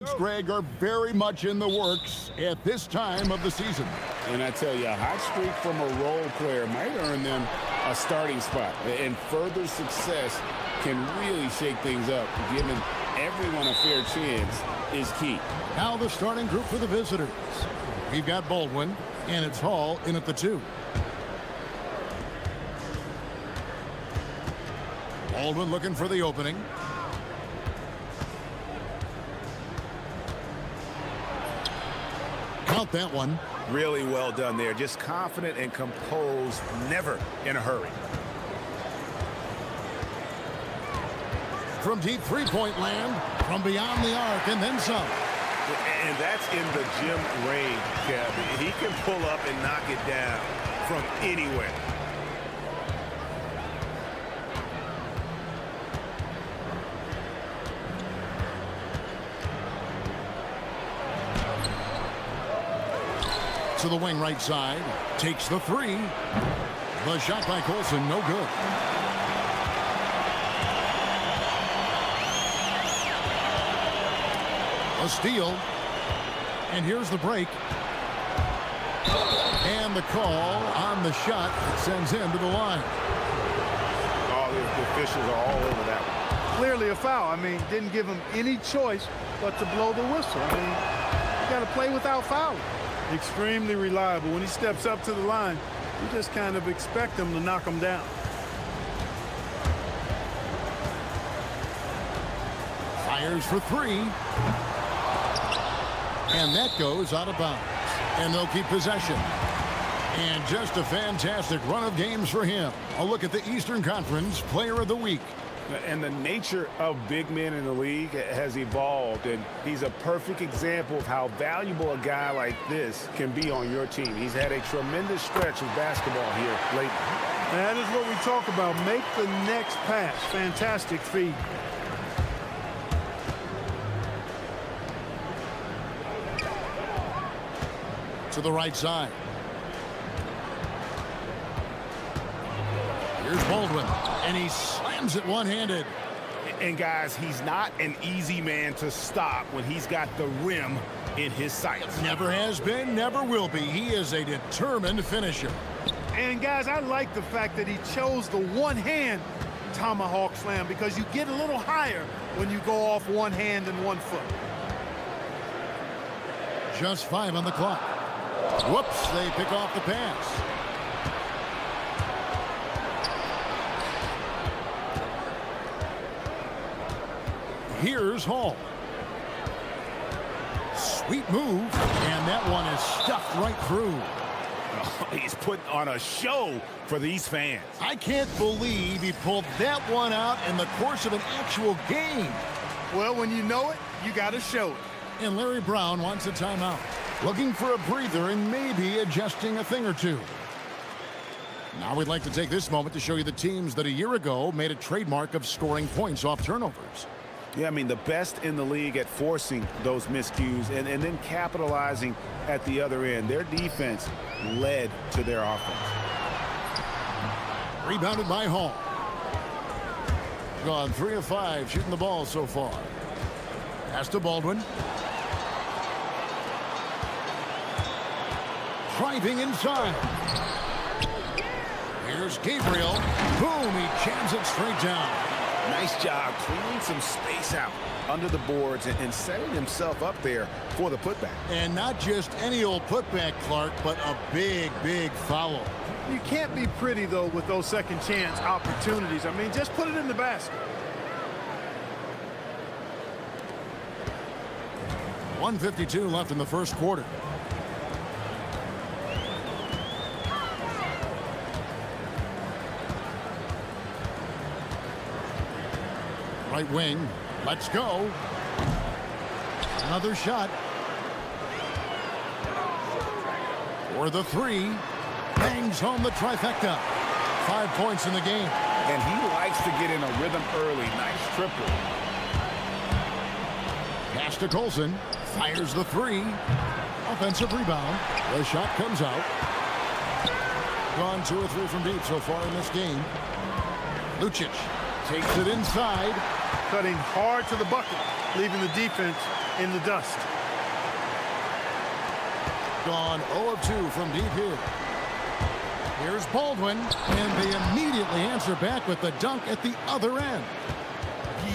Greg, are very much in the works at this time of the season. And I tell you, a hot streak from a role player might earn them a starting spot. And further success can really shake things up. Giving everyone a fair chance is key. Now the starting group for the visitors. We've got Baldwin, and it's Hall in at the 2. Baldwin looking for the opening. Count that one. Really well done there. Just confident and composed, never in a hurry. From deep three-point land, from beyond the arc, and then some. And that's in the gym range, Kev. He can pull up and knock it down from anywhere. To the wing right side, takes the 3. The shot by Colson, no good. A steal, and here's the break. And the call on the shot that sends him to the line. Oh, the officials are all over that one. Clearly a foul. I mean, didn't give him any choice but to blow the whistle. I mean, you got to play without fouling. Extremely reliable. When he steps up to the line, you just kind of expect him to knock him down. Fires for 3. And that goes out of bounds. And they'll keep possession. And just a fantastic run of games for him. A look at the Eastern Conference Player of the Week. And the nature of big men in the league has evolved, and he's a perfect example of how valuable a guy like this can be on your team. He's had a tremendous stretch of basketball here lately. That is what we talk about. Make the next pass. Fantastic feed. To the right side. Here's Baldwin, and he slams it one-handed. And guys, he's not an easy man to stop when he's got the rim in his sights. Never has been, never will be. He is a determined finisher. And guys, I like the fact that he chose the one-hand tomahawk slam because you get a little higher when you go off one hand and one foot. Just 5 on the clock. Whoops, they pick off the pass. Here's Hall. Sweet move, and that one is stuffed right through. Oh, he's putting on a show for these fans. I can't believe he pulled that one out in the course of an actual game. Well, when you know it, you got to show it. And Larry Brown wants a timeout. Looking for a breather and maybe adjusting a thing or two. Now we'd like to take this moment to show you the teams that a year ago made a trademark of scoring points off turnovers. Yeah, I mean, the best in the league at forcing those miscues and then capitalizing at the other end. Their defense led to their offense. Rebounded by Hall. Gone 3 of 5 shooting the ball so far. Pass to Baldwin. Driving inside. Here's Gabriel. Boom, he jams it straight down. Nice job cleaning some space out under the boards and setting himself up there for the putback. And not just any old putback, Clark, but a big, big foul. You can't be pretty, though, with those second chance opportunities. I mean, just put it in the basket. 1:52 left in the first quarter. Right wing, let's go. Another shot. For the 3, bangs home the trifecta. 5 points in the game. And he likes to get in a rhythm early. Nice triple. Pass to Colson, fires the 3. Offensive rebound. The shot comes out. Gone 2 or 3 from deep so far in this game. Lucic takes it inside. cutting hard to the bucket, leaving the defense in the dust. Gone 0 of 2 from deep here. Here's Baldwin, and they immediately answer back with the dunk at the other end.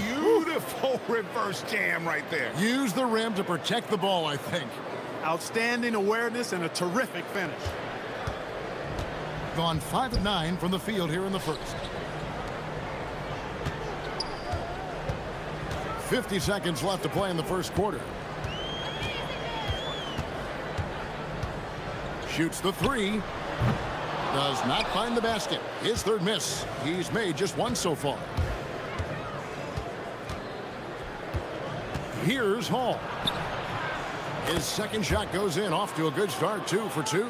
Beautiful reverse jam right there. Use the rim to protect the ball, I think. Outstanding awareness and a terrific finish. Gone 5 of 9 from the field here in the first. 50 seconds left to play in the first quarter. Shoots the three. Does not find the basket. His third miss. He's made just one so far. Here's Hall. His second shot goes in, off to a good start, 2 for 2.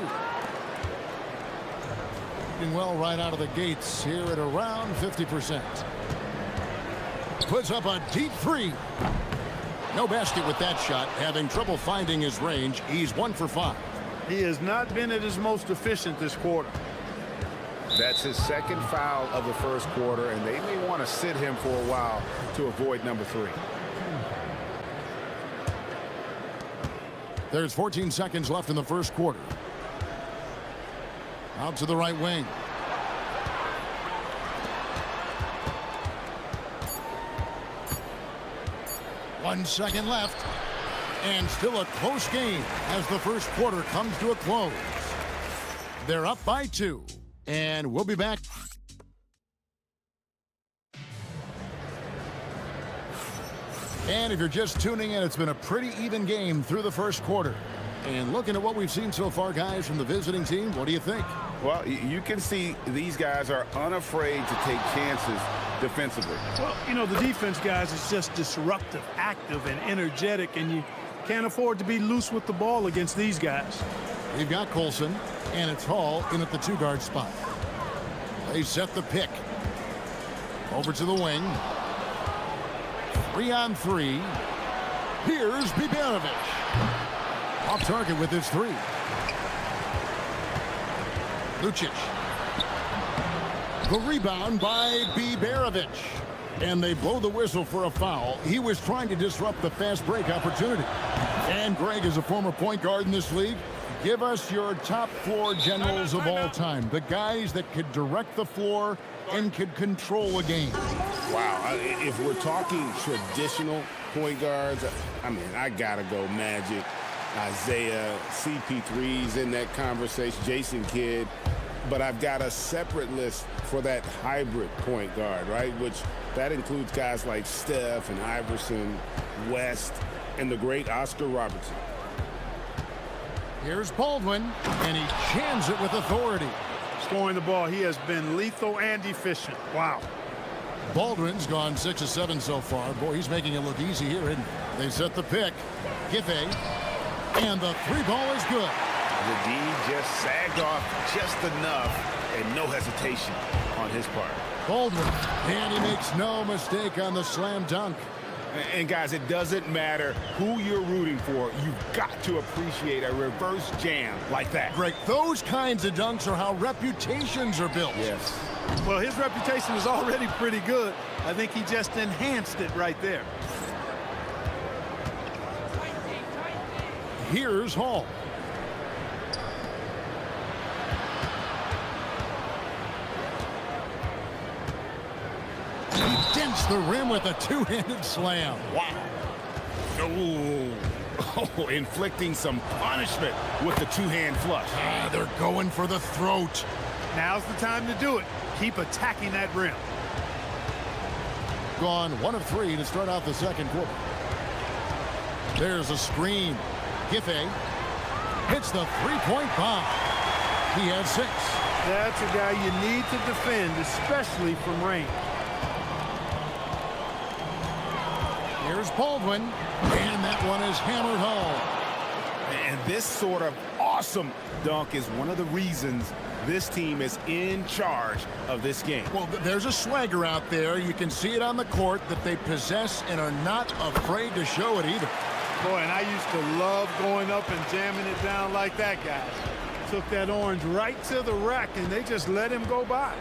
Doing well right out of the gates here at around 50%. Puts up a deep three. No basket with that shot, having trouble finding his range. He's 1 for 5. He has not been at his most efficient this quarter. That's his second foul of the first quarter, and they may want to sit him for a while to avoid number 3. There's 14 seconds left in the first quarter. Out to the right wing. One second left. And still a close game as the first quarter comes to a close. They're up by 2. And we'll be back. And if you're just tuning in, it's been a pretty even game through the first quarter. And looking at what we've seen so far, guys, from the visiting team, what do you think? Well, you can see these guys are unafraid to take chances defensively. Well, you know, the defense, guys, is just disruptive, active, and energetic, and you can't afford to be loose with the ball against these guys. We've got Colson, and it's Hall in at the 2-guard spot. They set the pick. Over to the wing. 3 on 3. Here's Biberovic. Off target with his 3. Lucic. The rebound by Biberovic. And they blow the whistle for a foul. He was trying to disrupt the fast break opportunity. And Greg is a former point guard in this league. Give us your top floor generals of all time. The guys that could direct the floor and could control a game. Wow. If we're talking traditional point guards, I mean, I got to go Magic, Isaiah, CP3's in that conversation, Jason Kidd. But I've got a separate list for that hybrid point guard, right? Which that includes guys like Steph and Iverson, West, and the great Oscar Robertson. Here's Baldwin, and he jams it with authority. Scoring the ball, he has been lethal and efficient. Wow. Baldwin's gone 6 of 7 so far. Boy, he's making it look easy here, isn't he? They set the pick. Giffey, and the 3-ball is good. The D just sagged off just enough, and no hesitation on his part. Baldwin, and he makes no mistake on the slam dunk. And guys, it doesn't matter who you're rooting for. You've got to appreciate a reverse jam like that. Greg, those kinds of dunks are how reputations are built. Yes. Well, his reputation is already pretty good. I think he just enhanced it right there. Here's Hall. He dents the rim with a 2-handed slam. Wow. Oh, inflicting some punishment with the 2-hand flush. They're going for the throat. Now's the time to do it. Keep attacking that rim. Gone 1 of 3 to start out the second quarter. There's a screen. Giffey hits the 3-point bomb. He has 6. That's a guy you need to defend, especially from range. Here's Baldwin, and that one is hammered home. And this sort of awesome dunk is one of the reasons this team is in charge of this game. Well, there's a swagger out there. You can see it on the court that they possess and are not afraid to show it either. Boy, and I used to love going up and jamming it down like that, guys. Took that orange right to the rack, and they just let him go by.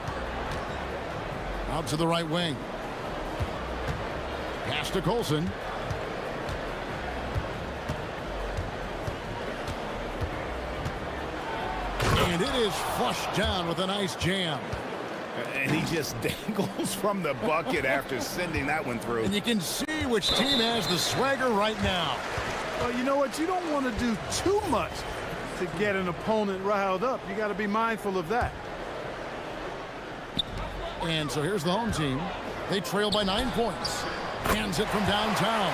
Out to the right wing. Pass to Colson. And it is flushed down with a nice jam. And he just dangles from the bucket after sending that one through. And you can see which team has the swagger right now. Well, you know what? You don't want to do too much to get an opponent riled up. You got to be mindful of that. And so here's the home team. They trail by 9 points. Hands it from downtown.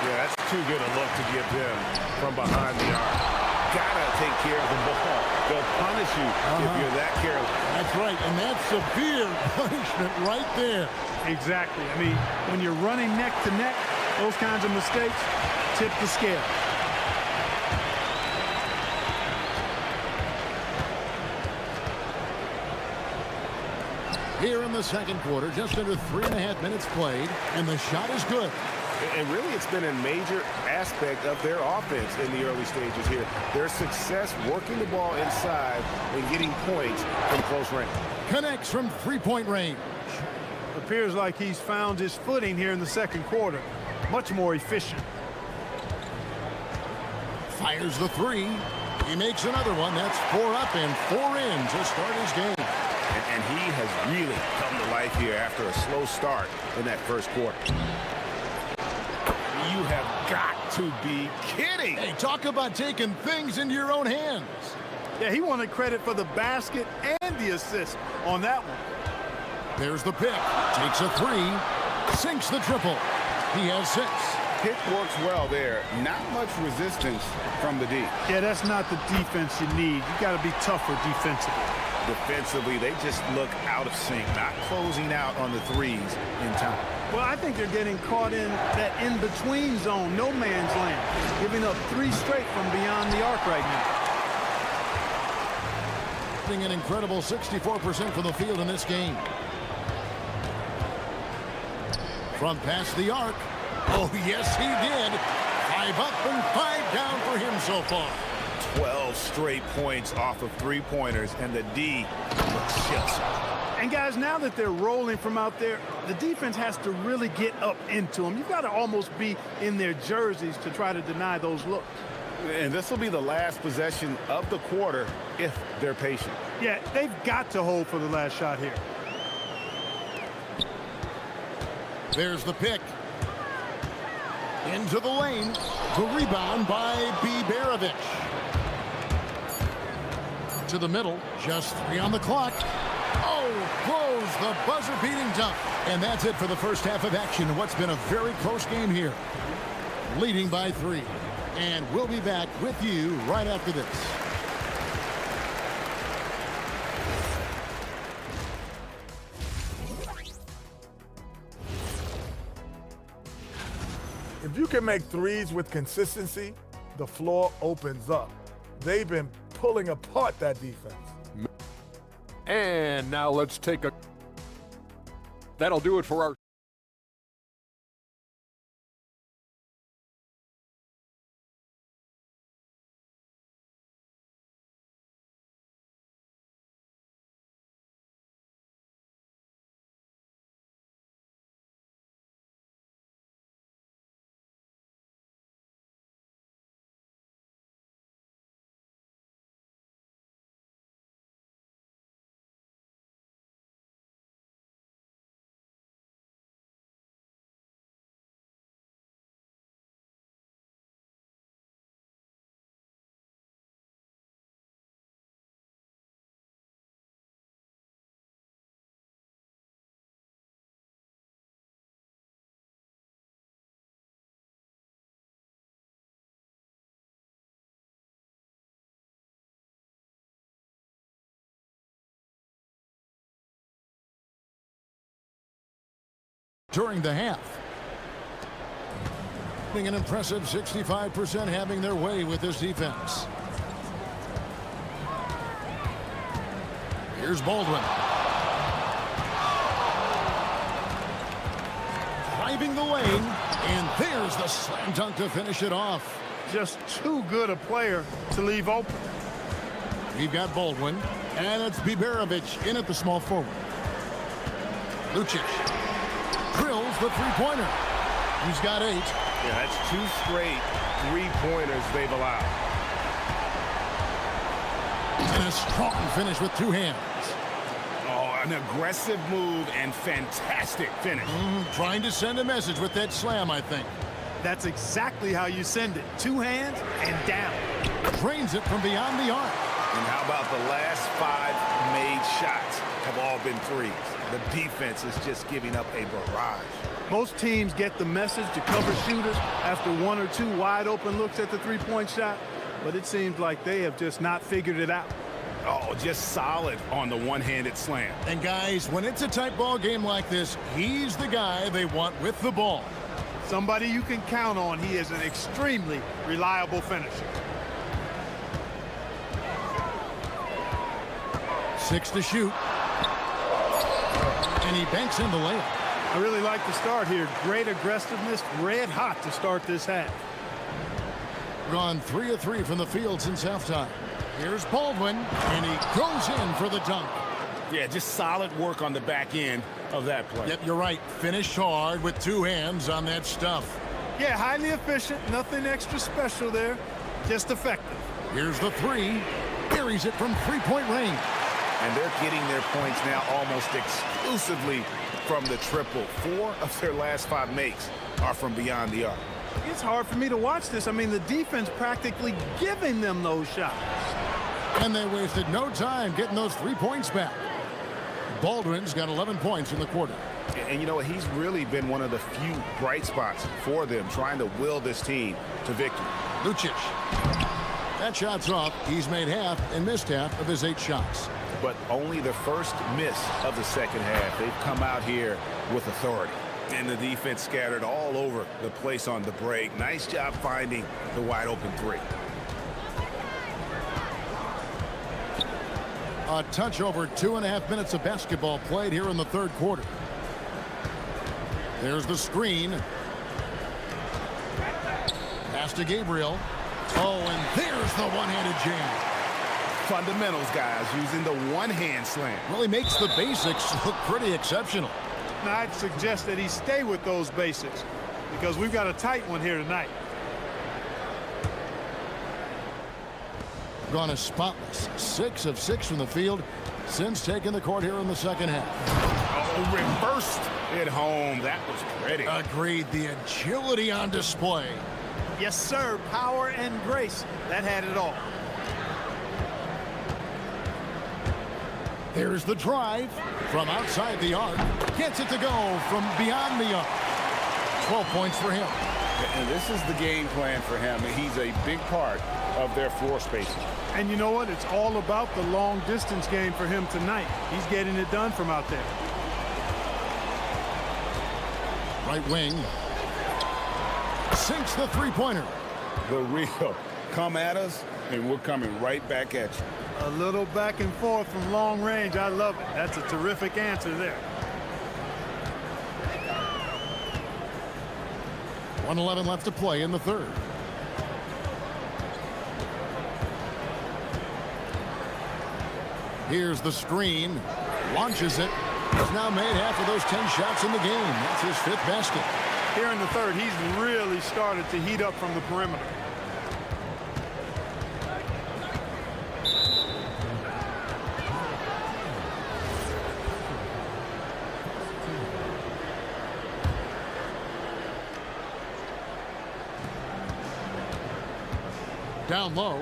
Yeah, that's too good a look to give them from behind the arc. Gotta take care of the ball. They'll punish you if you're that careless. That's right, and that's severe punishment right there. Exactly. I mean, when you're running neck to neck, those kinds of mistakes tip the scale. Here in the second quarter, just under 3.5 minutes played, and the shot is good. And really, it's been a major aspect of their offense in the early stages here. Their success working the ball inside and getting points from close range. Connects from three-point range. Appears like he's found his footing here in the second quarter. Much more efficient. Fires the three. He makes another one. That's 4 up and 4 in to start his game. And he has really come to life here after a slow start in that first quarter. You have got to be kidding. Hey, talk about taking things into your own hands. Yeah, he wanted credit for the basket and the assist on that one. There's the pick. Takes a three. Sinks the triple. He has 6. Pick works well there. Not much resistance from the D. Yeah, that's not the defense you need. You got to be tougher defensively. Defensively, they just look out of sync, not closing out on the threes in time. Well, I think they're getting caught in that in-between zone, no man's land, giving up 3 straight from beyond the arc right now. Getting an incredible 64% from the field in this game. From past the arc. Oh, yes, he did. 5 up and 5 down for him so far. 12 straight points off of 3-pointers, and the D looks chill. And guys, now that they're rolling from out there, the defense has to really get up into them. You've got to almost be in their jerseys to try to deny those looks. And this will be the last possession of the quarter if they're patient. Yeah, they've got to hold for the last shot here. There's the pick. Into the lane. The rebound by Bibjerevic. To the middle. Just 3 on the clock. Oh, close the buzzer-beating dunk. And that's it for the first half of action. What's been a very close game here. Leading by 3. And we'll be back with you right after this. If you can make threes with consistency, the floor opens up. They've been pulling apart that defense. And now let's take a... That'll do it for our... During the half. An impressive 65% having their way with this defense. Here's Baldwin. Driving the lane, and there's the slam dunk to finish it off. Just too good a player to leave open. We've got Baldwin, and it's Bibjerevic in at the small forward. Lucic drills the three-pointer. He's got 8. Yeah, that's 2 straight three-pointers they've allowed. And a strong finish with 2 hands. Oh, an aggressive move and fantastic finish. Trying to send a message with that slam, I think. That's exactly how you send it. 2 hands and down. Drains it from beyond the arc. And how about the last 5 made shots have all been threes? The defense is just giving up a barrage. Most teams get the message to cover shooters after 1 or 2 wide open looks at the three-point shot, but it seems like they have just not figured it out. Oh, just solid on the one-handed slam. And guys, when it's a tight ball game like this, he's the guy they want with the ball. Somebody you can count on. He is an extremely reliable finisher. 6 to shoot. And he banks in the layup. I really like the start here. Great aggressiveness, red hot to start this half. Gone 3 of 3 from the field since halftime. Here's Baldwin, and he goes in for the dunk. Yeah, just solid work on the back end of that play. Yep, you're right. Finished hard with 2 hands on that stuff. Yeah, highly efficient. Nothing extra special there. Just effective. Here's the 3. Buries it from 3-point range. And they're getting their points now almost exclusively from the triple. 4 of their last 5 makes are from beyond the arc. It's hard for me to watch this. I mean, the defense practically giving them those shots. And they wasted no time getting those 3 points back. Baldwin's got 11 points in the quarter. And you know what? He's really been one of the few bright spots for them, trying to will this team to victory. Lucic. That shot's off. He's made half and missed half of his 8 shots. But only the first miss of the second half. They've come out here with authority. And the defense scattered all over the place on the break. Nice job finding the wide open 3. A touch over 2.5 minutes of basketball played here in the 3rd quarter. There's the screen. Pass to Gabriel. Oh, and there's the one-handed jam. Fundamentals, guys, using the one-hand slam. Really makes the basics look pretty exceptional. Now, I'd suggest that he stay with those basics because we've got a tight one here tonight. Gone as spotless. 6 of 6 from the field since taking the court here in the second half. Oh, reversed it home. That was pretty. Agreed. The agility on display. Yes, sir. Power and grace. That had it all. There's the drive from outside the arc. Gets it to go from beyond the arc. 12 points for him. And this is the game plan for him. He's a big part of their floor spacing. And you know what? It's all about the long distance game for him tonight. He's getting it done from out there. Right wing. Sinks the three-pointer. The real. Come at us, and we're coming right back at you. A little back and forth from long range. I love it. That's a terrific answer there. 1:11 left to play in the 3rd. Here's the screen. Launches it. He's now made half of those 10 shots in the game. That's his 5th basket. Here in the 3rd, he's really started to heat up from the perimeter. Down low,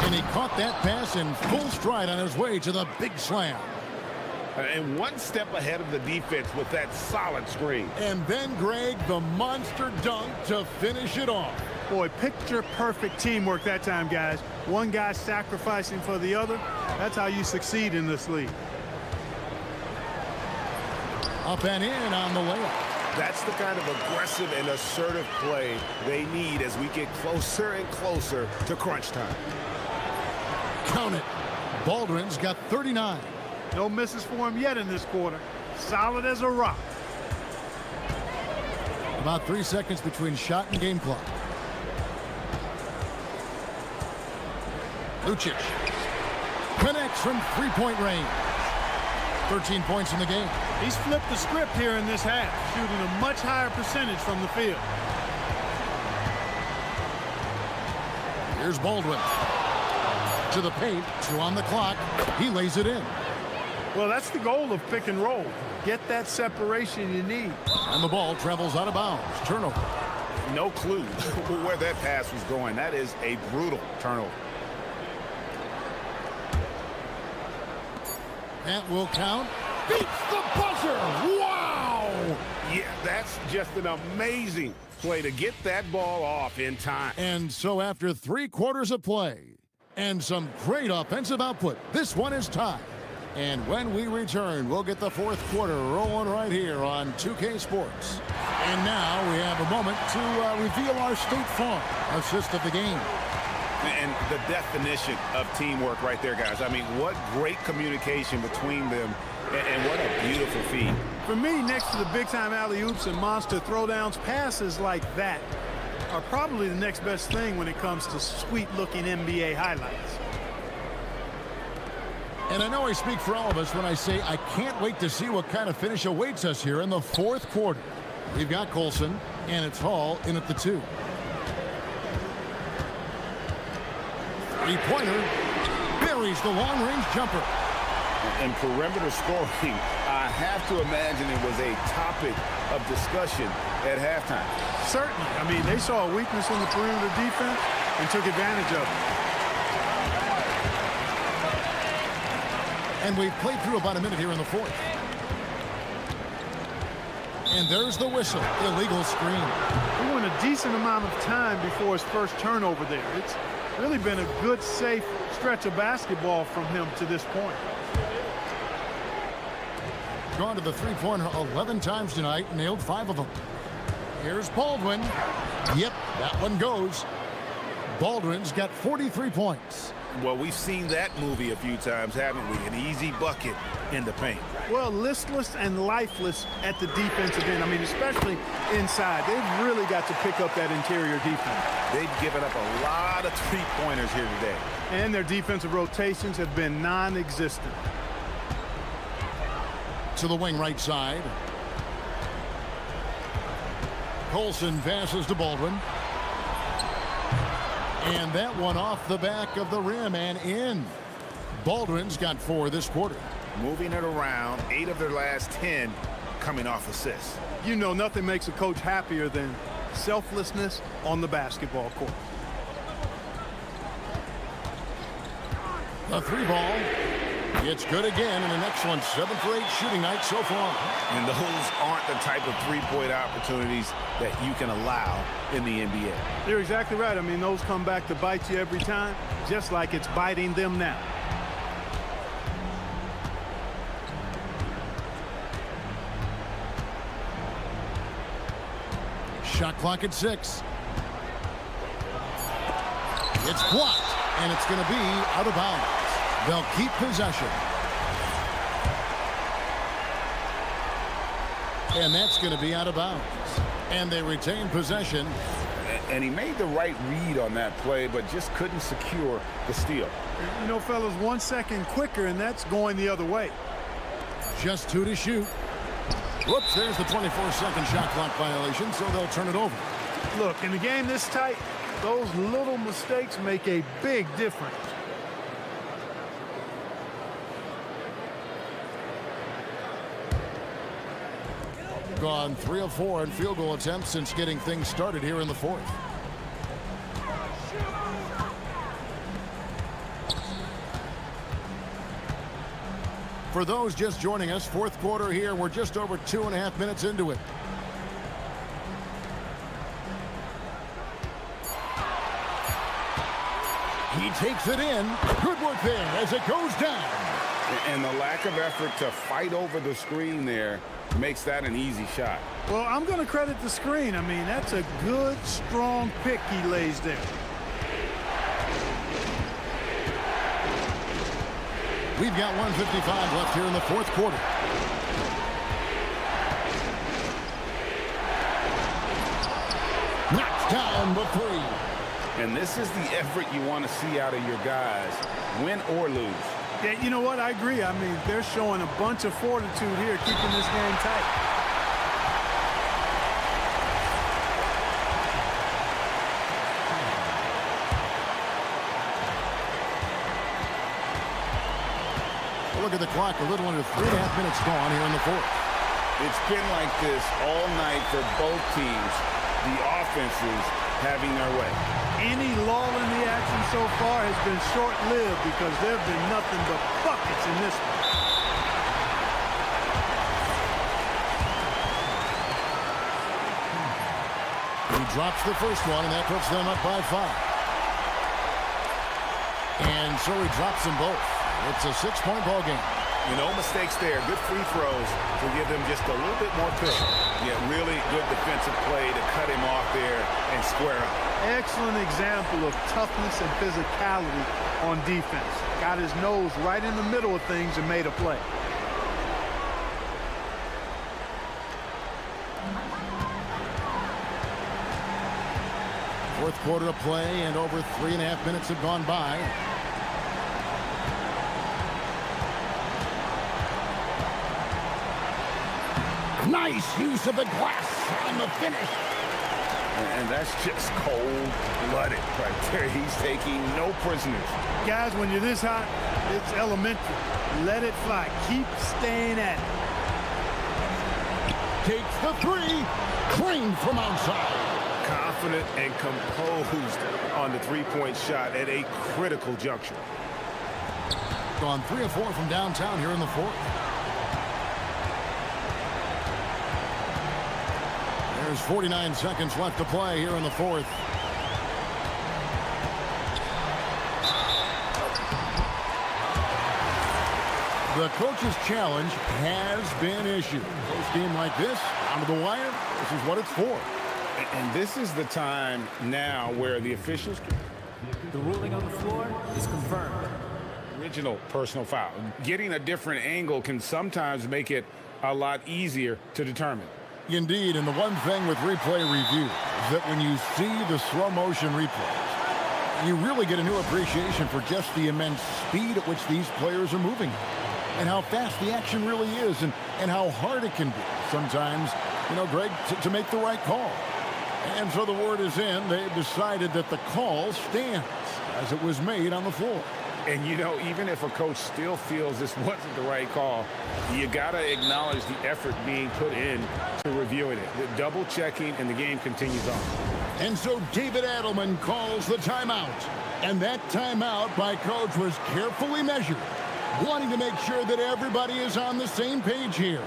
and he caught that pass in full stride on his way to the big slam. And one step ahead of the defense with that solid screen. And then, Greg, the monster dunk to finish it off. Boy, picture-perfect teamwork that time, guys. One guy sacrificing for the other. That's how you succeed in this league. Up and in on the layup. That's the kind of aggressive and assertive play they need as we get closer and closer to crunch time. Count it. Baldwin's got 39. No misses for him yet in this quarter. Solid as a rock. About 3 seconds between shot and game clock. Lucic connects from 3-point range. 13 points in the game. He's flipped the script here in this half, shooting a much higher percentage from the field. Here's Baldwin. To the paint, 2 on the clock. He lays it in. Well, that's the goal of pick and roll. Get that separation you need. And the ball travels out of bounds. Turnover. No clue where that pass was going. That is a brutal turnover. That will count. Beats the buzzer. Wow! Yeah, that's just an amazing play to get that ball off in time. And so after 3 quarters of play and some great offensive output, this one is tied. And when we return, we'll get the 4th quarter rolling right here on 2K Sports. And now we have a moment to reveal our State Farm assist of the game. And the definition of teamwork right there, guys. I mean, what great communication between them, and what a beautiful feed. For me, next to the big-time alley-oops and monster throwdowns, passes like that are probably the next best thing when it comes to sweet-looking NBA highlights. And I know I speak for all of us when I say I can't wait to see what kind of finish awaits us here in the 4th quarter. We've got Colson, and it's Hall in at the 2. Three-pointer buries the long-range jumper. And perimeter scoring, I have to imagine it was a topic of discussion at halftime. Certainly. I mean, they saw a weakness in the perimeter defense and took advantage of it. And we've played through about a minute here in the 4th. And there's the whistle. Illegal screen. He went a decent amount of time before his first turnover there. It's really been a good, safe stretch of basketball from him to this point. Gone to the three-pointer 11 times tonight, nailed 5 of them. Here's Baldwin. Yep, that one goes. Baldwin's got 43 points. Well, we've seen that movie a few times, haven't we? An easy bucket in the paint. Well, listless and lifeless at the defensive end. I mean, especially inside. They've really got to pick up that interior defense. They've given up a lot of three-pointers here today. And their defensive rotations have been non-existent. To the wing right side. Colson passes to Baldwin. And that one off the back of the rim and in. Baldwin's got 4 this quarter. Moving it around, 8 of their last 10 coming off assists. You know, nothing makes a coach happier than selflessness on the basketball court. The 3 ball. It's good again, and an excellent 7 for 8 shooting night so far. And those aren't the type of three-point opportunities that you can allow in the NBA. You're exactly right. I mean, those come back to bite you every time, just like it's biting them now. Shot clock at 6. It's blocked, and it's going to be out of bounds. They'll keep possession. And that's going to be out of bounds. And they retain possession. And he made the right read on that play, but just couldn't secure the steal. You know, fellas, 1 second quicker, and that's going the other way. Just 2 to shoot. Whoops, there's the 24-second shot clock violation, so they'll turn it over. Look, in a game this tight, those little mistakes make a big difference. Gone 3 of 4 in field goal attempts since getting things started here in the 4th. For those just joining us, 4th quarter here. We're just over 2.5 minutes into it. He takes it in. Good work there as it goes down. And the lack of effort to fight over the screen there makes that an easy shot. Well, I'm going to credit the screen. I mean, that's a good, strong pick he lays there. We've got 1:55 left here in the 4th quarter. Knocks down the 3. And this is the effort you want to see out of your guys, win or lose. Yeah, you know what? I agree. I mean, they're showing a bunch of fortitude here, keeping this game tight. Look at the clock, a little under 3.5 minutes gone here in the fourth. It's been like this all night for both teams. The offenses having their way. Any lull in the action so far has been short-lived because there have been nothing but buckets in this one. He drops the first one, and that puts them up by 5. And so he drops them both. It's a 6-point ball game. No mistakes there. Good free throws to give them just a little bit more cushion. Yeah, really good defensive play to cut him off there and square up. Excellent example of toughness and physicality on defense. Got his nose right in the middle of things and made a play. Fourth quarter of play, and over 3.5 minutes have gone by. Nice use of the glass on the finish. And that's just cold-blooded right there. He's taking no prisoners. Guys, when you're this hot, it's elementary. Let it fly. Keep staying at it. Takes the three. Clean from outside. Confident and composed on the three-point shot at a critical juncture. Gone 3 of 4 from downtown here in the fourth. There's 49 seconds left to play here in the fourth. The coach's challenge has been issued. Post game like this, down to the wire, this is what it's for. And this is the time now where the officials... The ruling on the floor is confirmed. Original personal foul. Getting a different angle can sometimes make it a lot easier to determine. Indeed, and the one thing with replay review is that when you see the slow motion replays, you really get a new appreciation for just the immense speed at which these players are moving and how fast the action really is and how hard it can be sometimes, Greg, to make the right call. And so the word is in. They've decided that the call stands as it was made on the floor. And, even if a coach still feels this wasn't the right call, you got to acknowledge the effort being put in to reviewing it. The double checking, and the game continues on. And so David Adelman calls the timeout. And that timeout by coach was carefully measured, wanting to make sure that everybody is on the same page here.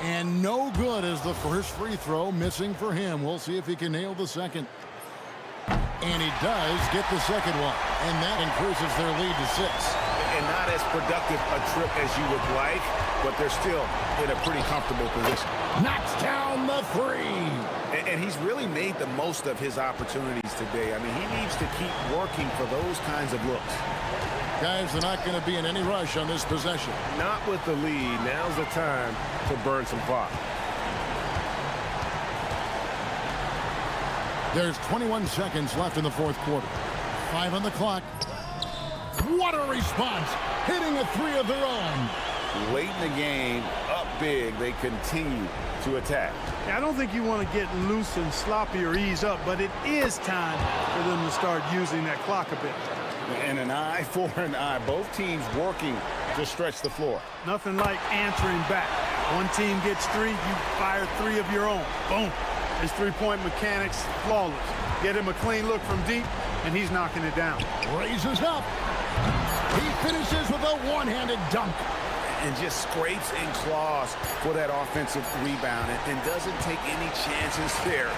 And no good as the first free throw, missing for him. We'll see if he can nail the second. And he does get the second one. And that increases their lead to 6. And not as productive a trip as you would like, but they're still in a pretty comfortable position. Knocks down the 3. And he's really made the most of his opportunities today. I mean, he needs to keep working for those kinds of looks. Guys, they're not going to be in any rush on this possession. Not with the lead. Now's the time to burn some clock. There's 21 seconds left in the fourth quarter. 5 on the clock. What a response! Hitting a 3 of their own. Late in the game, up big, they continue to attack. I don't think you want to get loose and sloppy or ease up, but it is time for them to start using that clock a bit. And an eye for an eye. Both teams working to stretch the floor. Nothing like answering back. One team gets 3, you fire 3 of your own. Boom. His three-point mechanics, flawless. Get him a clean look from deep, and he's knocking it down. Raises up. He finishes with a one-handed dunk. And just scrapes and claws for that offensive rebound and doesn't take any chances there.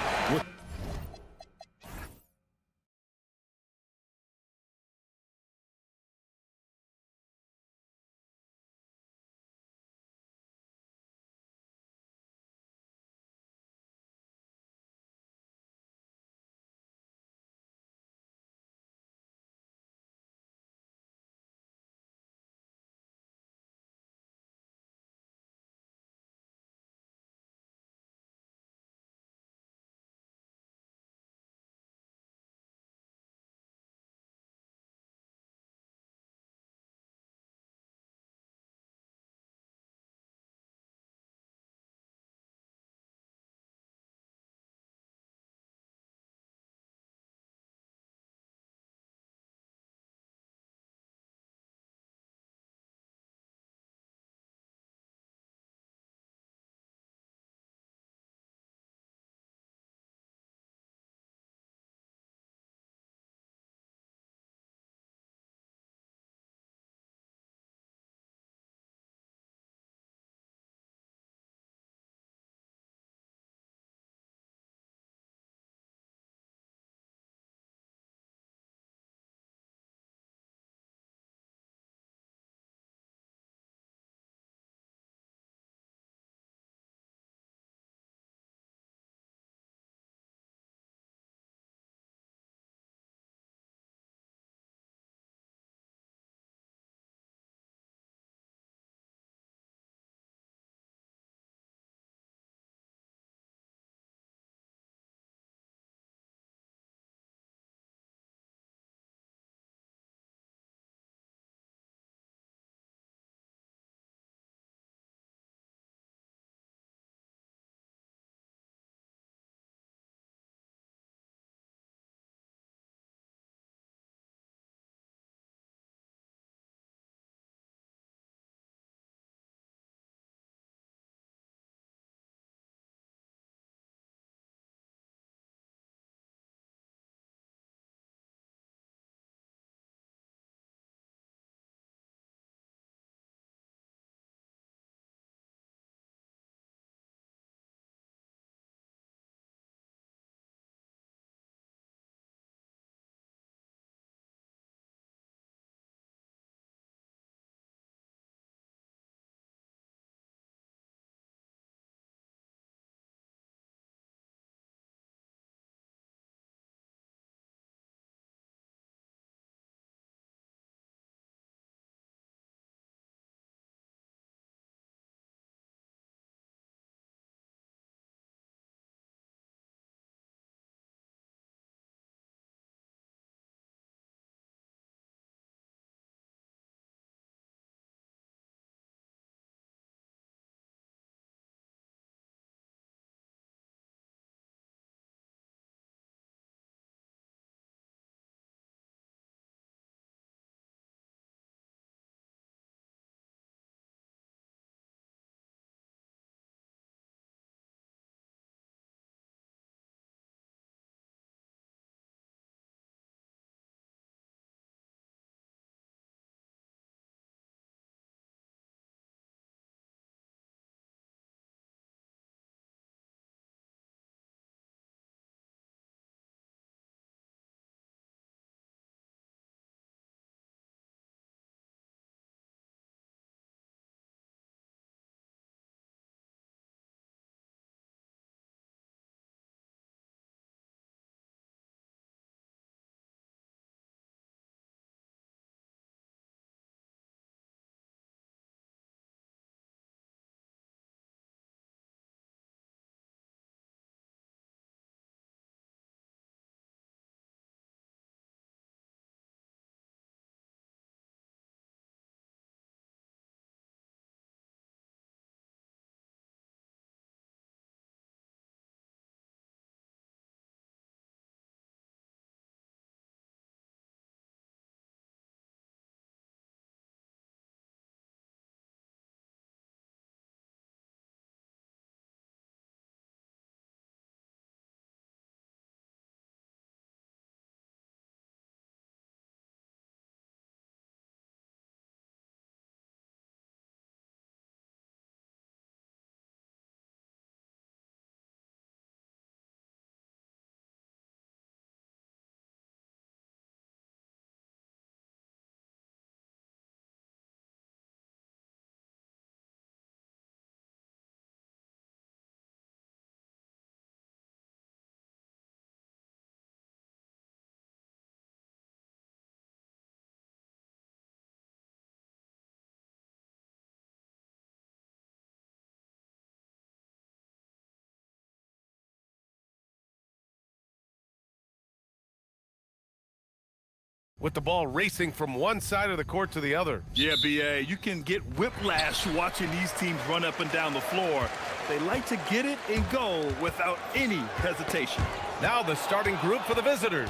with the ball racing from one side of the court to the other. Yeah, B.A., you can get whiplash watching these teams run up and down the floor. They like to get it and go without any hesitation. Now the starting group for the visitors.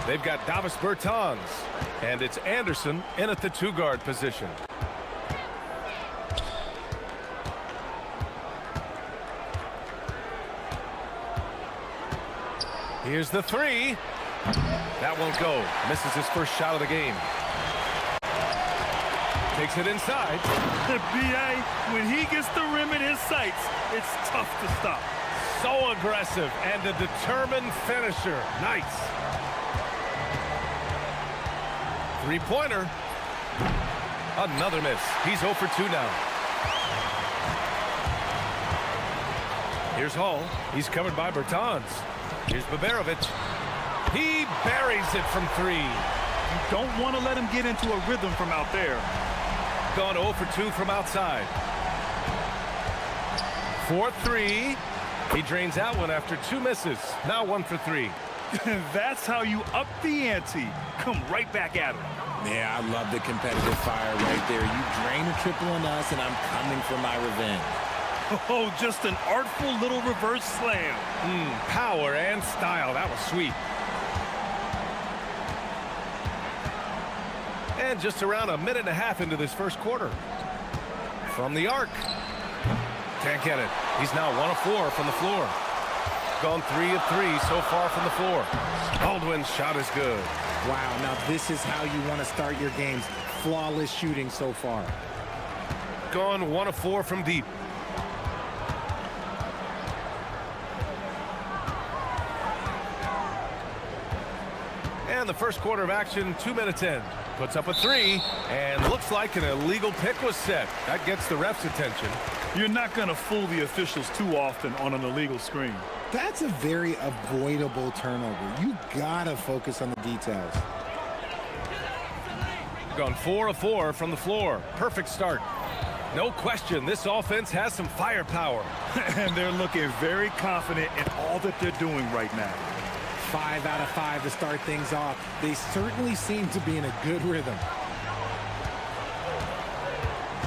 They've got Davis Bertans, and it's Anderson in at the two-guard position. Here's the three. That won't go. Misses his first shot of the game. Takes it inside. B.A., when he gets the rim in his sights, it's tough to stop. So aggressive and a determined finisher. Nice. Three-pointer. Another miss. He's 0 for 2 now. Here's Hall. He's covered by Bertans. Here's Baberovic. He buries it from 3. You don't want to let him get into a rhythm from out there. Gone 0 for 2 from outside. 4-3. He drains that one after 2 misses. Now 1 for 3. That's how you up the ante. Come right back at him. Yeah, I love the competitive fire right there. You drain a triple on us, and I'm coming for my revenge. Oh, just an artful little reverse slam. Power and style. That was sweet. And just around a minute and a half into this first quarter. From the arc. Can't get it. He's now 1 of 4 from the floor. Gone 3 of 3 so far from the floor. Baldwin's shot is good. Wow, now this is how you want to start your games. Flawless shooting so far. Gone 1 of 4 from deep. And the first quarter of action, 2 minutes in. Puts up a 3, and looks like an illegal pick was set. That gets the ref's attention. You're not going to fool the officials too often on an illegal screen. That's a very avoidable turnover. You gotta focus on the details. Gone 4 of 4 from the floor. Perfect start. No question, this offense has some firepower. And they're looking very confident in all that they're doing right now. 5 out of 5 to start things off. They certainly seem to be in a good rhythm.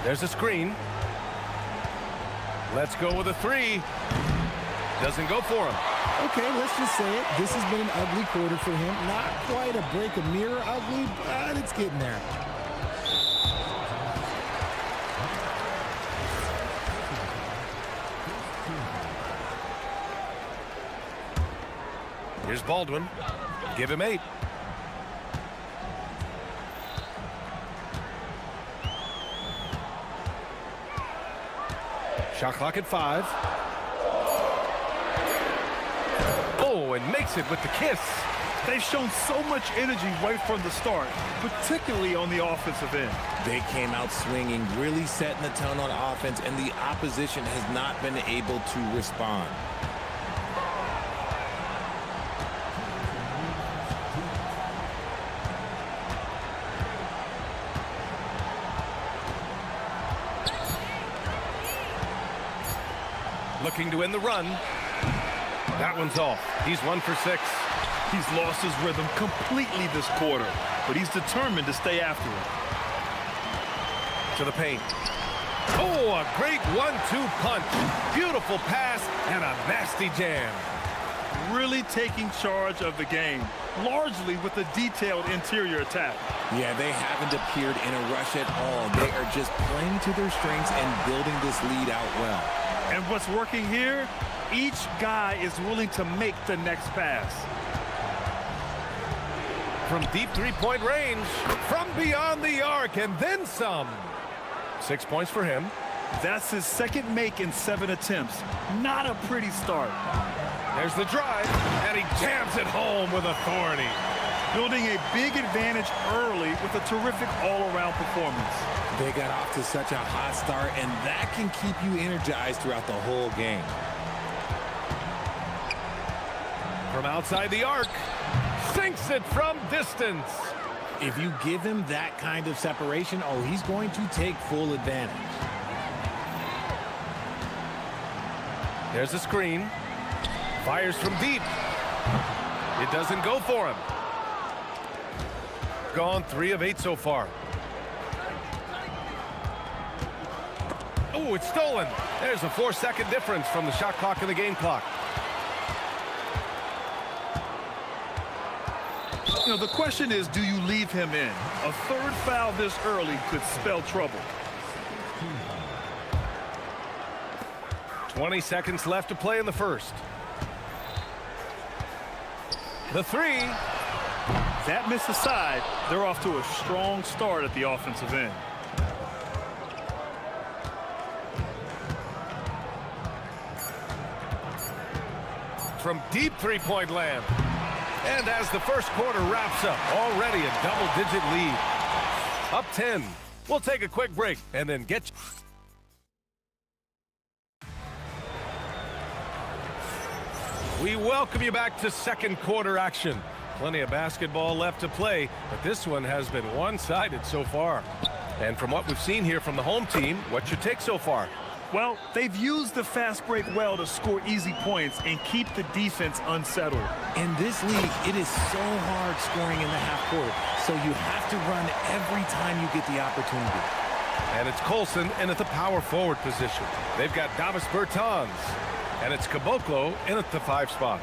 There's a screen. Let's go with a 3. Doesn't go for him. Okay, let's just say it. This has been an ugly quarter for him. Not quite a break a mirror ugly, but it's getting there. Here's Baldwin. Give him 8. Shot clock at 5. Oh, and makes it with the kiss. They've shown so much energy right from the start, particularly on the offensive end. They came out swinging, really setting the tone on offense, and the opposition has not been able to respond. Looking to win the run. That one's off. He's 1 for 6. He's lost his rhythm completely this quarter, but he's determined to stay after it. To the paint. Oh, a great 1-2 punch. Beautiful pass and a nasty jam. Really taking charge of the game, largely with a detailed interior attack. Yeah, they haven't appeared in a rush at all. They are just playing to their strengths and building this lead out well. And what's working here? Each guy is willing to make the next pass. From deep three-point range, from beyond the arc, and then some. 6 points for him. That's his second make in 7 attempts. Not a pretty start. There's the drive, and he jams it home with authority. Building a big advantage early with a terrific all-around performance. They got off to such a hot start, and that can keep you energized throughout the whole game. From outside the arc, sinks it from distance. If you give him that kind of separation, oh, he's going to take full advantage. There's a screen. Fires from deep. It doesn't go for him. Gone 3 of 8 so far. Oh, it's stolen. There's a 4-second difference from the shot clock and the game clock. You know, the question is, do you leave him in? A third foul this early could spell trouble. 20 seconds left to play in the first. The 3. That miss aside, they're off to a strong start at the offensive end. From deep three-point land. And as the first quarter wraps up, already a double-digit lead. Up 10. We'll take a quick break and then get... We welcome you back to second quarter action. Plenty of basketball left to play, but this one has been one-sided so far. And from what we've seen here from the home team, what's your take so far? Well, they've used the fast break well to score easy points and keep the defense unsettled. In this league, it is so hard scoring in the half court, so you have to run every time you get the opportunity. And it's Colson in at the power forward position. They've got Davis Bertans, and it's Caboclo in at the 5 spot.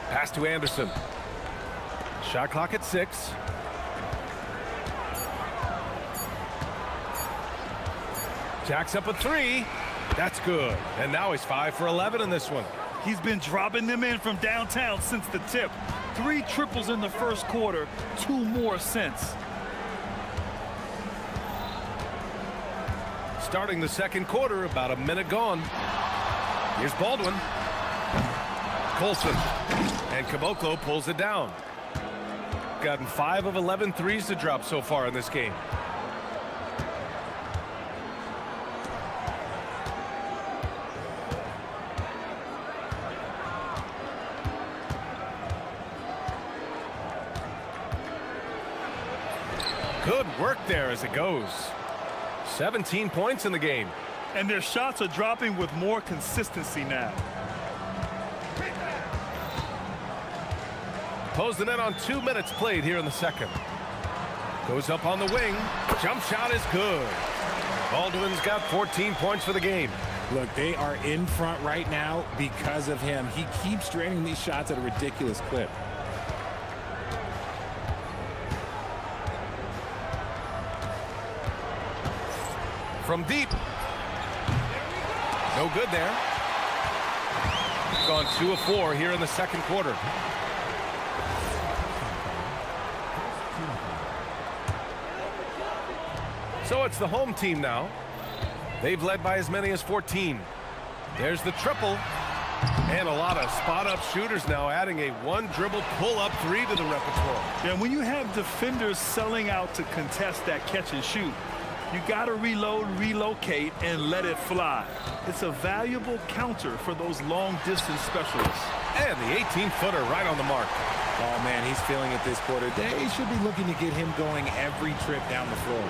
Pass to Anderson. Shot clock at 6. Jacks up a 3. That's good. And now he's 5 for 11 in this one. He's been dropping them in from downtown since the tip. 3 triples in the first quarter, 2 more since. Starting the second quarter, about a minute gone. Here's Baldwin. Colson. And Caboclo pulls it down. Gotten 5 of 11 threes to drop so far in this game. Good work there as it goes. 17 points in the game. And their shots are dropping with more consistency now. Closing in on 2 minutes played here in the second. Goes up on the wing. Jump shot is good. Baldwin's got 14 points for the game. Look, they are in front right now because of him. He keeps draining these shots at a ridiculous clip. From deep. No good there. Gone 2 of 4 here in the second quarter. So it's the home team now. They've led by as many as 14. There's the triple. And a lot of spot-up shooters now, adding a 1-dribble pull-up 3 to the repertoire. And when you have defenders selling out to contest that catch and shoot, you got to reload, relocate, and let it fly. It's a valuable counter for those long-distance specialists. And the 18-footer right on the mark. Oh, man, he's feeling it this quarter. They should be looking to get him going every trip down the floor.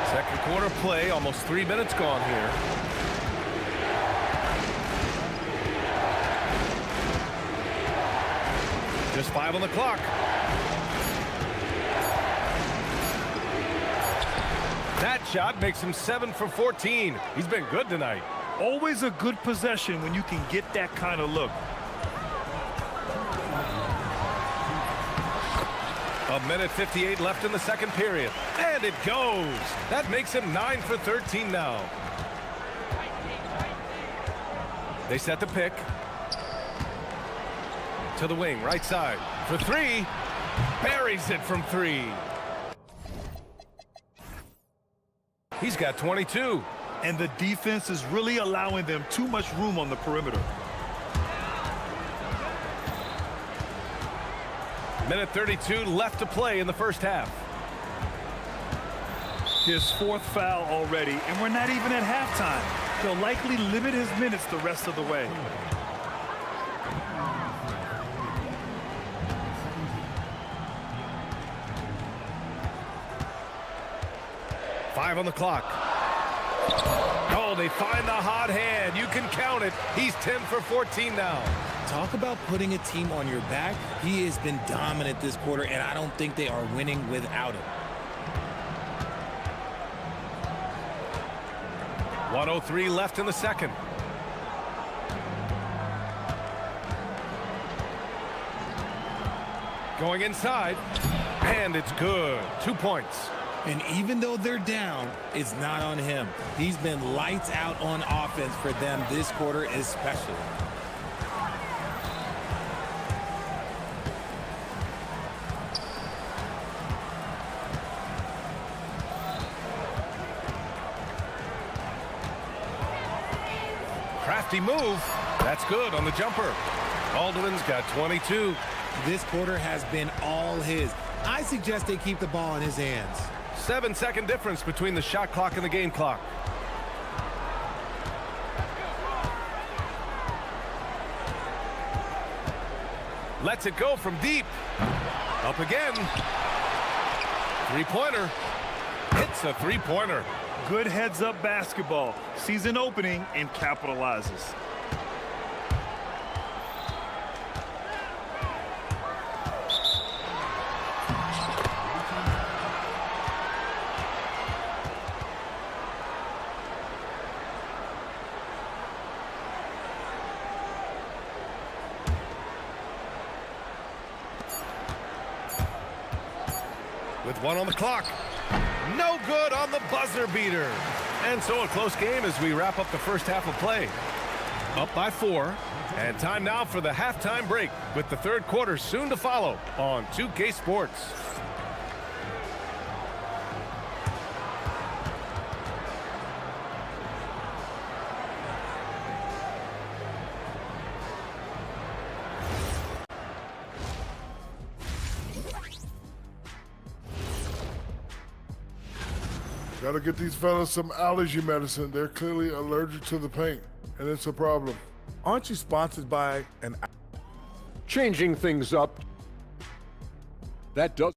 Second quarter play, almost 3 minutes gone here. Just 5 on the clock. That shot makes him 7 for 14. He's been good tonight. Always a good possession when you can get that kind of look. A minute 58 left in the second period. And it goes. That makes him 9 for 13 now. They set the pick. To the wing, right side. For 3. Buries it from 3. He's got 22. And the defense is really allowing them too much room on the perimeter. Minute 32 left to play in the first half. His 4th foul already, and we're not even at halftime. He'll likely limit his minutes the rest of the way. Five on the clock. Oh, they find the hot hand. You can count it. He's 10 for 14 now. Talk about putting a team on your back. He has been dominant this quarter, and I don't think they are winning without him. 1:03 left in the second. Going inside, and it's good. 2 points. And even though they're down, it's not on him. He's been lights out on offense for them this quarter especially. Crafty move. That's good on the jumper. Baldwin's got 22. This quarter has been all his. I suggest they keep the ball in his hands. 7-second difference between the shot clock and the game clock. Lets it go from deep. Up again. Three-pointer. Hits a three-pointer. Good heads-up basketball. Sees an opening and capitalizes. With one on the clock. No good on the buzzer beater. And so a close game as we wrap up the first half of play. Up by 4. And time now for the halftime break with the third quarter soon to follow on 2K Sports. Gotta get these fellas some allergy medicine. They're clearly allergic to the paint, and it's a problem. Aren't you sponsored by an... Changing things up. That does.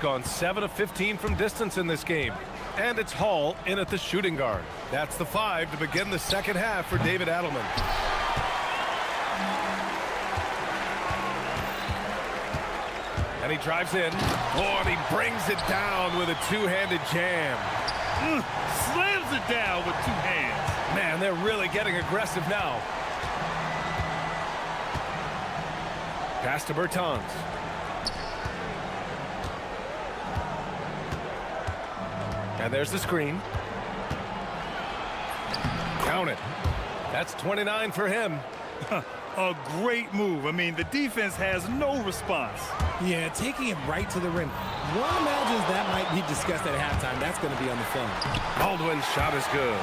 Gone 7 of 15 from distance in this game. And it's Hall in at the shooting guard. That's the 5 to begin the second half for David Adelman. And he drives in. Oh, and he brings it down with a two-handed jam. Slams it down with two hands. Man, they're really getting aggressive now. Pass to Bertans. And there's the screen. Count it. That's 29 for him. A great move. I mean, the defense has no response. Yeah, taking it right to the rim. One imagines that might be discussed at halftime. That's going to be on the film. Baldwin's shot is good.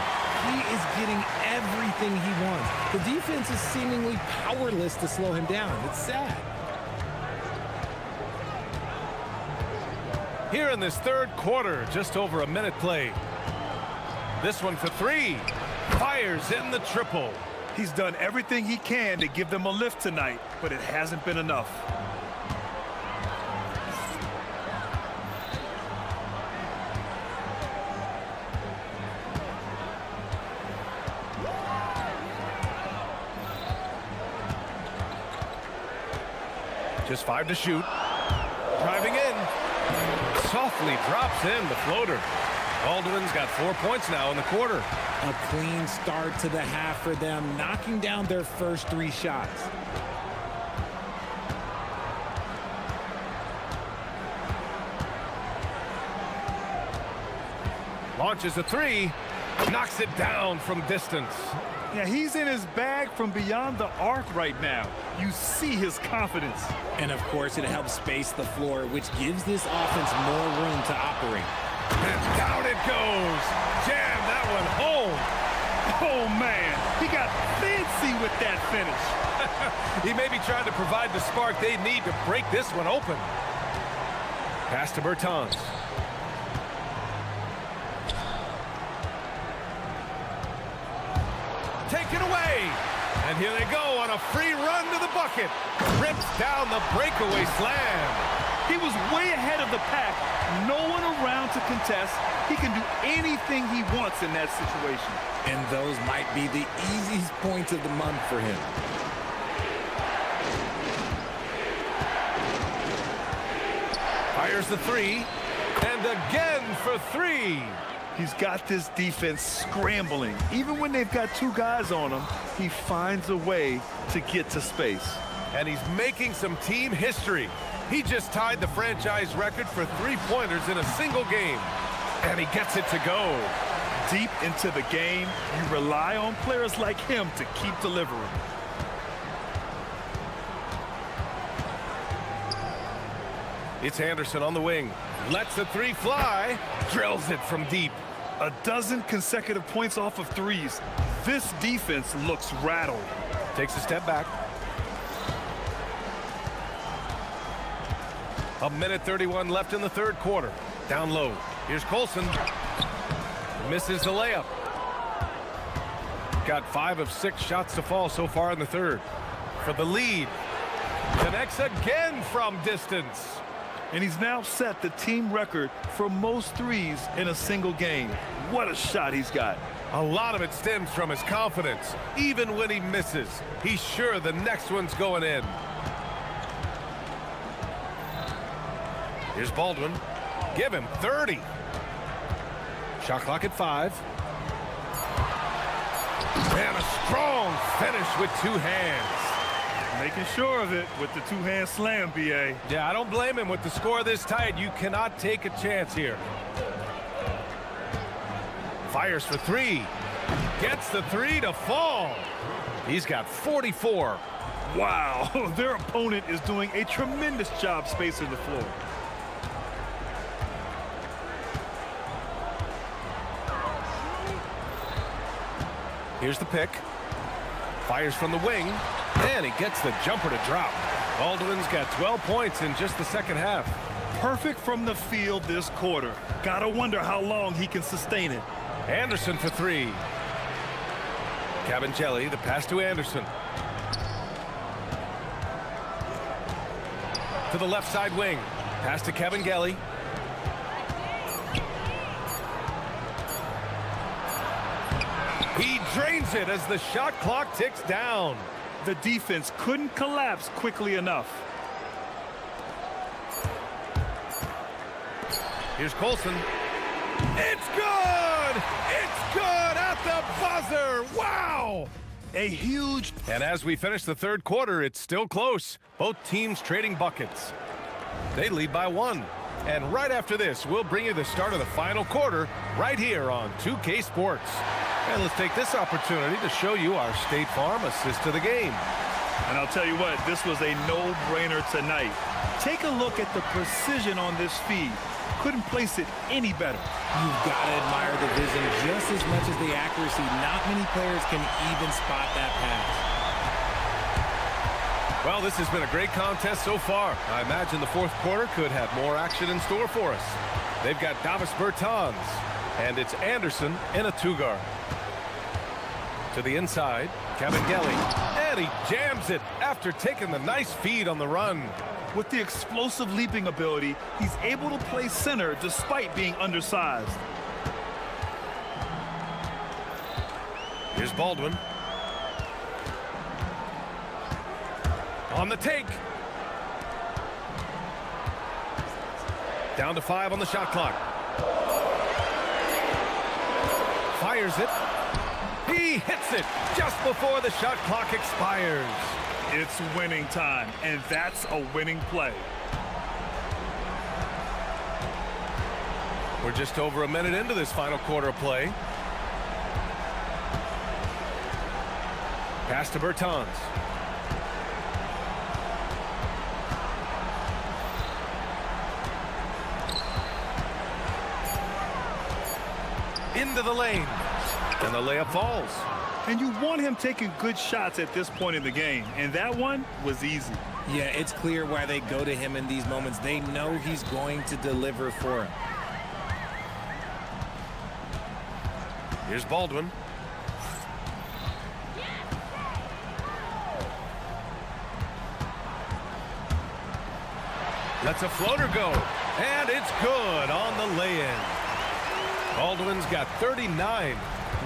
He is getting everything he wants. The defense is seemingly powerless to slow him down. It's sad. Here in this third quarter, just over a minute played. This one for 3. Fires in the triple. He's done everything he can to give them a lift tonight, but it hasn't been enough. Just 5 to shoot. Driving in. Softly drops in the floater. Baldwin's got 4 points now in the quarter. A clean start to the half for them, knocking down their first 3 shots. Launches a 3, knocks it down from distance. Yeah, he's in his bag from beyond the arc right now. You see his confidence. And of course, it helps space the floor, which gives this offense more room to operate. And down it goes. Jam that one home. Oh, man, he got fancy with that finish. He may be trying to provide the spark they need to break this one open. Pass to Bertans. Taken away. And here they go on a free run to the bucket. Rips down the breakaway slam. He was way ahead of the pack. No one around to contest. He can do anything he wants in that situation. And those might be the easiest points of the month for him. Fires the 3. And again for 3. He's got this defense scrambling. Even when they've got 2 guys on him, he finds a way to get to space. And he's making some team history. He just tied the franchise record for 3-pointers in a single game. And he gets it to go. Deep into the game, you rely on players like him to keep delivering. It's Anderson on the wing. Lets the 3 fly. Drills it from deep. A dozen consecutive points off of 3s. This defense looks rattled. Takes a step back. A minute 31 left in the third quarter. Down low. Here's Colson. Misses the layup. Got 5 of 6 shots to fall so far in the third. For the lead. Connects again from distance. And he's now set the team record for most 3s in a single game. What a shot he's got. A lot of it stems from his confidence. Even when he misses, he's sure the next one's going in. Here's Baldwin. Give him 30. Shot clock at 5. And a strong finish with 2 hands. Making sure of it with the 2-hand slam, B.A. Yeah, I don't blame him with the score this tight. You cannot take a chance here. Fires for 3. Gets the 3 to fall. He's got 44. Wow, their opponent is doing a tremendous job spacing the floor. Here's the pick. Fires from the wing. And he gets the jumper to drop. Baldwin's got 12 points in just the second half. Perfect from the field this quarter. Gotta wonder how long he can sustain it. Anderson for 3. Cabangeli, the pass to Anderson. To the left side wing. Pass to Cabangeli. He drains it as the shot clock ticks down. The defense couldn't collapse quickly enough. Here's Colson. It's good! It's good at the buzzer! Wow! A huge... And as we finish the third quarter, it's still close. Both teams trading buckets. They lead by 1. And right after this, we'll bring you the start of the final quarter right here on 2K Sports. And let's take this opportunity to show you our State Farm assist to the game. And I'll tell you what, this was a no-brainer tonight. Take a look at the precision on this feed. Couldn't place it any better. You've got to admire the vision just as much as the accuracy. Not many players can even spot that pass. Well, this has been a great contest so far. I imagine the fourth quarter could have more action in store for us. They've got Davis Bertans, and it's Anderson in a 2-guard. To the inside, Cabangeli, and he jams it after taking the nice feed on the run. With the explosive leaping ability, he's able to play center despite being undersized. Here's Baldwin. On the take. Down to 5 on the shot clock. Fires it. He hits it just before the shot clock expires. It's winning time, and that's a winning play. We're just over a minute into this final quarter of play. Pass to Bertans. Into the lane. And the layup falls. And you want him taking good shots at this point in the game, and that one was easy. Yeah, it's clear why they go to him in these moments. They know he's going to deliver for him. Here's Baldwin. Lets a floater go. And it's good on the lay-in. Baldwin's got 39.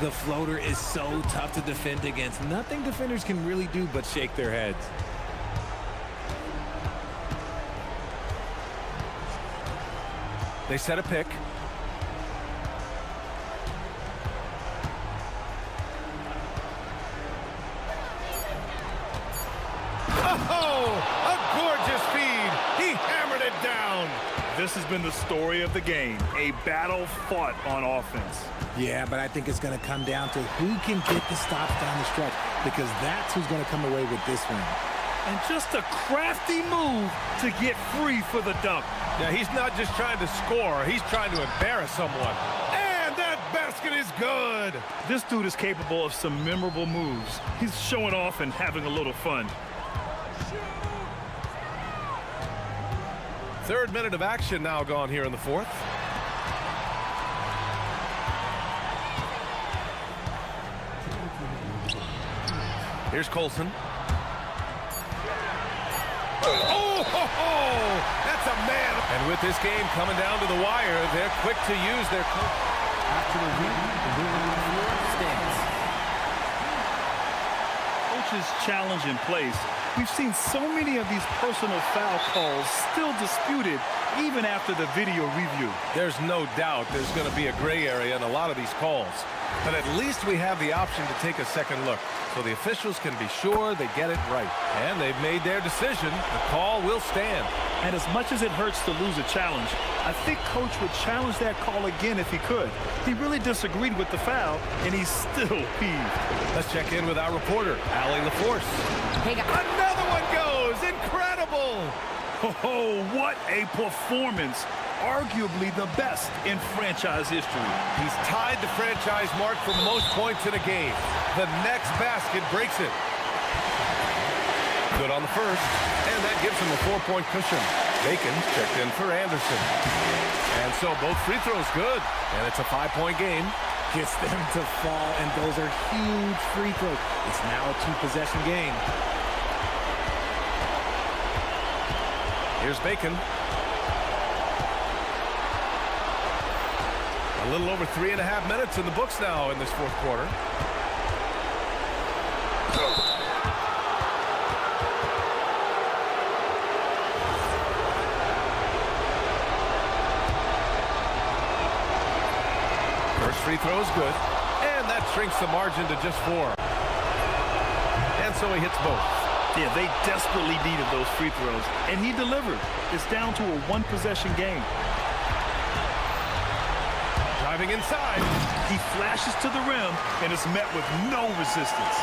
The floater is so tough to defend against. Nothing defenders can really do but shake their heads. They set a pick. Oh, a gorgeous feed. He hammered it down. This has been the story of the game, a battle fought on offense. Yeah, but I think it's going to come down to who can get the stops down the stretch, because that's who's going to come away with this one. And just a crafty move to get free for the dunk. Yeah, he's not just trying to score. He's trying to embarrass someone. And that basket is good. This dude is capable of some memorable moves. He's showing off and having a little fun. Third minute of action now gone here in the fourth. Here's Colson. Oh, ho, ho! That's a man. And with this game coming down to the wire, they're quick to use their... After the rebound, the floor stands. Coach's challenge in place. We've seen so many of these personal foul calls still disputed even after the video review. There's no doubt there's going to be a gray area in a lot of these calls. But at least we have the option to take a second look, so the officials can be sure they get it right. And they've made their decision. The call will stand. And as much as it hurts to lose a challenge, I think Coach would challenge that call again if he could. He really disagreed with the foul, and he's still peeved. Let's check in with our reporter, Allie LaForce. Hey, guys. Another one goes! Incredible! Oh, what a performance. Arguably the best in franchise history. He's tied the franchise mark for most points in a game. The next basket breaks it. Good on the first, and that gives him a 4-point cushion. Bacon checked in for Anderson. And so both free throws good, and it's a 5-point game. Gets them to fall, and those are huge free throws. It's now a 2-possession game. Here's Bacon. A little over 3.5 minutes in the books now in this fourth quarter. First free throw is good, and that shrinks the margin to just 4. And so he hits both. Yeah, they desperately needed those free throws, and he delivered. It's down to a 1-possession game. Driving inside. He flashes to the rim, and is met with no resistance.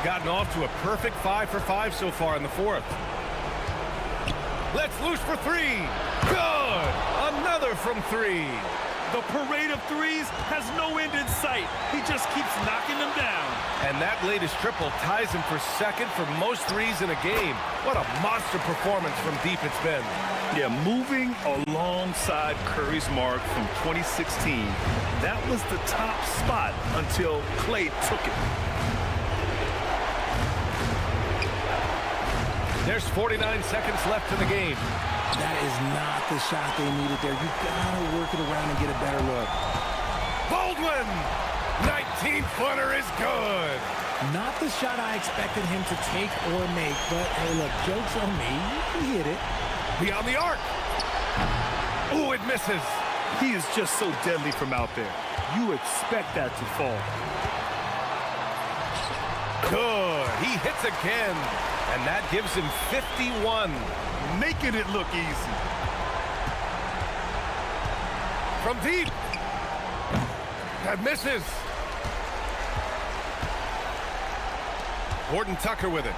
Gotten off to a perfect 5 for 5 so far in the fourth. Let's loose for 3. Good! Another from 3. The parade of threes has no end in sight. He just keeps knocking them down. And that latest triple ties him for second for most threes in a game. What a monster performance from deep it's been. Yeah, moving alongside Curry's mark from 2016. That was the top spot until Clay took it. There's 49 seconds left in the game. That is not the shot they needed there. You gotta work it around and get a better look. Baldwin! 19-footer is good. Not the shot I expected him to take or make, but hey, look, joke's on me. He hit it. Beyond the arc. Ooh, it misses. He is just so deadly from out there. You expect that to fall. Good. He hits again, and that gives him 51. Making it look easy. From deep. That misses. Gordon Tucker with it.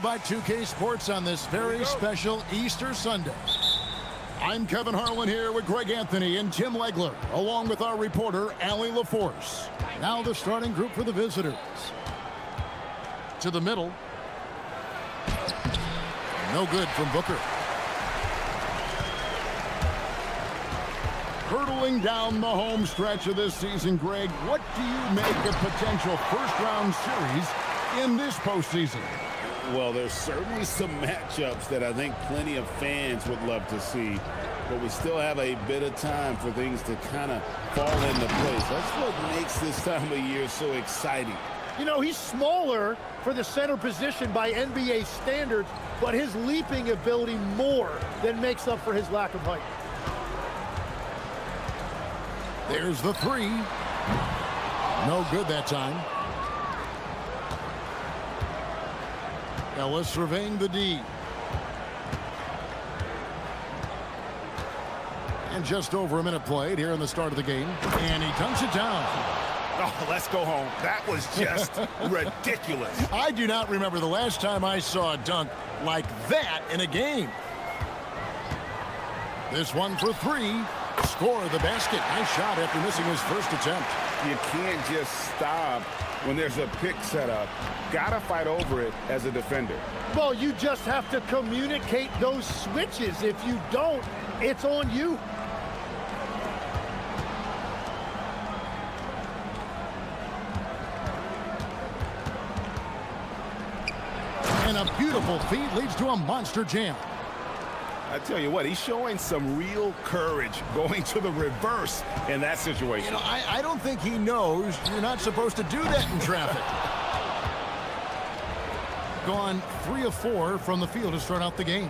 By 2K Sports on this very special Easter Sunday. I'm Kevin Harlan here with Greg Anthony and Tim Legler, along with our reporter, Allie LaForce. Now the starting group for the visitors. To the middle. No good from Booker. Hurtling down the home stretch of this season, Greg, what do you make of potential first-round series in this postseason? Well, there's certainly some matchups that I think plenty of fans would love to see, but we still have a bit of time for things to kind of fall into place. That's what makes this time of year so exciting. You know, he's smaller for the center position by NBA standards, but his leaping ability more than makes up for his lack of height. There's the three. No good that time. Ellis surveying the D. And just over a minute played here in the start of the game. And he dunks it down. Oh, let's go home. That was just ridiculous. I do not remember the last time I saw a dunk like that in a game. This one for three. Score the basket. Nice shot after missing his first attempt. You can't just stop when there's a pick set up. Gotta fight over it as a defender. Well, you just have to communicate those switches. If you don't, it's on you. And a beautiful feed leads to a monster jam. I tell you what, he's showing some real courage going to the reverse in that situation. You know, I don't think he knows you're not supposed to do that in traffic. Gone 3 of 4 from the field to start out the game.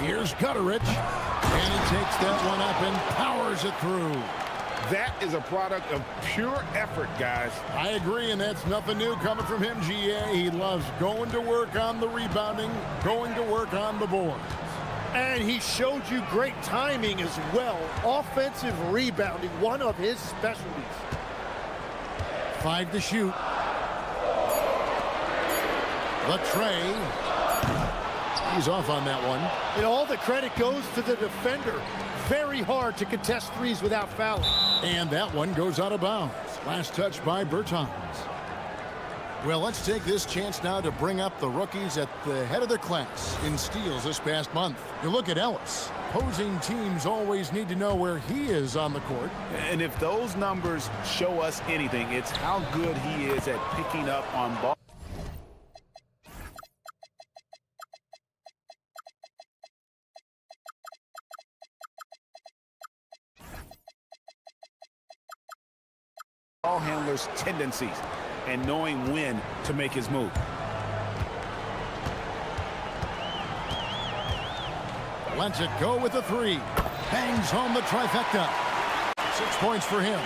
Here's Gutterich. And he takes that one up and powers it through. That is a product of pure effort, guys. I agree, and that's nothing new coming from him, GA. He loves going to work on the rebounding, going to work on the board. And he showed you great timing as well. Offensive rebounding, one of his specialties. 5 to shoot. The tray. He's off on that one. And all the credit goes to the defender. Very hard to contest threes without fouling. And that one goes out of bounds. Last touch by Bertans. Well, let's take this chance now to bring up the rookies at the head of their class in steals this past month. You look at Ellis. Opposing teams always need to know where he is on the court. And if those numbers show us anything, it's how good he is at picking up on ball. Ball handler's tendencies and knowing when to make his move. Lets it go with the three. Bangs home the trifecta. 6 points for him.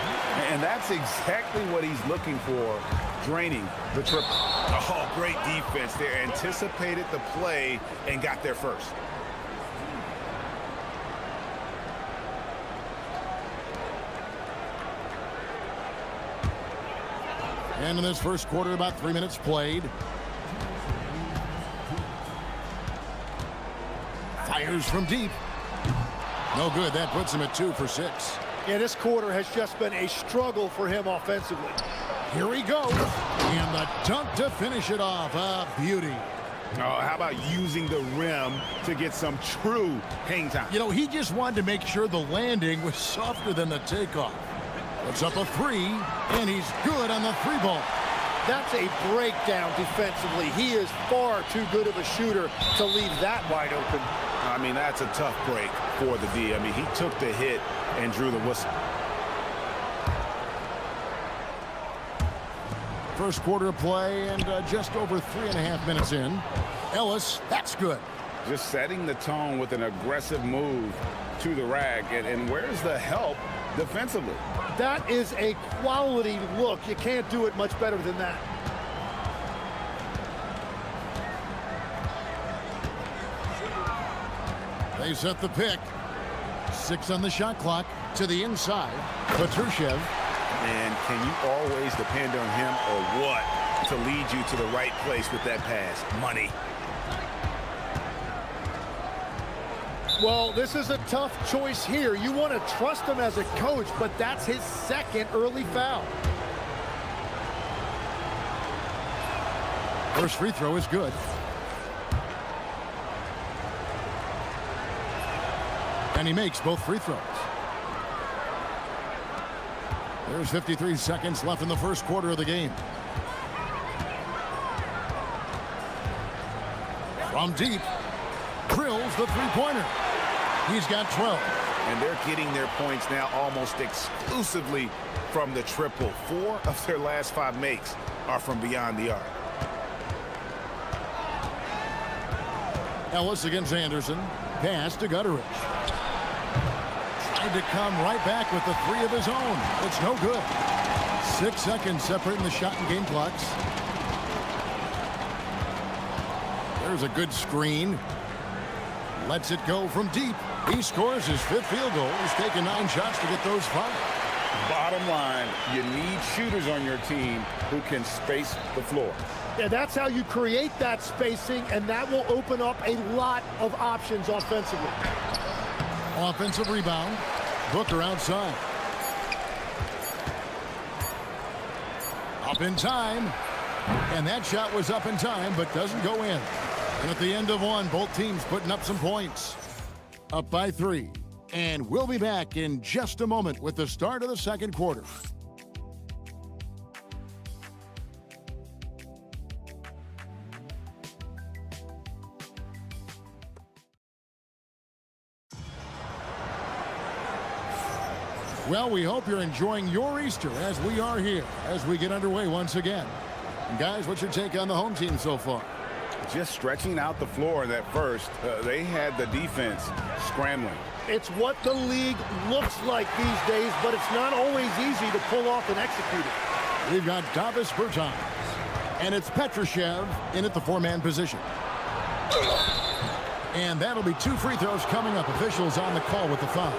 And that's exactly what he's looking for, draining the triple. Oh, great defense there. Anticipated the play and got there first. And in this first quarter, about 3 minutes played. Fires from deep. No good. That puts him at 2 for 6. Yeah, this quarter has just been a struggle for him offensively. Here he goes. And the dunk to finish it off. A beauty. Oh, how about using the rim to get some true hang time? You know, he just wanted to make sure the landing was softer than the takeoff. Puts up a 3, and he's good on the 3 ball. That's a breakdown defensively. He is far too good of a shooter to leave that wide open. I mean, that's a tough break for the D. I mean, he took the hit and drew the whistle. First quarter of play and just over 3.5 minutes in. Ellis, that's good. Just setting the tone with an aggressive move to the rack. And where's the help defensively? That is a quality look. You can't do it much better than that. They set the pick. 6 on the shot clock. To the inside. Petrushev. And can you always depend on him or what to lead you to the right place with that pass? Money. Well, this is a tough choice here. You want to trust him as a coach, but that's his second early foul. First free throw is good. And he makes both free throws. There's 53 seconds left in the first quarter of the game. From deep, drills the three-pointer. He's got 12. And they're getting their points now almost exclusively from the triple. 4 of their last 5 makes are from beyond the arc. Ellis against Anderson. Pass to Gutteridge. Tried to come right back with the 3 of his own. It's no good. 6 seconds separating the shot and game clocks. There's a good screen. Lets it go from deep. He scores his 5th field goal. He's taken 9 shots to get those 5. Bottom line, you need shooters on your team who can space the floor. Yeah, that's how you create that spacing, and that will open up a lot of options offensively. Offensive rebound. Booker outside. Up in time. And that shot was up in time, but doesn't go in. And at the end of one, both teams putting up some points. Up by 3. And we'll be back in just a moment with the start of the second quarter. Well, we hope you're enjoying your Easter as we are here, as we get underway once again. And guys, what's your take on the home team so far? Just stretching out the floor that first. They had the defense scrambling. It's what the league looks like these days, but it's not always easy to pull off and execute it. We've got Davis Bertans, and it's Petrushev in at the 4-man position. And that'll be 2 free throws coming up. Officials on the call with the foul.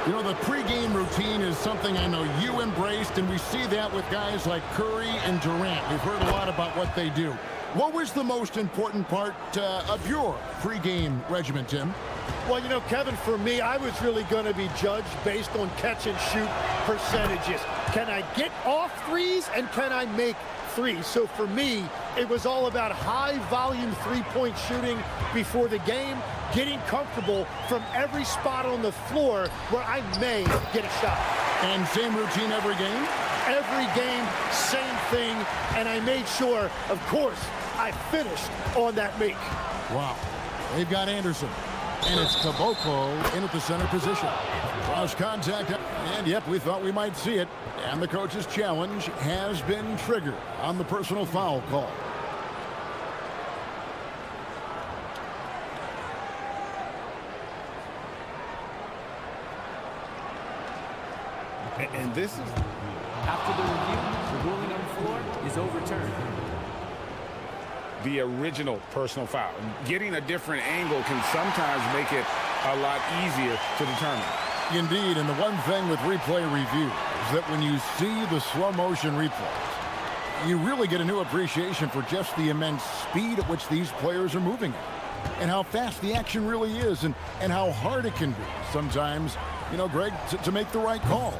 You know, the pregame routine is something I know you embraced, and we see that with guys like Curry and Durant. We've heard a lot about what they do. What was the most important part of your pregame regimen, Tim? Well, you know, Kevin, for me, I was really going to be judged based on catch-and-shoot percentages. Can I get off threes, and can I make threes? So for me, it was all about high-volume three-point shooting before the game, getting comfortable from every spot on the floor where I may get a shot. And same routine every game? Every game, same thing, and I made sure, of course, I finished on that make. Wow. They've got Anderson. And it's Caboclo in at the center position. Cross contact, and yep, we thought we might see it. And the coach's challenge has been triggered on the personal foul call. And this is... After the review, the ruling on the floor is overturned. The original personal foul. Getting a different angle can sometimes make it a lot easier to determine. Indeed, and the one thing with replay review is that when you see the slow motion replays, you really get a new appreciation for just the immense speed at which these players are moving at, and how fast the action really is, and how hard it can be sometimes, you know, Greg, to make the right call.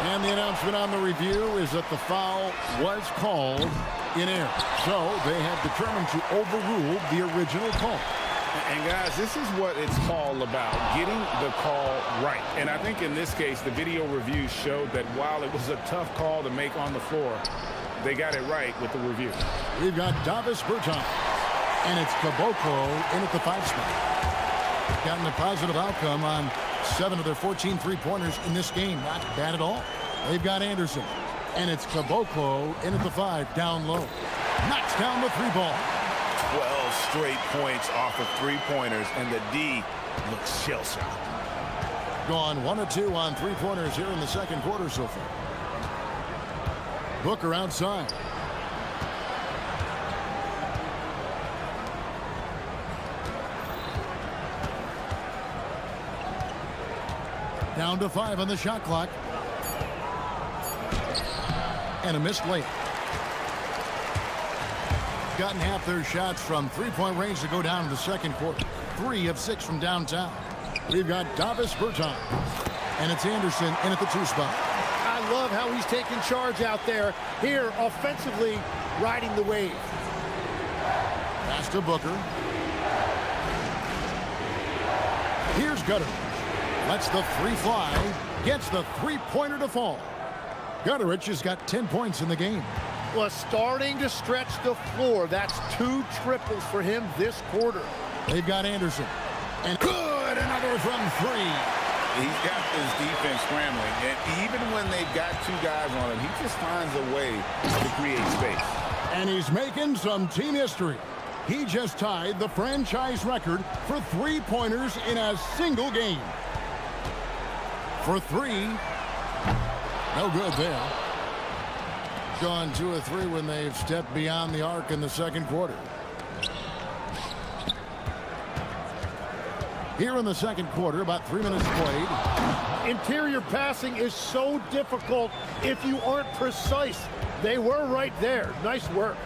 And the announcement on the review is that the foul was called in error. So they have determined to overrule the original call. And guys, this is what it's all about, getting the call right. And I think in this case, the video review showed that while it was a tough call to make on the floor, they got it right with the review. We've got Davis Bertans, and it's Caboclo in at the 5 spot. Gotten a positive outcome on 7 of their 14 three-pointers in this game. Not bad at all. They've got Anderson, and it's Caboclo in at the 5, down low. Knocks down the 3 ball. 12 straight points off of 3-pointers, and the D looks shell-shocked. Gone 1 of 2 on 3-pointers here in the second quarter so far. Booker outside. Down to 5 on the shot clock. And a missed layup. Gotten half their shots from 3-point range to go down in the second quarter. 3 of 6 from downtown. We've got Davis Bertans. And it's Anderson in at the 2 spot. I love how he's taking charge out there. Here, offensively, riding the wave. Pass to Booker. Here's Gutteridge. Lets the 3 fly. Gets the 3-pointer to fall. Gutteridge has got 10 points in the game. Was starting to stretch the floor. That's 2 triples for him this quarter. They've got Anderson. And good! Another from 3. He's got this defense scrambling, and even when they've got 2 guys on him, he just finds a way to create space. And he's making some team history. He just tied the franchise record for 3-pointers in a single game. For 3, no good there. Gone 2 of 3 when they've stepped beyond the arc in the second quarter. Here in the second quarter, about 3 minutes played. Interior passing is so difficult if you aren't precise. They were right there. Nice work.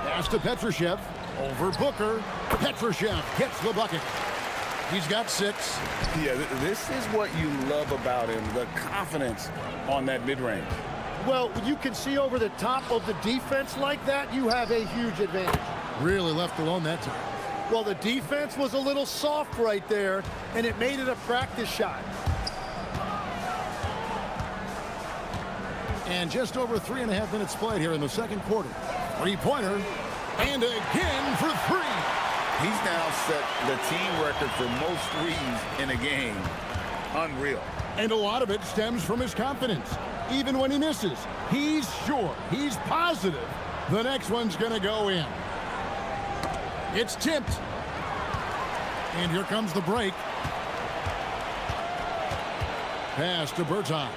Pass to Petrushev. Over Booker. Petrushev gets the bucket. He's got 6. Yeah, this is what you love about him, the confidence on that mid-range. Well, you can see over the top of the defense like that, you have a huge advantage. Really left alone that time. Well, the defense was a little soft right there, and it made it a practice shot. And just over 3.5 minutes played here in the second quarter. 3-pointer. And again for 3. He's now set the team record for most threes in a game. Unreal. And a lot of it stems from his confidence. Even when he misses, he's sure, he's positive the next one's going to go in. It's tipped. And here comes the break. Pass to Bertans.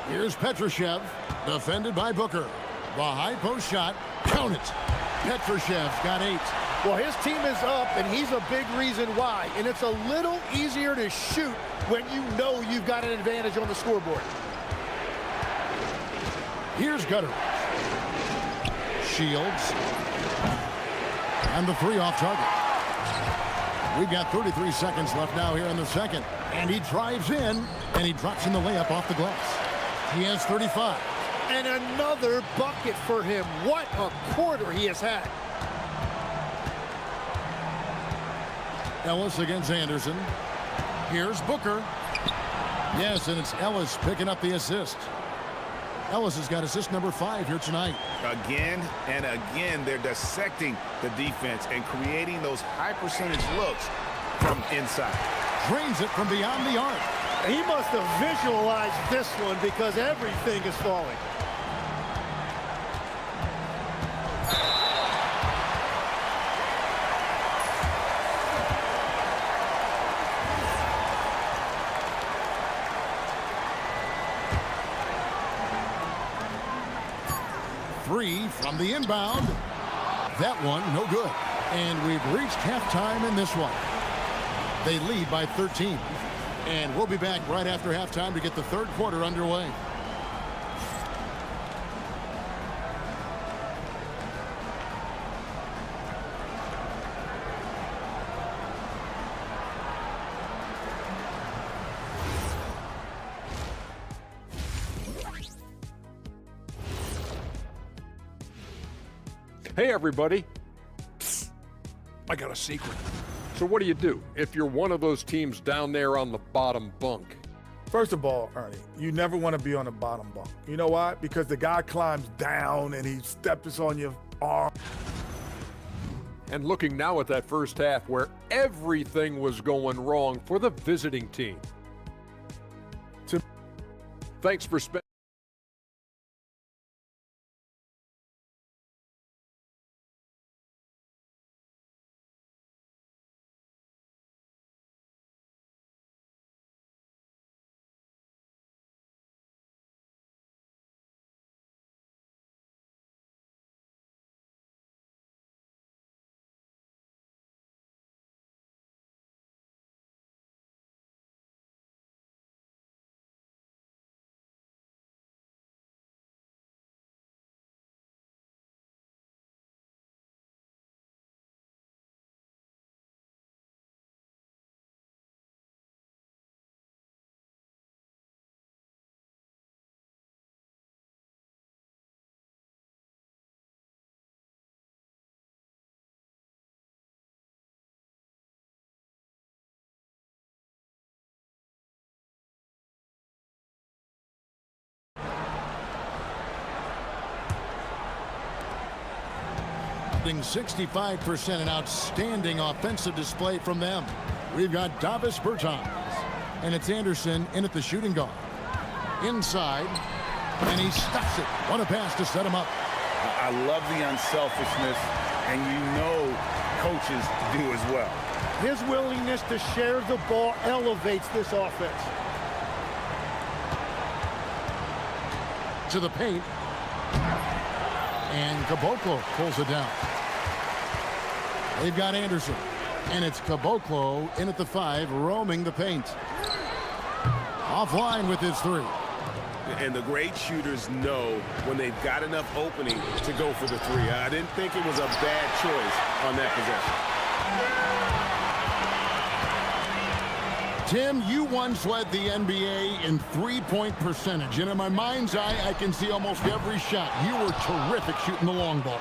Here's Petrushev, defended by Booker. The high post shot, count it. Petrushev's got 8. Well, his team is up, and he's a big reason why. And it's a little easier to shoot when you know you've got an advantage on the scoreboard. Here's Gutteridge. Shields. And the 3 off target. We've got 33 seconds left now here in the second. And he drives in, and he drops in the layup off the glass. He has 35. And another bucket for him. What a quarter he has had. Ellis against Anderson. Here's Booker. Yes, and it's Ellis picking up the assist. Ellis has got assist number 5 here tonight. Again and again, they're dissecting the defense and creating those high percentage looks from inside. Drains it from beyond the arc. He must have visualized this one because everything is falling. Three from the inbound. That one, no good. And we've reached halftime in this one. They lead by 13. And we'll be back right after halftime to get the third quarter underway. Hey, everybody. Psst. I got a secret. So what do you do if you're one of those teams down there on the bottom bunk? First of all, Ernie, you never want to be on the bottom bunk. You know why? Because the guy climbs down and he steps on your arm. And looking now at that first half where everything was going wrong for the visiting team. Thanks for spending whopping 65%, an outstanding offensive display from them. We've got Davis Bertans, and it's Anderson in at the shooting guard. Inside, and he stuffs it. What a pass to set him up. I love the unselfishness, and you know coaches do as well. His willingness to share the ball elevates this offense. To the paint. And Caboclo pulls it down. They've got Anderson. And it's Caboclo in at the 5, roaming the paint. Offline with his 3. And the great shooters know when they've got enough opening to go for the 3. I didn't think it was a bad choice on that possession. Tim, you once led the NBA in three-point percentage, and in my mind's eye, I can see almost every shot. You were terrific shooting the long ball.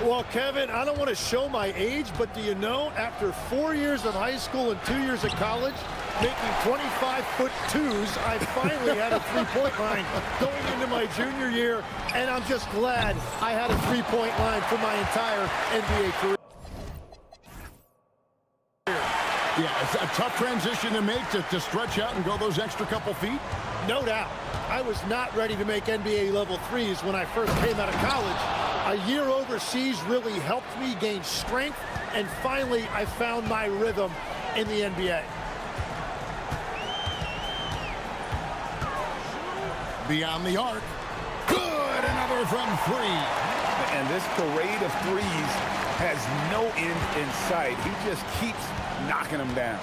Well, Kevin, I don't want to show my age, but do you know, after 4 years of high school and 2 years of college, making 25-foot-2s, I finally had a three-point line going into my junior year, and I'm just glad I had a three-point line for my entire NBA career. Yeah, it's a tough transition to make to stretch out and go those extra couple feet. No doubt. I was not ready to make NBA-level threes when I first came out of college. A year overseas really helped me gain strength, and finally I found my rhythm in the NBA. Beyond the arc. Good, another from 3. And this parade of threes has no end in sight. He just keeps knocking them down.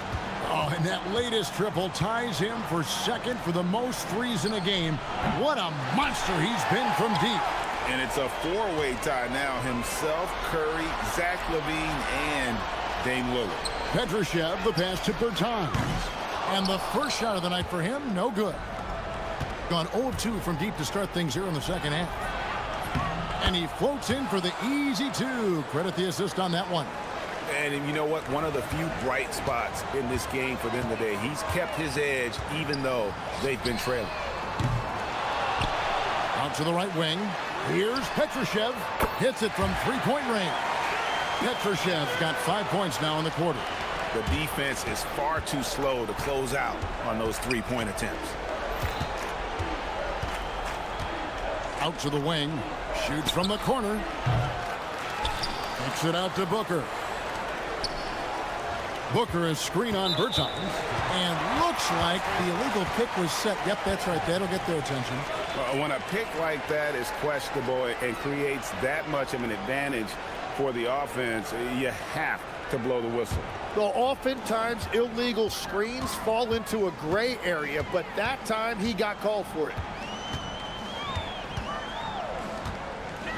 Oh, and that latest triple ties him for second for the most threes in a game. What a monster he's been from deep. And it's a 4-way tie now. Himself, Curry, Zach LaVine, and Dame Lillard. Petrushev, the pass to Bertans. And the first shot of the night for him, no good. Gone 0-2 from deep to start things here in the second half. And he floats in for the easy 2. Credit the assist on that one. And you know what? One of the few bright spots in this game for them today. He's kept his edge even though they've been trailing. Out to the right wing. Here's Petrushev. Hits it from three-point range. Petrushev's got 5 points now in the quarter. The defense is far too slow to close out on those three-point attempts. Out to the wing. Shoots from the corner. Takes it out to Booker. Booker is screen on Bertans. And looks like the illegal pick was set. Yep, that's right. That'll get their attention. When a pick like that is questionable and creates that much of an advantage for the offense, you have to blow the whistle. Well, oftentimes illegal screens fall into a gray area, but that time he got called for it.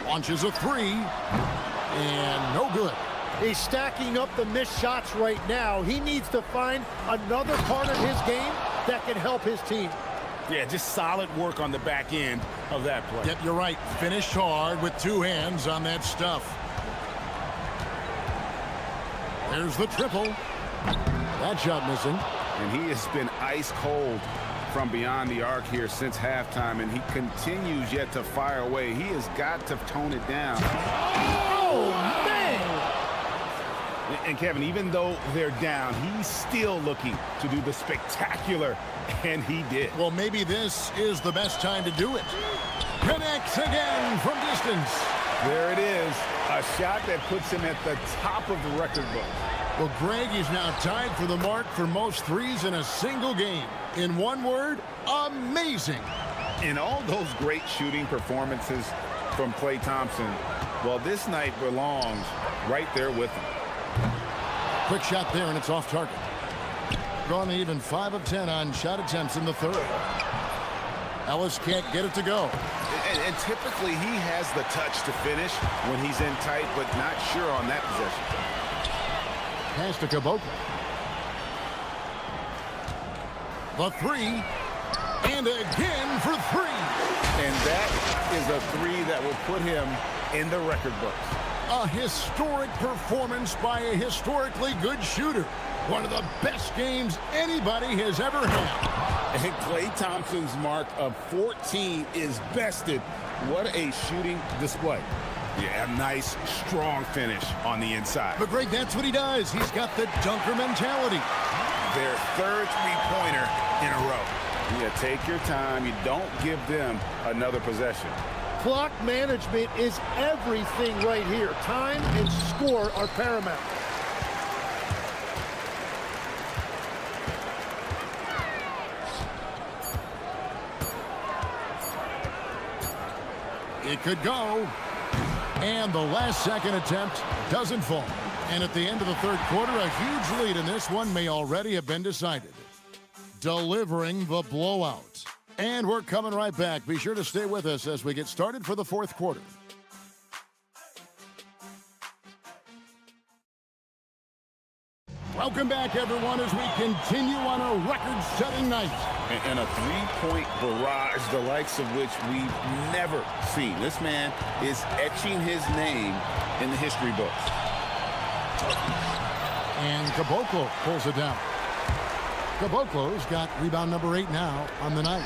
Launches a 3. And no good. He's stacking up the missed shots right now. He needs to find another part of his game that can help his team. Yeah, just solid work on the back end of that play. Yep, you're right. Finished hard with 2 hands on that stuff. There's the triple. That shot missing. And he has been ice cold from beyond the arc here since halftime, and he continues yet to fire away. He has got to tone it down. Oh, man! And Kevin, even though they're down, he's still looking to do the spectacular, and he did. Well, maybe this is the best time to do it. Connects again from distance. There it is, a shot that puts him at the top of the record book. Well, Greg is now tied for the mark for most threes in a single game. In one word, amazing. In all those great shooting performances from Klay Thompson, well, this night belongs right there with him. Quick shot there, and it's off target. Gone even 5 of 10 on shot attempts in the third. Ellis can't get it to go. And typically he has the touch to finish when he's in tight, but not sure on that possession. Pass to Caboclo. The 3. And again for 3. And that is a 3 that will put him in the record books. A historic performance by a historically good shooter. One of the best games anybody has ever had. And Klay Thompson's mark of 14 is bested. What a shooting display. Yeah, a nice, strong finish on the inside. But Greg, that's what he does. He's got the dunker mentality. Their third three-pointer in a row. Yeah, take your time. You don't give them another possession. Clock management is everything right here. Time and score are paramount. It could go. And the last second attempt doesn't fall. And at the end of the third quarter, a huge lead in this one may already have been decided. Delivering the blowout. And we're coming right back. Be sure to stay with us as we get started for the fourth quarter. Welcome back, everyone, as we continue on a record-setting night. And a three-point barrage, the likes of which we've never seen. This man is etching his name in the history books. And Caboclo pulls it down. Caboclo's got rebound number 8 now on the night.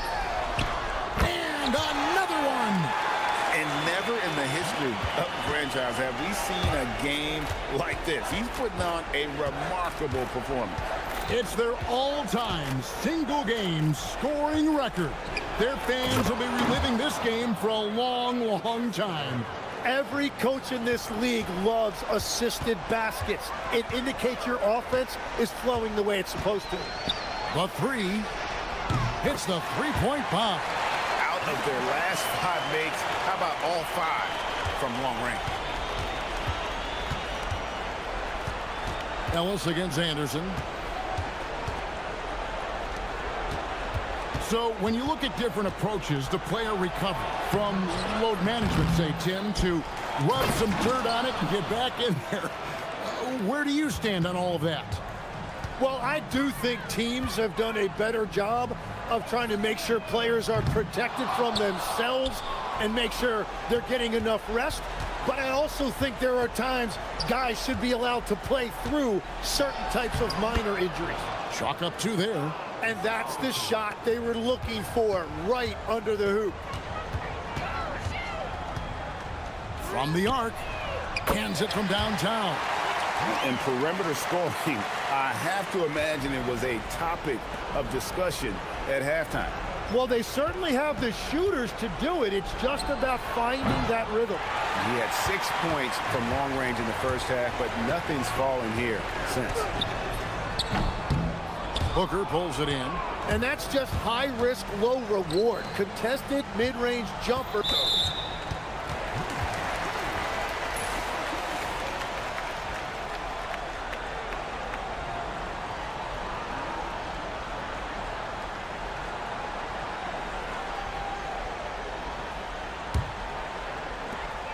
And another one! And never in the history of the franchise have we seen a game like this. He's putting on a remarkable performance. It's their all-time single-game scoring record. Their fans will be reliving this game for a long, long time. Every coach in this league loves assisted baskets. It indicates your offense is flowing the way it's supposed to. The three hits the three-point bomb. Out of their last 5 makes, how about all 5 from long range? Ellis against Anderson. So when you look at different approaches to player recovery, from load management, say, Tim, to rub some dirt on it and get back in there, where do you stand on all of that? Well, I do think teams have done a better job of trying to make sure players are protected from themselves and make sure they're getting enough rest. But I also think there are times guys should be allowed to play through certain types of minor injuries. Chalk up 2 there. And that's the shot they were looking for, right under the hoop. From the arc, hands it from downtown. And perimeter scoring, I have to imagine it was a topic of discussion at halftime. Well, they certainly have the shooters to do it. It's just about finding that rhythm. He had 6 points from long range in the first half, but nothing's fallen here since. Booker pulls it in. And that's just high risk, low reward. Contested mid-range jumper.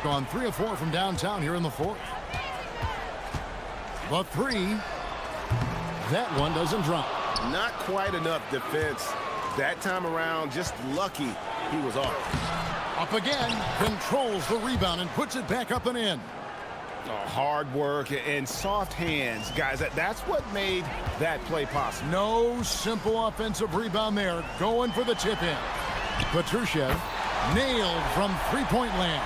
Gone 3 of 4 from downtown here in the fourth. The three, that one doesn't drop. Not quite enough defense that time around. Just lucky he was off. Up again, controls the rebound and puts it back up and in. Oh, hard work and soft hands, guys. That's what made that play possible. No simple offensive rebound there. Going for the tip in. Petrushev nailed from three-point land.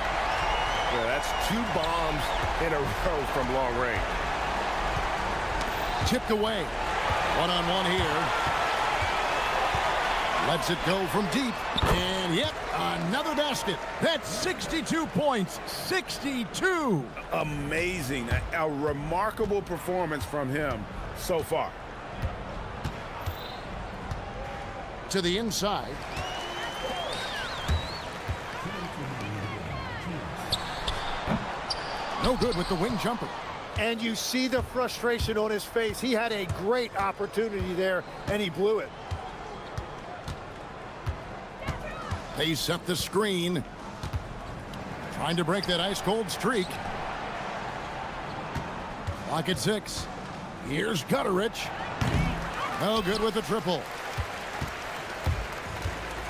Yeah, that's 2 bombs in a row from long range. Tipped away. One-on-one here. Lets it go from deep. And yep, another basket. That's 62 points. 62. Amazing. A remarkable performance from him so far. To the inside. No good with the wing jumper. And you see the frustration on his face. He had a great opportunity there, and he blew it. They set the screen. Trying to break that ice-cold streak. Clock at 6. Here's Gutterich. No good with the triple.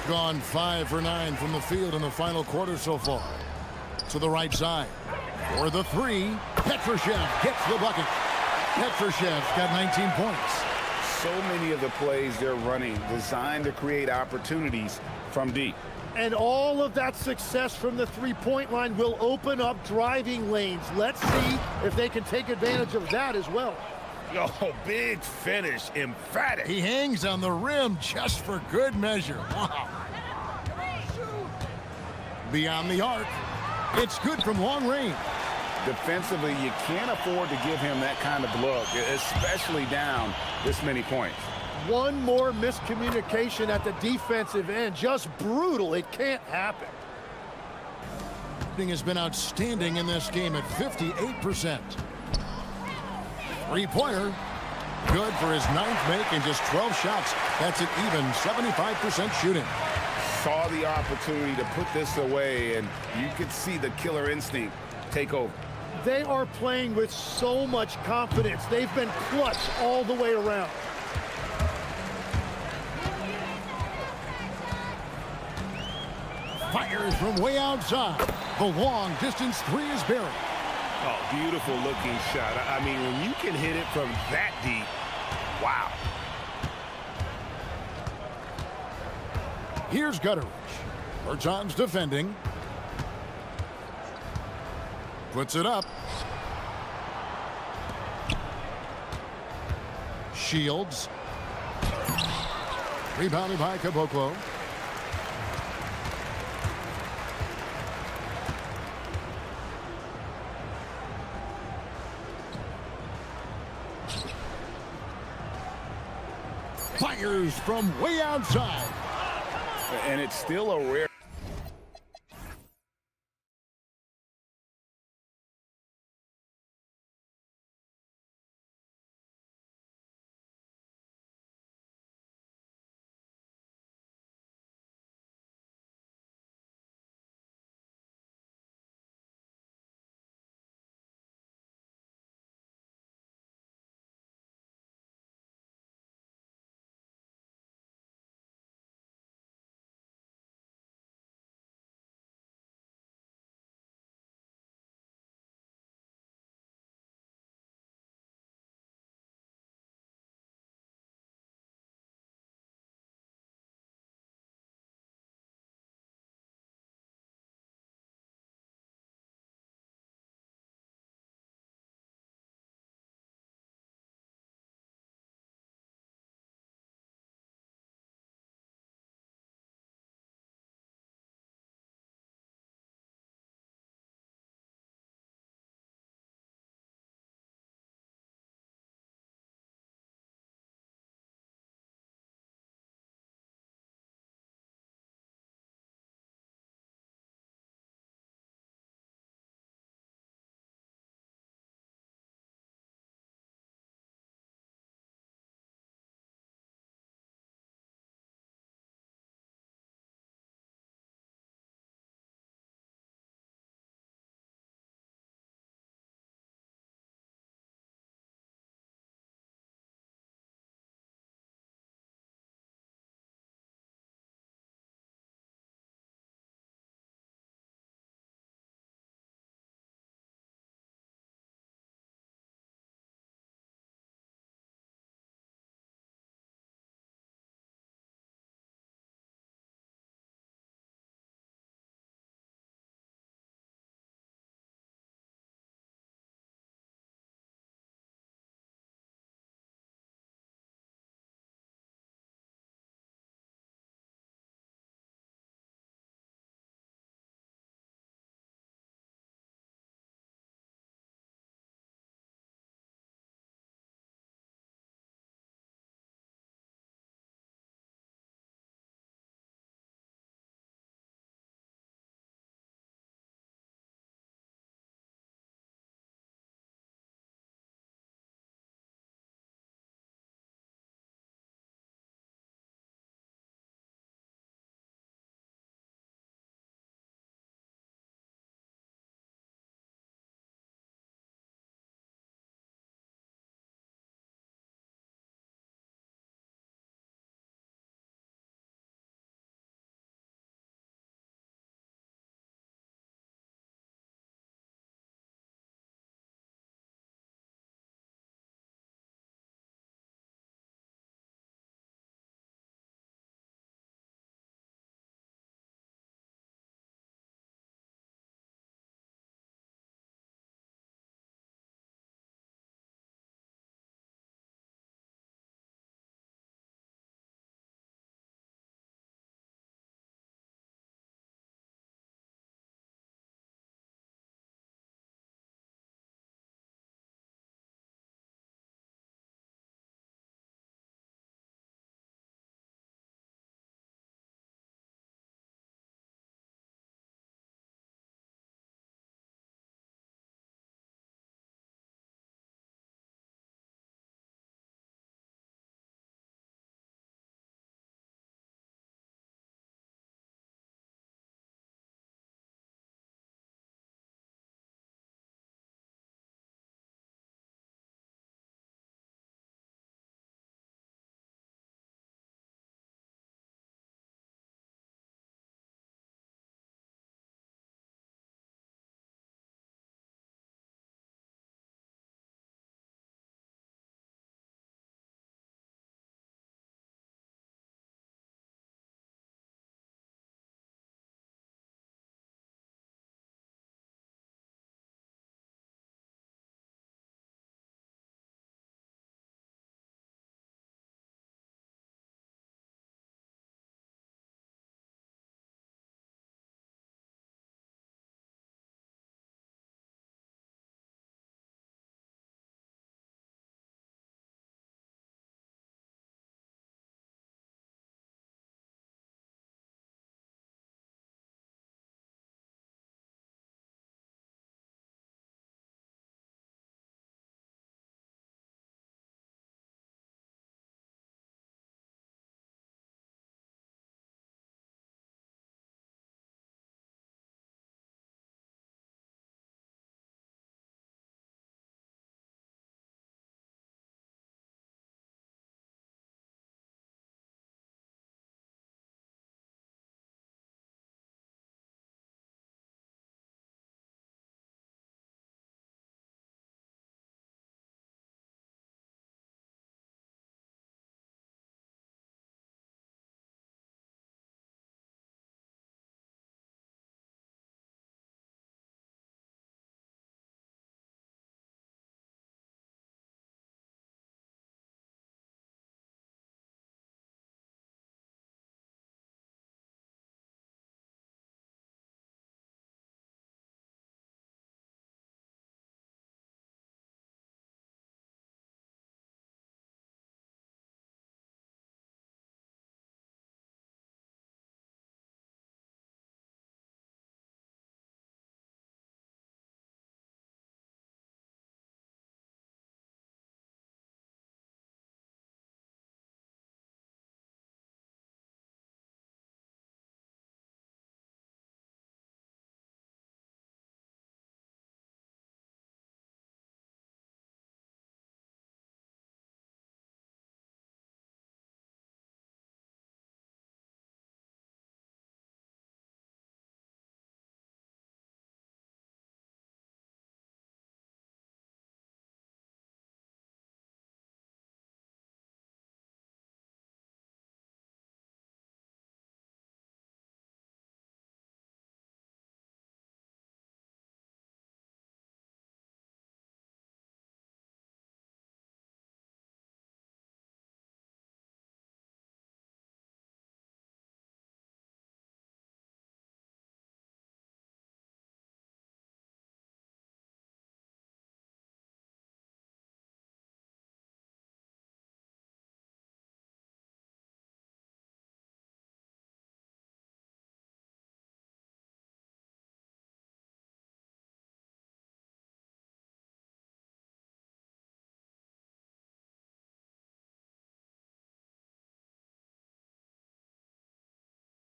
Gone 5 for 9 from the field in the final quarter so far. To the right side. For the three, Petrushev gets the bucket. Petrushev's got 19 points. So many of the plays they're running designed to create opportunities from deep. And all of that success from the three-point line will open up driving lanes. Let's see if they can take advantage of that as well. Oh, big finish, emphatic. He hangs on the rim just for good measure. Wow. Beyond the arc. It's good from long range. Defensively, you can't afford to give him that kind of look, especially down this many points. One more miscommunication at the defensive end. Just brutal. It can't happen. Has been outstanding in this game at 58%. Three-pointer. Good for his 9th make and just 12 shots. That's an even 75% shooting. Saw the opportunity to put this away, and you could see the killer instinct take over. They are playing with so much confidence. They've been clutch all the way around. Fires from way outside. The long distance three is buried. Oh, beautiful looking shot. I mean, when you can hit it from that deep, wow. Here's Gutteridge. Bertans defending. Puts it up. Shields. Rebounded by Caboclo. Fires from way outside. And it's still a rare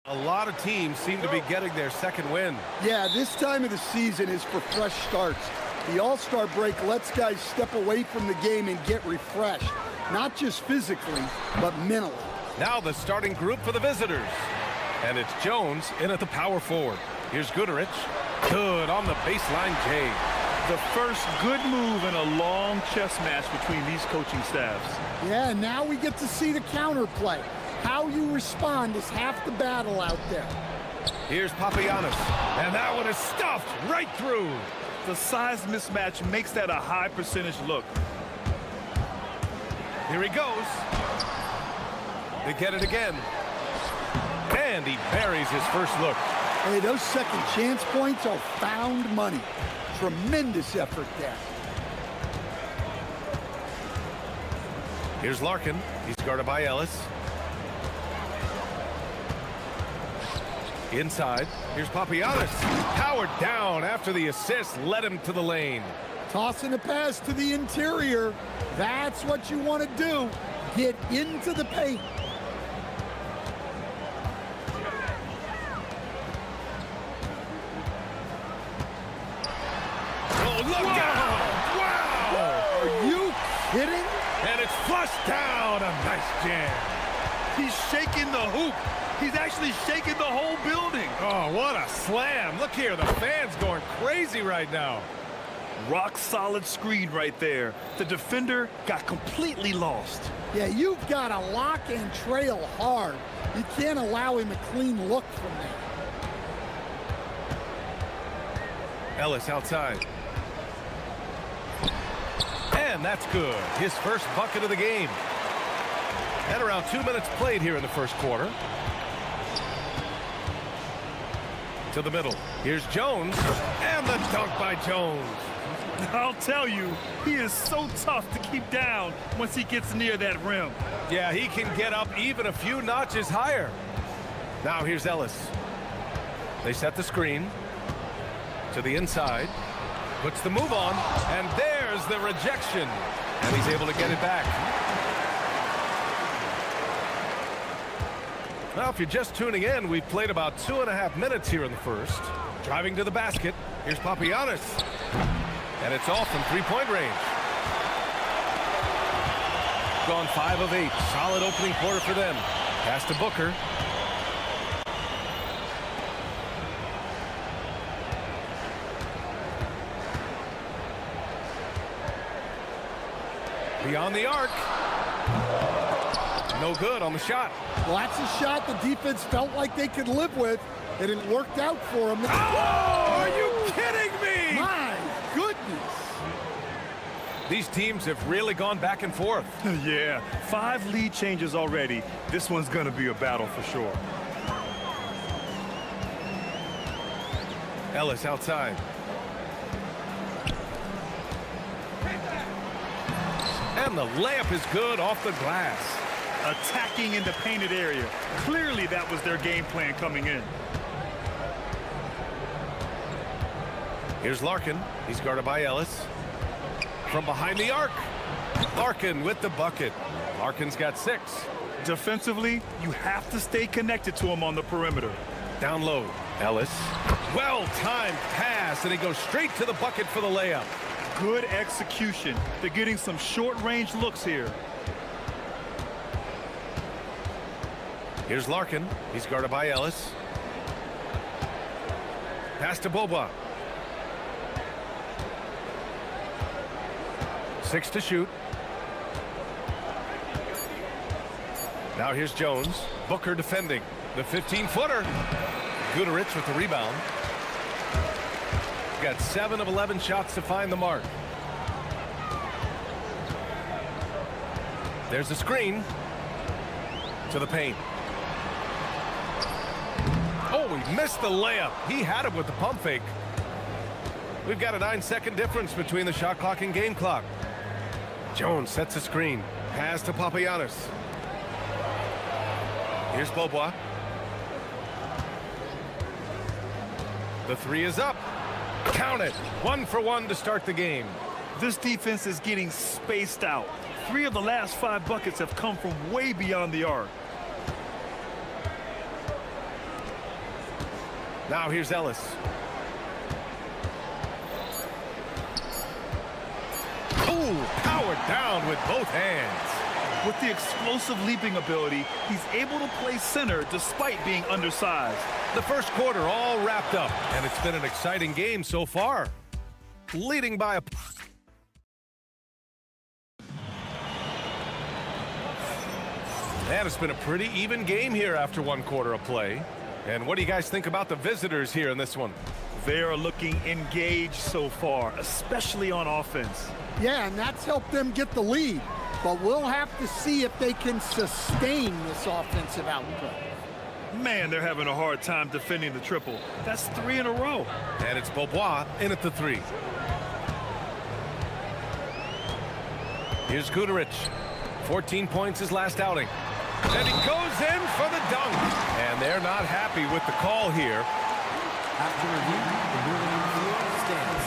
A lot of teams seem to be getting their second win. Yeah, this time of the season is for fresh starts. The All-Star break lets guys step away from the game and get refreshed, not just physically, but mentally. Now the starting group for the visitors. And it's Jones in at the power forward. Here's Goodrich. Good on the baseline J. The first good move in a long chess match between these coaching staffs. Yeah, now we get to see the counterplay. How you respond is half the battle out there. Here's Papagiannis. And that one is stuffed right through. The size mismatch makes that a high percentage look. Here he goes. They get it again. And he buries his first look. Hey, those second chance points are found money. Tremendous effort there. Here's Larkin. He's guarded by Ellis. Inside. Here's Papagiannis. Powered down after the assist led him to the lane. Tossing a pass to the interior. That's what you want to do. Get into the paint. Oh, look out! Wow! Are you kidding? And it's flushed down. A nice jam. He's shaking the hoop. He's actually shaking the whole building. Oh, what a slam. Look here, the fans going crazy right now. Rock solid screen right there. The defender got completely lost. Yeah, you've got to lock and trail hard. You can't allow him a clean look from there. Ellis outside. And that's good. His first bucket of the game. And around 2 minutes played here in the first quarter. To the middle. Here's Jones. And the dunk by Jones. I'll tell you, he is so tough to keep down once he gets near that rim. Yeah, he can get up even a few notches higher. Now here's Ellis. They set the screen. To the inside. Puts the move on. And there's the rejection. And he's able to get it back. Well, if you're just tuning in, we've played about 2.5 minutes here in the first. Driving to the basket. Here's Papagiannis. And it's off from three-point range. Gone 5 of 8. Solid opening quarter for them. Pass to Booker. Beyond the arc. No good on the shot. Well, that's a shot the defense felt like they could live with, and it worked out for them. Oh, are you kidding me? My goodness. These teams have really gone back and forth. Yeah, 5 lead changes already. This one's going to be a battle for sure. Ellis outside. And the layup is good off the glass. Attacking in the painted area. Clearly that was their game plan coming in. Here's Larkin. He's guarded by Ellis. From behind the arc. Larkin with the bucket. Larkin's got 6. Defensively, you have to stay connected to him on the perimeter. Down low. Ellis. Well-timed pass, and he goes straight to the bucket for the layup. Good execution. They're getting some short-range looks here. Here's Larkin. He's guarded by Ellis. Pass to Boba. 6 to shoot. Now here's Jones. Booker defending. The 15-footer. Goodrich with the rebound. Got 7 of 11 shots to find the mark. There's the screen. To the paint. Oh, he missed the layup. He had it with the pump fake. We've got a 9-second difference between the shot clock and game clock. Jones sets a screen. Pass to Papagiannis. Here's Bobois. The 3 is up. Count it. 1 for 1 to start the game. This defense is getting spaced out. 3 of the last 5 buckets have come from way beyond the arc. Now here's Ellis. Ooh, powered down with both hands. With the explosive leaping ability, he's able to play center despite being undersized. The first quarter all wrapped up, and it's been an exciting game so far. Leading by a... And it's been a pretty even game here after one quarter of play. And what do you guys think about the visitors here in this one? They are looking engaged so far, especially on offense. Yeah, and that's helped them get the lead. But we'll have to see if they can sustain this offensive output. Man, they're having a hard time defending the triple. That's 3 in a row. And it's Beaubois in at the 3. Here's Guterich. 14 points his last outing. And he goes in for the dunk. And they're not happy with the call here. After review, the ruling on the floor stands.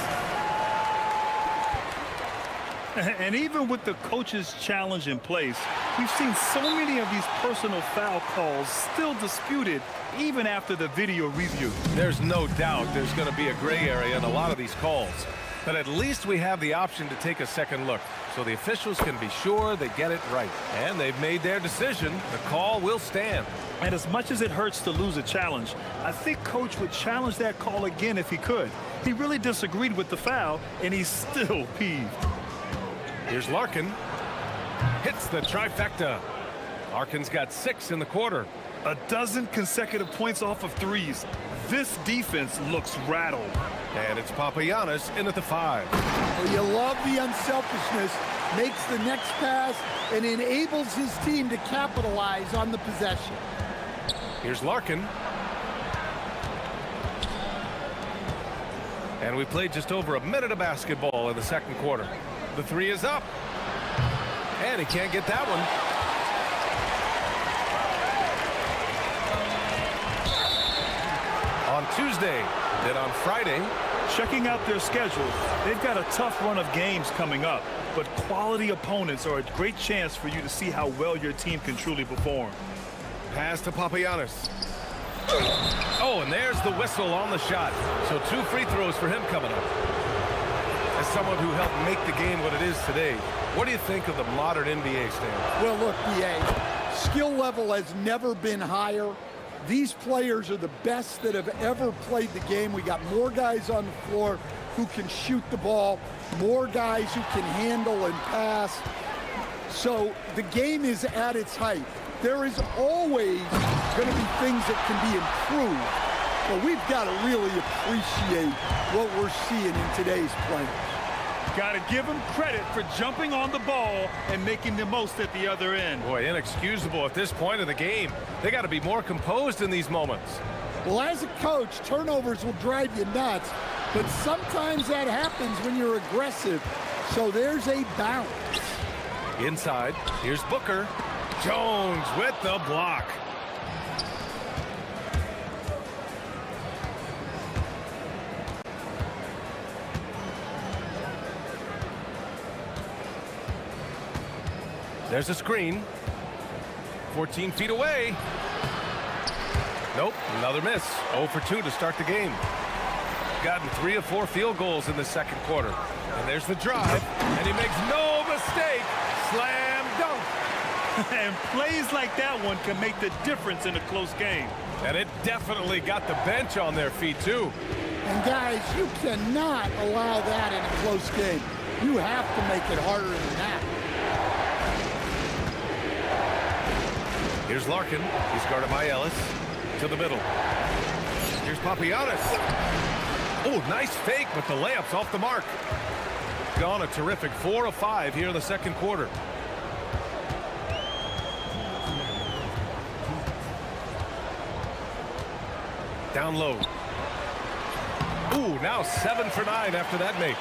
And even with the coach's challenge in place, we've seen so many of these personal foul calls still disputed even after the video review. There's no doubt there's going to be a gray area in a lot of these calls. But at least we have the option to take a second look, so the officials can be sure they get it right. And they've made their decision. The call will stand. And as much as it hurts to lose a challenge, I think Coach would challenge that call again if he could. He really disagreed with the foul, and he's still peeved. Here's Larkin. Hits the trifecta. Larkin's got 6 in the quarter. A dozen consecutive points off of threes. This defense looks rattled. And it's Papagiannis in at the 5. Well, you love the unselfishness, makes the next pass, and enables his team to capitalize on the possession. Here's Larkin. And we played just over a minute of basketball in the second quarter. The 3 is up. And he can't get that one. On Tuesday, then on Friday. Checking out their schedule, they've got a tough run of games coming up, but quality opponents are a great chance for you to see how well your team can truly perform. Pass to Papagiannis. Oh, and there's the whistle on the shot. So 2 free throws for him coming up. As someone who helped make the game what it is today, what do you think of the modern NBA, Stan? Well, look, BA, skill level has never been higher. These players are the best that have ever played the game. We got more guys on the floor who can shoot the ball, more guys who can handle and pass. So the game is at its height. There is always going to be things that can be improved, but we've got to really appreciate what we're seeing in today's play. Got to give them credit for jumping on the ball and making the most at the other end. Boy, inexcusable at this point of the game. They got to be more composed in these moments. Well, as a coach, turnovers will drive you nuts, but sometimes that happens when you're aggressive. So there's a balance. Inside, here's Booker. Jones with the block. There's a screen. 14 feet away. Nope, another miss. 0 for 2 to start the game. Gotten 3 of 4 field goals in the second quarter. And there's the drive, and he makes no mistake. Slam dunk. And plays like that one can make the difference in a close game. And it definitely got the bench on their feet, too. And guys, you cannot allow that in a close game. You have to make it harder than that. Here's Larkin. He's guarded by Ellis. To the middle. Here's Papagiannis. Oh, nice fake, but the layup's off the mark. Gone a terrific 4 of 5 here in the second quarter. Down low. Ooh, now 7 for 9 after that make.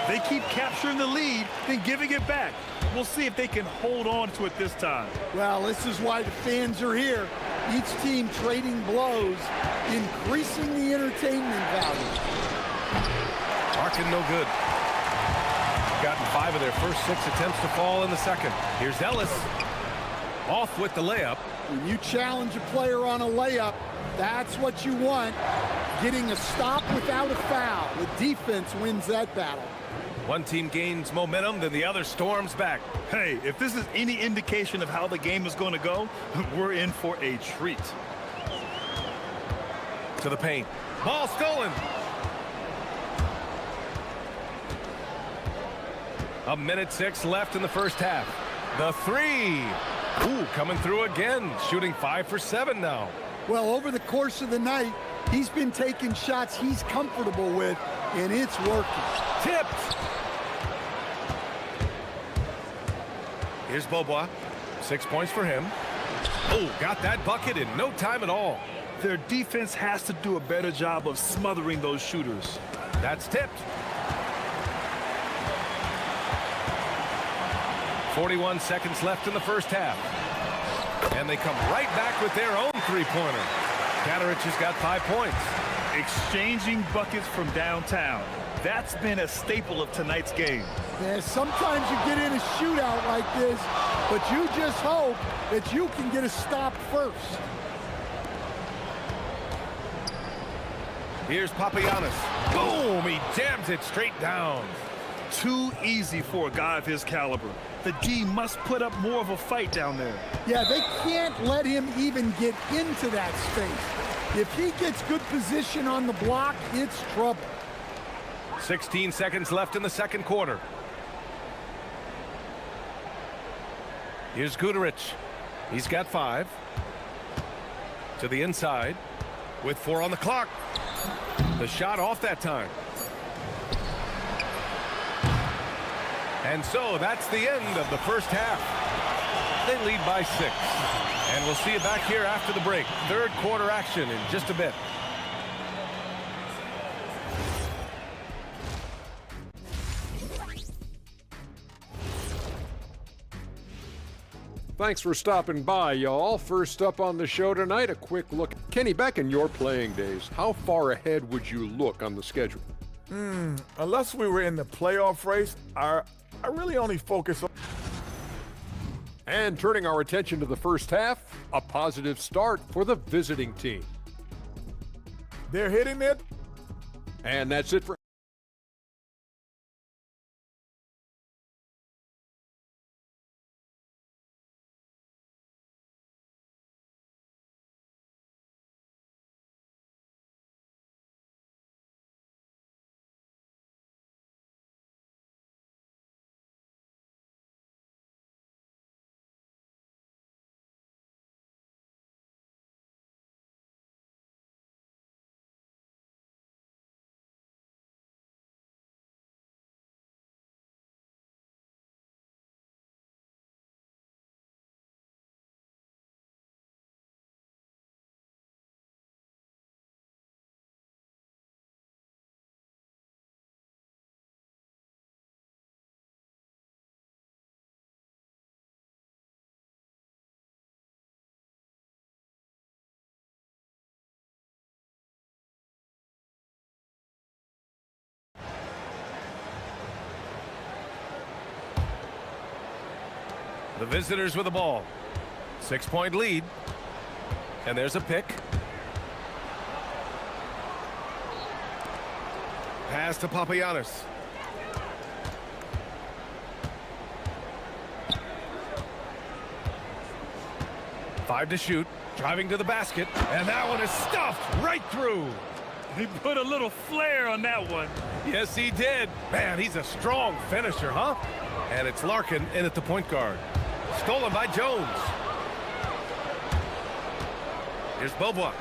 They keep capturing the lead, then giving it back. We'll see if they can hold on to it this time. Well, this is why the fans are here. Each team trading blows, increasing the entertainment value. Larkin no good. Gotten 5 of their first 6 attempts to fall in the second. Here's Ellis. Off with the layup. When you challenge a player on a layup, that's what you want. getting a stop without a foul. The defense wins that battle. One team gains momentum, then the other storms back. Hey, if this is any indication of how the game is going to go, we're in for a treat. To the paint. Ball stolen. A minute 6 left in the first half. The three. Ooh, coming through again. Shooting 5 for 7 now. Well, over the course of the night, he's been taking shots he's comfortable with, and it's working. Tipped. Here's Beaubois. 6 points for him. Oh, got that bucket in no time at all. Their defense has to do a better job of smothering those shooters. That's tipped. 41 seconds left in the first half. And they come right back with their own three-pointer. Katarich has got 5 points. Exchanging buckets from downtown. That's been a staple of tonight's game. Yeah, sometimes you get in a shootout like this, but you just hope that you can get a stop first. Here's Papagiannis. Boom! He jams it straight down. Too easy for a guy of his caliber. The D must put up more of a fight down there. Yeah, they can't let him even get into that space. If he gets good position on the block, it's trouble. 16 seconds left in the second quarter. Here's Gudarich. He's got 5. To the inside with 4 on the clock. The shot off that time. And so that's the end of the first half. They lead by 6. And we'll see you back here after the break. Third quarter action in just a bit. Thanks for stopping by, y'all. First up on the show tonight, a quick look. Kenny, back in your playing days, how far ahead would you look on the schedule? Unless we were in the playoff race, I really only focus on... And turning our attention to the first half, a positive start for the visiting team. They're hitting it. And that's it for... The visitors with the ball. 6-point lead. And there's a pick. Pass to Papagiannis. Five to shoot. Driving to the basket. And that one is stuffed right through. He put a little flair on that one. Yes, he did. Man, he's a strong finisher, huh? And it's Larkin in at the point guard. Stolen by Jones. Here's Beaubois.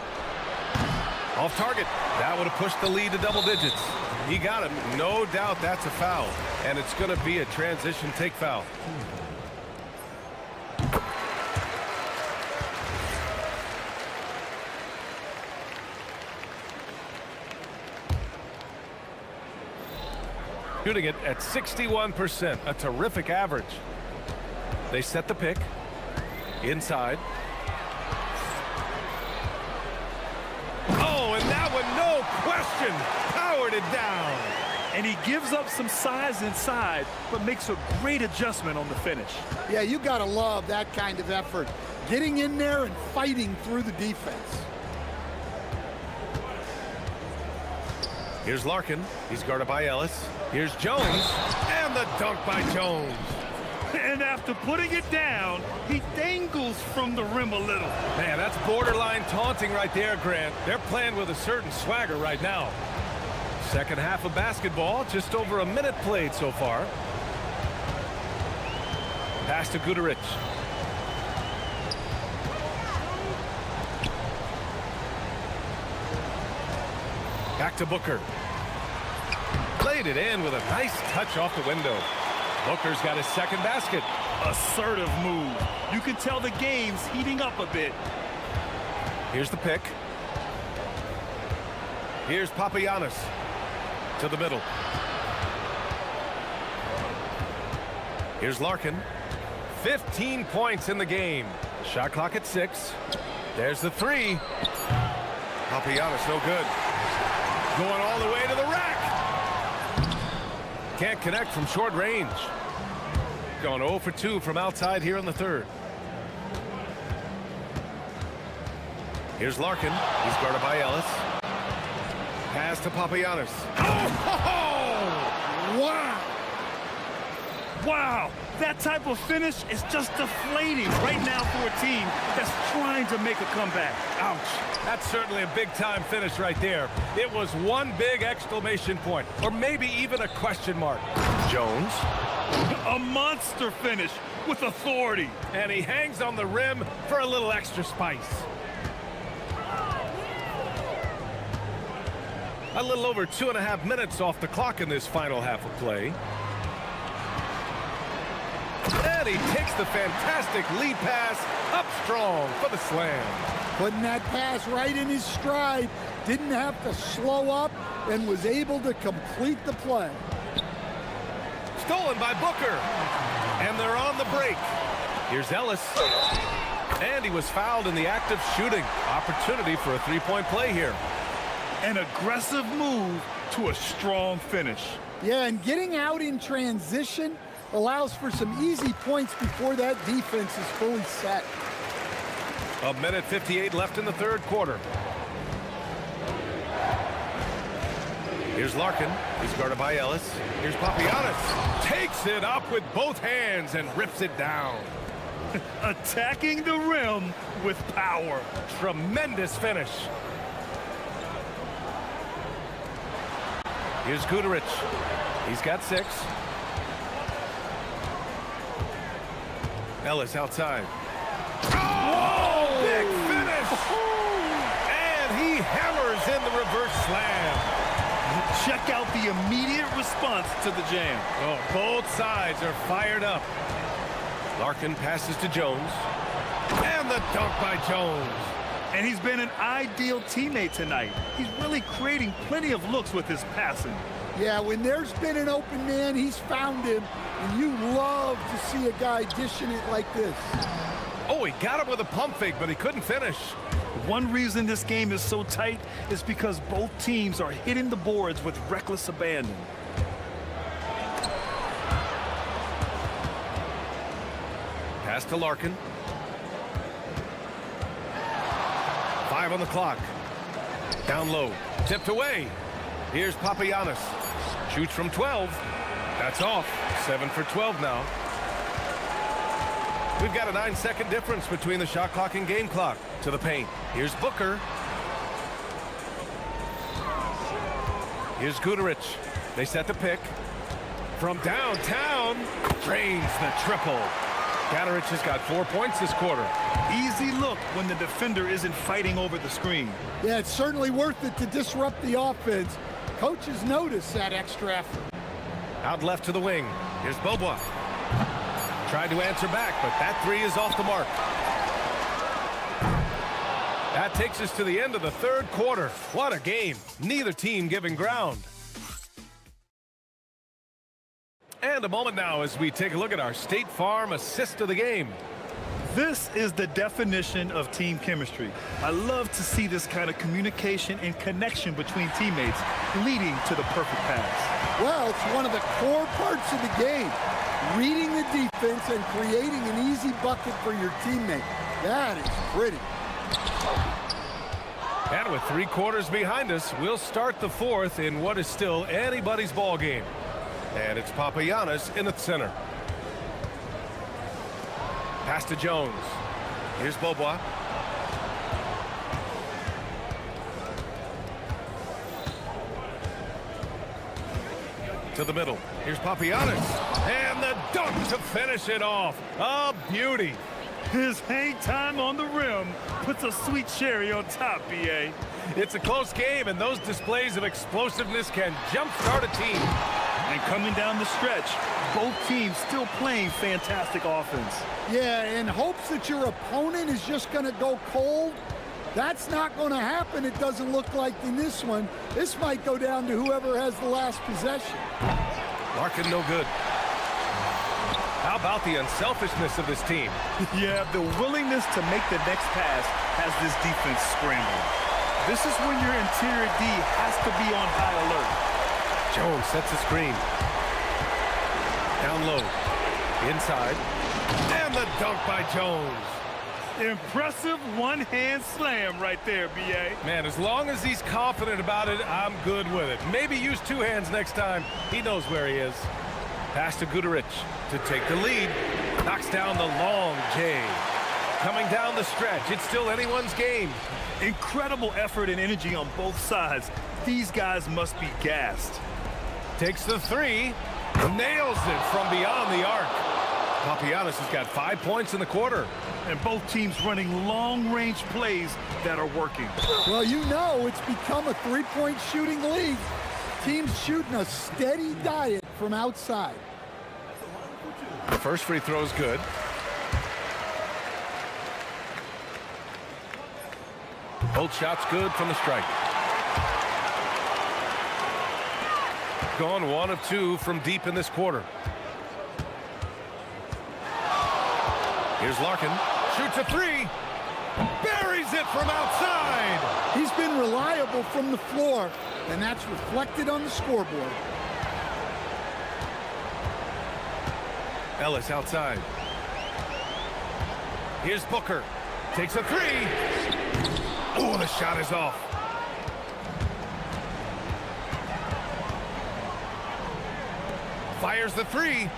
Off target. That would have pushed the lead to double digits. He got him. No doubt that's a foul. And it's going to be a transition take foul. Shooting it at 61%, a terrific average. They set the pick. Inside. Oh, and that one, no question, powered it down. And he gives up some size inside, but makes a great adjustment on the finish. Yeah, you gotta love that kind of effort. Getting in there and fighting through the defense. Here's Larkin. He's guarded by Ellis. Here's Jones. And the dunk by Jones. And after putting it down, he dangles from the rim a little. Man, that's borderline taunting right there, Grant. They're playing with a certain swagger right now. Second half of basketball, just over a minute played so far. Pass to Guduric. Back to Booker. Played it in with a nice touch off the window. Booker's got his second basket. Assertive move. You can tell the game's heating up a bit. Here's the pick. Here's Papagiannis to the middle. Here's Larkin. 15 points in the game. Shot clock at 6. There's the three. Papagiannis no good. Going all the way to the rack. Can't connect from short range. Going 0 for 2 from outside here in the third. Here's Larkin. He's guarded by Ellis. Pass to Papagiannis. Oh! Wow! Wow! That type of finish is just deflating right now for a team that's trying to make a comeback. Ouch. That's certainly a big-time finish right there. It was one big exclamation point, or maybe even a question mark. Jones. A monster finish with authority. And he hangs on the rim for a little extra spice. A little over 2.5 minutes off the clock in this final half of play. And he takes the fantastic lead pass up strong for the slam. Putting that pass right in his stride. Didn't have to slow up and was able to complete the play. Stolen by Booker. And they're on the break. Here's Ellis. And he was fouled in the act of shooting. Opportunity for a three-point play here. An aggressive move to a strong finish. Yeah, and getting out in transition allows for some easy points before that defense is fully set. 1:58 left in the third quarter. Here's Larkin. He's guarded by Ellis. Here's Papagiannis. Takes it up with both hands and rips it down. Attacking the rim with power. Tremendous finish. Here's Guduric. He's got 6. Ellis outside. Oh, big finish! And he hammers in the reverse slam. Check out the immediate response to the jam. Oh, both sides are fired up. Larkin passes to Jones. And the dunk by Jones. And he's been an ideal teammate tonight. He's really creating plenty of looks with his passing. Yeah, when there's been an open man, he's found him. And you love to see a guy dishing it like this. Oh, he got him with a pump fake, but he couldn't finish. One reason this game is so tight is because both teams are hitting the boards with reckless abandon. Pass to Larkin. 5 on the clock. Down low. Tipped away. Here's Papagiannis. Shoots from 12. That's off. 7 for 12 now. We've got a 9-second difference between the shot clock and game clock. To the paint. Here's Booker. Here's Guduric. They set the pick. From downtown. Drains the triple. Guduric has got 4 points this quarter. Easy look when the defender isn't fighting over the screen. Yeah, it's certainly worth it to disrupt the offense. Coaches notice that extra effort. Out left to the wing. Here's Bobois. Tried to answer back, but that three is off the mark. That takes us to the end of the third quarter. What a game. Neither team giving ground. And a moment now as we take a look at our State Farm assist of the game. This is the definition of team chemistry. I love to see this kind of communication and connection between teammates leading to the perfect pass. Well, it's one of the core parts of the game. Reading the defense and creating an easy bucket for your teammate. That is pretty. And with 3 quarters behind us, we'll start the 4th in what is still anybody's ball game. And it's Papagiannis in the center. Pass to Jones. Here's Beaubois. To the middle. Here's Papagiannis. And the dunk to finish it off. A beauty. His hang time on the rim puts a sweet cherry on top, B.A. It's a close game, and those displays of explosiveness can jumpstart a team. And coming down the stretch, both teams still playing fantastic offense. Yeah, in hopes that your opponent is just going to go cold, that's not going to happen, it doesn't look like in this one. This might go down to whoever has the last possession. Larkin no good. How about the unselfishness of this team? Yeah, the willingness to make the next pass has this defense scrambling. This is when your interior D has to be on high alert. Jones sets a screen. Down low. Inside. And the dunk by Jones. Impressive one-hand slam right there, B.A. Man, as long as he's confident about it, I'm good with it. Maybe use 2 hands next time. He knows where he is. Pass to Guduric to take the lead. Knocks down the long J. Coming down the stretch, it's still anyone's game. Incredible effort and energy on both sides. These guys must be gassed. Takes the 3. Nails it from beyond the arc. Papagiannis has got 5 points in the quarter. And both teams running long-range plays that are working. Well, you know it's become a three-point shooting league. Teams shooting a steady diet from outside. The first free throw is good. Both shots good from the strike. Gone 1 of 2 from deep in this quarter. Here's Larkin. Shoots a 3. Buries it from outside. He's been reliable from the floor, and that's reflected on the scoreboard. Ellis outside. Here's Booker. Takes a 3. Oh, the shot is off. Fires the 3.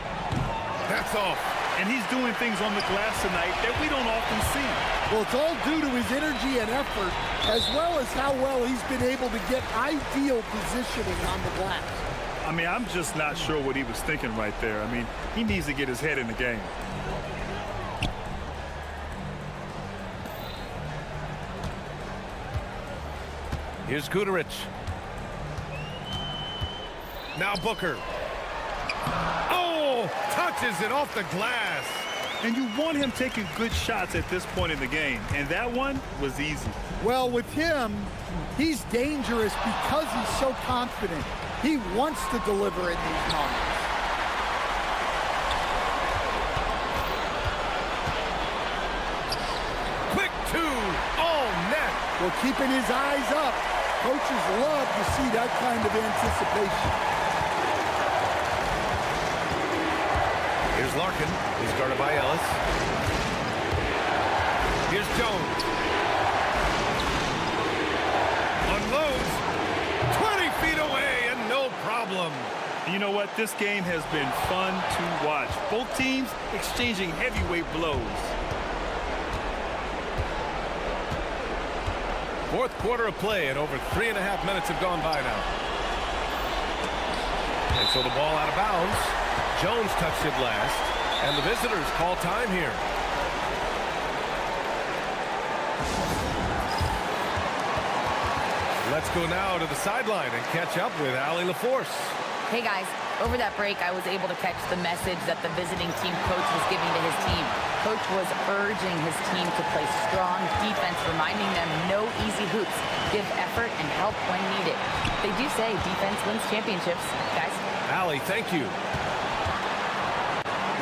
That's off. And he's doing things on the glass tonight that we don't often see. Well, it's all due to his energy and effort, as well as how well he's been able to get ideal positioning on the glass. I mean, I'm just not sure what he was thinking right there. I mean, he needs to get his head in the game. Here's Guduric. Now Booker. Oh, touches it off the glass. And you want him taking good shots at this point in the game. And that one was easy. Well, with him, he's dangerous because he's so confident. He wants to deliver in these moments. Quick 2, all net. Well, keeping his eyes up. Coaches love to see that kind of anticipation. Here's Larkin. He's guarded by Ellis. Here's Jones. Unloads. 20 feet away and no problem. You know what? This game has been fun to watch. Both teams exchanging heavyweight blows. Fourth quarter of play, and over 3.5 minutes have gone by now. And so the ball out of bounds. Jones touched it last, and the visitors call time here. Let's go now to the sideline and catch up with Allie LaForce. Hey guys, over that break I was able to catch the message that the visiting team coach was giving to his team. Coach was urging his team to play strong defense, reminding them no easy hoops, give effort and help when needed. They do say defense wins championships, guys. Allie, thank you.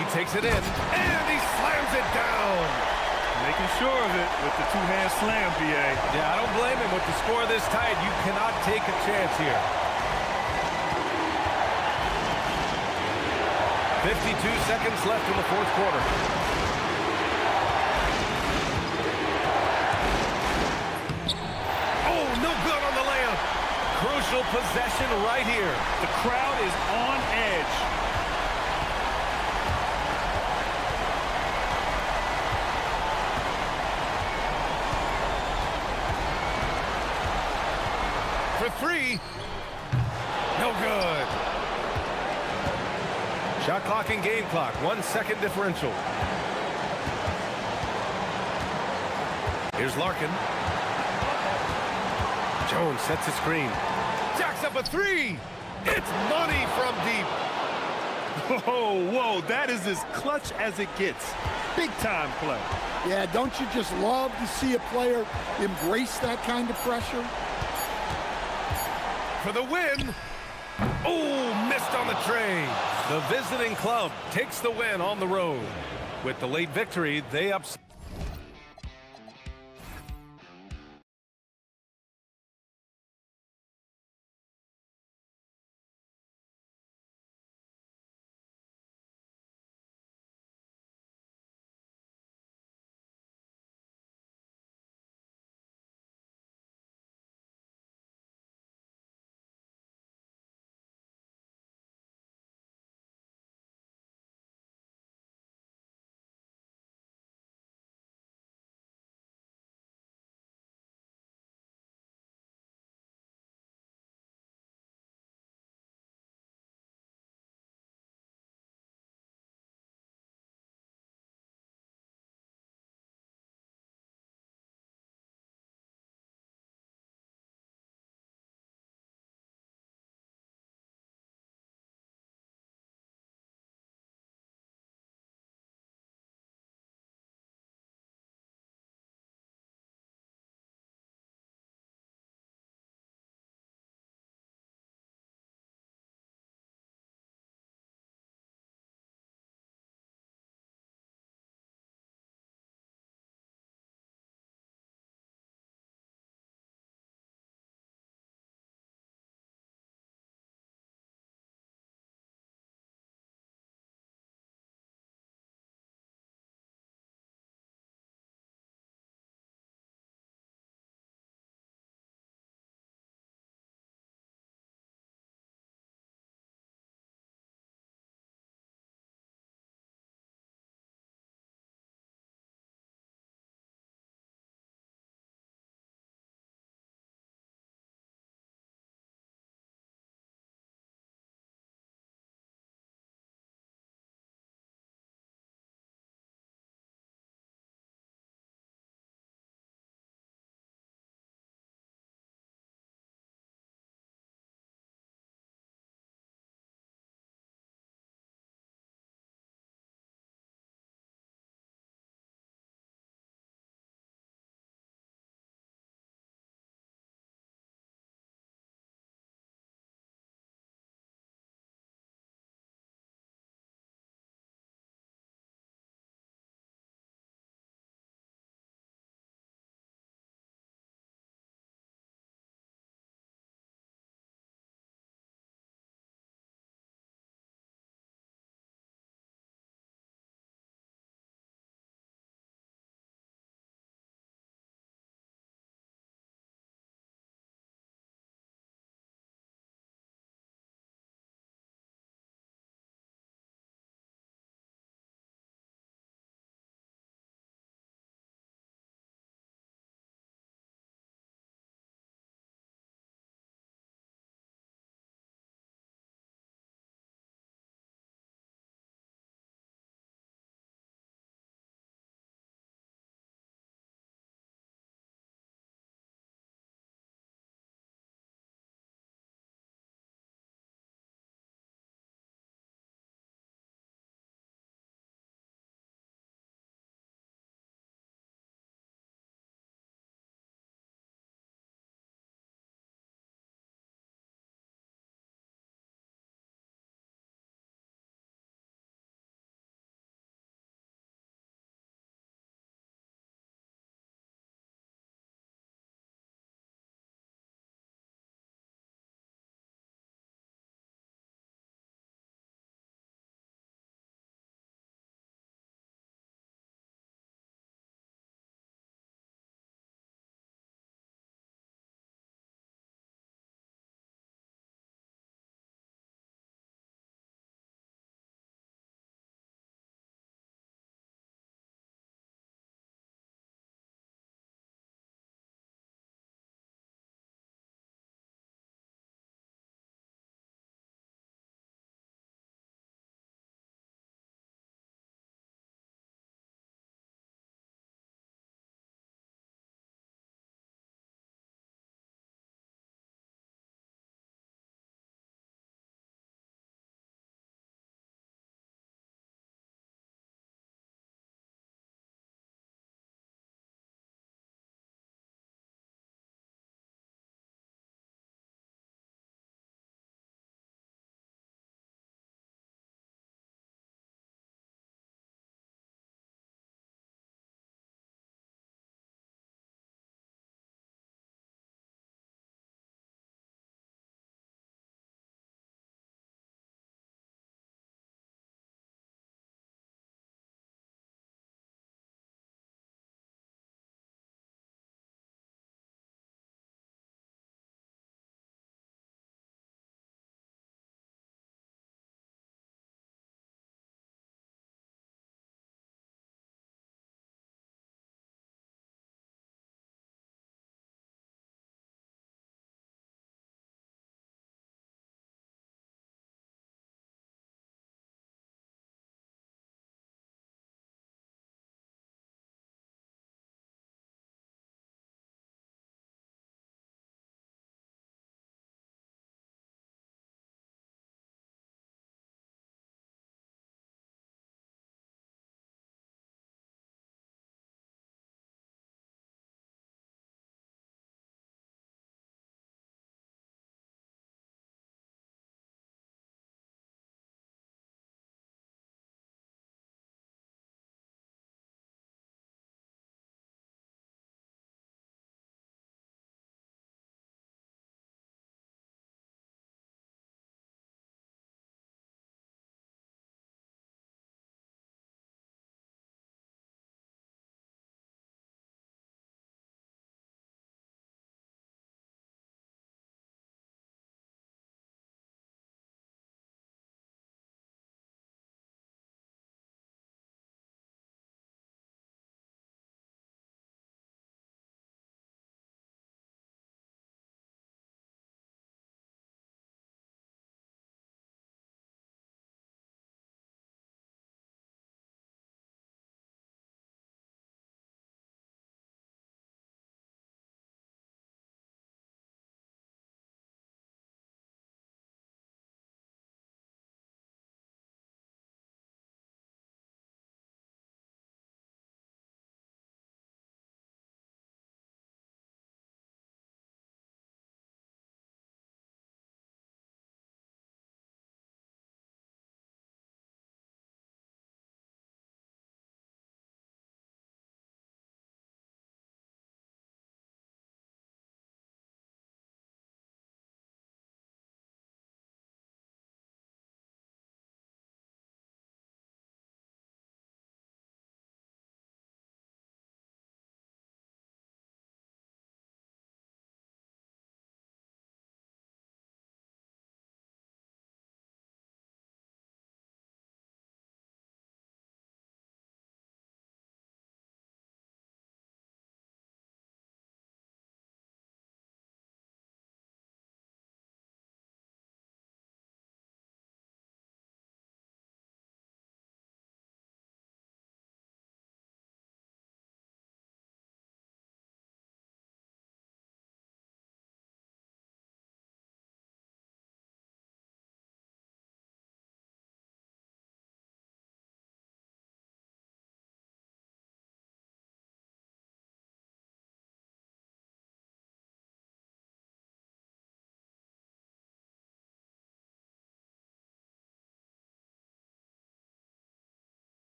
He takes it in, and he slams it down. Making sure of it with the two-hand slam, B.A. Yeah, I don't blame him. With the score this tight, you cannot take a chance here. 52 seconds left in the fourth quarter. Oh, here. The crowd is on edge. For three. No good. Shot clock and game clock. 1 second differential. Here's Larkin. Jones sets a screen. Jacks up a three. It's money from deep. Whoa, that is as clutch as it gets. Big time play. Yeah, don't you just love to see a player embrace that kind of pressure? For the win. Oh, missed on the tray. The visiting club takes the win on the road. With the late victory, they upset.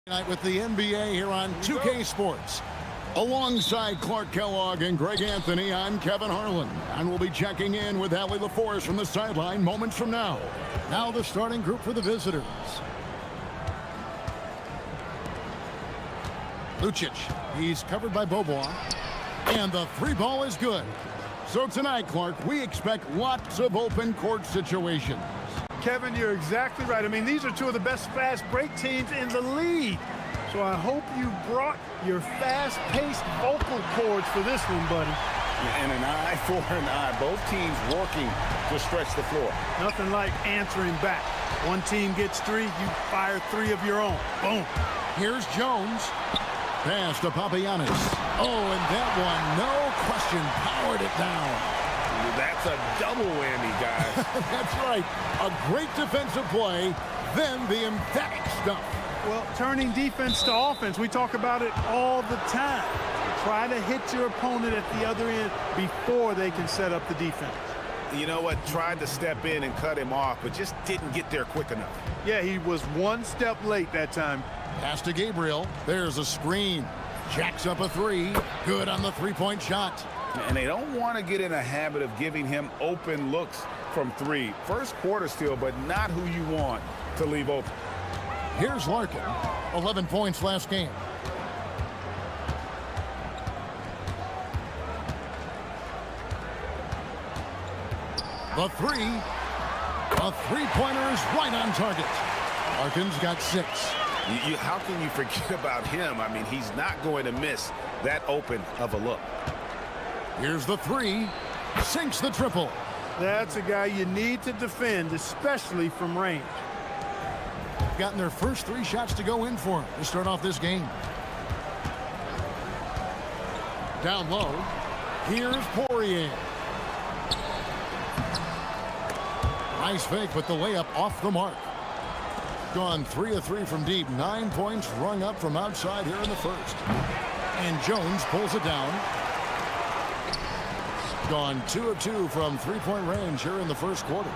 Tonight with the NBA here on 2K Sports. Alongside Clark Kellogg and Greg Anthony, I'm Kevin Harlan. And we'll be checking in with Allie LaForest from the sideline moments from now. Now the starting group for the visitors. Lucic, he's covered by Bobois. And the three ball is good. So tonight, Clark, we expect lots of open court situations. Kevin, you're exactly right. I mean, these are two of the best fast break teams in the league. So I hope you brought your fast-paced vocal cords for this one, buddy. And an eye for an eye. Both teams working to stretch the floor. Nothing like answering back. One team gets three, you fire three of your own. Boom. Here's Jones. Pass to Papagiannis. Oh, and that one, no question, powered it down. That's a double whammy, guys. That's right. A great defensive play, then the emphatic stuff. Well, turning defense to offense, we talk about it all the time. Try to hit your opponent at the other end before they can set up the defense. You know what? Tried to step in and cut him off, but just didn't get there quick enough. Yeah, he was one step late that time. Pass to Gabriel. There's a screen. Jacks up a three. Good on the three-point shot. And they don't want to get in a habit of giving him open looks from three. First quarter still, but not who you want to leave open. Here's Larkin. 11 points last game. The three. A three-pointer is right on target. Larkin's got 6. How can you forget about him? I mean, he's not going to miss that open of a look. Here's the three. Sinks the triple. That's a guy you need to defend, especially from range. Gotten their first 3 shots to go in for him to start off this game. Down low. Here's Poirier. Nice fake, but the layup off the mark. Gone 3 of 3 from deep. 9 points rung up from outside here in the first. And Jones pulls it down. Gone 2 of 2 from three-point range here in the first quarter.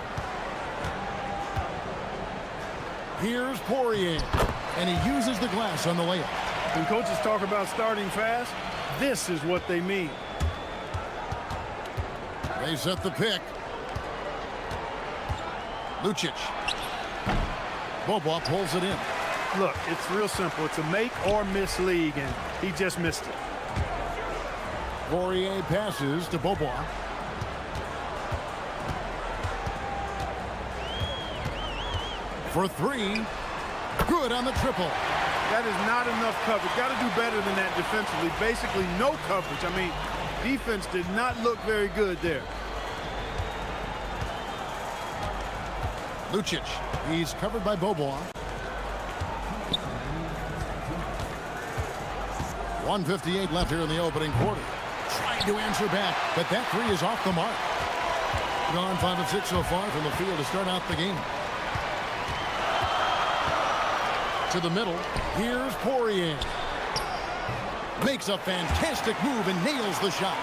Here's Poirier. And he uses the glass on the layup. When coaches talk about starting fast, this is what they mean. They set the pick. Lucic. Bobois pulls it in. Look, it's real simple. It's a make or miss league, and he just missed it. Poirier passes to Bobois. For 3. Good on the triple. That is not enough coverage. Got to do better than that defensively. Basically no coverage. I mean, defense did not look very good there. Lucic. He's covered by Bobois. 1:58 left here in the opening quarter. Trying to answer back, but that 3 is off the mark. Gone 5 of 6 so far from the field to start out the game. To the middle. Here's Poirier. Makes a fantastic move and nails the shot.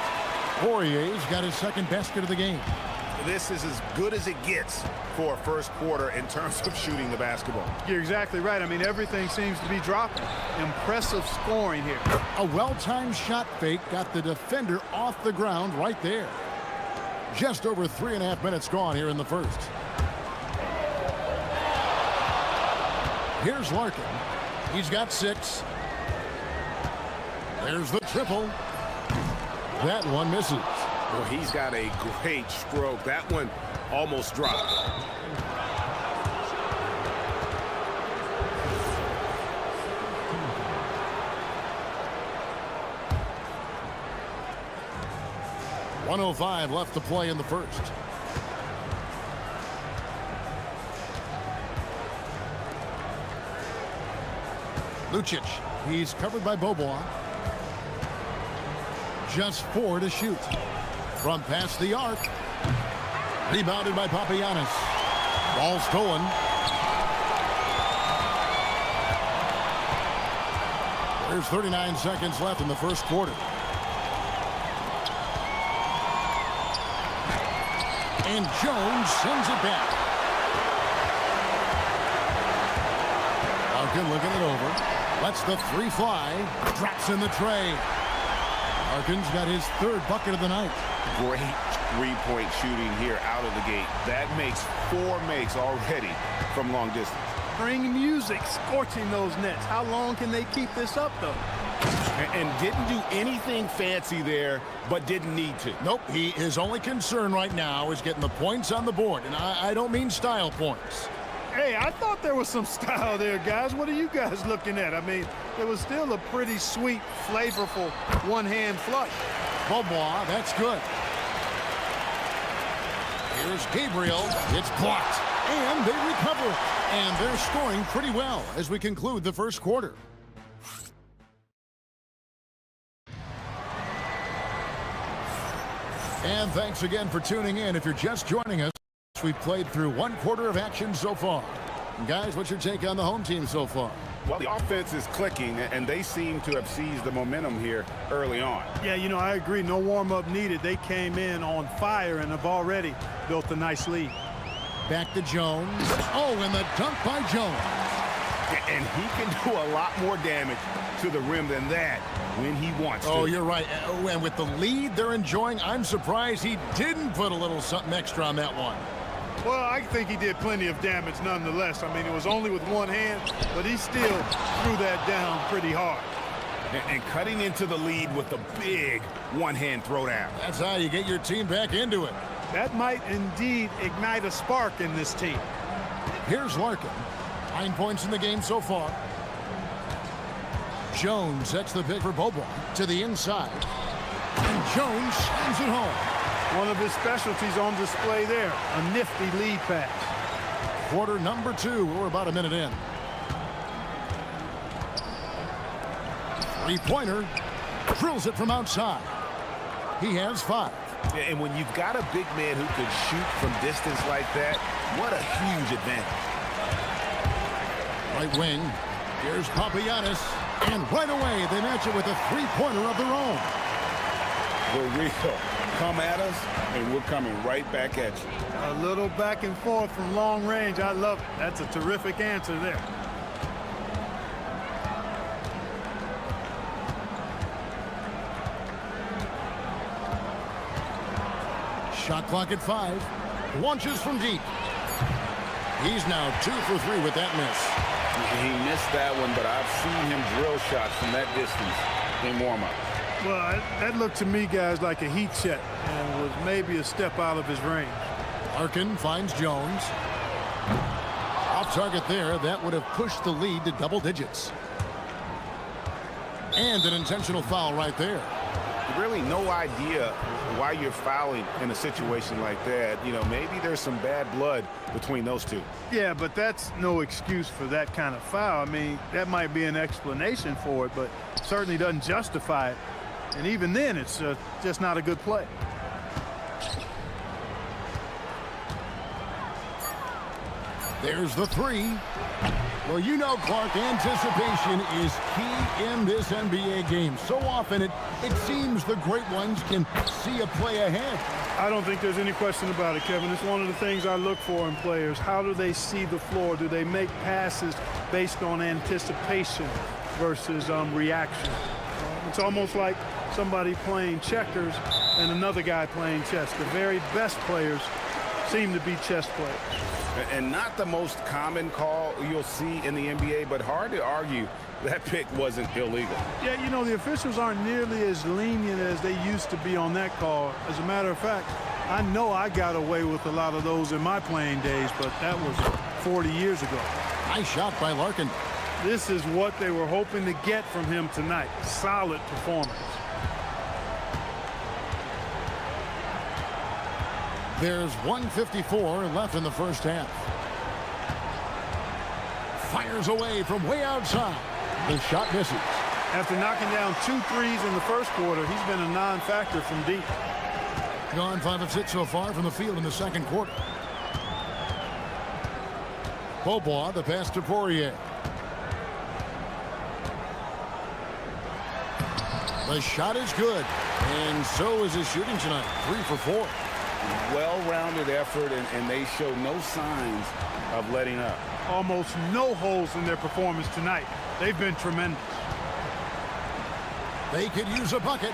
Poirier's got his second basket of the game. This is as good as it gets for a first quarter in terms of shooting the basketball. You're exactly right. I mean, everything seems to be dropping. Impressive scoring here. A well-timed shot fake got the defender off the ground right there. Just over 3.5 minutes gone here in the first. Here's Larkin. He's got 6. There's the triple. That one misses. Well, he's got a great stroke. That one almost dropped. .105 left to play in the first. Lucic. He's covered by Bobois. Just 4 to shoot. From past the arc. Rebounded by Papagiannis. Ball stolen. There's 39 seconds left in the first quarter. And Jones sends it back. Larkin looking it over. Lets the three fly. Drops in the tray. Larkin's got his third bucket of the night. Great three-point shooting here out of the gate. That makes 4 makes already from long distance. Bring music, scorching those nets. How long can they keep this up, though? And didn't do anything fancy there, but didn't need to. Nope, his only concern right now is getting the points on the board. And I don't mean style points. Hey, I thought there was some style there, guys. What are you guys looking at? I mean, it was still a pretty sweet, flavorful one-hand flush. Beaubois, that's good. Here's Gabriel. It's blocked. And they recover it. And they're scoring pretty well as we conclude the first quarter. And thanks again for tuning in. If you're just joining us, we've played through 1 quarter of action so far. And guys, what's your take on the home team so far? Well, the offense is clicking, and they seem to have seized the momentum here early on. Yeah, you know, I agree. No warm-up needed. They came in on fire and have already built a nice lead. Back to Jones. Oh, and the dunk by Jones. And he can do a lot more damage to the rim than that when he wants to. Oh, you're right. And with the lead they're enjoying, I'm surprised he didn't put a little something extra on that one. Well, I think he did plenty of damage nonetheless. I mean, it was only with one hand, but he still threw that down pretty hard. And cutting into the lead with a big one-hand throwdown. That's how you get your team back into it. That might indeed ignite a spark in this team. Here's Larkin. 9 points in the game so far. Jones sets the pick for Beaubois to the inside. And Jones slams it home. One of his specialties on display there, a nifty lead pass. Quarter number 2, we're about a minute in. Three-pointer, drills it from outside. He has 5. And when you've got a big man who can shoot from distance like that, what a huge advantage. Right wing, here's Papagiannis, and right away they match it with a three-pointer of their own. We're real. Come at us, and we're coming right back at you. A little back and forth from long range. I love it. That's a terrific answer there. Shot clock at 5. Launches from deep. He's now 2 for 3 with that miss. He missed that one, but I've seen him drill shots from that distance in warm-up. Well, that looked to me, guys, like a heat check and was maybe a step out of his range. Larkin finds Jones. Off target there. That would have pushed the lead to double digits. And an intentional foul right there. Really no idea why you're fouling in a situation like that. You know, maybe there's some bad blood between those two. Yeah, but that's no excuse for that kind of foul. I mean, that might be an explanation for it, but certainly doesn't justify it. And even then, it's just not a good play. There's the 3. Well, you know, Clark, anticipation is key in this NBA game. So often it seems the great ones can see a play ahead. I don't think there's any question about it, Kevin. It's one of the things I look for in players. How do they see the floor? Do they make passes based on anticipation versus reaction? It's almost like somebody playing checkers and another guy playing chess. The very best players seem to be chess players. And not the most common call you'll see in the NBA, but hard to argue that pick wasn't illegal. Yeah, you know, the officials aren't nearly as lenient as they used to be on that call. As a matter of fact, I know I got away with a lot of those in my playing days, but that was 40 years ago. Nice shot by Larkin. This is what they were hoping to get from him tonight. Solid performance. There's 1:54 left in the first half. Fires away from way outside. The shot misses. After knocking down 2 threes in the first quarter, he's been a non-factor from deep. Gone 5 of 6 so far from the field in the second quarter. Beaubois, the pass to Poirier. The shot is good, and so is his shooting tonight. 3 for 4. well-rounded effort, and they show no signs of letting up. Almost no holes in their performance tonight. They've been tremendous. They could use a bucket.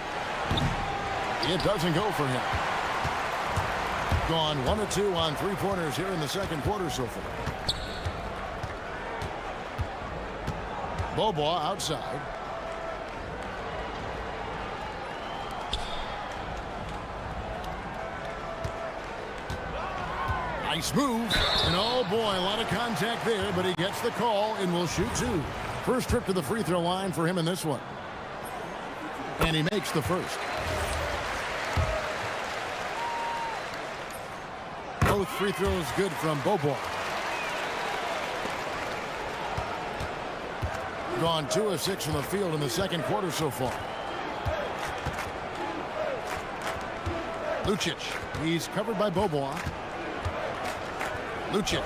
It doesn't go for him. Gone 1 of 2 on three-pointers here in the second quarter so far. Bobois outside. Nice move. And oh boy, a lot of contact there, but he gets the call and will shoot 2. First trip to the free throw line for him in this one. And he makes the first. Both free throws good from Bobois. Gone 2 of 6 from the field in the second quarter so far. Lucic. He's covered by Bobois. Lucic.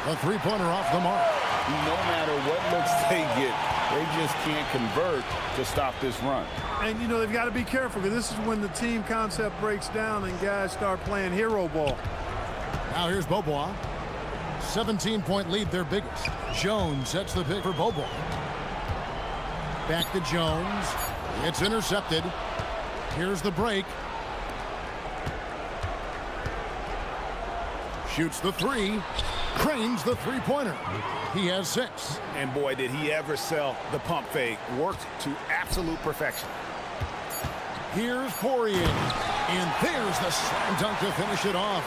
A three-pointer off the mark. No matter what looks they get, they just can't convert to stop this run. And, you know, they've got to be careful because this is when the team concept breaks down and guys start playing hero ball. Now here's Bobois. 17-point lead, their biggest. Jones sets the pick for Bobois. Back to Jones. It's intercepted. Here's the break. Shoots the 3. Cranes the three-pointer. He has 6. And boy, did he ever sell the pump fake. Worked to absolute perfection. Here's Poirier. And there's the slam dunk to finish it off.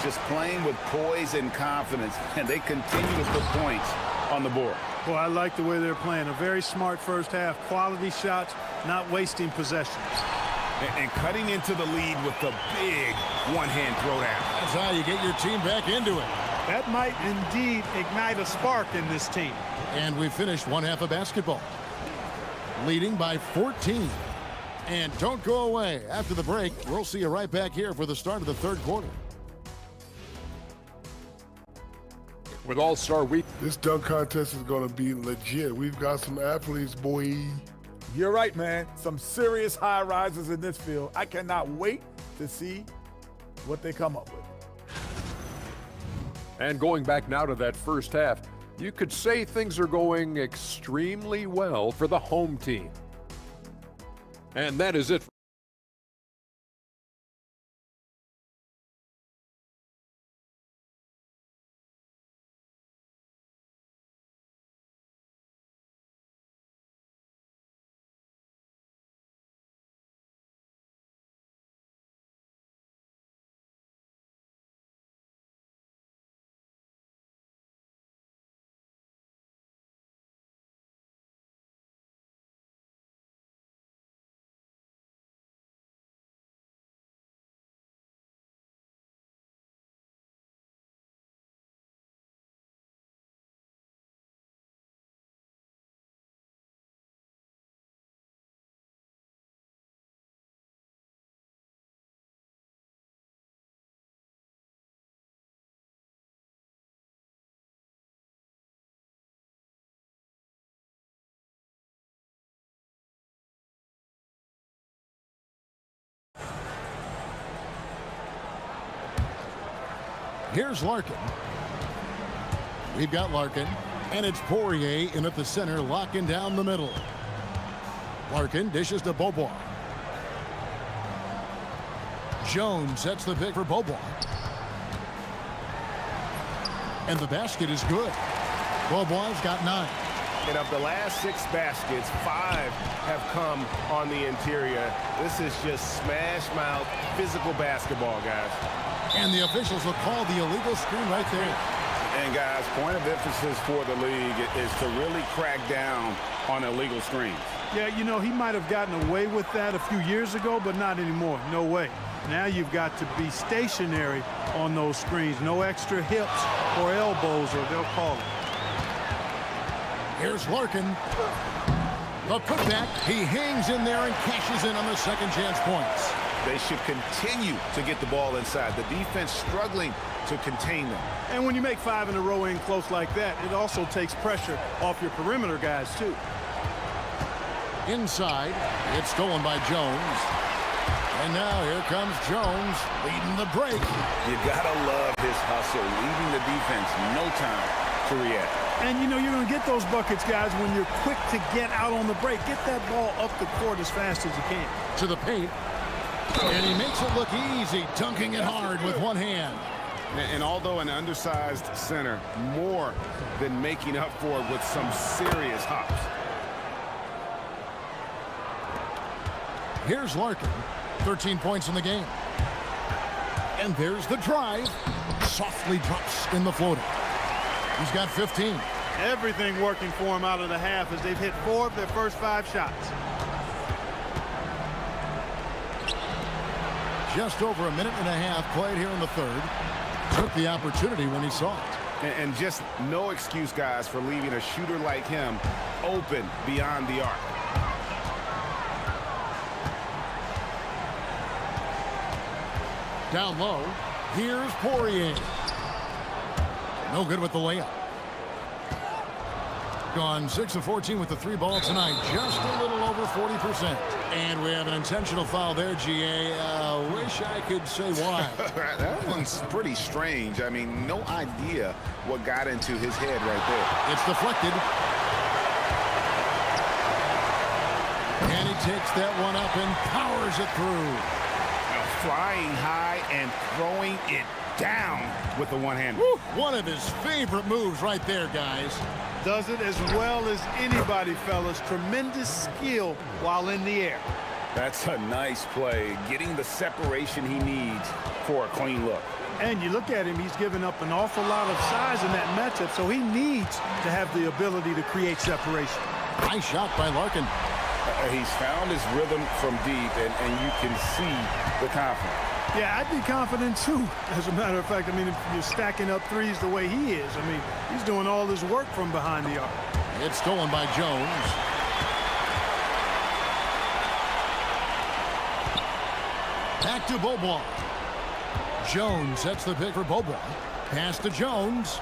Just playing with poise and confidence, and they continue to put points on the board. Boy, I like the way they're playing. A very smart first half. Quality shots, not wasting possessions. And cutting into the lead with the big one-hand throwdown. That's how you get your team back into it. That might indeed ignite a spark in this team. And we finished one half of basketball. Leading by 14. And don't go away. After the break, we'll see you right back here for the start of the third quarter. With All-Star Week, this dunk contest is going to be legit. We've got some athletes, boy. You're right, man. Some serious high risers in this field. I cannot wait to see what they come up with. and going back now to that first half, you could say things are going extremely well for the home team. And that is it. Here's Larkin. We've got Larkin, and it's Poirier in at the center, locking down the middle. Larkin dishes to Bobois. Jones sets the pick for Bobois. And the basket is good. Bobois got 9. And of the last 6 baskets, 5 have come on the interior. This is just smash mouth physical basketball, guys. And the officials will call the illegal screen right there. And guys, point of emphasis for the league is to really crack down on illegal screens. Yeah, you know, he might have gotten away with that a few years ago, but not anymore. No way. Now you've got to be stationary on those screens. No extra hips or elbows, or they'll call it. Here's Larkin. The putback. He hangs in there and cashes in on the second chance points. They should continue to get the ball inside. The defense struggling to contain them. And when you make 5 in a row in close like that, it also takes pressure off your perimeter guys, too. Inside, it's stolen by Jones. And now here comes Jones leading the break. You gotta love his hustle, leaving the defense no time to react. And, you know, you're going to get those buckets, guys, when you're quick to get out on the break. Get that ball up the court as fast as you can. To the paint. And he makes it look easy, dunking it hard with one hand. And although an undersized center, more than making up for it with some serious hops. Here's Larkin. 13 points in the game. And there's the drive. Softly drops in the floater. He's got 15. Everything working for him out of the half as they've hit 4 of their first 5 shots. Just over a minute and a half played here in the third. Took the opportunity when he saw it. And just no excuse, guys, for leaving a shooter like him open beyond the arc. Down low, here's Poirier. No good with the layup. Gone 6 of 14 with the 3 ball tonight. Just a little over 40%. And we have an intentional foul there, GA. Wish I could say why. That one's pretty strange. I mean, no idea what got into his head right there. It's deflected. And he takes that one up and powers it through. Flying high and throwing it down with the one-hand. One of his favorite moves right there, guys. Does it as well as anybody, fellas. Tremendous skill while in the air. That's a nice play, getting the separation he needs for a clean look. And you look at him, he's given up an awful lot of size in that matchup, so he needs to have the ability to create separation. Nice shot by Larkin. He's found his rhythm from deep, and you can see the confidence. Yeah, I'd be confident too. As a matter of fact, I mean, if you're stacking up threes the way he is, I mean, he's doing all his work from behind the arc. It's stolen by Jones. Back to Beaubois. Jones sets the pick for Beaubois. Pass to Jones.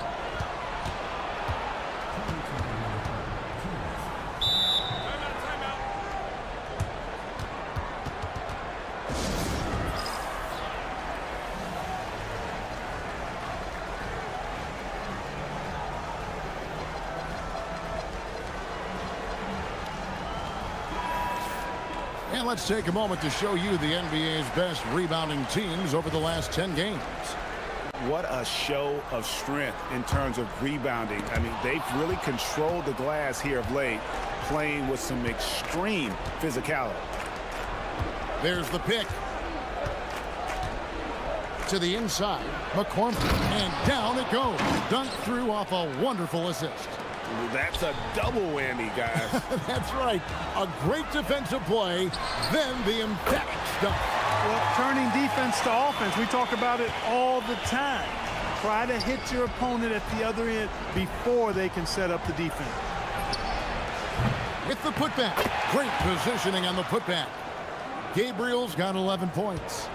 And let's take a moment to show you the NBA's best rebounding teams over the last 10 games. What a show of strength in terms of rebounding. I mean, they've really controlled the glass here of late, playing with some extreme physicality. There's the pick. To the inside, McCormick, and down it goes. Dunked through off a wonderful assist. That's a double whammy, guys. That's right. A great defensive play, then the emphatic stuff. Well, turning defense to offense, we talk about it all the time. Try to hit your opponent at the other end before they can set up the defense. With the putback. Great positioning on the putback. Gabriel's got 11 points.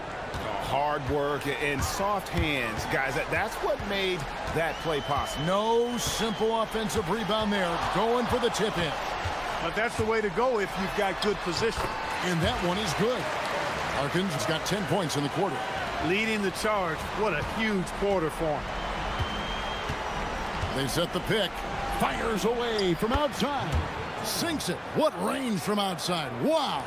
Hard work and soft hands, guys. That's what made that play possible. No simple offensive rebound there. Going for the tip-in. But that's the way to go if you've got good position. And that one is good. Harkins has got 10 points in the quarter. Leading the charge. What a huge quarter for him. They set the pick. Fires away from outside. Sinks it. What range from outside. Wow.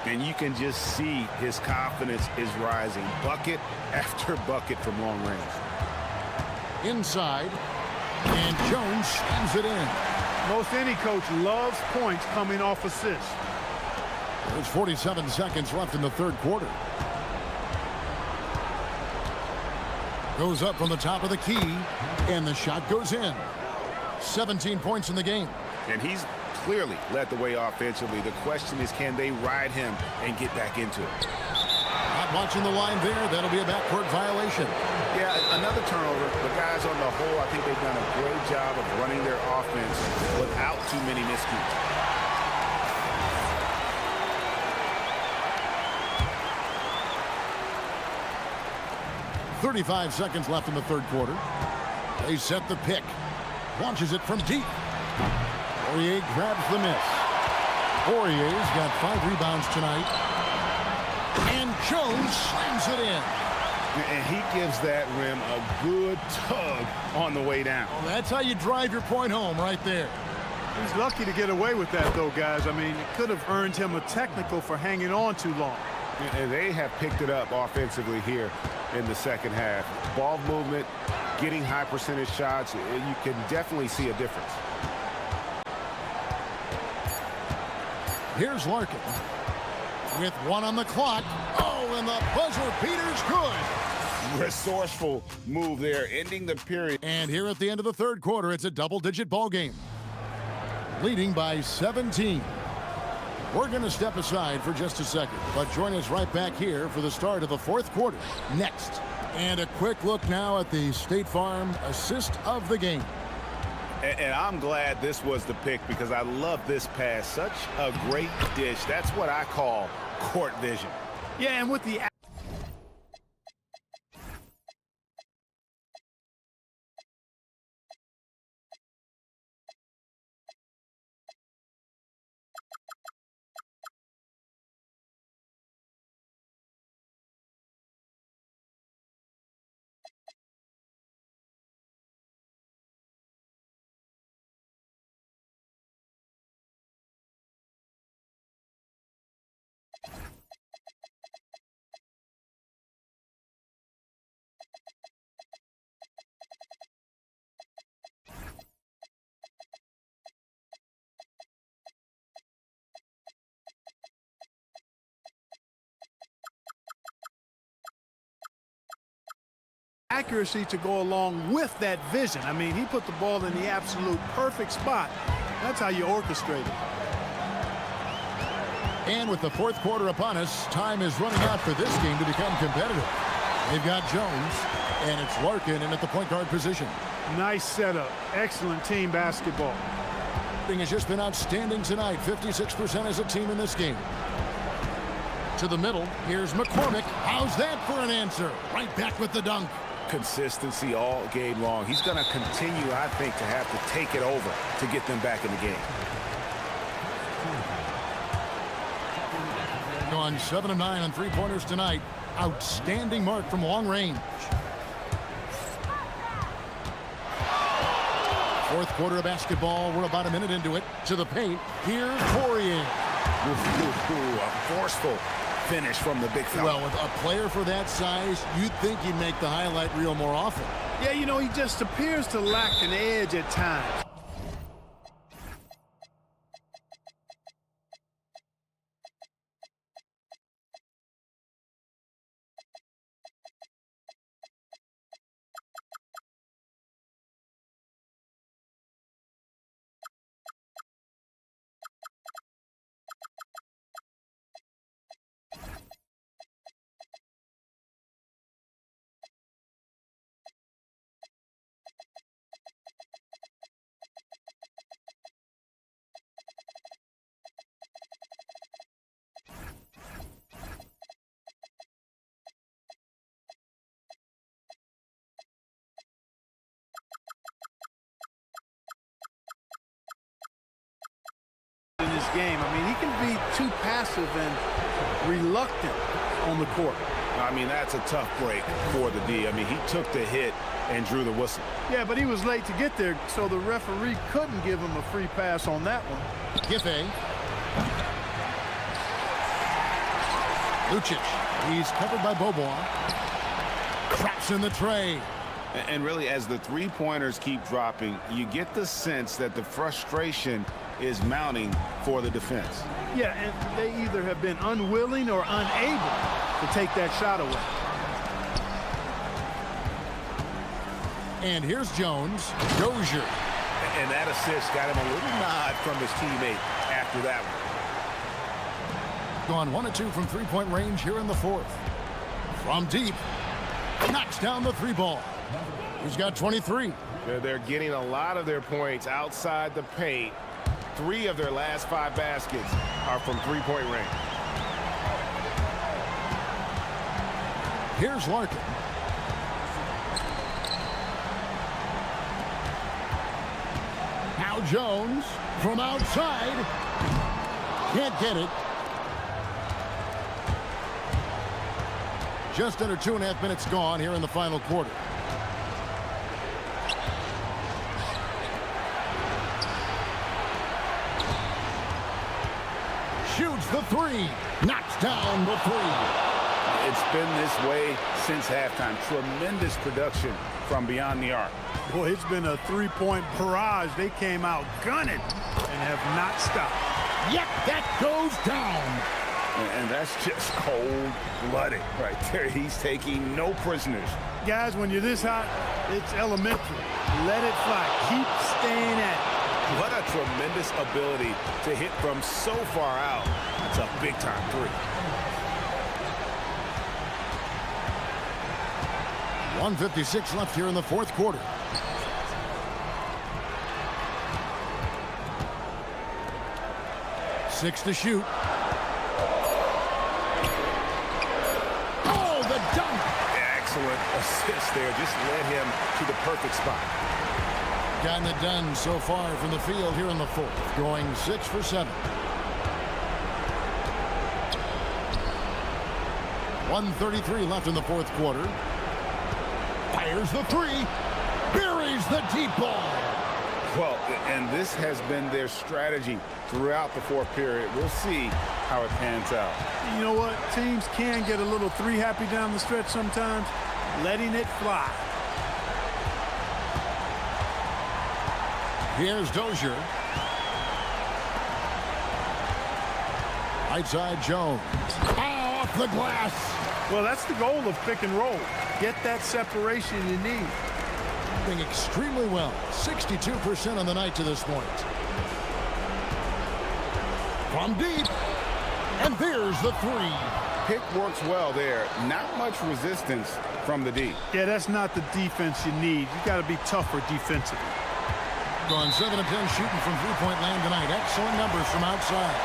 And you can just see his confidence is rising. Bucket after bucket from long range. Inside. And Jones slams it in. Most any coach loves points coming off assists. There's 47 seconds left in the third quarter. Goes up from the top of the key. And the shot goes in. 17 points in the game. And he's clearly led the way offensively. The question is, can they ride him and get back into it? Not watching the line there. That'll be a backcourt violation. Yeah, another turnover. The guys on the whole, I think they've done a great job of running their offense without too many miscues. .35 seconds left in the third quarter. They set the pick. Launches it from deep. Poirier grabs the miss. Poirier's got 5 rebounds tonight. And Jones slams it in. And he gives that rim a good tug on the way down. Well, that's how you drive your point home right there. He's lucky to get away with that, though, guys. I mean, it could have earned him a technical for hanging on too long. And they have picked it up offensively here in the second half. Ball movement, getting high percentage shots, you can definitely see a difference. Here's Larkin with 1 on the clock. Oh, and the buzzer beater's good. Resourceful move there, ending the period. And here at the end of the third quarter, it's a double-digit ball game, leading by 17. We're going to step aside for just a second, but join us right back here for the start of the fourth quarter next. And a quick look now at the State Farm assist of the game. And I'm glad this was the pick because I love this pass. Such a great dish. That's what I call court vision. Yeah, and with the accuracy to go along with that vision. I mean, he put the ball in the absolute perfect spot. That's how you orchestrate it. And with the fourth quarter upon us, time is running out for this game to become competitive. They've got Jones, and it's Larkin in at the point guard position. Nice setup. Excellent team basketball. Thing has just been outstanding tonight. 56% as a team in this game. To the middle, here's McCormick. How's that for an answer? Right back with the dunk. Consistency all game long. He's going to continue, I think, to have to take it over to get them back in the game. Gone 7 of 9 on three-pointers tonight. Outstanding mark from long range. Fourth quarter of basketball. We're about a minute into it. To the paint. Here's Poirier. A forceful finish from the big fella. Well, with a player for that size, you'd think he'd make the highlight reel more often. Yeah, you know, he just appears to lack an edge at times. In this game, I mean, he can be too passive and reluctant on the court. I mean, that's a tough break for the D. I mean, he took the hit and drew the whistle. Yeah, but he was late to get there, so the referee couldn't give him a free pass on that one. Giffey. Lucic. He's covered by Bobois. Traps in the tray. And really, as the three-pointers keep dropping, you get the sense that the frustration is mounting for the defense. Yeah, and they either have been unwilling or unable to take that shot away. And here's Jones. Dozier. And that assist got him a little nod from his teammate after that one. Gone 1 of 2 from three-point range here in the fourth. From deep. Knocks down the three ball. He's got 23. They're getting a lot of their points outside the paint. 3 of their last 5 baskets are from three-point range. Here's Larkin. Now Jones from outside. Can't get it. just under 2.5 minutes gone here in the final quarter. Shoots the three. Knocks down the three. It's been this way since halftime. Tremendous production from beyond the arc. Boy, it's been a three-point barrage. They came out gunning and have not stopped. Yep, that goes down. And that's just cold-blooded right there. He's taking no prisoners. Guys, when you're this hot, it's elementary. Let it fly. Keep staying at it. What a tremendous ability to hit from so far out. That's a big-time three. 1:56 left here in the fourth quarter. Six to shoot. Oh, the dunk! Excellent assist there. Just led him to the perfect spot. Gotten it done so far from the field here in the fourth. Going 6 for 7. 1:33 left in the fourth quarter. Fires the three. Buries the deep ball. Well, and this has been their strategy throughout the fourth period. We'll see how it pans out. You know what? Teams can get a little three-happy down the stretch sometimes. Letting it fly. Here's Dozier. Right side Jones. Oh, off the glass. Well, that's the goal of pick and roll. Get that separation you need. Doing extremely well. 62% on the night to this point. From deep. And there's the three. Pick works well there. Not much resistance from the D. Yeah, that's not the defense you need. You got to be tougher defensively. Going 7 of 10 shooting from three-point land tonight. Excellent numbers from outside.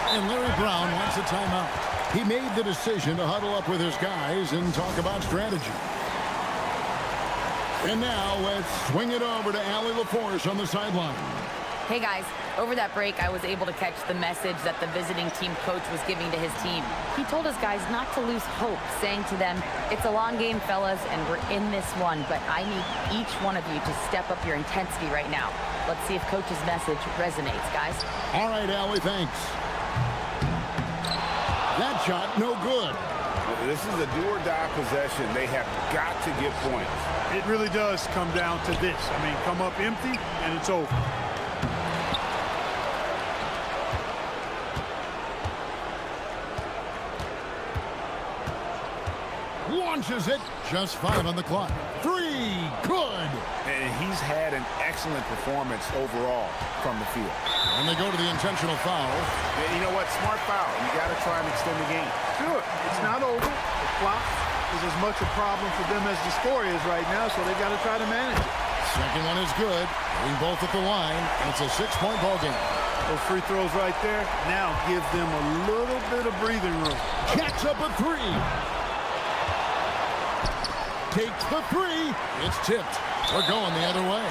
And Larry Brown wants a timeout. He made the decision to huddle up with his guys and talk about strategy. And now let's swing it over to Allie LaForce on the sideline. Hey guys, over that break, I was able to catch the message that the visiting team coach was giving to his team. He told his guys not to lose hope, saying to them, it's a long game, fellas, and we're in this one, but I need each one of you to step up your intensity right now. Let's see if coach's message resonates, guys. All right, Allie, thanks. That shot, no good. This is a do-or-die possession. They have got to get points. It really does come down to this. I mean, come up empty, and it's over. Launches it. Just 5 on the clock. 3. Good. And he's had an excellent performance overall from the field. And they go to the intentional foul. And you know what? Smart foul. You got to try and extend the game. Sure. It's not over. The clock is as much a problem for them as the score is right now, so they got to try to manage it. Second one is good. Hitting both at the line. And it's a 6-point ball game. Those free throws right there now give them a little bit of breathing room. Jacks up a 3. Takes the 3. It's tipped. We're going the other way.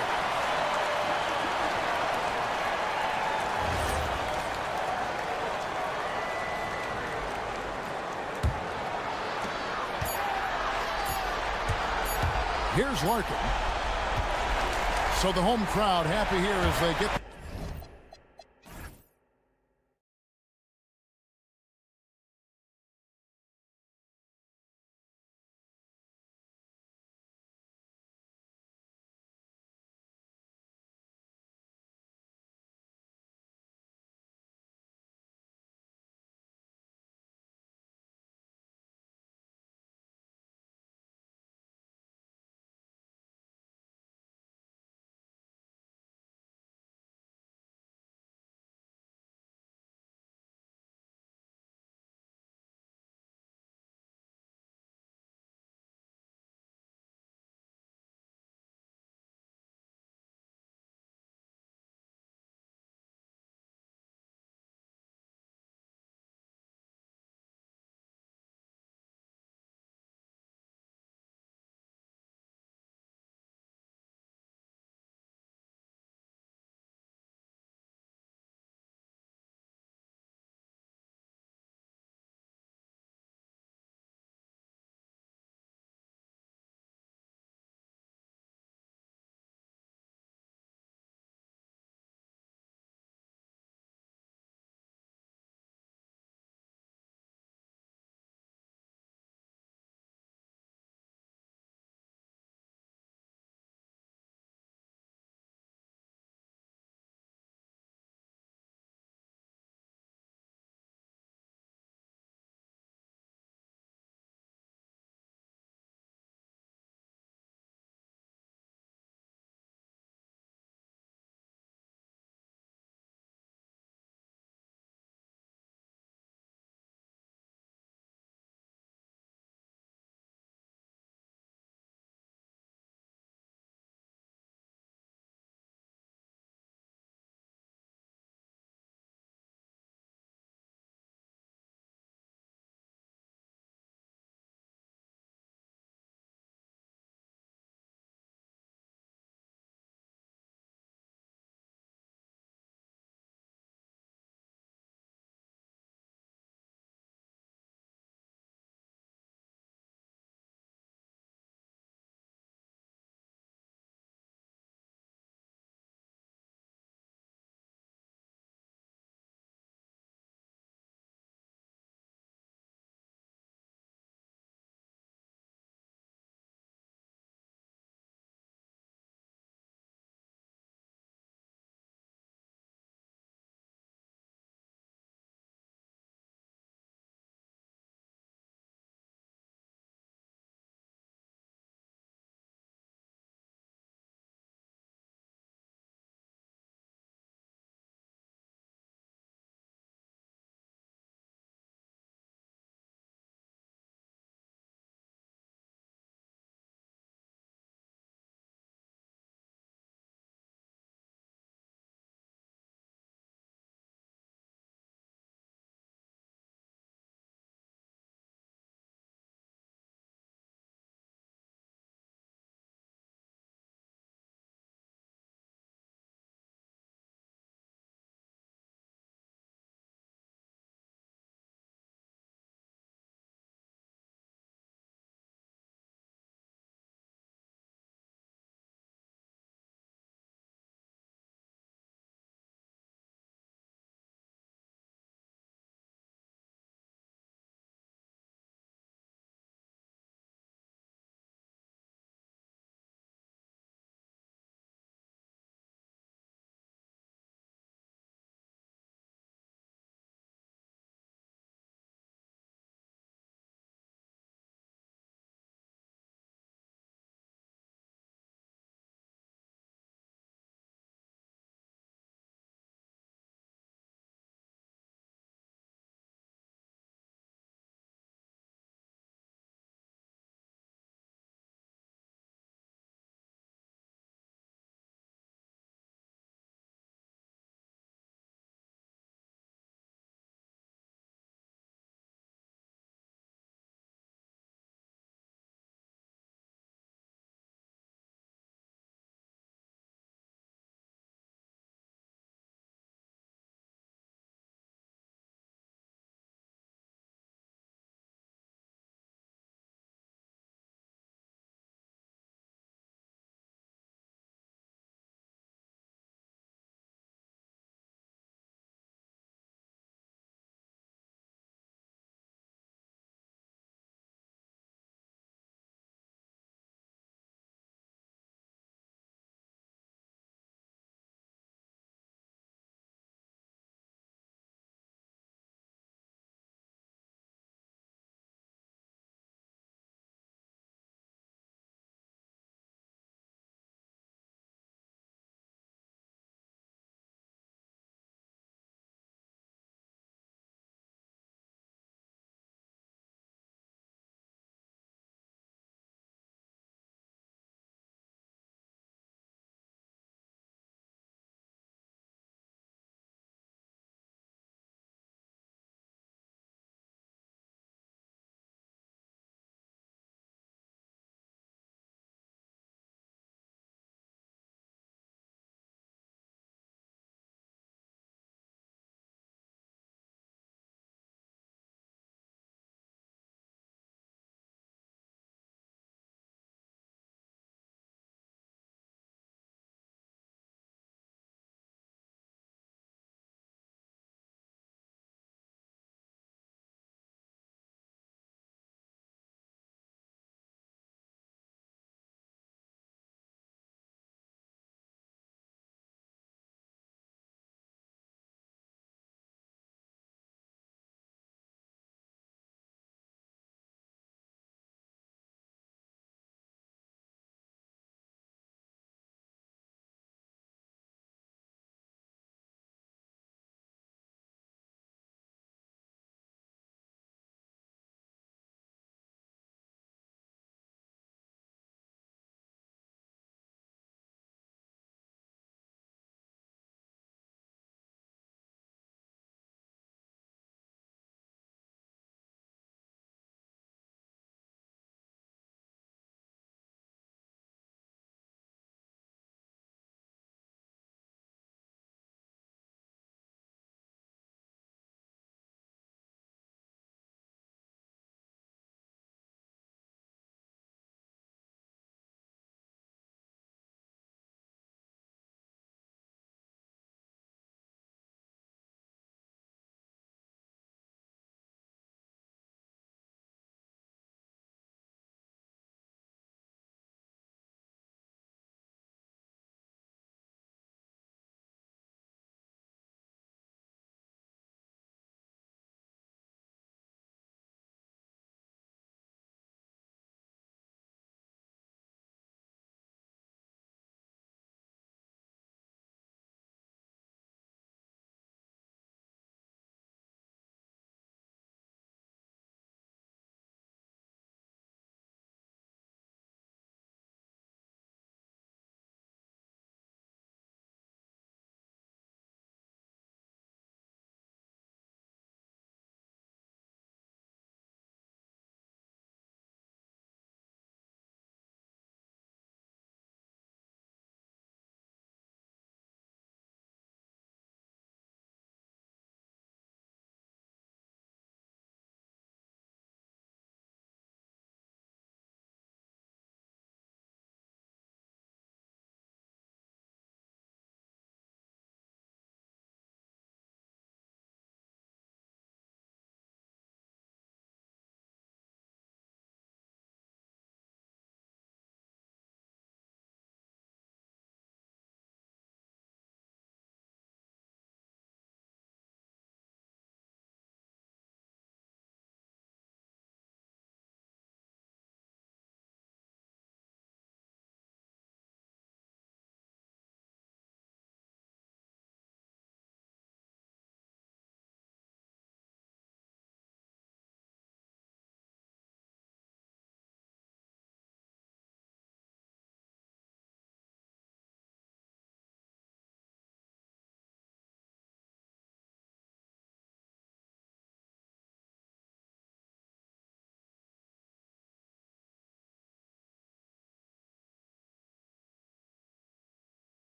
Here's Larkin. So the home crowd happy here as they get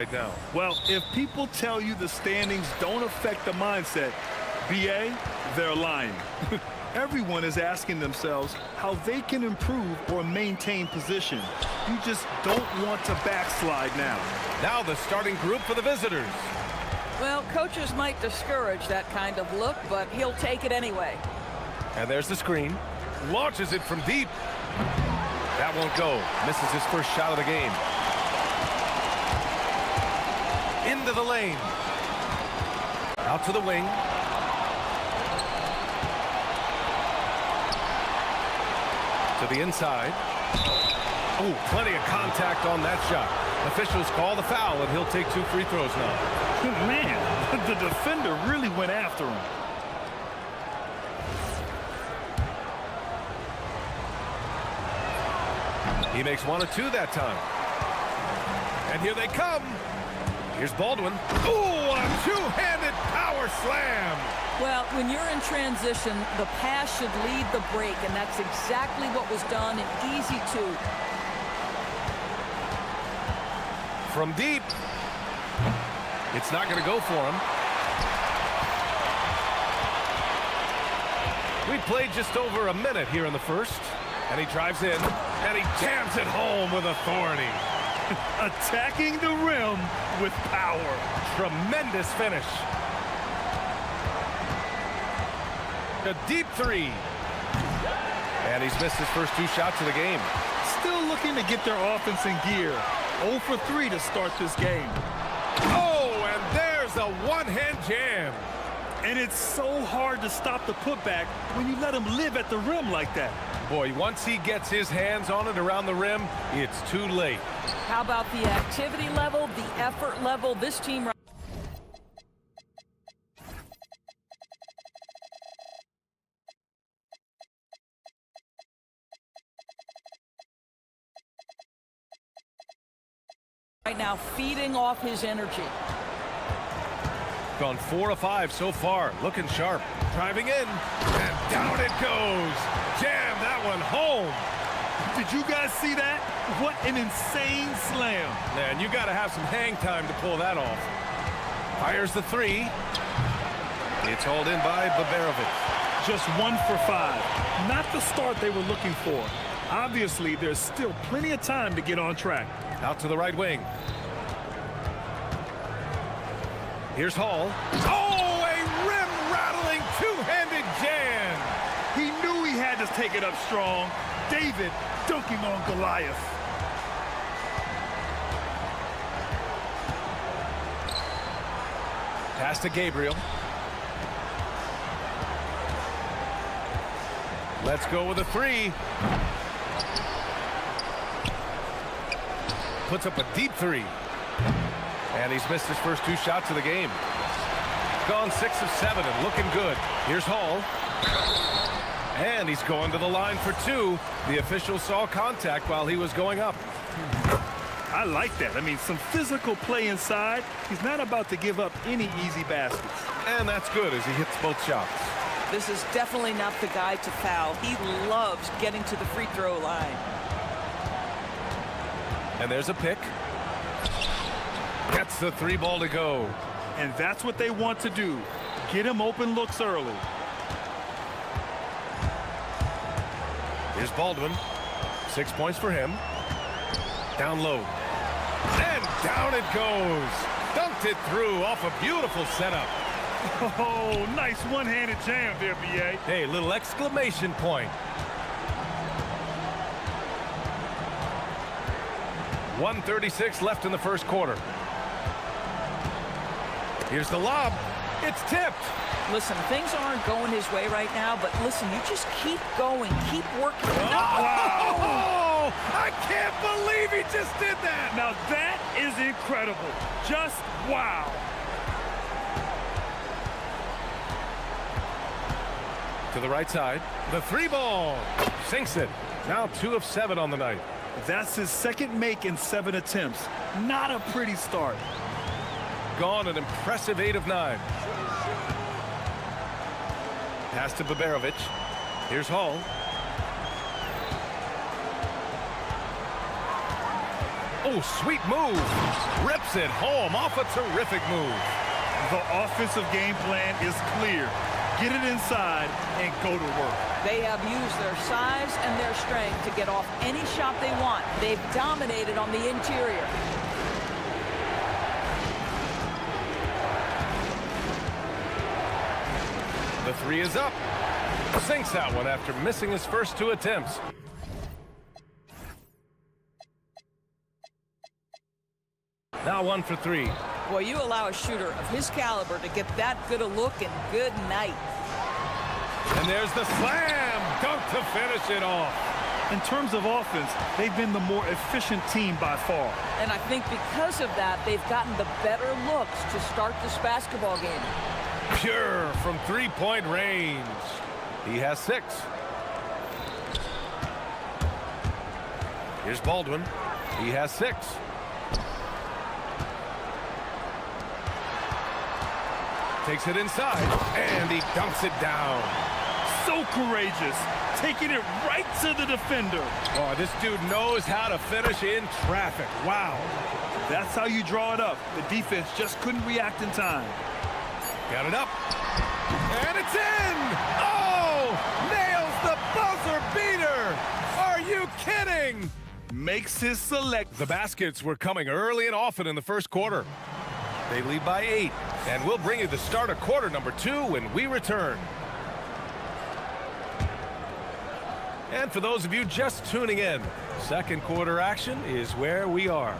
right now. Well, if people tell you the standings don't affect the mindset, BA, they're lying. Everyone is asking themselves how they can improve or maintain position. You just don't want to backslide now. Now the starting group for the visitors. Well, coaches might discourage that kind of look, but he'll take it anyway. And there's the screen. Launches it from deep. That won't go. Misses his first shot of the game. Into the lane. Out to the wing. To the inside. Oh, plenty of contact on that shot. Officials call the foul, and he'll take 2 free throws now. Man, the defender really went after him. He makes 1 or 2 that time. And here they come. Here's Baldwin. Ooh, a two-handed power slam. Well, when you're in transition, the pass should lead the break, and that's exactly what was done in easy 2. From deep. It's not going to go for him. We played just over a minute here in the first. And he drives in, and he jams it home with authority. Attacking the rim with power. Tremendous finish. A deep 3. And he's missed his first 2 shots of the game. Still looking to get their offense in gear. 0 for 3 to start this game. Oh, and there's a one-hand jam. And it's so hard to stop the putback when you let him live at the rim like that. Boy, once he gets his hands on it around the rim, it's too late. How about the activity level, the effort level? This team right now feeding off his energy. Gone 4 of 5 so far. Looking sharp. Driving in. And down it goes. Jam that one home. Did you guys see that? What an insane slam. Man, you got to have some hang time to pull that off. Fires the 3. It's hauled in by Baberovic. Just 1 for 5. Not the start they were looking for. Obviously, there's still plenty of time to get on track. Out to the right wing. Here's Hall. Oh, a rim-rattling two-handed jam. He knew he had to take it up strong. David dunking on Goliath. Pass to Gabriel. Let's go with a 3. Puts up a deep 3. And he's missed his first 2 shots of the game. Gone 6 of 7 and looking good. Here's Hall. And he's going to the line for 2. The official saw contact while he was going up. I like that. I mean, some physical play inside. He's not about to give up any easy baskets. And that's good as he hits both shots. This is definitely not the guy to foul. He loves getting to the free throw line. And there's a pick. Gets the 3 ball to go. And that's what they want to do. Get him open looks early. Here's Baldwin. 6 points for him. Down low. And down it goes. Dunked it through off a beautiful setup. Oh, nice one-handed jam there, BA. Hey, little exclamation point. 1:36 left in the first quarter. Here's the lob. It's tipped. Listen, things aren't going his way right now, but listen, you just keep going, keep working. Oh, wow. I can't believe he just did that. Now that is incredible. Just wow. To the right side. The 3 ball. Sinks it. Now 2 of 7 on the night. That's his second make in 7 attempts. Not a pretty start. Gone an impressive 8 of 9. Pass to Baberovic. Here's Hall. Oh, sweet move. Rips it home off a terrific move. The offensive game plan is clear. Get it inside and go to work. They have used their size and their strength to get off any shot they want. They've dominated on the interior. The three is up. Sinks that one after missing his first two attempts. Now 1 for 3. Well, you allow a shooter of his caliber to get that good a look, and good night. And there's the slam dunk to finish it off. In terms of offense, they've been the more efficient team by far. And I think because of that, they've gotten the better looks to start this basketball game. Pure from three-point range. He has 6. Here's Baldwin. He has 6. Takes it inside, and he dunks it down. So courageous, taking it right to the defender. Oh, this dude knows how to finish in traffic. Wow. That's how you draw it up. The defense just couldn't react in time. Got it up. And it's in! Oh! Nails the buzzer beater! Are you kidding? Makes his select. The baskets were coming early and often in the first quarter. They lead by 8, and we'll bring you the start of quarter number 2 when we return. And for those of you just tuning in, second quarter action is where we are.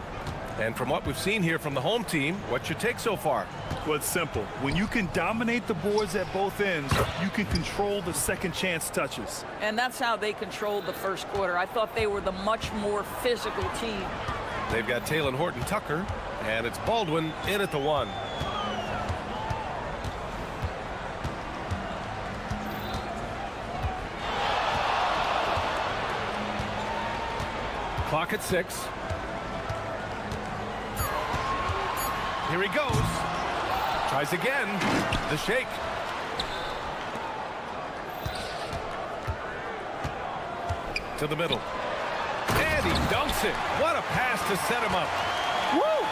And from what we've seen here from the home team, what's your take so far? Well, it's simple. When you can dominate the boards at both ends, you can control the second chance touches. And that's how they controlled the first quarter. I thought they were the much more physical team. They've got Taylor Horton-Tucker, and it's Baldwin in at the 1. Clock at 6. Here he goes. Tries again. The shake. To the middle. And he dunks it. What a pass to set him up. Woo!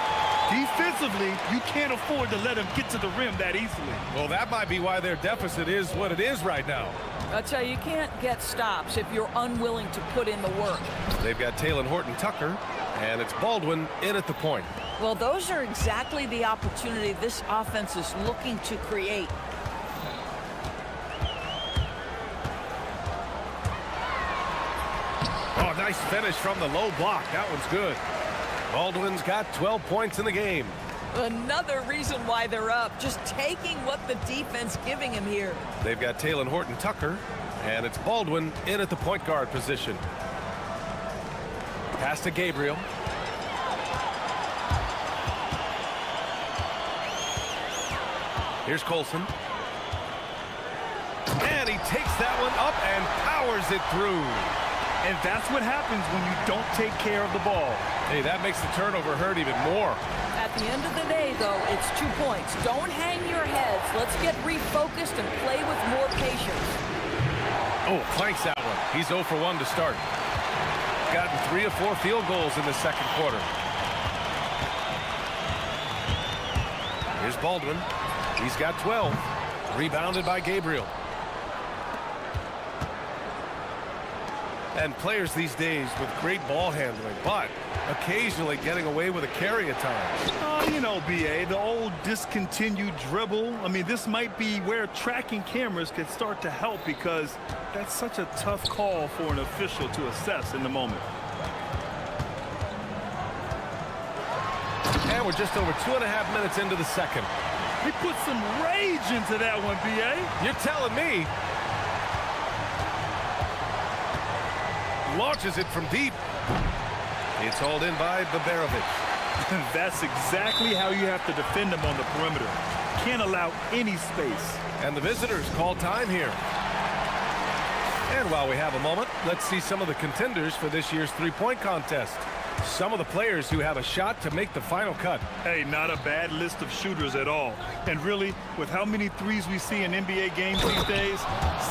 Defensively, you can't afford to let him get to the rim that easily. Well, that might be why their deficit is what it is right now. I tell you, you can't get stops if you're unwilling to put in the work. They've got Taylor Horton-Tucker, and it's Baldwin in at the point. Well, those are exactly the opportunity this offense is looking to create. Oh, nice finish from the low block. That one's good. Baldwin's got 12 points in the game. Another reason why they're up, just taking what the defense giving him here. They've got Taylor Horton-Tucker, and it's Baldwin in at the point guard position. Pass to Gabriel. Here's Colson. And he takes that one up and powers it through. And that's what happens when you don't take care of the ball. Hey, that makes the turnover hurt even more. At the end of the day, though, it's 2 points. Don't hang your heads. Let's get refocused and play with more patience. Oh, clanks that one. He's 0 for 1 to start. Gotten 3 or 4 field goals in the second quarter. Here's Baldwin. He's got 12. Rebounded by Gabriel. And players these days with great ball handling, but occasionally getting away with a carry at times. Oh, you know, B.A., the old discontinued dribble. I mean, this might be where tracking cameras could start to help because that's such a tough call for an official to assess in the moment. And we're just over 2.5 minutes into the second. He put some rage into that one, B.A. You're telling me. Launches it from deep. It's hauled in by Babarovic. That's exactly how you have to defend him on the perimeter. Can't allow any space. And the visitors call time here. And while we have a moment, let's see some of the contenders for this year's three-point contest. Some of the players who have a shot to make the final cut. Hey, not a bad list of shooters at all. And really, with how many threes we see in NBA games these days,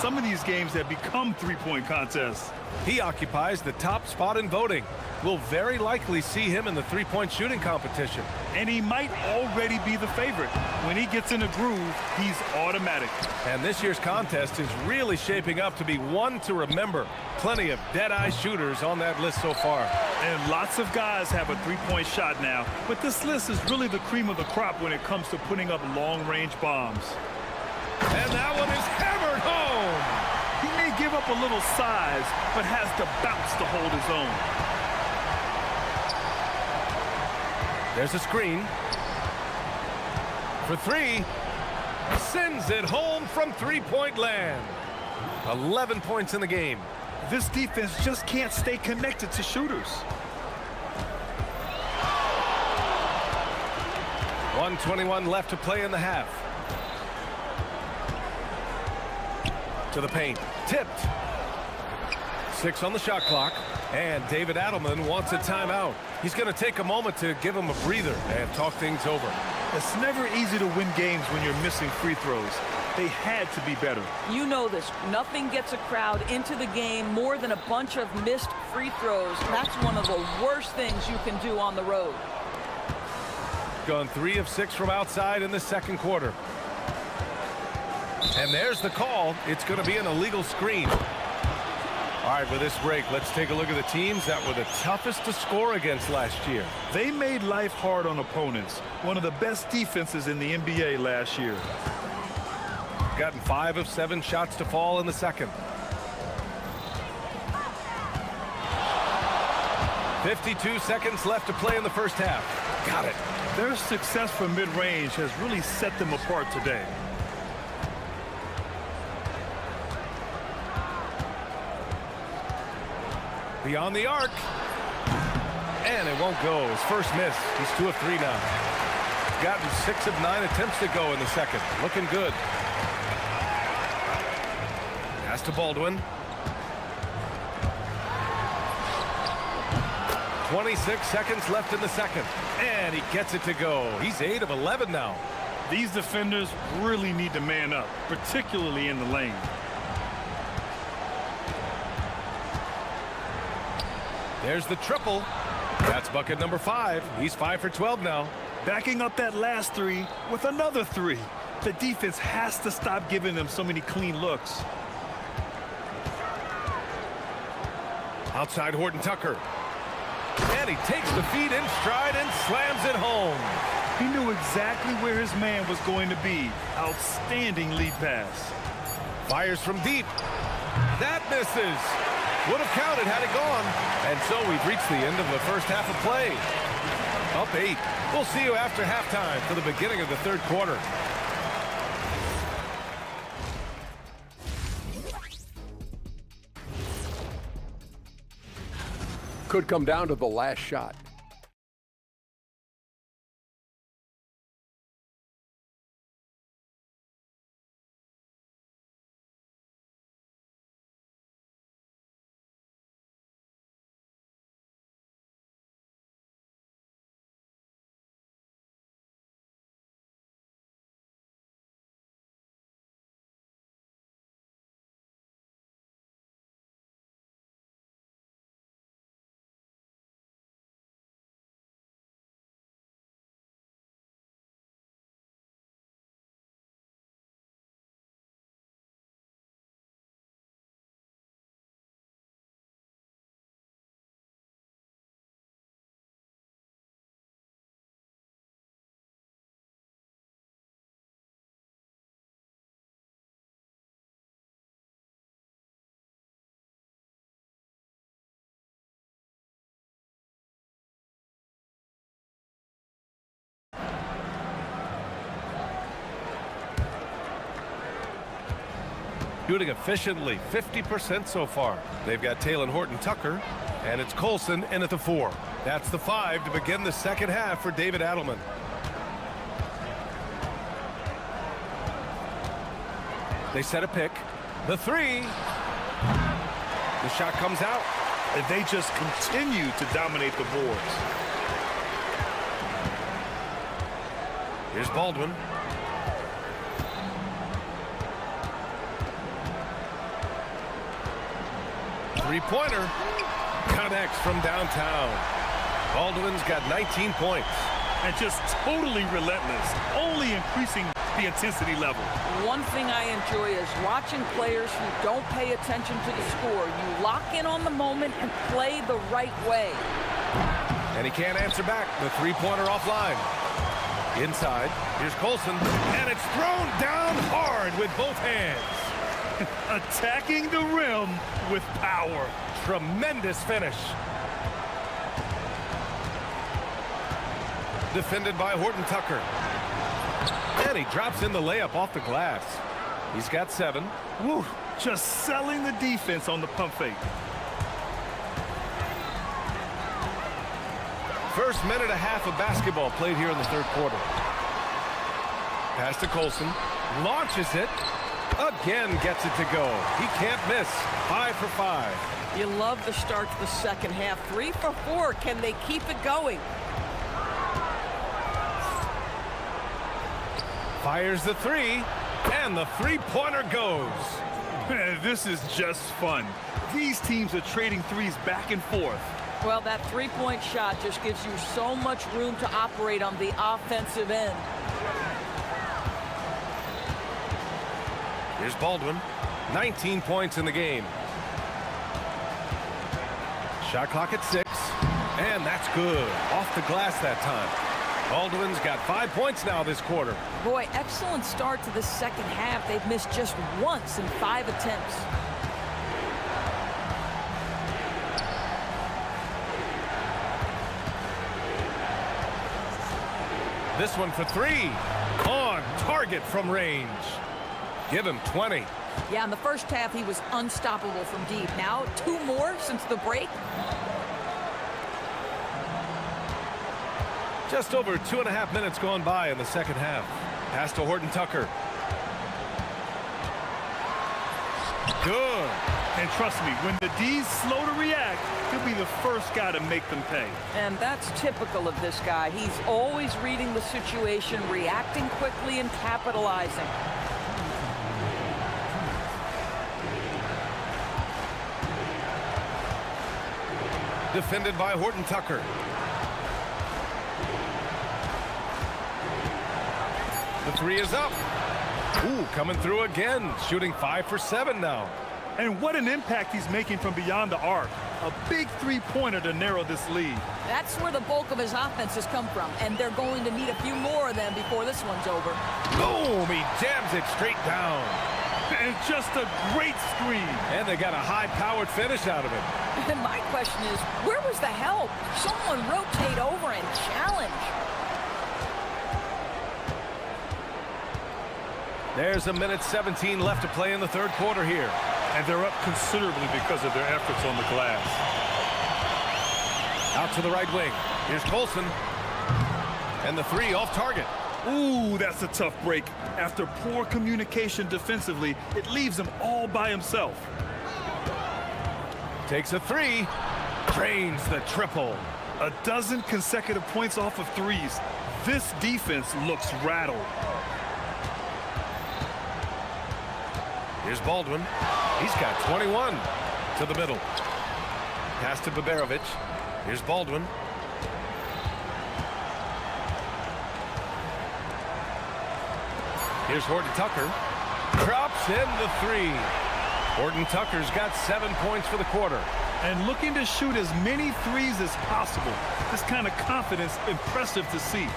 some of these games have become three-point contests. He occupies the top spot in voting. we'll very likely see him in the three-point shooting competition. And he might already be the favorite. When he gets in a groove, he's automatic. And this year's contest is really shaping up to be one to remember. Plenty of dead-eye shooters on that list so far. And lots of guys have a three-point shot now, but this list is really the cream of the crop when it comes to putting up long-range bombs. And that one is hammered home. He may give up a little size, but has the bounce to hold his own. There's a screen. For three. Sends it home from three-point land. 11 points in the game. This defense just can't stay connected to shooters. 1:21 left to play in the half. To the paint. Tipped. 6 on the shot clock. And David Adelman wants a timeout. He's going to take a moment to give him a breather and talk things over. It's never easy to win games when you're missing free throws. They had to be better. You know this. Nothing gets a crowd into the game more than a bunch of missed free throws. That's one of the worst things you can do on the road. Gone 3 of 6 from outside in the second quarter. And there's the call. It's going to be an illegal screen. All right, with this break, let's take a look at the teams that were the toughest to score against last year. They made life hard on opponents. One of the best defenses in the NBA last year. Gotten 5 of 7 shots to fall in the second. 52 seconds left to play in the first half. Got it. Their success from mid-range has really set them apart today. Beyond the arc. And it won't go. His first miss. He's 2 of 3 now. Gotten 6 of 9 attempts to go in the second. Looking good. Pass to Baldwin. 26 seconds left in the second. And he gets it to go. He's 8 of 11 now. These defenders really need to man up, particularly in the lane. There's the triple. That's bucket number 5. He's 5 for 12 now. Backing up that last 3 with another 3. The defense has to stop giving them so many clean looks. Outside Horton Tucker. And he takes the feed in stride and slams it home. He knew exactly where his man was going to be. Outstanding lead pass. Fires from deep. That misses. Would have counted had it gone. And so we've reached the end of the first half of play. Up 8. We'll see you after halftime for the beginning of the third quarter. Could come down to the last shot. Shooting efficiently, 50% so far. They've got Taylor Horton Tucker, and it's Colson in at the 4. That's the 5 to begin the second half for David Adelman. They set a pick. The 3. The shot comes out. And they just continue to dominate the boards. Here's Baldwin. Three-pointer. Connects from downtown. Baldwin's got 19 points. And just totally relentless, only increasing the intensity level. One thing I enjoy is watching players who don't pay attention to the score. You lock in on the moment and play the right way. And he can't answer back. The three-pointer offline. Inside, here's Colson, and it's thrown down hard with both hands. Attacking the rim with power. Tremendous finish. Defended by Horton Tucker. And he drops in the layup off the glass. He's got 7. Woo, just selling the defense on the pump fake. First minute and a half of basketball played here in the third quarter. Pass to Colson. Launches it. Again gets it to go. He can't miss. 5 for 5. You love the start to the second half. 3 for 4. Can they keep it going? Fires the 3, and the three-pointer goes. Man, this is just fun. These teams are trading threes back and forth. Well, that three-point shot just gives you so much room to operate on the offensive end. Here's Baldwin. 19 points in the game. Shot clock at 6, and that's good. Off the glass that time. Baldwin's got 5 points now this quarter. Boy, excellent start to the second half. They've missed just once in 5 attempts. This one for 3. On target from range. Give him 20. Yeah, in the first half, he was unstoppable from deep. Now, 2 more since the break. Just over 2.5 minutes gone by in the second half. Pass to Horton Tucker. Good. And trust me, when the D's slow to react, he'll be the first guy to make them pay. And that's typical of this guy. He's always reading the situation, reacting quickly, and capitalizing. Defended by Horton Tucker. The 3 is up. Ooh, coming through again. Shooting 5 for 7 now. And what an impact he's making from beyond the arc. A big three-pointer to narrow this lead. That's where the bulk of his offense has come from, and they're going to need a few more of them before this one's over. Boom! He jams it straight down. And just a great screen. And they got a high-powered finish out of it. And my question is, where was the help? Someone rotate over and challenge. There's a minute 17 left to play in the third quarter here. And they're up considerably because of their efforts on the glass. Out to the right wing. Here's Colson. And the 3 off target. Ooh, that's a tough break. After poor communication defensively, it leaves him all by himself. Takes a 3. Drains the triple. A dozen consecutive points off of threes. This defense looks rattled. Here's Baldwin. He's got 21. To the middle. Pass to Baberovic. Here's Baldwin. Here's Horton Tucker. Drops in the 3. Horton Tucker's got 7 points for the quarter. And looking to shoot as many threes as possible. This kind of confidence, impressive to see.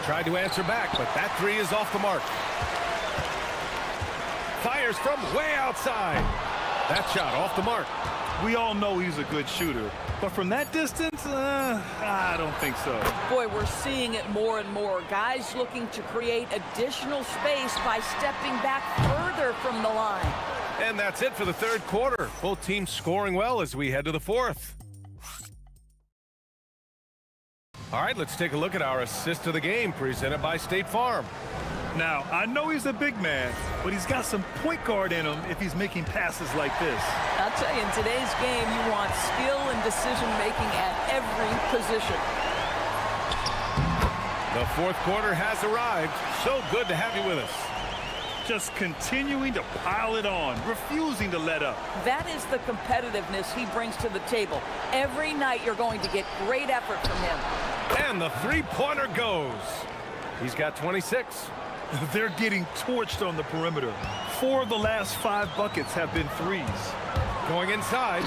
Tried to answer back, but that 3 is off the mark. Fires from way outside. That shot off the mark. We all know he's a good shooter, but from that distance, I don't think so. Boy, we're seeing it more and more. Guys looking to create additional space by stepping back further from the line. And that's it for the third quarter. Both teams scoring well as we head to the fourth. All right, let's take a look at our assist of the game presented by State Farm. Now, I know he's a big man, but he's got some point guard in him if he's making passes like this. I'll tell you, in today's game, you want skill and decision-making at every position. The fourth quarter has arrived. So good to have you with us. Just continuing to pile it on, refusing to let up. That is the competitiveness he brings to the table. Every night you're going to get great effort from him. And the three-pointer goes. He's got 26. They're getting torched on the perimeter. 4 of the last 5 buckets have been threes. Going inside.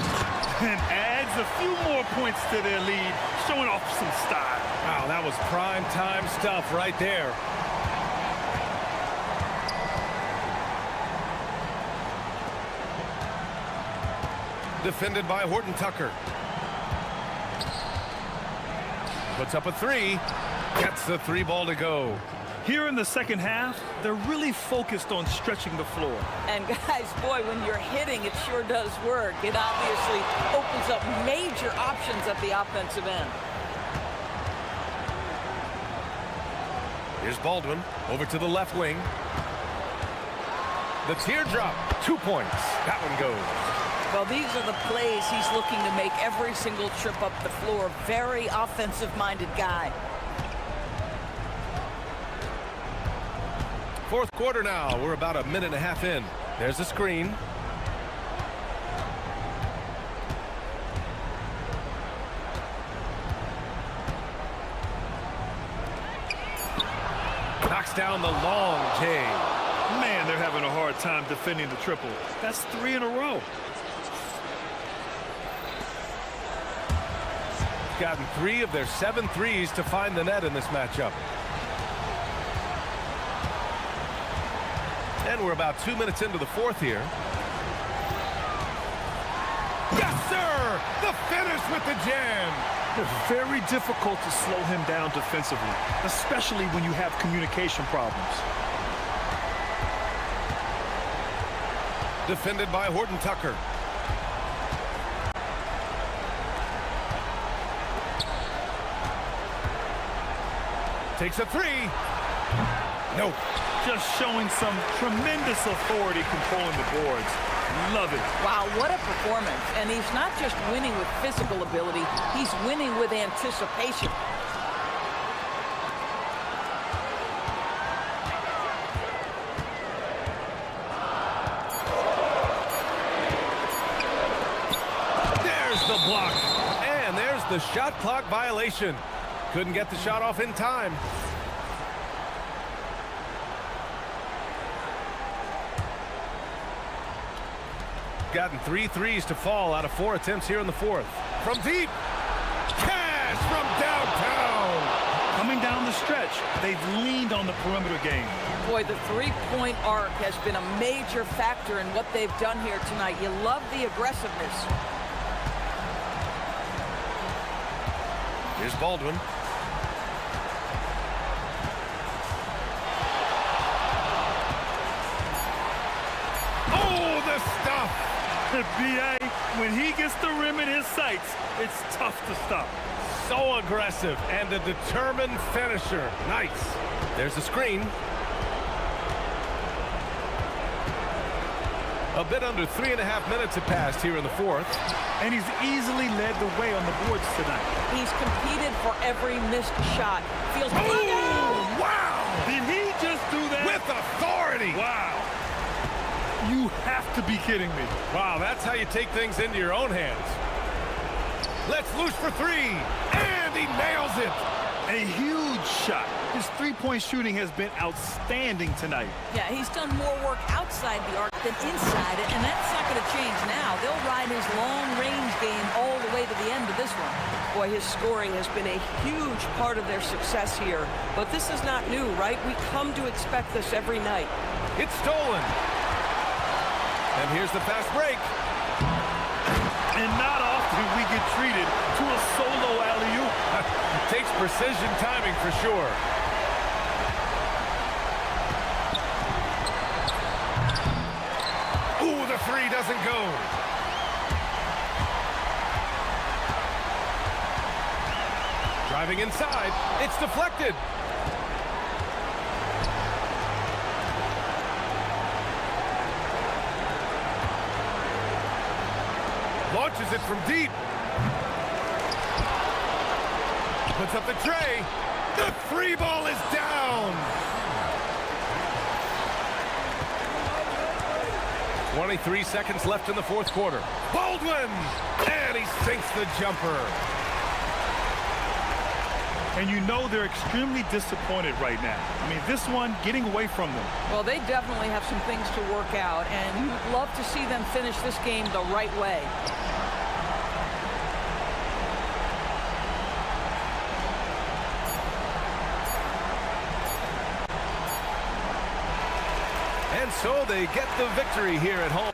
And adds a few more points to their lead, showing off some style. Wow, that was prime time stuff right there. Defended by Horton Tucker. Puts up a three. Gets the three ball to go. Here in the second half, they're really focused on stretching the floor. And guys, boy, when you're hitting, it sure does work. It obviously opens up major options at the offensive end. Here's Baldwin over to the left wing. The teardrop, 2 points. That one goes. Well, these are the plays he's looking to make every single trip up the floor. Very offensive-minded guy. Fourth quarter now. We're about a minute and a half in. There's a screen. Knocks down the long J. Man, they're having a hard time defending the triple. That's 3 in a row. Gotten 3 of their 7 threes to find the net in this matchup. And we're about 2 minutes into the fourth here. Yes, sir! The finish with the jam! It's very difficult to slow him down defensively, especially when you have communication problems. Defended by Horton Tucker. Takes a three. Nope. Just showing some tremendous authority controlling the boards. Love it. Wow, what a performance. And he's not just winning with physical ability, he's winning with anticipation. There's the block. And there's the shot clock violation. Couldn't get the shot off in time. Gotten 3 threes to fall out of 4 attempts here in the fourth. From deep. Cash from downtown. Coming down the stretch, they've leaned on the perimeter game. Boy, the three-point arc has been a major factor in what they've done here tonight. You love the aggressiveness. Here's Baldwin. Oh, the stuff. B.A., when he gets the rim in his sights, it's tough to stop. So aggressive and a determined finisher. Nice. There's the screen. A bit under 3.5 minutes have passed here in the fourth. And he's easily led the way on the boards tonight. He's competed for every missed shot. Feels oh, wow! Did he just do that? With authority. Wow. You have to be kidding me. Wow, that's how you take things into your own hands. Let's loose for 3. And he nails it. A huge shot. His three-point shooting has been outstanding tonight. Yeah, he's done more work outside the arc than inside it, and that's not going to change now. They'll ride his long-range game all the way to the end of this one. Boy, his scoring has been a huge part of their success here. But this is not new, right? We come to expect this every night. It's stolen. And here's the fast break. And not often we get treated to a solo alley-oop. Takes precision timing for sure. Ooh, the three doesn't go. Driving inside. It's deflected. Launches it from deep. Puts up the tray. The free ball is down. 23 seconds left in the fourth quarter. Baldwin! And he sinks the jumper. And you know they're extremely disappointed right now. I mean, this one getting away from them. Well, they definitely have some things to work out, and you'd love to see them finish this game the right way. And so they get the victory here at home.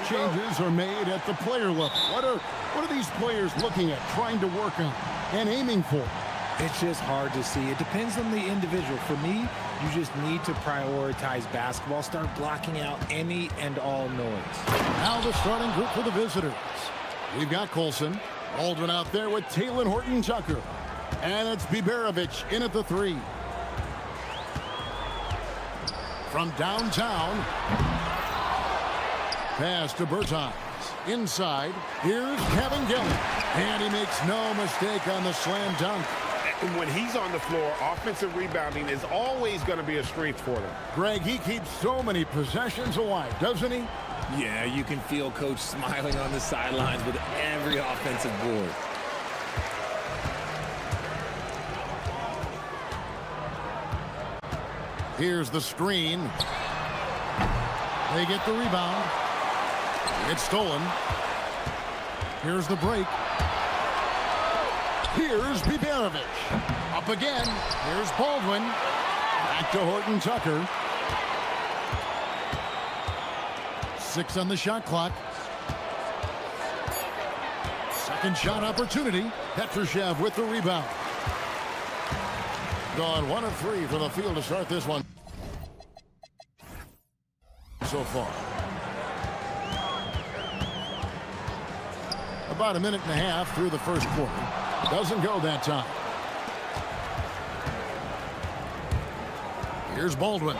changes are made at the player level. What are these players looking at, trying to work on, and aiming for? It's just hard to see. It depends on the individual. For me, you just need to prioritize basketball. Start blocking out any and all noise. Now the starting group for the visitors. We've got Colson. Baldwin out there with Taylor Horton-Tucker. And it's Biberovic in at the 3. From downtown. Pass to Bertans. Inside. Here's Kevin Gillen. And he makes no mistake on the slam dunk. And when he's on the floor, offensive rebounding is always going to be a strength for them. Greg, he keeps so many possessions alive, doesn't he? Yeah, you can feel Coach smiling on the sidelines with every offensive board. Here's the screen. They get the rebound. It's stolen. Here's the break. Here's Biberovic. Up again. Here's Baldwin. Back to Horton-Tucker. 6 on the shot clock. Second shot opportunity. Petrushev with the rebound. Gone 1 of 3 from the field to start this one so far. About a minute and a half through the first quarter. Doesn't go that time. Here's Baldwin.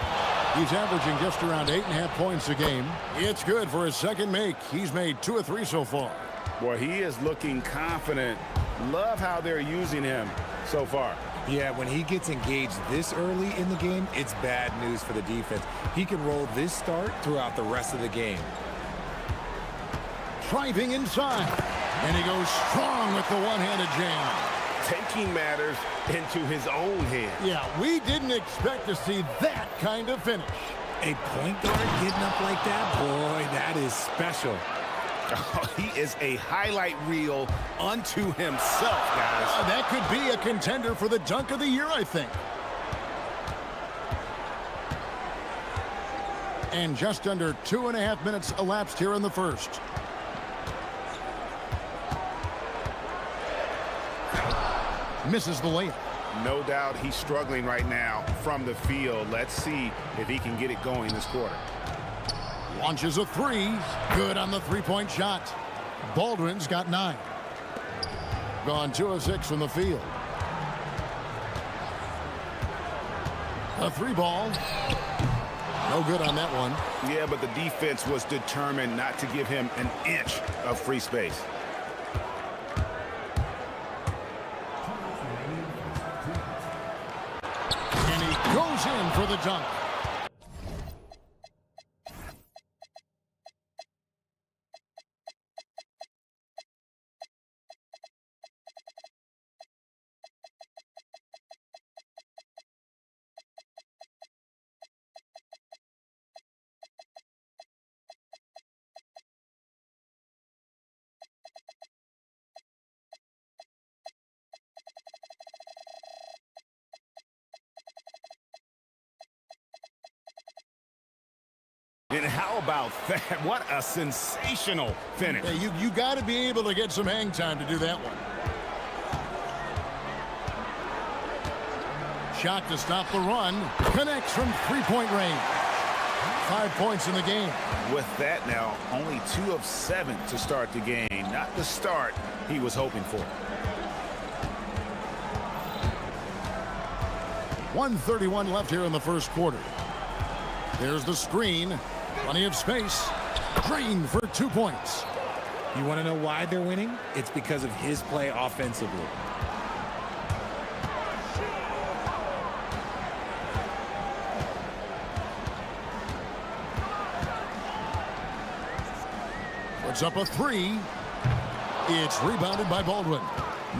He's averaging just around 8.5 points a game. It's good for his second make. He's made 2 of 3 so far. Boy, he is looking confident. Love how they're using him so far. Yeah, when he gets engaged this early in the game, it's bad news for the defense. He can roll this start throughout the rest of the game. Driving inside. And he goes strong with the one-handed jam. Taking matters into his own hands. Yeah, we didn't expect to see that kind of finish. A point guard getting up like that? Boy, that is special. Oh, he is a highlight reel unto himself, guys. That could be a contender for the dunk of the year, I think. And just under 2.5 minutes elapsed here in the first. Misses the layup. No doubt he's struggling right now from the field. Let's see if he can get it going this quarter. Launches a 3. Good on the three-point shot. Baldwin's got 9. Gone 2 of 6 from the field. A 3-ball. No good on that one. Yeah, but the defense was determined not to give him an inch of free space. And he goes in for the dunk. And how about that? What a sensational finish. Hey, you got to be able to get some hang time to do that one. Shot to stop the run. Connects from three-point range. 5 points in the game. With that now, only 2 of 7 to start the game. Not the start he was hoping for. 1:31 left here in the first quarter. There's the screen. Plenty of space. Green for 2 points. You want to know why they're winning? It's because of his play offensively. Puts up a 3. It's rebounded by Baldwin.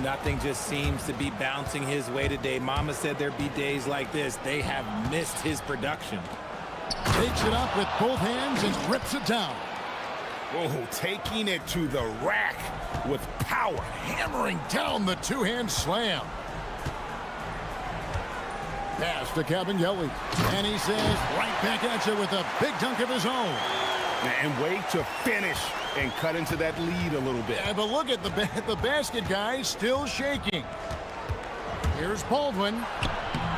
Nothing just seems to be bouncing his way today. Mama said there'd be days like this. They have missed his production. Takes it up with both hands and rips it down. Oh, taking it to the rack with power. Hammering down the two-hand slam. Pass to Cabangeli. And he says right back at you with a big dunk of his own. And way to finish and cut into that lead a little bit. Yeah, but look at the basket, guys, still shaking. Here's Baldwin.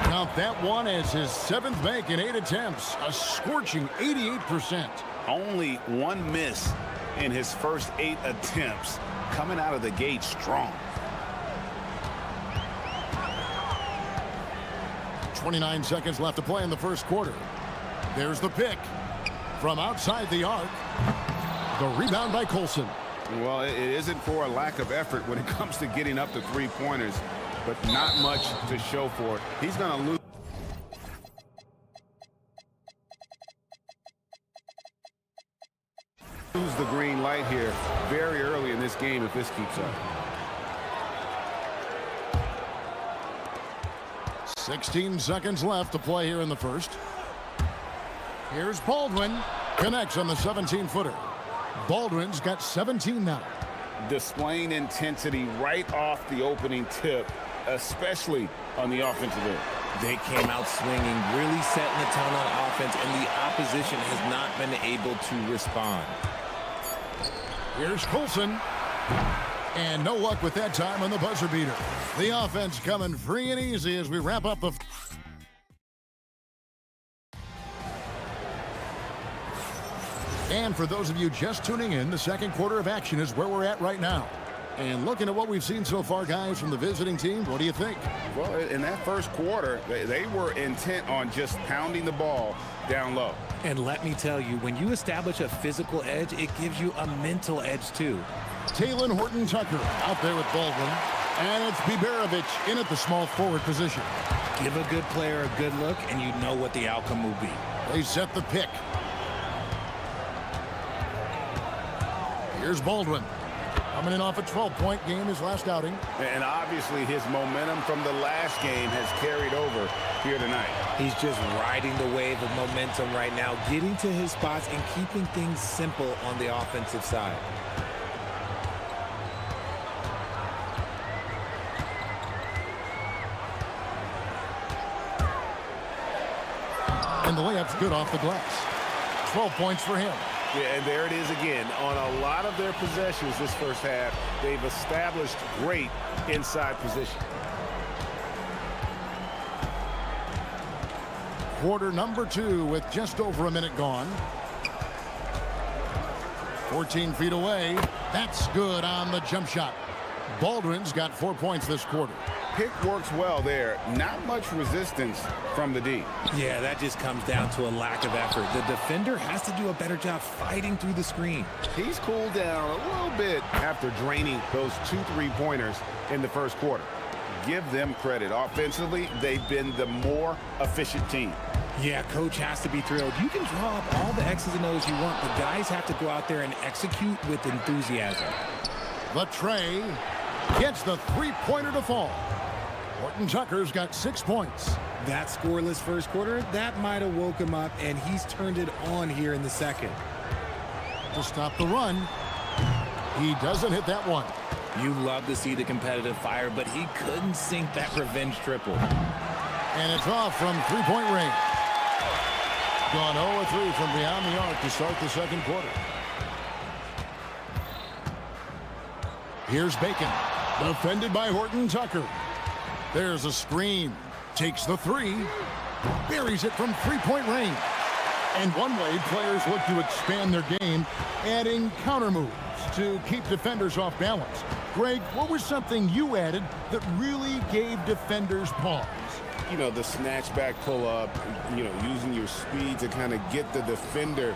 Count that one as his 7th make in 8 attempts. A scorching 88%. Only one miss in his first 8 attempts. Coming out of the gate strong. 29 seconds left to play in the first quarter. There's the pick from outside the arc. The rebound by Colson. Well, it isn't for a lack of effort when it comes to getting up to three-pointers, but not much to show for it. He's going to lose. The green light here very early in this game if this keeps up. 16 seconds left to play here in the first. Here's Baldwin. Connects on the 17-footer. Baldwin's got 17 now. Displaying intensity right off the opening tip, especially on the offensive end. They came out swinging, really setting the tone on offense, and the opposition has not been able to respond. Here's Colson. And no luck with that time on the buzzer beater. The offense coming free and easy as we wrap up the... And for those of you just tuning in, the second quarter of action is where we're at right now. And looking at what we've seen so far, guys, from the visiting team, what do you think? Well, in that first quarter, they were intent on just pounding the ball down low. And let me tell you, when you establish a physical edge, it gives you a mental edge, too. Taylor Horton-Tucker out there with Baldwin. And it's Biberovich in at the small forward position. Give a good player a good look, and you know what the outcome will be. They set the pick. Here's Baldwin. Coming in off a 12-point game his last outing. And obviously his momentum from the last game has carried over here tonight. He's just riding the wave of momentum right now, getting to his spots and keeping things simple on the offensive side. And the layup's good off the glass. 12 points for him. Yeah, and there it is again. On a lot of their possessions this first half, they've established great inside position. Quarter number 2 with just over a minute gone. 14 feet away. That's good on the jump shot. Baldwin's got 4 points this quarter. Pick works well there. Not much resistance from the D. Yeah, that just comes down to a lack of effort. The defender has to do a better job fighting through the screen. He's cooled down a little bit after draining those 2 3-pointers in the first quarter. Give them credit. Offensively, they've been the more efficient team. Yeah, coach has to be thrilled. You can draw up all the X's and O's you want, but guys have to go out there and execute with enthusiasm. The tray gets the 3-pointer to fall. Horton-Tucker's got 6 points. That scoreless first quarter, that might have woke him up, and he's turned it on here in the second. To stop the run, he doesn't hit that one. You love to see the competitive fire, but he couldn't sink that revenge triple. And it's off from 3-point range. Gone 0-3 from beyond the arc to start the second quarter. Here's Bacon, defended by Horton-Tucker. There's a screen. Takes the 3. Buries it from 3-point range. And one way players look to expand their game, adding counter moves to keep defenders off balance. Greg, what was something you added that really gave defenders pause? You know, the snatch back pull up, you know, using your speed to kind of get the defender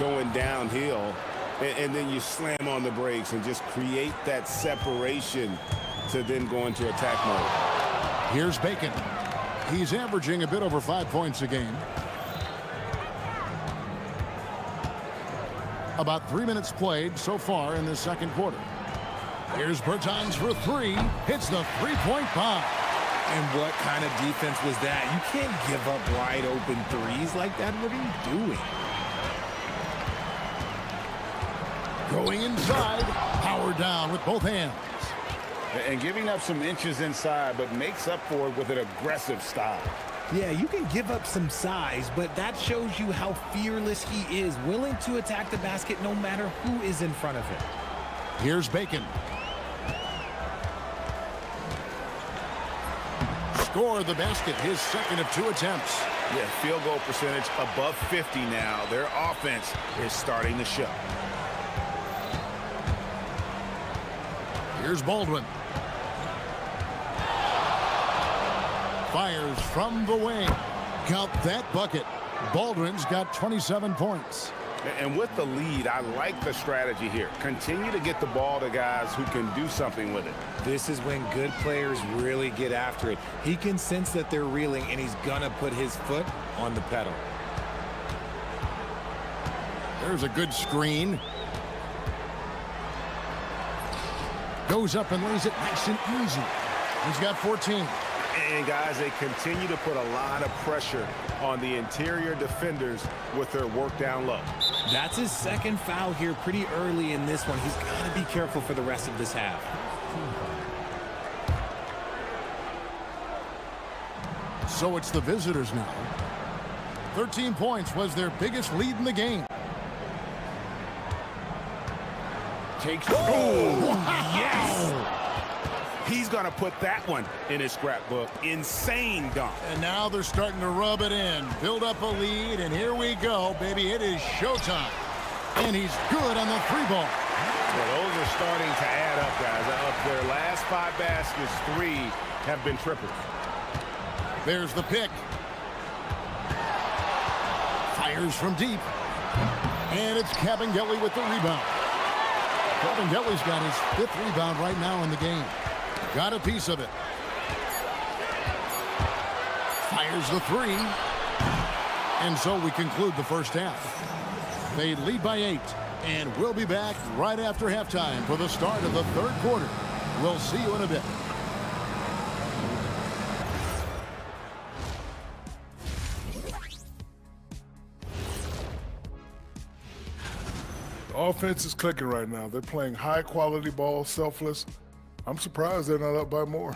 going downhill. And then you slam on the brakes and just create that separation to then go into attack mode. Here's Bacon. He's averaging a bit over 5 points a game. About 3 minutes played so far in this second quarter. Here's Bertans for 3. Hits the 3-point bomb. And what kind of defense was that? You can't give up wide open threes like that. What are you doing? Going inside, power down with both hands. And giving up some inches inside, but makes up for it with an aggressive style. Yeah, you can give up some size, but that shows you how fearless he is, willing to attack the basket no matter who is in front of him. Here's Bacon. Score the basket, his second of 2 attempts. Yeah, field goal percentage above 50 now. Their offense is starting to show. Here's Baldwin. Fires from the wing. Count that bucket. Baldwin's got 27 points. And with the lead, I like the strategy here. Continue to get the ball to guys who can do something with it. This is when good players really get after it. He can sense that they're reeling, and he's gonna put his foot on the pedal. There's a good screen. Goes up and lays it nice and easy. He's got 14. And guys, they continue to put a lot of pressure on the interior defenders with their work down low. That's his second foul here pretty early in this one. He's got to be careful for the rest of this half. So it's the visitors now. 13 points was their biggest lead in the game. Takes. Oh, yes! He's going to put that one in his scrapbook. Insane dunk. And now they're starting to rub it in, build up a lead, and here we go, baby. It is showtime. And he's good on the 3-ball. Well, those are starting to add up, guys. Of their last 5 baskets, 3 have been triples. There's the pick. Fires from deep. And it's Kabengele with the rebound. Kabengele's got his 5th rebound right now in the game. Got a piece of it. Fires the 3. And so we conclude the first half. They lead by 8. And we'll be back right after halftime for the start of the 3rd quarter. We'll see you in a bit. The offense is clicking right now. They're playing high-quality ball, selfless. I'm surprised they're not up by more.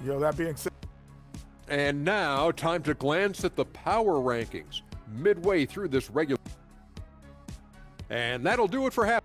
That being said. And now, time to glance at the power rankings midway through this regular. And that'll do it for half.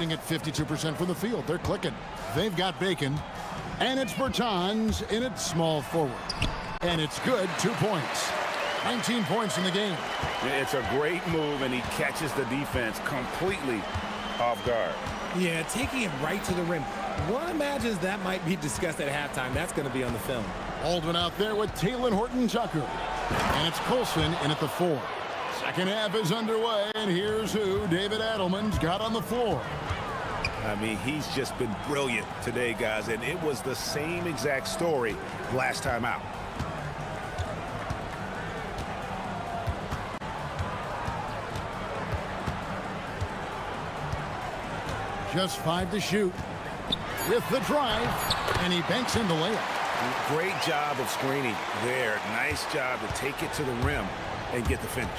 At 52% from the field. They're clicking. They've got Bacon. And it's Bertans in its small forward. And it's good. 2 points. 19 points in the game. It's a great move, and he catches the defense completely off guard. Yeah, taking it right to the rim. One imagines that might be discussed at halftime. That's going to be on the film. Baldwin out there with Taylor Horton-Tucker. And it's Colson in at the 4. Second half is underway, and here's who David Adelman's got on the floor. I mean, he's just been brilliant today, guys, and it was the same exact story last time out. Just 5 to shoot. With the drive, and he banks in the layup. Great job of screening there. Nice job to take it to the rim and get the finish.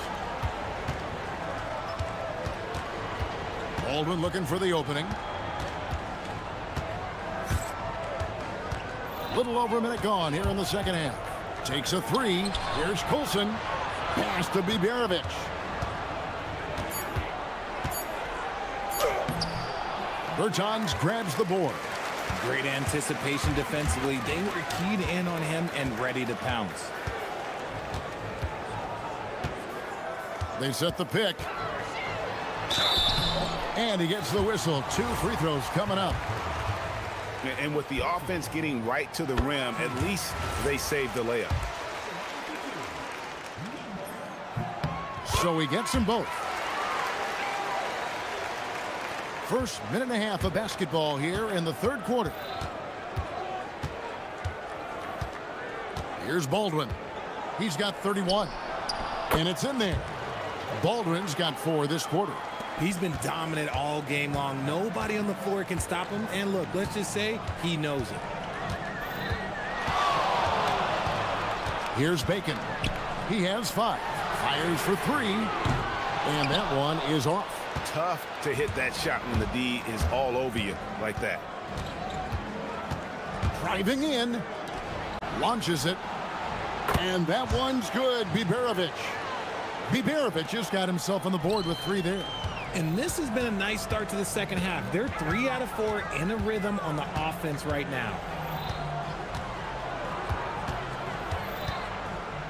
Baldwin looking for the opening. Little over a minute gone here in the second half. Takes a 3. Here's Colson. Pass to Biberovic. Bertans grabs the board. Great anticipation defensively. They were keyed in on him and ready to pounce. They set the pick. And he gets the whistle. 2 free throws coming up. And with the offense getting right to the rim, at least they saved the layup. So he gets them both. First minute and a half of basketball here in the third quarter. Here's Baldwin. He's got 31. And it's in there. Baldwin's got 4 this quarter. He's been dominant all game long. Nobody on the floor can stop him. And look, let's just say he knows it. Here's Bacon. He has 5. Fires for 3. And that one is off. Tough to hit that shot when the D is all over you like that. Driving in. Launches it. And that one's good. Biberovic. Biberovic just got himself on the board with 3 there. And this has been a nice start to the second half. They're 3 out of 4 in a rhythm on the offense right now.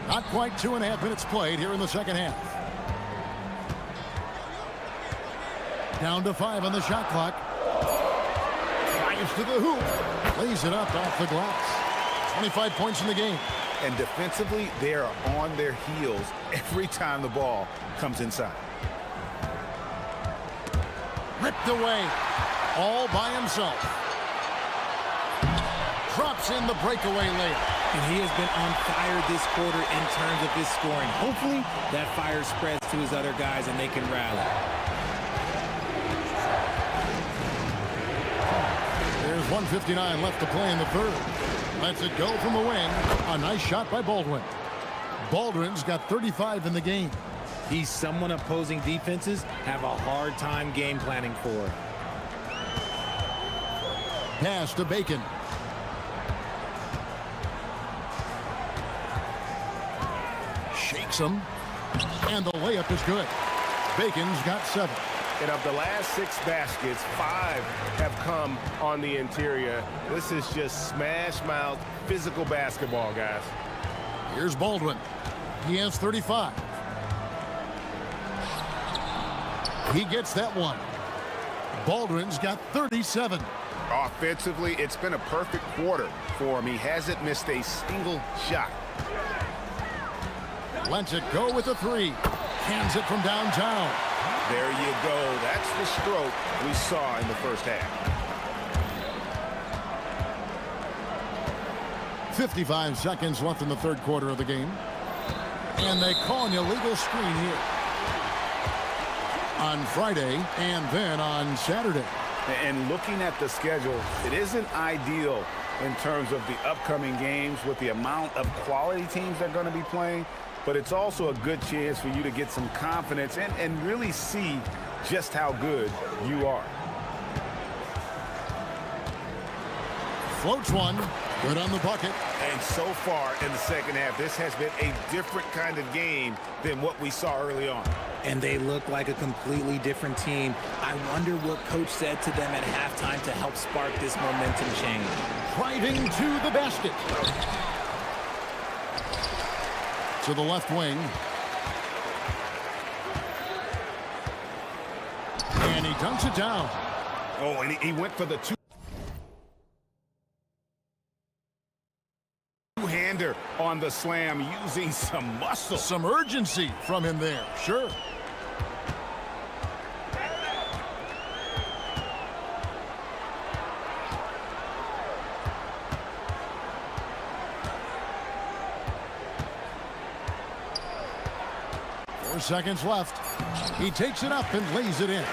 Not quite 2.5 minutes played here in the second half. Down to 5 on the shot clock. Drives to the hoop. Lays it up off the glass. 25 points in the game. And defensively, they are on their heels every time the ball comes inside. Ripped away. All by himself. Drops in the breakaway layup. And he has been on fire this quarter in terms of his scoring. Hopefully, that fire spreads to his other guys and they can rally. There's 1:59 left to play in the third. Lets it go from the wing. A nice shot by Baldwin. Baldwin's got 35 in the game. He's someone opposing defenses have a hard time game planning for. Pass to Bacon. Shakes him. And the layup is good. Bacon's got 7. And of the last 6 baskets, 5 have come on the interior. This is just smash-mouth physical basketball, guys. Here's Baldwin. He has 35. He gets that one. Baldwin's got 37. Offensively, it's been a perfect quarter for him. He hasn't missed a single shot. Lets it go with a 3. Hands it from downtown. There you go. That's the stroke we saw in the first half. 55 seconds left in the third quarter of the game. And they call an illegal screen here. On Friday and then on Saturday. And looking at the schedule, it isn't ideal in terms of the upcoming games with the amount of quality teams that are going to be playing. But it's also a good chance for you to get some confidence and really see just how good you are. Floats one. Good on the bucket. And so far in the second half, this has been a different kind of game than what we saw early on. And they look like a completely different team. I wonder what coach said to them at halftime to help spark this momentum change. Driving to the basket. To the left wing. And he dunks it down. Oh, and he went for the two-hander on the slam, using some muscle. Some urgency from him there, sure. Seconds left. He takes it up and lays it in.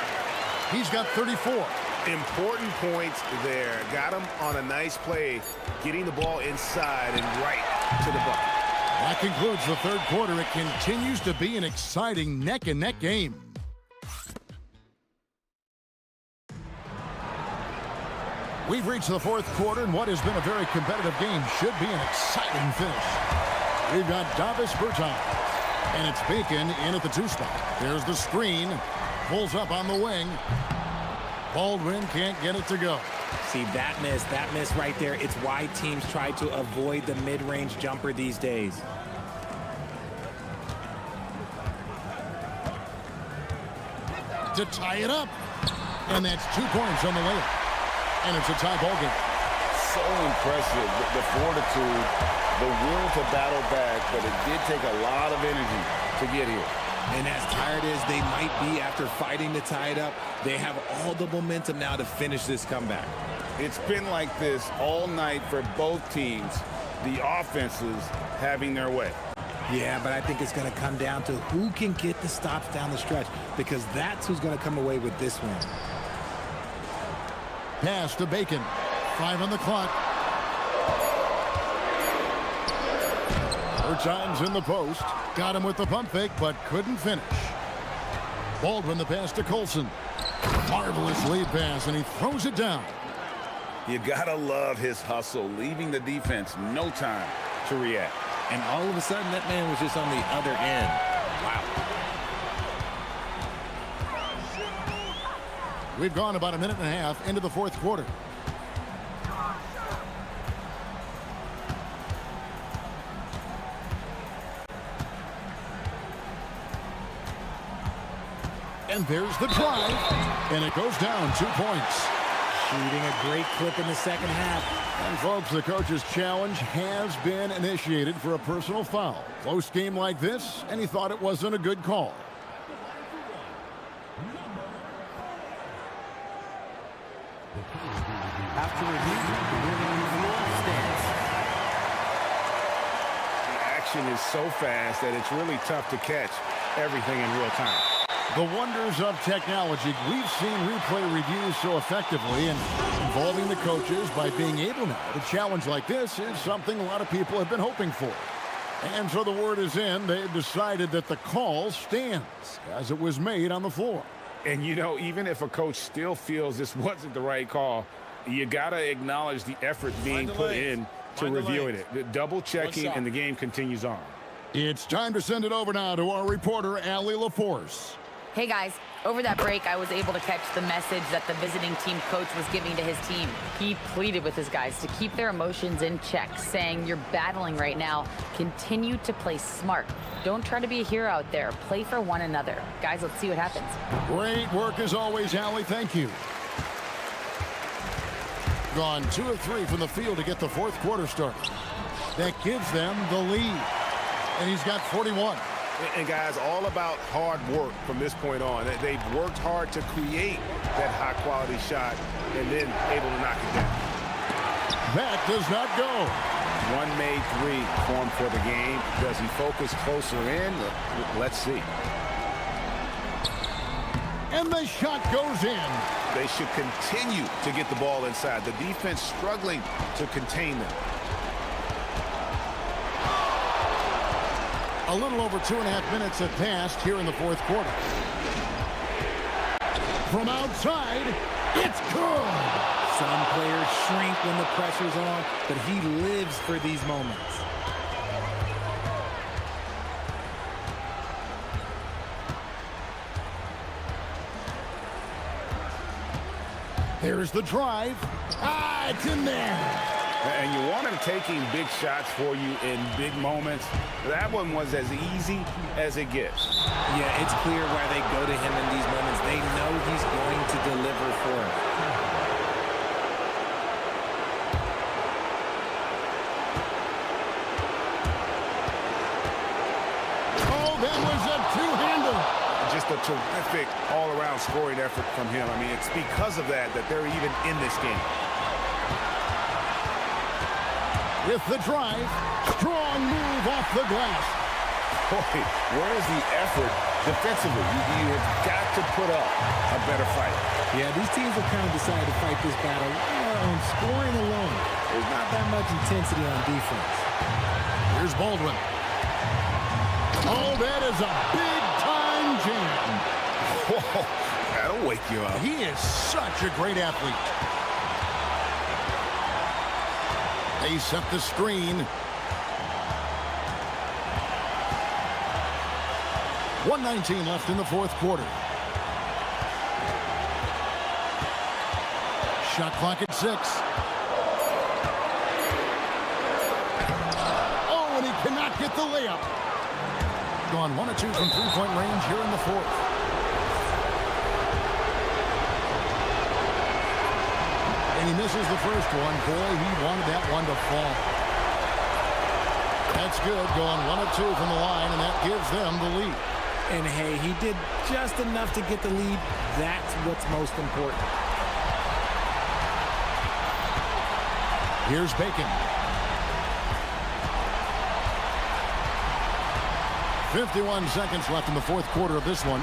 He's got 34. Important points there. Got him on a nice play, getting the ball inside and right to the bucket. That concludes the third quarter. It continues to be an exciting neck-and-neck game. We've reached the fourth quarter, and what has been a very competitive game should be an exciting finish. We've got Davis Bertans. And it's Bacon in at the 2 spot. There's the screen. Pulls up on the wing. Baldwin can't get it to go. See, that miss right there, it's why teams try to avoid the mid-range jumper these days. To tie it up. And that's 2 points on the layup. And it's a tie ball game. So impressive, the fortitude, the will to battle back, but it did take a lot of energy to get here. And as tired as they might be after fighting to tie it up, they have all the momentum now to finish this comeback. It's been like this all night for both teams, the offenses having their way. Yeah, but I think it's going to come down to who can get the stops down the stretch, because that's who's going to come away with this one. Pass to Bacon. 5 on the clock. Times in the post. Got him with the pump fake, but couldn't finish. Baldwin the pass to Colson. Marvelous lead pass, and he throws it down. You gotta love his hustle, leaving the defense no time to react. And all of a sudden, that man was just on the other end. Wow. We've gone about a minute and a half into the fourth quarter. And there's the drive, and it goes down 2 points. Shooting a great clip in the second half. And folks, the coach's challenge has been initiated for a personal foul. Close game like this, and he thought it wasn't a good call. After review, the winning floor stands. The action is so fast that it's really tough to catch everything in real time. The wonders of technology. We've seen replay reviews so effectively, and involving the coaches by being able now to challenge like this is something a lot of people have been hoping for. And so the word is in. They've decided that the call stands as it was made on the floor. And, you know, even if a coach still feels this wasn't the right call, you got to acknowledge the effort being put in to reviewing it. The double checking, and the game continues on. It's time to send it over now to our reporter, Allie LaForce. Hey guys, over that break, I was able to catch the message that the visiting team coach was giving to his team. He pleaded with his guys to keep their emotions in check, saying, "You're battling right now. Continue to play smart. Don't try to be a hero out there. Play for one another." Guys, let's see what happens. Great work as always, Allie. Thank you. Gone 2 of 3 from the field to get the fourth quarter started. That gives them the lead. And he's got 41. And guys, all about hard work from this point on. They've worked hard to create that high-quality shot and then able to knock it down. That does not go. One made 3 formed for the game. Does he focus closer in? Let's see. And the shot goes in. They should continue to get the ball inside. The defense struggling to contain them. A little over 2.5 minutes have passed here in the fourth quarter. From outside, it's good. Some players shrink when the pressure's on, but he lives for these moments. There's the drive. It's in there. And you want him taking big shots for you in big moments. That one was as easy as it gets. Yeah, it's clear why they go to him in these moments. They know he's going to deliver for him. Oh, that was a two-hander. Just a terrific all-around scoring effort from him. I mean, it's because of that they're even in this game. With the drive, strong move off the glass. Boy, where is the effort defensively? You have got to put up a better fight. Yeah, these teams have kind of decided to fight this battle on scoring alone. There's not that much intensity on defense. Here's Baldwin. Oh, that is a big-time jam. Whoa, that'll wake you up. He is such a great athlete. They set the screen. 1:19 left in the fourth quarter. Shot clock at Oh, and he cannot get the layup. Gone 1 of 2 from three-point range here in the fourth. And he misses the first one. Boy, he wanted that one to fall. That's good. Going 1 of 2 from the line, and that gives them the lead. And hey, he did just enough to get the lead. That's what's most important. Here's Bacon. 51 seconds left in the fourth quarter of this one.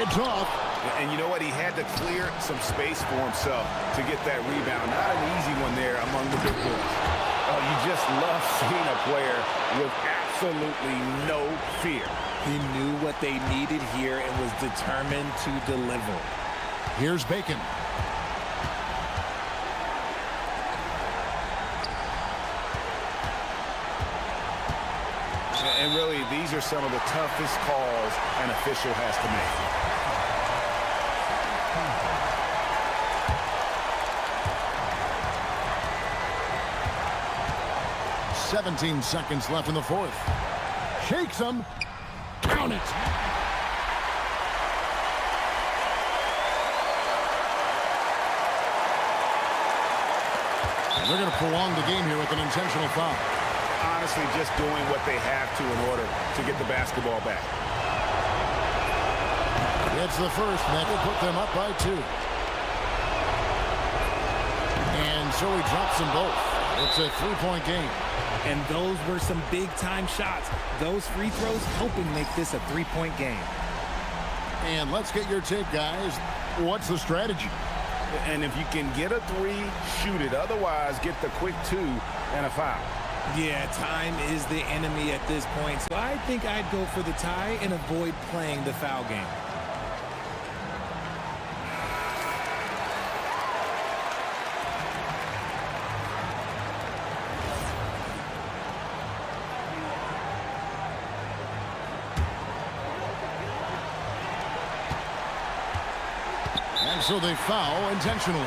It's off. And you know what? He had to clear some space for himself to get that rebound. Not an easy one there among the big boys. Oh, you just love seeing a player with absolutely no fear. He knew what they needed here and was determined to deliver. Here's Bacon. And really, these are some of the toughest calls an official has to make. 17 seconds left in the fourth. Shakes him. Count it. And they're going to prolong the game here with an intentional foul. Honestly, just doing what they have to in order to get the basketball back. It's the first, and that will put them up by 2. And so he drops them both. It's a 3-point game. And those were some big-time shots. Those free throws helping make this a 3-point game. And let's get your take, guys. What's the strategy? And if you can get a 3, shoot it. Otherwise, get the quick 2 and a foul. Yeah, time is the enemy at this point. So I think I'd go for the tie and avoid playing the foul game. And so they foul intentionally.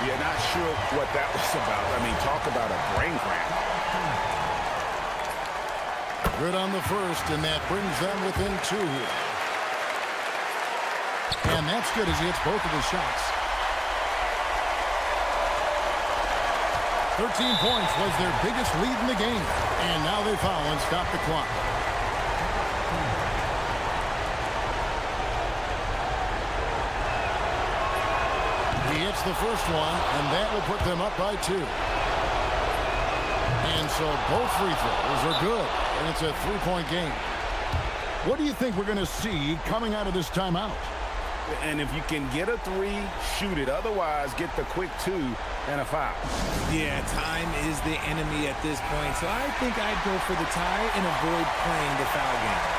Yeah, not sure what that was about. I mean, talk about a brain cramp. Good on the first, and that brings them within 2 here. And that's good as he hits both of his shots. 13 points was their biggest lead in the game. And now they foul and stop the clock. He hits the first one, and that will put them up by 2. And so both free throws are good, and it's a 3-point game. What do you think we're going to see coming out of this timeout? And if you can get a 3, shoot it. Otherwise, get the quick 2 and a foul. Yeah, time is the enemy at this point. So I think I'd go for the tie and avoid playing the foul game.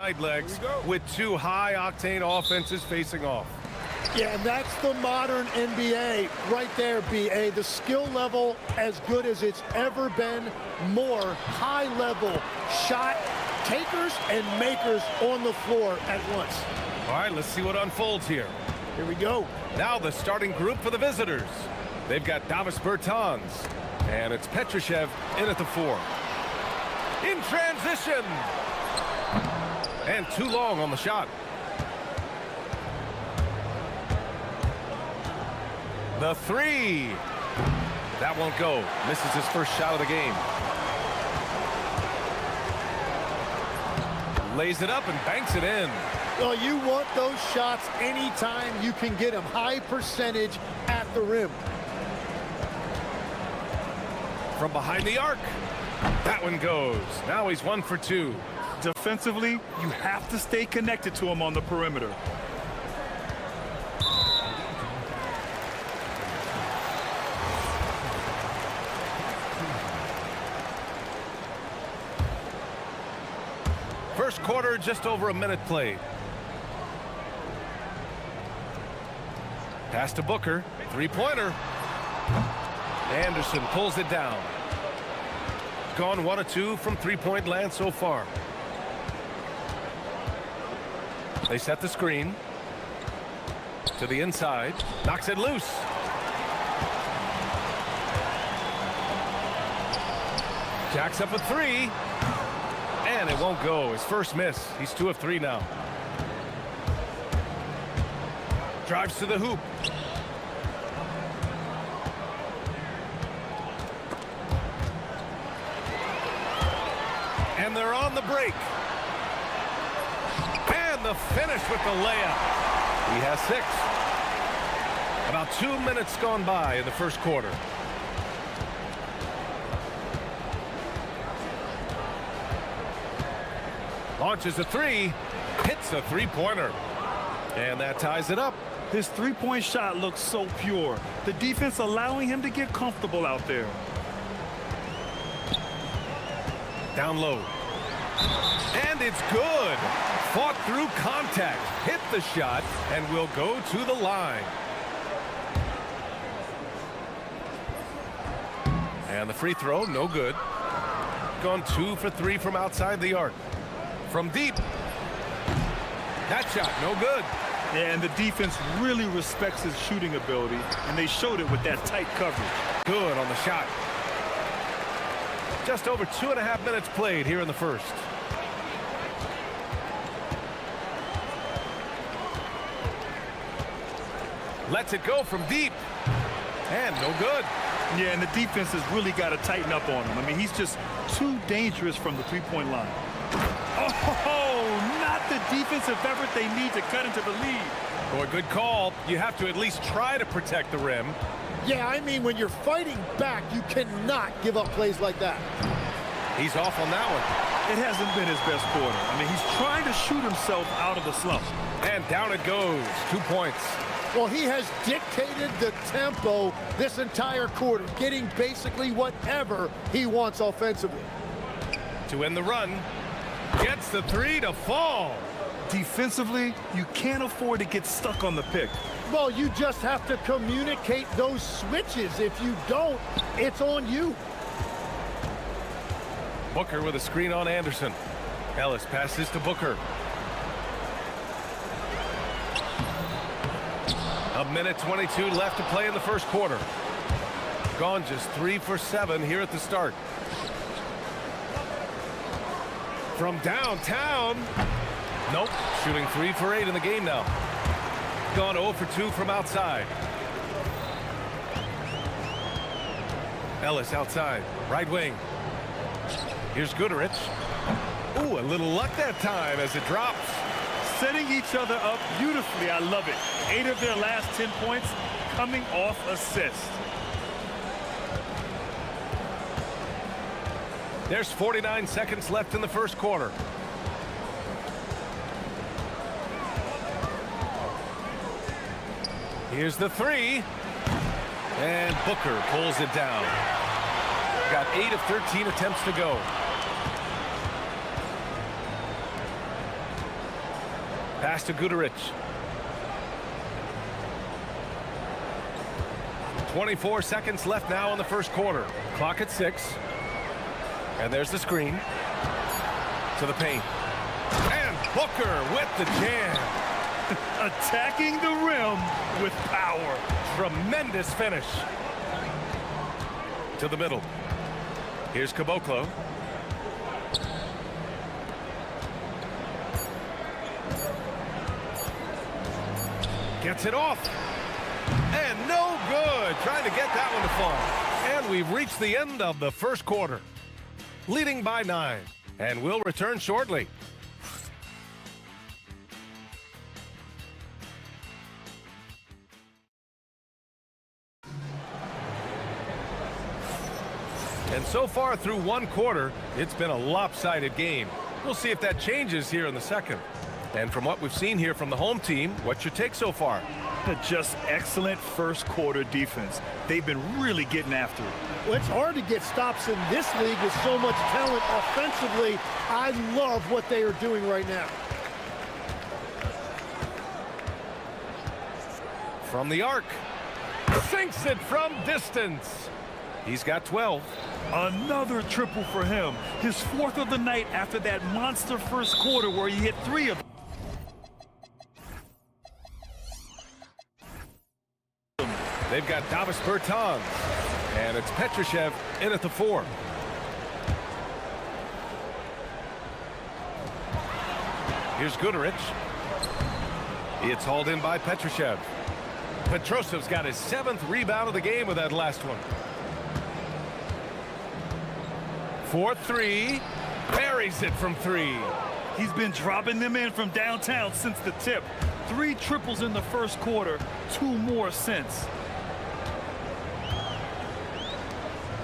Side legs with two high-octane offenses facing off. Yeah, and that's the modern NBA right there, B.A. The skill level as good as it's ever been. More high-level shot takers and makers on the floor at once. All right, let's see what unfolds here. Here we go. Now the starting group for the visitors. They've got Davis Bertans, and it's Petrushev in at the 4. In transition. And too long on the shot. The 3. That won't go. Misses his first shot of the game. Lays it up and banks it in. Well, you want those shots anytime you can get them. High percentage at the rim. From behind the arc. That one goes. Now he's 1 for 2. Defensively, you have to stay connected to him on the perimeter. First quarter, just over a minute played. Pass to Booker. Three-pointer. Anderson pulls it down. Gone 1 of 2 from three-point land so far. They set the screen. To the inside. Knocks it loose. Jacks up a 3. And it won't go. His first miss. He's 2 of 3 now. Drives to the hoop. And they're on the break. And the finish with the layup. He has 6. About 2 minutes gone by in the first quarter. Launches a 3. Hits a three-pointer. And that ties it up. His three-point shot looks so pure. The defense allowing him to get comfortable out there. Down low. And it's good. Fought through contact. Hit the shot and will go to the line. And the free throw, no good. Gone 2 for 3 from outside the arc. From deep. That shot, no good. Yeah, and the defense really respects his shooting ability, and they showed it with that tight coverage. Good on the shot. Just over 2.5 minutes played here in the first. Lets it go from deep. And no good. Yeah, and the defense has really got to tighten up on him. I mean, he's just too dangerous from the three-point line. Oh, not the defensive effort they need to cut into the lead. Boy, good call. You have to at least try to protect the rim. Yeah, I mean, when you're fighting back, you cannot give up plays like that. He's off on that one. It hasn't been his best quarter. I mean, he's trying to shoot himself out of the slump. And down it goes. 2 points. Well, he has dictated the tempo this entire quarter, getting basically whatever he wants offensively. To end the run. Gets the 3 to fall. Defensively, you can't afford to get stuck on the pick. Well, you just have to communicate those switches. If you don't, it's on you. Booker with a screen on Anderson. Ellis passes to Booker. A minute 22 left to play in the first quarter. Gone just 3 for 7 here at the start. From downtown. Nope. Shooting 3 for 8 in the game now. Gone 0 for 2 from outside. Ellis outside. Right wing. Here's Goodrich. Ooh, a little luck that time as it drops. Setting each other up beautifully. I love it. 8 of their last 10 points coming off assists. There's 49 seconds left in the first quarter. Here's the 3. And Booker pulls it down. Got 8 of 13 attempts to go. Pass to Guduric. 24 seconds left now in the first quarter. Clock at 6. And there's the screen. To the paint. And Booker with the jam. Attacking the rim with power. Tremendous finish. To the middle. Here's Caboclo. Gets it off. And no good. Trying to get that one to fall. And we've reached the end of the first quarter. Leading by 9. And we'll return shortly. And so far through one quarter, it's been a lopsided game. We'll see if that changes here in the second. And from what we've seen here from the home team, what's your take so far? Just excellent first quarter defense. They've been really getting after it. Well, it's hard to get stops in this league with so much talent offensively. I love what they are doing right now. From the arc. Sinks it from distance. He's got 12. Another triple for him. His 4th of the night after that monster first quarter where he hit 3 of them. They've got Davis Bertans. And it's Petrushev in at the 4. Here's Guduric. It's hauled in by Petrushev. Petrosev's got his 7th rebound of the game with that last one. 4-3. Buries it from 3. He's been dropping them in from downtown since the tip. 3 triples in the first quarter, 2 more since.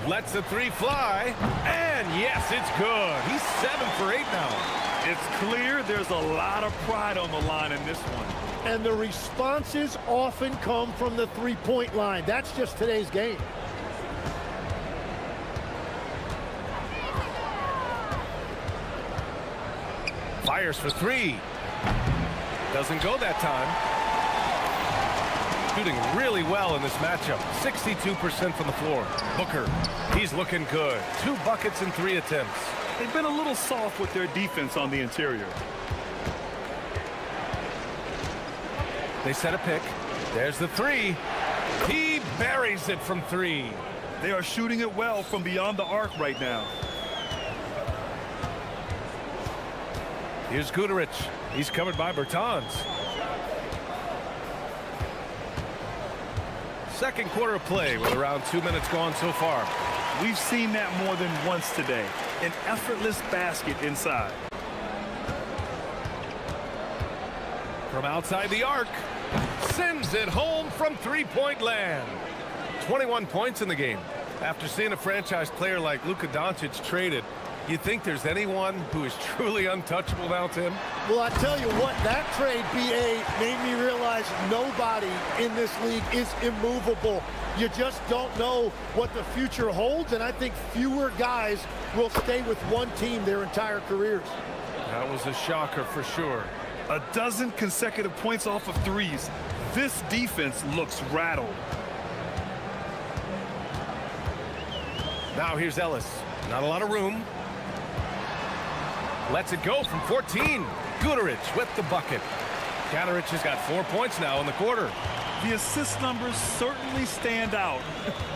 Lets the 3 fly. And yes, it's good. He's 7 for 8 now. It's clear there's a lot of pride on the line in this one. And the responses often come from the three-point line. That's just today's game. Fires for 3. Doesn't go that time. Shooting really well in this matchup. 62% from the floor. Booker, he's looking good. 2 buckets in 3 attempts. They've been a little soft with their defense on the interior. They set a pick. There's the 3. He buries it from 3. They are shooting it well from beyond the arc right now. Here's Guduric. He's covered by Bertans. Second quarter of play with around 2 minutes gone so far. We've seen that more than once today. An effortless basket inside. From outside the arc. Sends it home from three-point land. 21 points in the game. After seeing a franchise player like Luka Doncic traded, you think there's anyone who is truly untouchable now, Tim? Well, I tell you what, that trade, BA, made me realize nobody in this league is immovable. You just don't know what the future holds, and I think fewer guys will stay with one team their entire careers. That was a shocker for sure. A dozen consecutive points off of 3s. This defense looks rattled. Now here's Ellis. Not a lot of room. Lets it go from 14. Guduric with the bucket. Guduric has got 4 points now in the quarter. The assist numbers certainly stand out.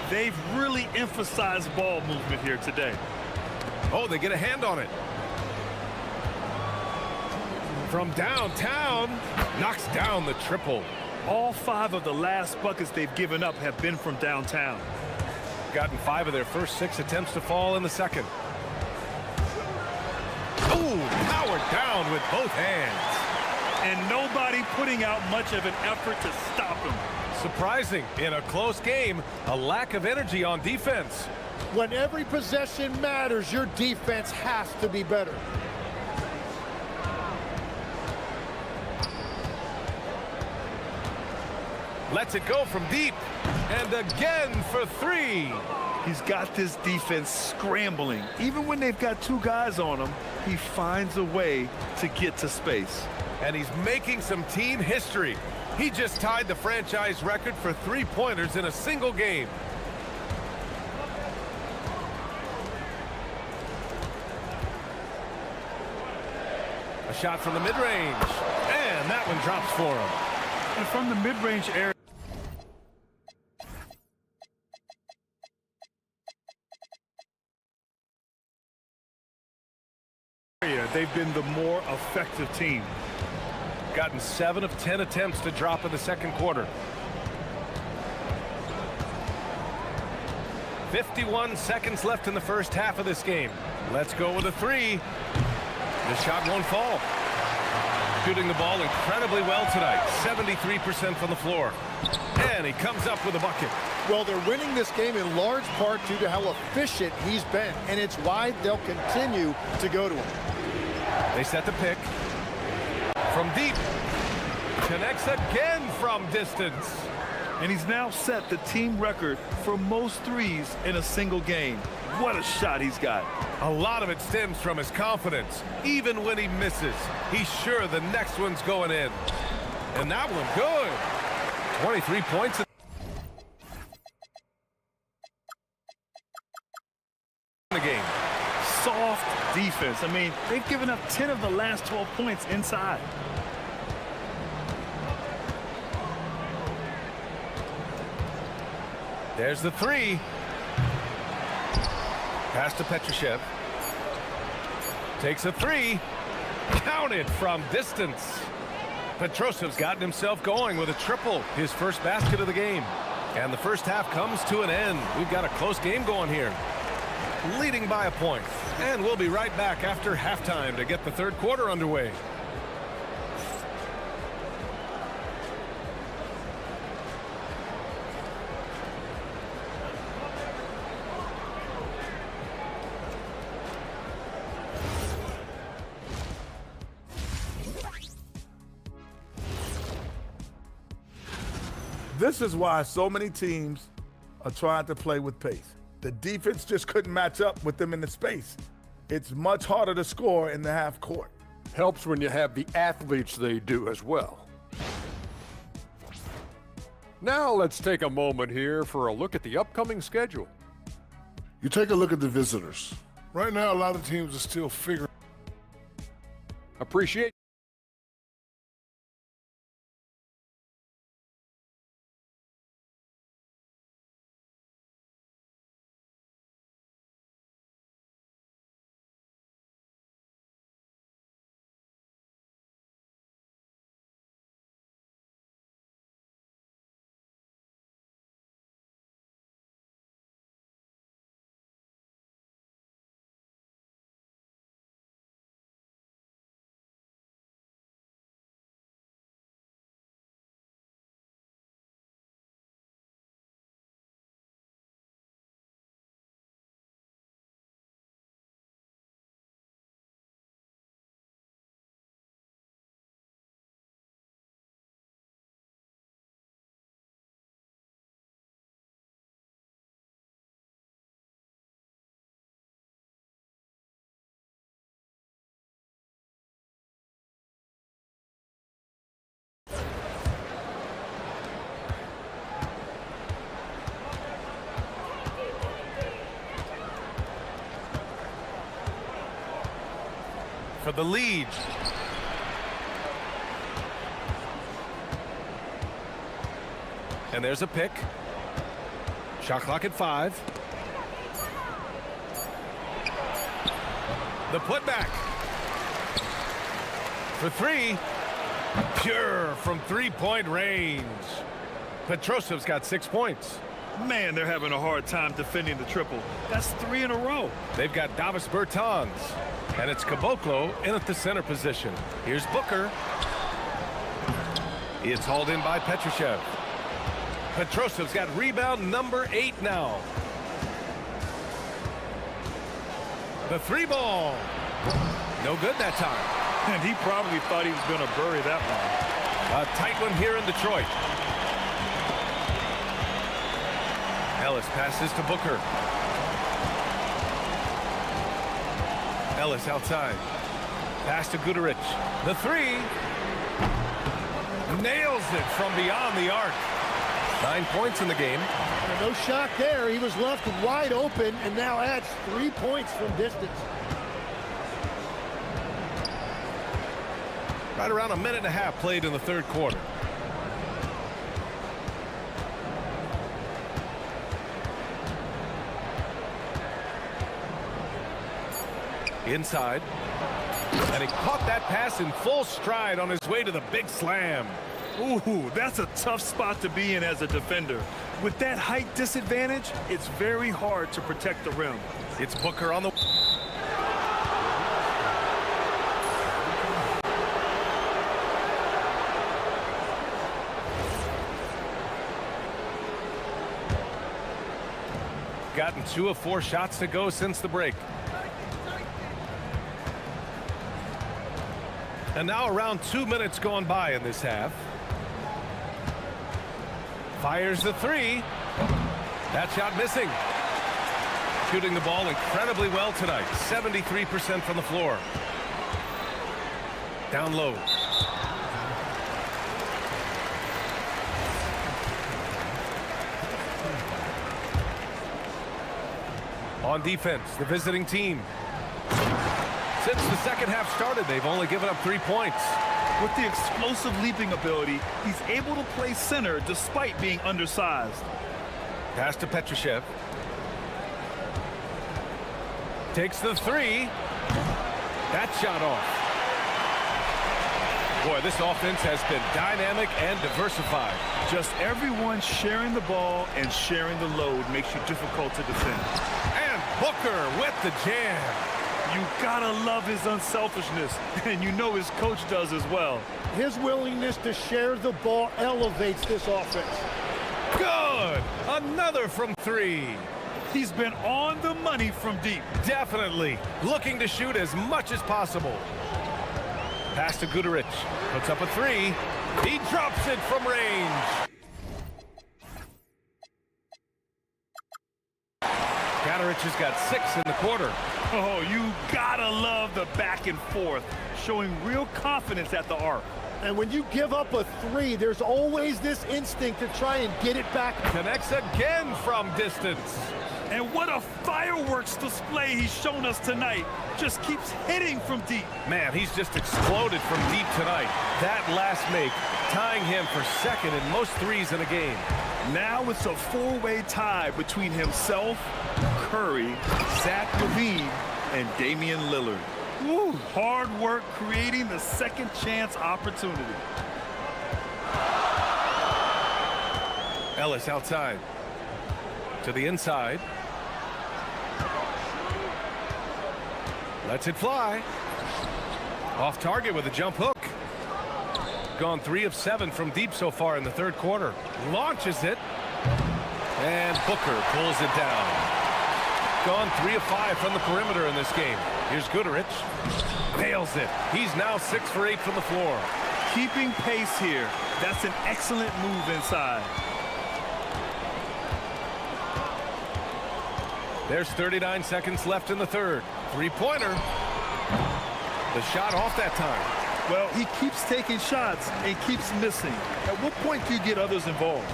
They've really emphasized ball movement here today. Oh, they get a hand on it. From downtown, knocks down the triple. All 5 of the last buckets they've given up have been from downtown. Gotten 5 of their first 6 attempts to fall in the second. Ooh, powered down with both hands. And nobody putting out much of an effort to stop him. Surprising, in a close game, a lack of energy on defense. When every possession matters, your defense has to be better. Lets it go from deep. And again for 3. He's got this defense scrambling. Even when they've got 2 guys on him, he finds a way to get to space. And he's making some team history. He just tied the franchise record for three-pointers in a single game. A shot from the mid-range. And that one drops for him. And from the mid-range area, they've been the more effective team. Gotten 7 of 10 attempts to drop in the second quarter. 51 seconds left in the first half of this game. Let's go with a three. The shot won't fall. Shooting the ball incredibly well tonight. 73% from the floor. And he comes up with a bucket. Well, they're winning this game in large part due to how efficient he's been, and it's why they'll continue to go to him. They set the pick. From deep. Connects again from distance. and he's now set the team record for most threes in a single game. What a shot he's got. A lot of it stems from his confidence. Even when he misses, he's sure the next one's going in. And that one good. 23 points. The game. Soft defense. I mean, they've given up 10 of the last 12 points inside. There's the three. Pass to Petrushev. Takes a three. Counted from distance. Petrosev's gotten himself going with a triple. His first basket of the game. And the first half comes to an end. We've got a close game going here. Leading by a point. And we'll be right back after halftime to get the third quarter underway. This is why so many teams are trying to play with pace. The defense just couldn't match up with them in the space. It's much harder to score in the half court. Helps when you have the athletes they do as well. Now let's take a moment here for a look at the upcoming schedule. You take a look at the visitors. Right now, a lot of teams are still figuring. Appreciate. For the lead. And there's a pick. Shot clock at 5. The putback. For 3. Pure from three-point range. Petrosev's got 6 points. Man, they're having a hard time defending the triple. That's 3 in a row. They've got Davis Bertans. And it's Caboclo in at the center position. Here's Booker. It's hauled in by Petrushev. Petrosev's got rebound number 8 now. The 3 ball. No good that time. And he probably thought he was going to bury that one. A tight one here in Detroit. Ellis passes to Booker. Ellis outside. Pass to Guduric. The 3. Nails it from beyond the arc. 9 points in the game. No shot there. He was left wide open and now adds 3 points from distance. Right around a minute and a half played in the third quarter. Inside. And he caught that pass in full stride on his way to the big slam. Ooh, that's a tough spot to be in as a defender. With that height disadvantage, it's very hard to protect the rim. It's Booker on the... Gotten 2 of 4 shots to go since the break. And now around 2 minutes gone by in this half. Fires the 3. That shot missing. Shooting the ball incredibly well tonight. 73% from the floor. Down low. On defense, the visiting team. Since the second half started, they've only given up 3 points. With the explosive leaping ability, he's able to play center despite being undersized. Pass to Petrushev. Takes the 3. That shot off. Boy, this offense has been dynamic and diversified. Just everyone sharing the ball and sharing the load makes you difficult to defend. And Booker with the jam. You gotta love his unselfishness, and you know his coach does as well. His willingness to share the ball elevates this offense. Good! Another from 3. He's been on the money from deep. Definitely. Looking to shoot as much as possible. Pass to Guduric. Puts up a 3. He drops it from range. Guduric has got 6 in the quarter. Oh, you gotta love the back and forth, showing real confidence at the arc. And when you give up a 3, there's always this instinct to try and get it back. Connects again from distance. And what a fireworks display he's shown us tonight. Just keeps hitting from deep. Man, he's just exploded from deep tonight. That last make, tying him for second in most 3s in a game. Now it's a 4-way tie between himself, Curry, Zach LaVine, and Damian Lillard. Woo, hard work creating the second chance opportunity. Ellis outside. To the inside. Lets it fly. Off target with a jump hook. Gone 3 of 7 from deep so far in the third quarter. Launches it. And Booker pulls it down. Gone 3 of 5 from the perimeter in this game. Here's Guduric. Nails it. He's now 6 for 8 from the floor. Keeping pace here. That's an excellent move inside. There's 39 seconds left in the third. 3-pointer. The shot off that time. Well, he keeps taking shots and keeps missing. At what point do you get others involved?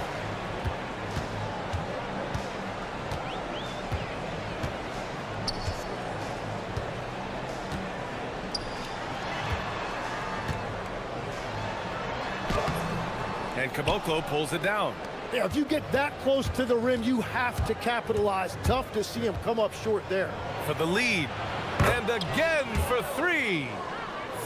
And Caboclo pulls it down. Yeah, if you get that close to the rim, you have to capitalize. Tough to see him come up short there. For the lead. And again for 3.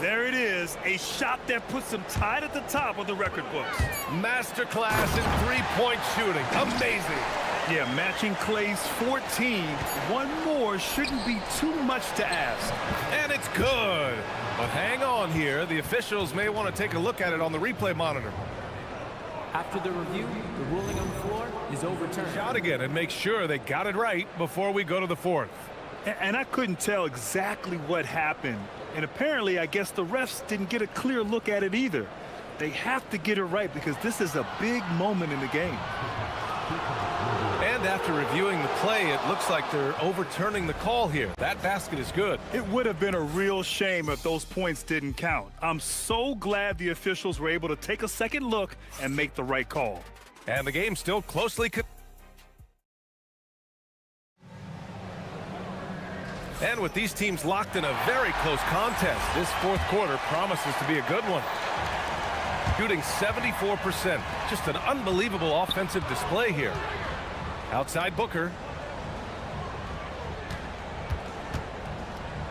There it is, a shot that puts him tied at the top of the record books. Masterclass in 3-point shooting. Amazing. Yeah, matching Clay's 14. One more shouldn't be too much to ask. And it's good. But hang on here. The officials may want to take a look at it on the replay monitor. After the review, the ruling on the floor is overturned. Shot again and make sure they got it right before we go to the fourth. And I couldn't tell exactly what happened. And apparently, I guess the refs didn't get a clear look at it either. They have to get it right because this is a big moment in the game. And And after reviewing the play, it looks like they're overturning the call here. That basket is good. It would have been a real shame if those points didn't count. I'm so glad the officials were able to take a second look and make the right call. And the game still closely... And with these teams locked in a very close contest, this fourth quarter promises to be a good one. Shooting 74%. Just an unbelievable offensive display here. Outside Booker.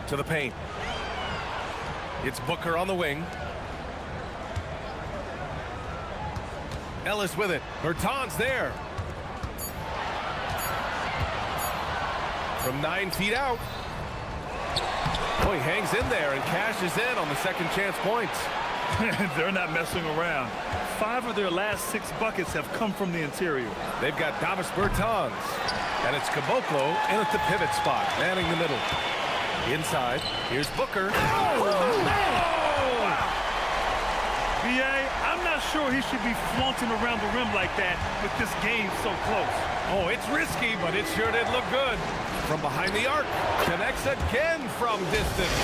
To the paint. It's Booker on the wing. Ellis with it. Bertans there. From 9 feet out. Oh, he hangs in there and cashes in on the second chance points. They're not messing around. 5 of their last 6 buckets have come from the interior. They've got Davis Bertans. And it's Caboclo in at the pivot spot, manning the middle. Inside, here's Booker. Oh, man! Wow. B.A., I'm not sure he should be flaunting around the rim like that with this game so close. Oh, it's risky, but it sure did look good. From behind the arc, connects again from distance.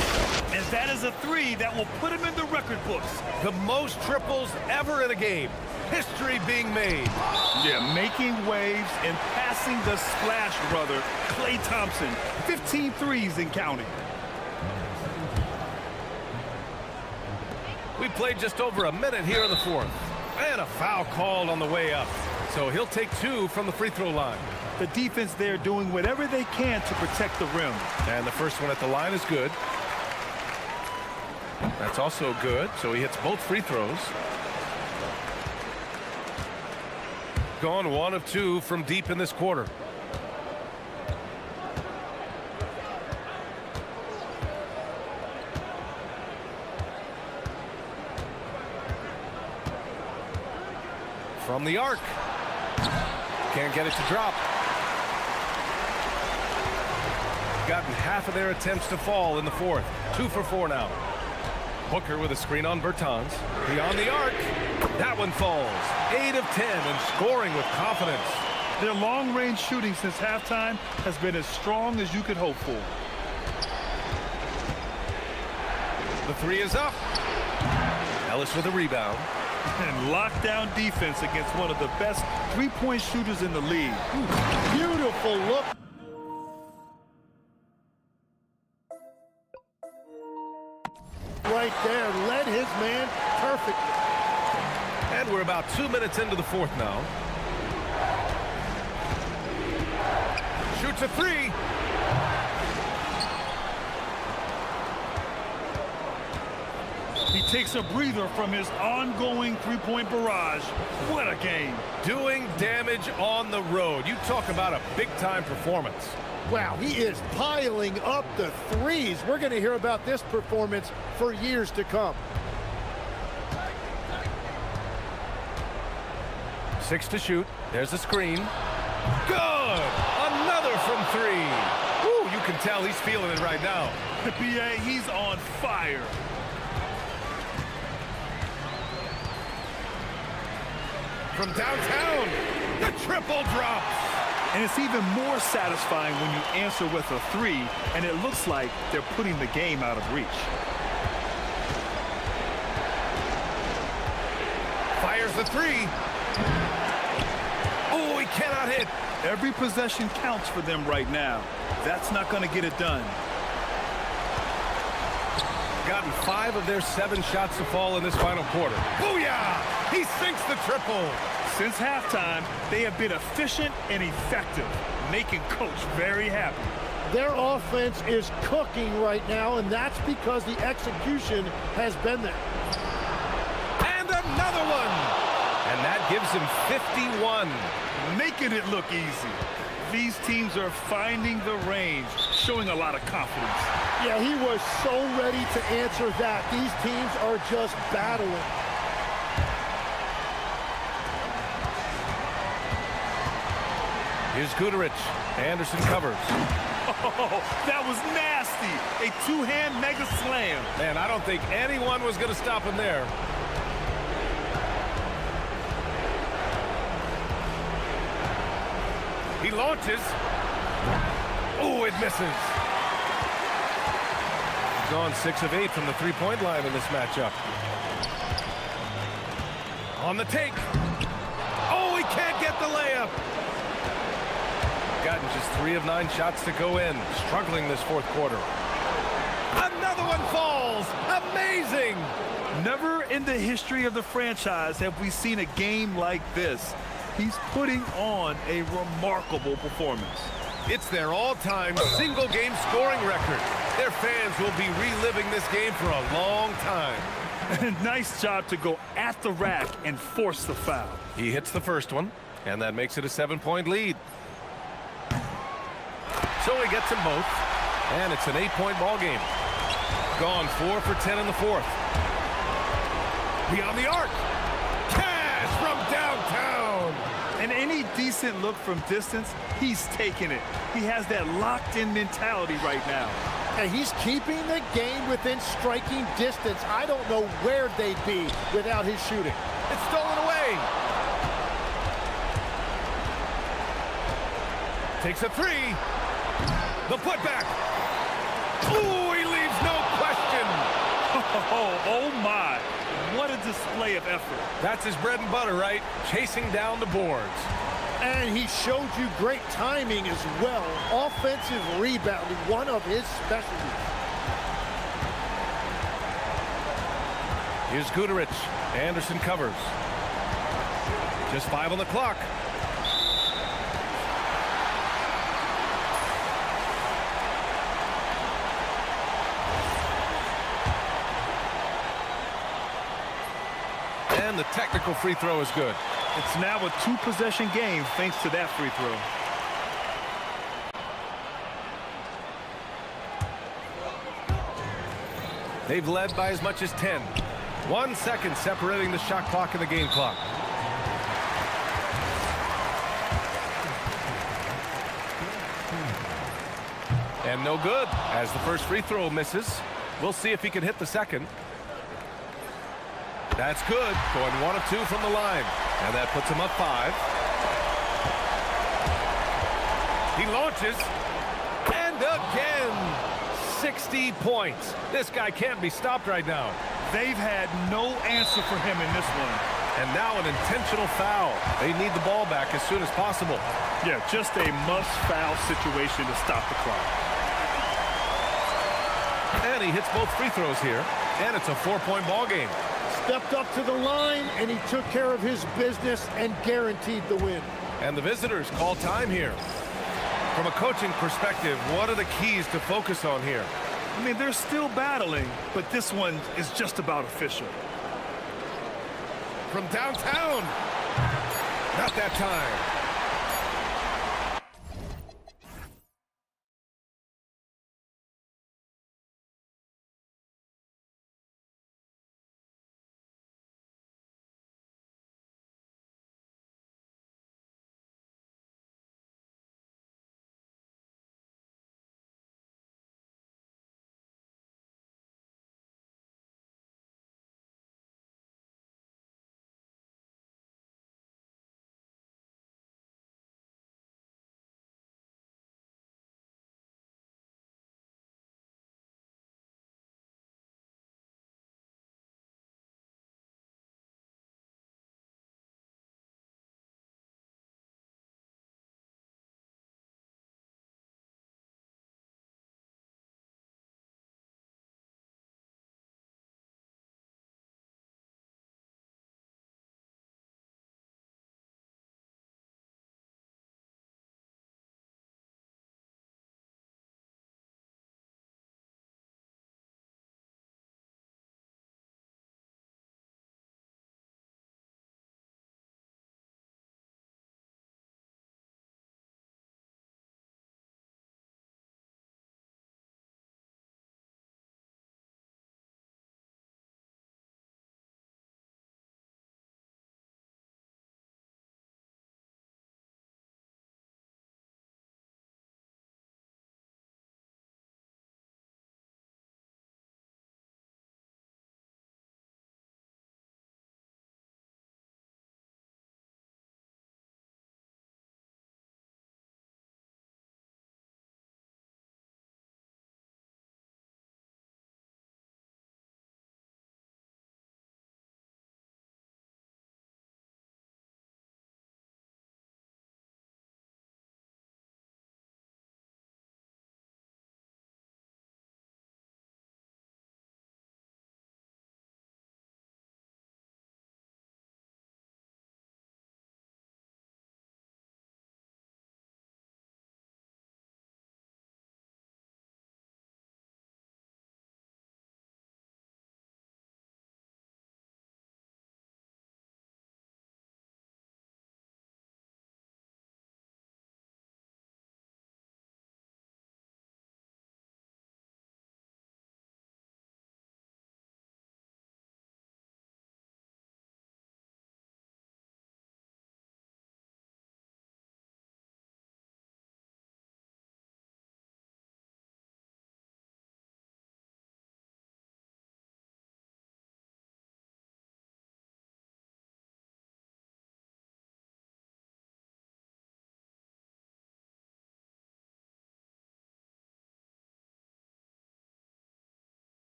And that is a 3 that will put him in the record books. The most triples ever in a game. History being made. Yeah, making waves and passing the splash brother, Klay Thompson. 15 threes and counting. We played just over a minute here in the fourth. And a foul called on the way up. So he'll take 2 from the free throw line. The defense there doing whatever they can to protect the rim. And the first one at the line is good. That's also good, so he hits both free throws. Gone 1 of 2 from deep in this quarter. From the arc. Can't get it to drop. Gotten half of their attempts to fall in the fourth. 2 for 4 now. Booker with a screen on Bertans. Beyond the arc. That one falls. 8 of 10 and scoring with confidence. Their long-range shooting since halftime has been as strong as you could hope for. The 3 is up. Ellis with a rebound. And lockdown defense against one of the best three-point shooters in the league. Beautiful look. Right there, led his man perfectly. And we're about 2 minutes into the fourth now. Shoots a 3. He takes a breather from his ongoing three-point barrage. What a game. Doing damage on the road. You talk about a big-time performance. Wow, he is piling up the threes. We're going to hear about this performance for years to come. 6 to shoot. There's a screen. Good! Another from 3. Woo, you can tell he's feeling it right now. The BA, he's on fire. From downtown, the triple drops. And it's even more satisfying when you answer with a 3, and it looks like they're putting the game out of reach. Fires the 3. Oh, he cannot hit. Every possession counts for them right now. That's not going to get it done. Gotten 5 of their 7 shots to fall in this final quarter. Booyah! He sinks the triple. Since halftime, they have been efficient and effective, making Coach very happy. Their offense is cooking right now, and that's because the execution has been there. And another one! And that gives him 51. Making it look easy. These teams are finding the range, showing a lot of confidence. Yeah, he was so ready to answer that. These teams are just battling. Here's Guterich. Anderson covers. Oh, that was nasty. A two-hand mega slam. Man, I don't think anyone was going to stop him there. He launches. Oh, it misses. Gone 6 of 8 from the three-point line in this matchup. On the take. Oh, he can't get the layup. Gotten just 3 of 9 shots to go in. Struggling this fourth quarter. Another one falls. Amazing. Never in the history of the franchise have we seen a game like this. He's putting on a remarkable performance. It's their all-time single-game scoring record. Their fans will be reliving this game for a long time. Nice job to go at the rack and force the foul. He hits the first one, and that makes it a 7-point lead. So he gets them both, and it's an 8-point ball game. Gone 4 for 10 in the fourth. Beyond the arc. Cash from downtown. And any decent look from distance, he's taking it. He has that locked-in mentality right now. And he's keeping the game within striking distance. I don't know where they'd be without his shooting. It's stolen away. Takes a 3. The putback. Ooh, he leaves no question. Oh my. What a display of effort. That's his bread and butter, right? Chasing down the boards. And he showed you great timing as well. Offensive rebounding, one of his specialties. Here's Guterich. Anderson covers. Just 5 on the clock. And the technical free throw is good. It's now a 2-possession game thanks to that free throw. They've led by as much as 10. 1 second separating the shot clock and the game clock. And no good as the first free throw misses. We'll see if he can hit the second. That's good. Going 1 of 2 from the line. And that puts him up 5. He launches. And again. 60 points. This guy can't be stopped right now. They've had no answer for him in this one. And now an intentional foul. They need the ball back as soon as possible. Yeah, just a must-foul situation to stop the clock. And he hits both free throws here. And it's a 4-point ball game. Stepped up to the line, and he took care of his business and guaranteed the win. And the visitors call time here. From a coaching perspective, what are the keys to focus on here? I mean, they're still battling, but this one is just about official. From downtown. Not that time.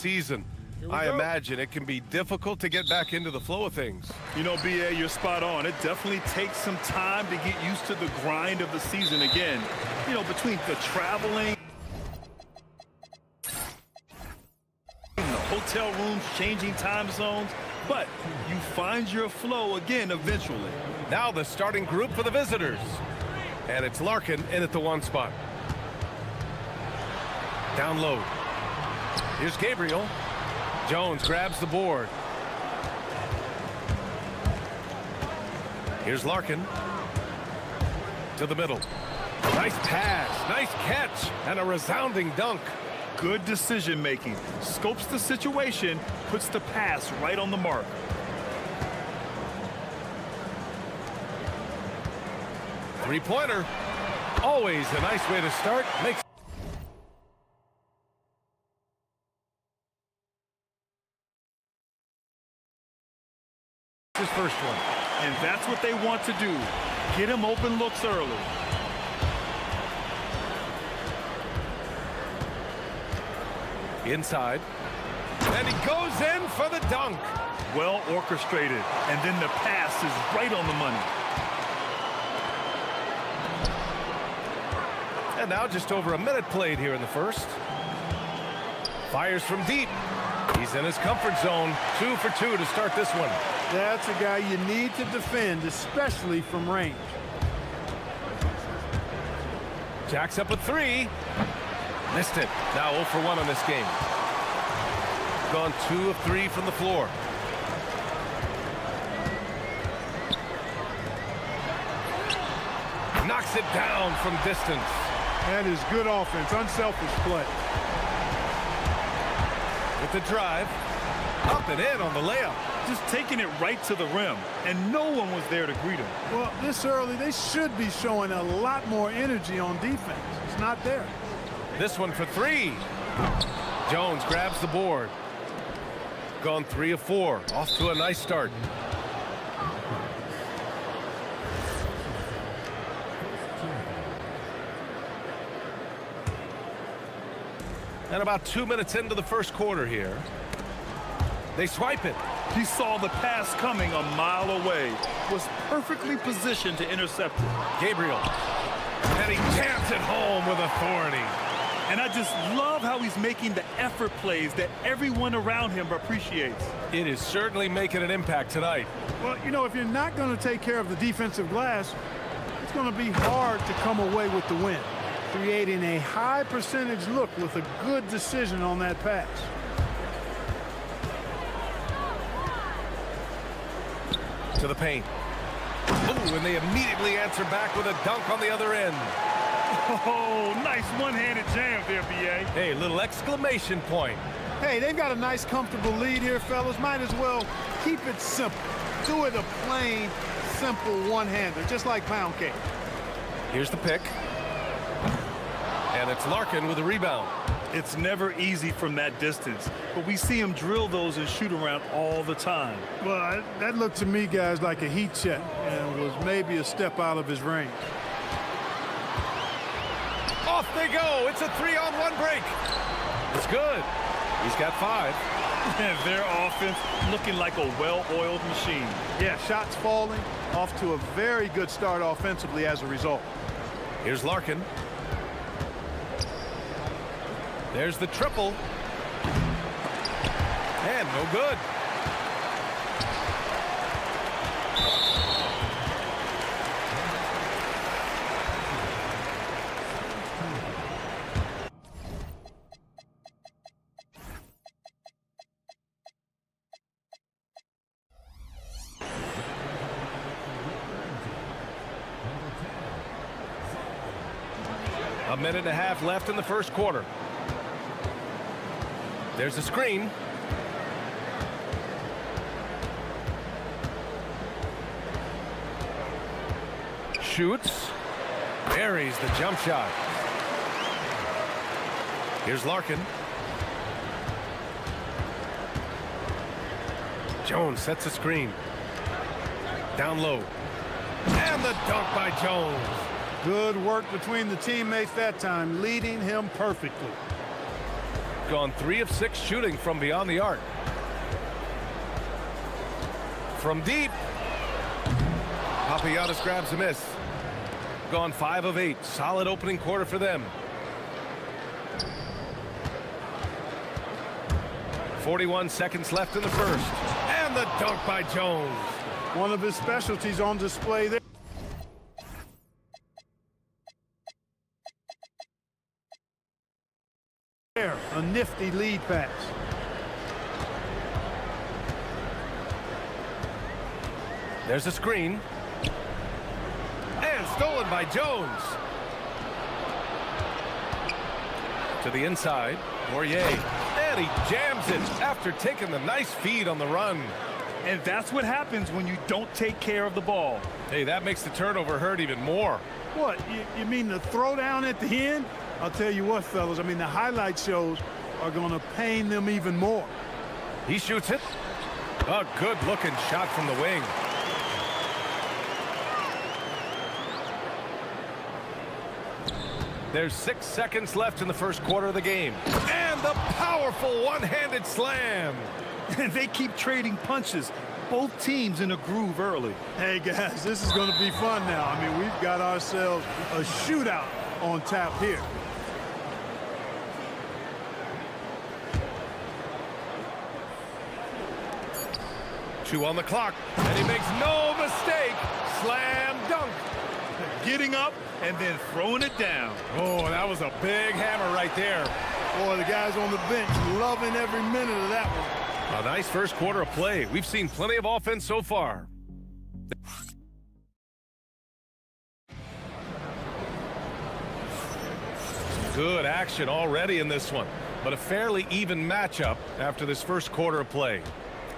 season. I imagine it can be difficult to get back into the flow of things. You know, B.A., you're spot on. It definitely takes some time to get used to the grind of the season again. You know, between the traveling, the hotel rooms, changing time zones, but you find your flow again eventually. Now the starting group for the visitors. And it's Larkin in at the 1 spot. Down low. Here's Gabriel. Jones grabs the board. Here's Larkin. To the middle. Nice pass, nice catch, and a resounding dunk. Good decision making. Scopes the situation, puts the pass right on the mark. Three-pointer. Always a nice way to start. Makes his first one. And that's what they want to do. Get him open looks early. Inside. And he goes in for the dunk. Well orchestrated. And then the pass is right on the money. And now just over a minute played here in the first. Fires from deep. He's in his comfort zone. 2 for 2 to start this one. That's a guy you need to defend, especially from range. Jacks up a 3. Missed it. Now 0 for 1 on this game. Gone 2 of 3 from the floor. Knocks it down from distance. That is good offense, unselfish play. With the drive, up and in on the layup. Just taking it right to the rim, and no one was there to greet him. Well, this early, they should be showing a lot more energy on defense. It's not there. This one for 3. Jones grabs the board. Gone 3 of 4. Off to a nice start. And about 2 minutes into the first quarter here. They swipe it. He saw the pass coming a mile away. Was perfectly positioned to intercept it. Gabriel. And he jams it home with authority. And I just love how he's making the effort plays that everyone around him appreciates. It is certainly making an impact tonight. Well, you know, if you're not going to take care of the defensive glass, it's going to be hard to come away with the win. Creating a high percentage look with a good decision on that pass. To the paint. Ooh, and they immediately answer back with a dunk on the other end. Oh, nice one-handed jam there, B.A. Hey, little exclamation point. Hey, they've got a nice, comfortable lead here, fellas. Might as well keep it simple. Do it a plain, simple one-hander, just like pound cake. Here's the pick. And it's Larkin with a rebound. It's never easy from that distance, but we see him drill those and shoot around all the time. Well, that looked to me, guys, like a heat check and was maybe a step out of his range. Off they go. It's a 3-on-1 break. It's good. He's got 5. And their offense looking like a well-oiled machine. Yeah, shots falling. Off to a very good start offensively as a result. Here's Larkin. There's the triple. And no good. A minute and a half left in the first quarter. There's a screen. Shoots. Buries the jump shot. Here's Larkin. Jones sets a screen. Down low. And the dunk by Jones. Good work between the teammates that time, leading him perfectly. gone 3 of 6 shooting from beyond the arc. From deep. Papagiannis grabs a miss. Gone 5 of 8. Solid opening quarter for them. 41 seconds left in the first. And the dunk by Jones. One of his specialties on display there. A nifty lead pass. There's a screen. And stolen by Jones. To the inside. Poirier. And he jams it after taking the nice feed on the run. And that's what happens when you don't take care of the ball. Hey, that makes the turnover hurt even more. What, you mean the throwdown at the end? I'll tell you what, fellas, I mean, the highlight shows are going to pain them even more. He shoots it. A good-looking shot from the wing. There's 6 seconds left in the first quarter of the game. And the powerful one-handed slam. And they keep trading punches. Both teams in a groove early. Hey, guys, this is going to be fun now. I mean, we've got ourselves a shootout on tap here. Two on the clock, and he makes no mistake. Slam dunk. Getting up and then throwing it down. Oh, that was a big hammer right there. Boy, the guys on the bench loving every minute of that one. A nice first quarter of play. We've seen plenty of offense so far. Good action already in this one, but a fairly even matchup after this first quarter of play.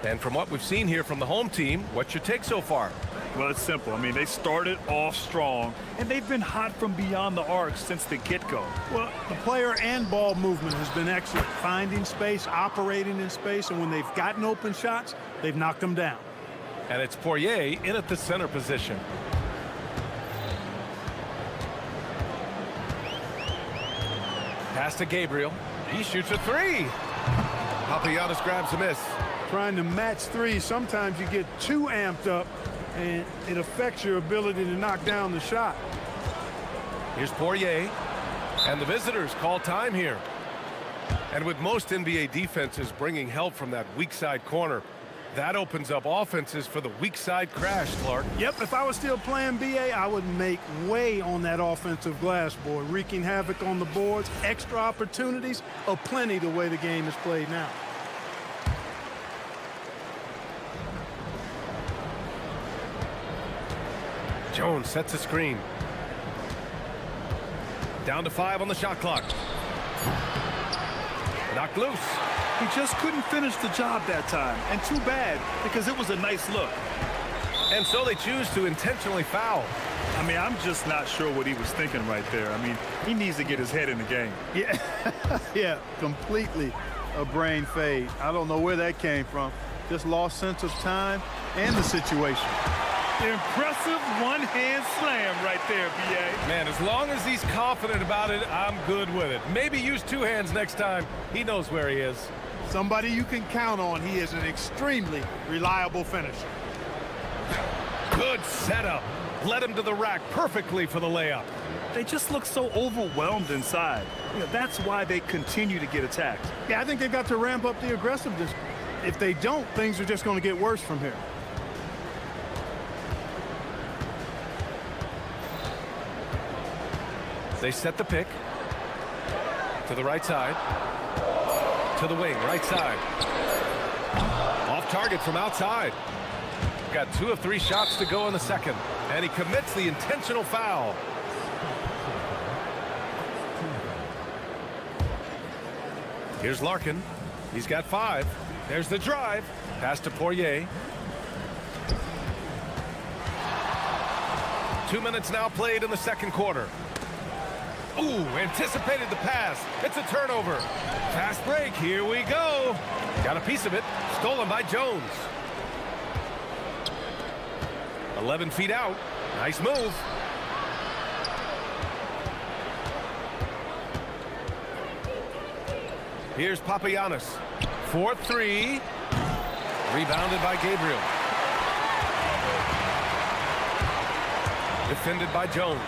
And from what we've seen here from the home team, what's your take so far? Well, it's simple. I mean, they started off strong, and they've been hot from beyond the arc since the get-go. Well, the player and ball movement has been excellent. Finding space, operating in space, and when they've gotten open shots, they've knocked them down. And it's Poirier in at the center position. Pass to Gabriel. He shoots a three. Papagiannis grabs a miss. Trying to match three, sometimes you get too amped up, and it affects your ability to knock down the shot. Here's Poirier, and the visitors call time here. And with most NBA defenses bringing help from that weak side corner, that opens up offenses for the weak side crash, Clark. Yep, if I was still playing BA, I would make way on that offensive glass, boy, wreaking havoc on the boards, extra opportunities, aplenty the way the game is played now. Jones sets a screen. Down to 5 on the shot clock. Knocked loose. He just couldn't finish the job that time, and too bad, because it was a nice look. And so they choose to intentionally foul. I mean, I'm just not sure what he was thinking right there. I mean, he needs to get his head in the game. Yeah, yeah, completely a brain fade. I don't know where that came from. Just lost sense of time and the situation. Impressive one-hand slam right there, B.A. Man, as long as he's confident about it, I'm good with it. Maybe use 2 hands next time. He knows where he is. Somebody you can count on. He is an extremely reliable finisher. Good setup. Led him to the rack perfectly for the layup. They just look so overwhelmed inside. You know, that's why they continue to get attacked. Yeah, I think they've got to ramp up the aggressiveness. If they don't, things are just going to get worse from here. They set the pick. To the right side. To the wing, right side. Off target from outside. Got 2 of 3 shots to go in the second. And he commits the intentional foul. Here's Larkin. He's got 5. There's the drive. Pass to Poirier. 2 minutes now played in the second quarter. Ooh, anticipated the pass. It's a turnover. Fast break. Here we go. Got a piece of it. Stolen by Jones. 11 feet out. Nice move. Here's Papagiannis. 4-3. Rebounded by Gabriel. Defended by Jones.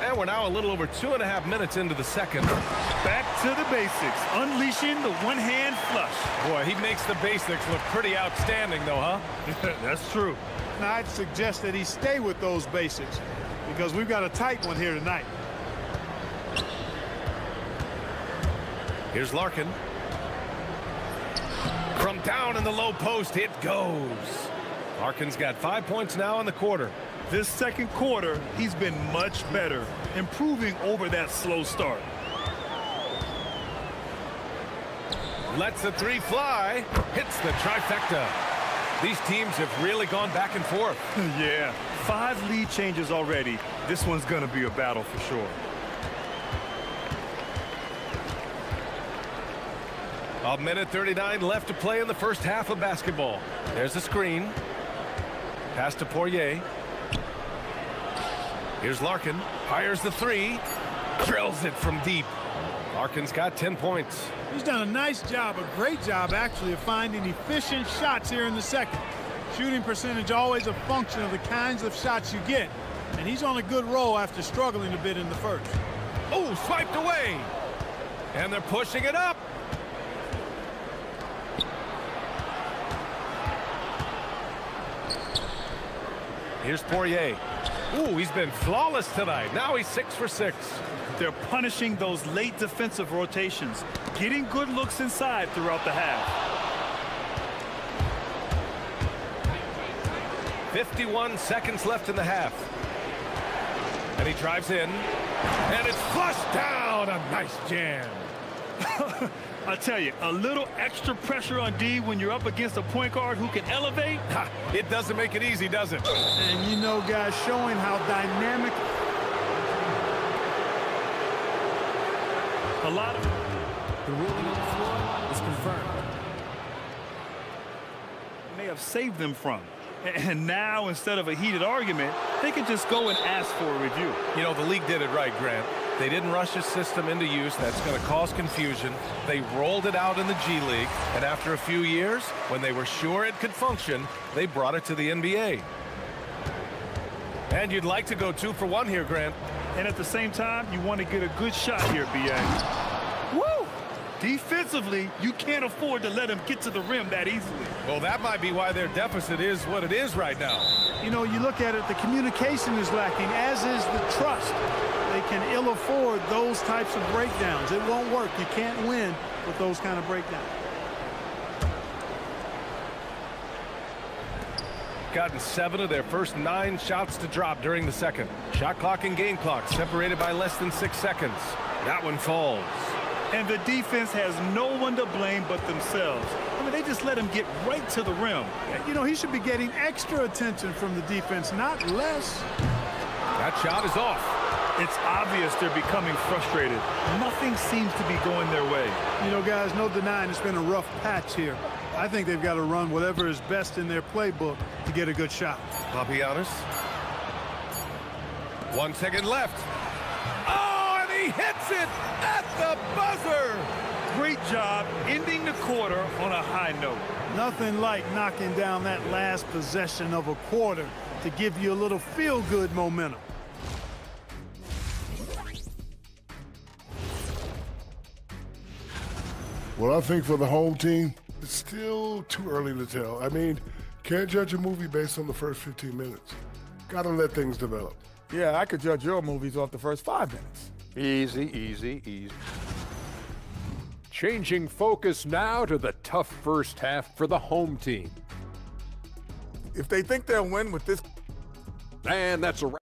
And we're now a little over 2.5 minutes into the second. Back to the basics, unleashing the one-hand flush. Boy, he makes the basics look pretty outstanding, though, huh? That's true. Now, I'd suggest that he stay with those basics because we've got a tight one here tonight. Here's Larkin. From down in the low post, it goes. Larkin's got 5 points now in the quarter. This second quarter, he's been much better, improving over that slow start. Lets the three fly. Hits the trifecta. These teams have really gone back and forth. Yeah, 5 lead changes already. This one's going to be a battle for sure. A minute 39 left to play in the first half of basketball. There's a screen. Pass to Poirier. Here's Larkin. Fires the three. Drills it from deep. Larkin's got 10 points. He's done a nice job, a great job actually, of finding efficient shots here in the second. Shooting percentage always a function of the kinds of shots you get. And he's on a good roll after struggling a bit in the first. Oh, swiped away. And they're pushing it up. Here's Poirier. Ooh, he's been flawless tonight. Now he's 6 for 6. They're punishing those late defensive rotations, getting good looks inside throughout the half. 51 seconds left in the half. And he drives in. And it's flushed down. A nice jam. I tell you, a little extra pressure on D when you're up against a point guard who can elevate. It doesn't make it easy, does it? And you know, guys, showing how dynamic. A lot of the ruling on the floor is confirmed. May have saved them from. And now, instead of a heated argument, they can just go and ask for a review. You know, the league did it right, Grant. They didn't rush a system into use that's going to cause confusion. They rolled it out in the G League, and after a few years, when they were sure it could function, they brought it to the NBA. And you'd like to go 2 for 1 here, Grant. And at the same time, you want to get a good shot here, B.A. Woo! Defensively, you can't afford to let him get to the rim that easily. Well, that might be why their deficit is what it is right now. You know, you look at it, the communication is lacking, as is the trust. They can ill afford those types of breakdowns. It won't work. You can't win with those kind of breakdowns. Gotten 7 of their first 9 shots to drop during the second. Shot clock and game clock separated by less than 6 seconds. That one falls. And the defense has no one to blame but themselves. I mean, they just let him get right to the rim. You know, he should be getting extra attention from the defense, not less. That shot is off. It's obvious they're becoming frustrated. Nothing seems to be going their way. You know, guys, no denying it's been a rough patch here. I think they've got to run whatever is best in their playbook to get a good shot. Papagiannis. 1 second left. Oh, and he hits it at the buzzer. Great job ending the quarter on a high note. Nothing like knocking down that last possession of a quarter to give you a little feel-good momentum. Well, I think for the home team, it's still too early to tell. I mean, can't judge a movie based on the first 15 minutes. Got to let things develop. Yeah, I could judge your movies off the first 5 minutes. Easy, easy, easy. Changing focus now to the tough first half for the home team. If they think they'll win with this... And that's a wrap.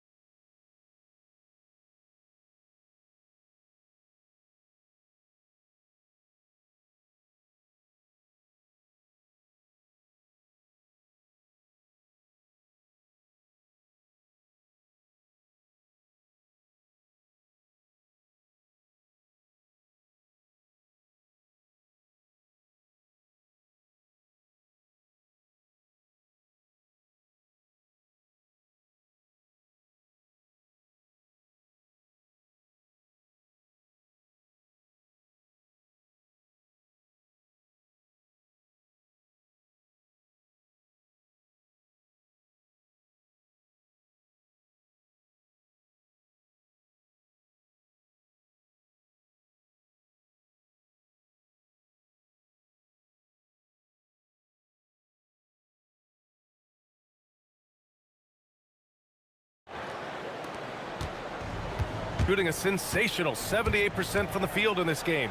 shooting a sensational 78% from the field in this game.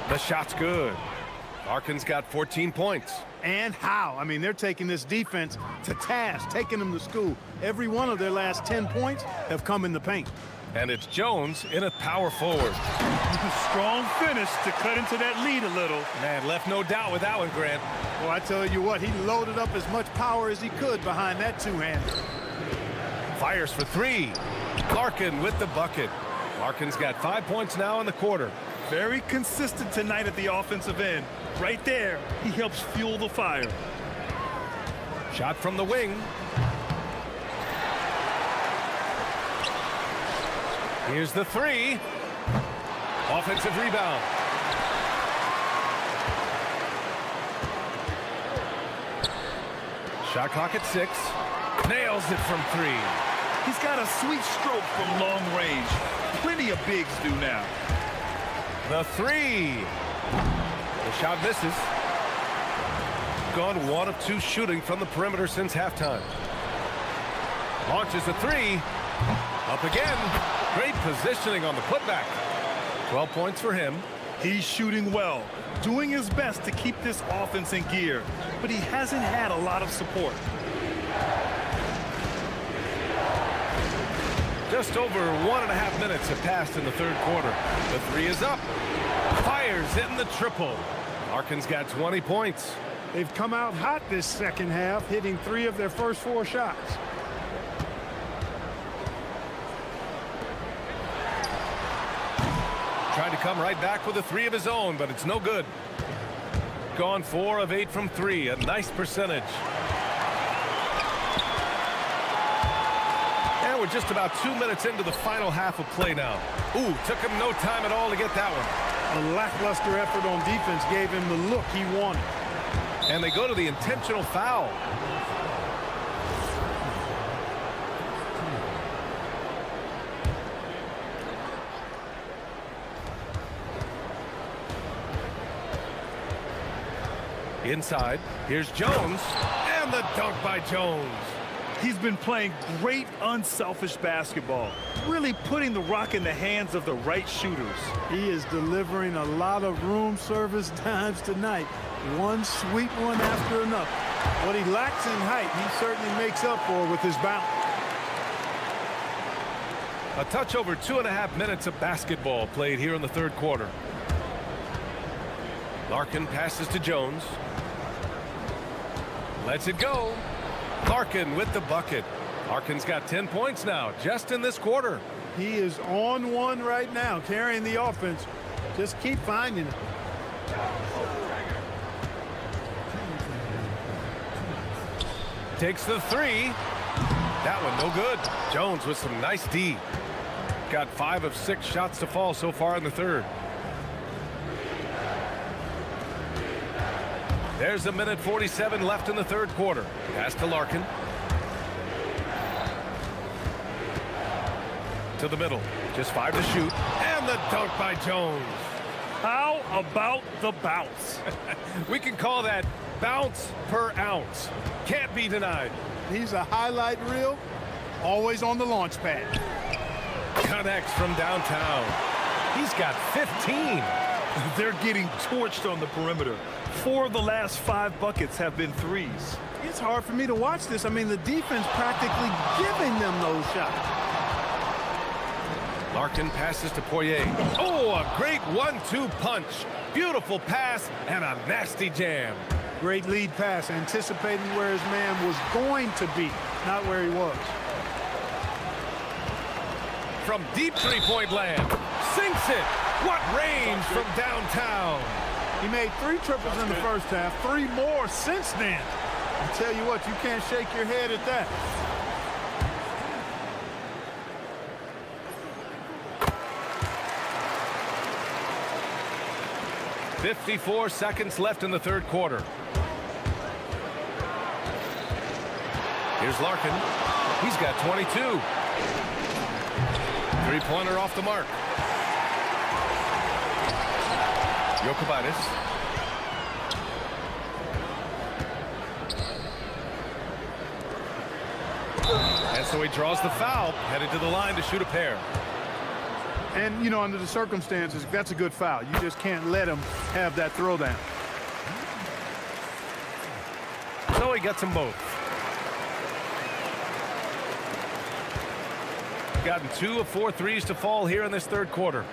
The shot's good. Larkin's got 14 points. And how? I mean, they're taking this defense to task, taking them to school. Every one of their last 10 points have come in the paint. And it's Jones in a power forward. Strong finish to cut into that lead a little. Man, left no doubt with that one, Grant. Well, I tell you what, he loaded up as much power as he could behind that two-hander. Fires for three. Larkin with the bucket. Larkin's got 5 points now in the quarter. Very consistent tonight at the offensive end. Right there, he helps fuel the fire. Shot from the wing. Here's the three. Offensive rebound. Shot clock at 6. Nails it from 3. He's got a sweet stroke from long range. Plenty of bigs do now. The three. The shot misses. Gone 1 of 2 shooting from the perimeter since halftime. Launches a three. Up again. Great positioning on the putback. 12 points for him. He's shooting well, doing his best to keep this offense in gear, but he hasn't had a lot of support. Just over 1.5 minutes have passed in the third quarter. The three is up. Fires in the triple. Larkin's got 20 points. They've come out hot this second half, hitting 3 of their first 4 shots. Tried to come right back with a 3 of his own, but it's no good. Gone 4 of 8 from 3, a nice percentage. And we're just about 2 minutes into the final half of play now. Ooh, took him no time at all to get that one. A lackluster effort on defense gave him the look he wanted. And they go to the intentional foul. Inside, here's Jones, and the dunk by Jones. He's been playing great, unselfish basketball, really putting the rock in the hands of the right shooters. He is delivering a lot of room service dimes tonight. One sweet one after another. What he lacks in height, he certainly makes up for with his bounce. A touch over 2.5 minutes of basketball played here in the third quarter. Larkin passes to Jones. Lets it go. Larkin with the bucket. Larkin's got 10 points now, just in this quarter. He is on one right now, carrying the offense. Just keep finding it. Takes the three. That one no good. Jones with some nice D. Got 5 of 6 shots to fall so far in the third. There's 1:47 left in the third quarter. Pass to Larkin. To the middle. Just 5 to shoot. And the dunk by Jones. How about the bounce? We can call that bounce per ounce. Can't be denied. He's a highlight reel, always on the launch pad. Connects from downtown. He's got 15. They're getting torched on the perimeter. 4 of the last 5 buckets have been threes. It's hard for me to watch this. I mean, the defense practically giving them those shots. Larkin passes to Poirier. Oh, a great 1-2 punch. Beautiful pass and a nasty jam. Great lead pass, anticipating where his man was going to be, not where he was. From deep three-point land. Sinks it. What range from downtown. He made 3 triples in the first half, 3 more since then. I tell you what, you can't shake your head at that. .54 seconds left in the third quarter. Here's Larkin. He's got 22. Three-pointer off the mark. Jokic. And so he draws the foul, headed to the line to shoot a pair. And, you know, under the circumstances, that's a good foul. You just can't let him have that throwdown. So he gets them both. Gotten 2 of 4 threes to fall here in this third quarter.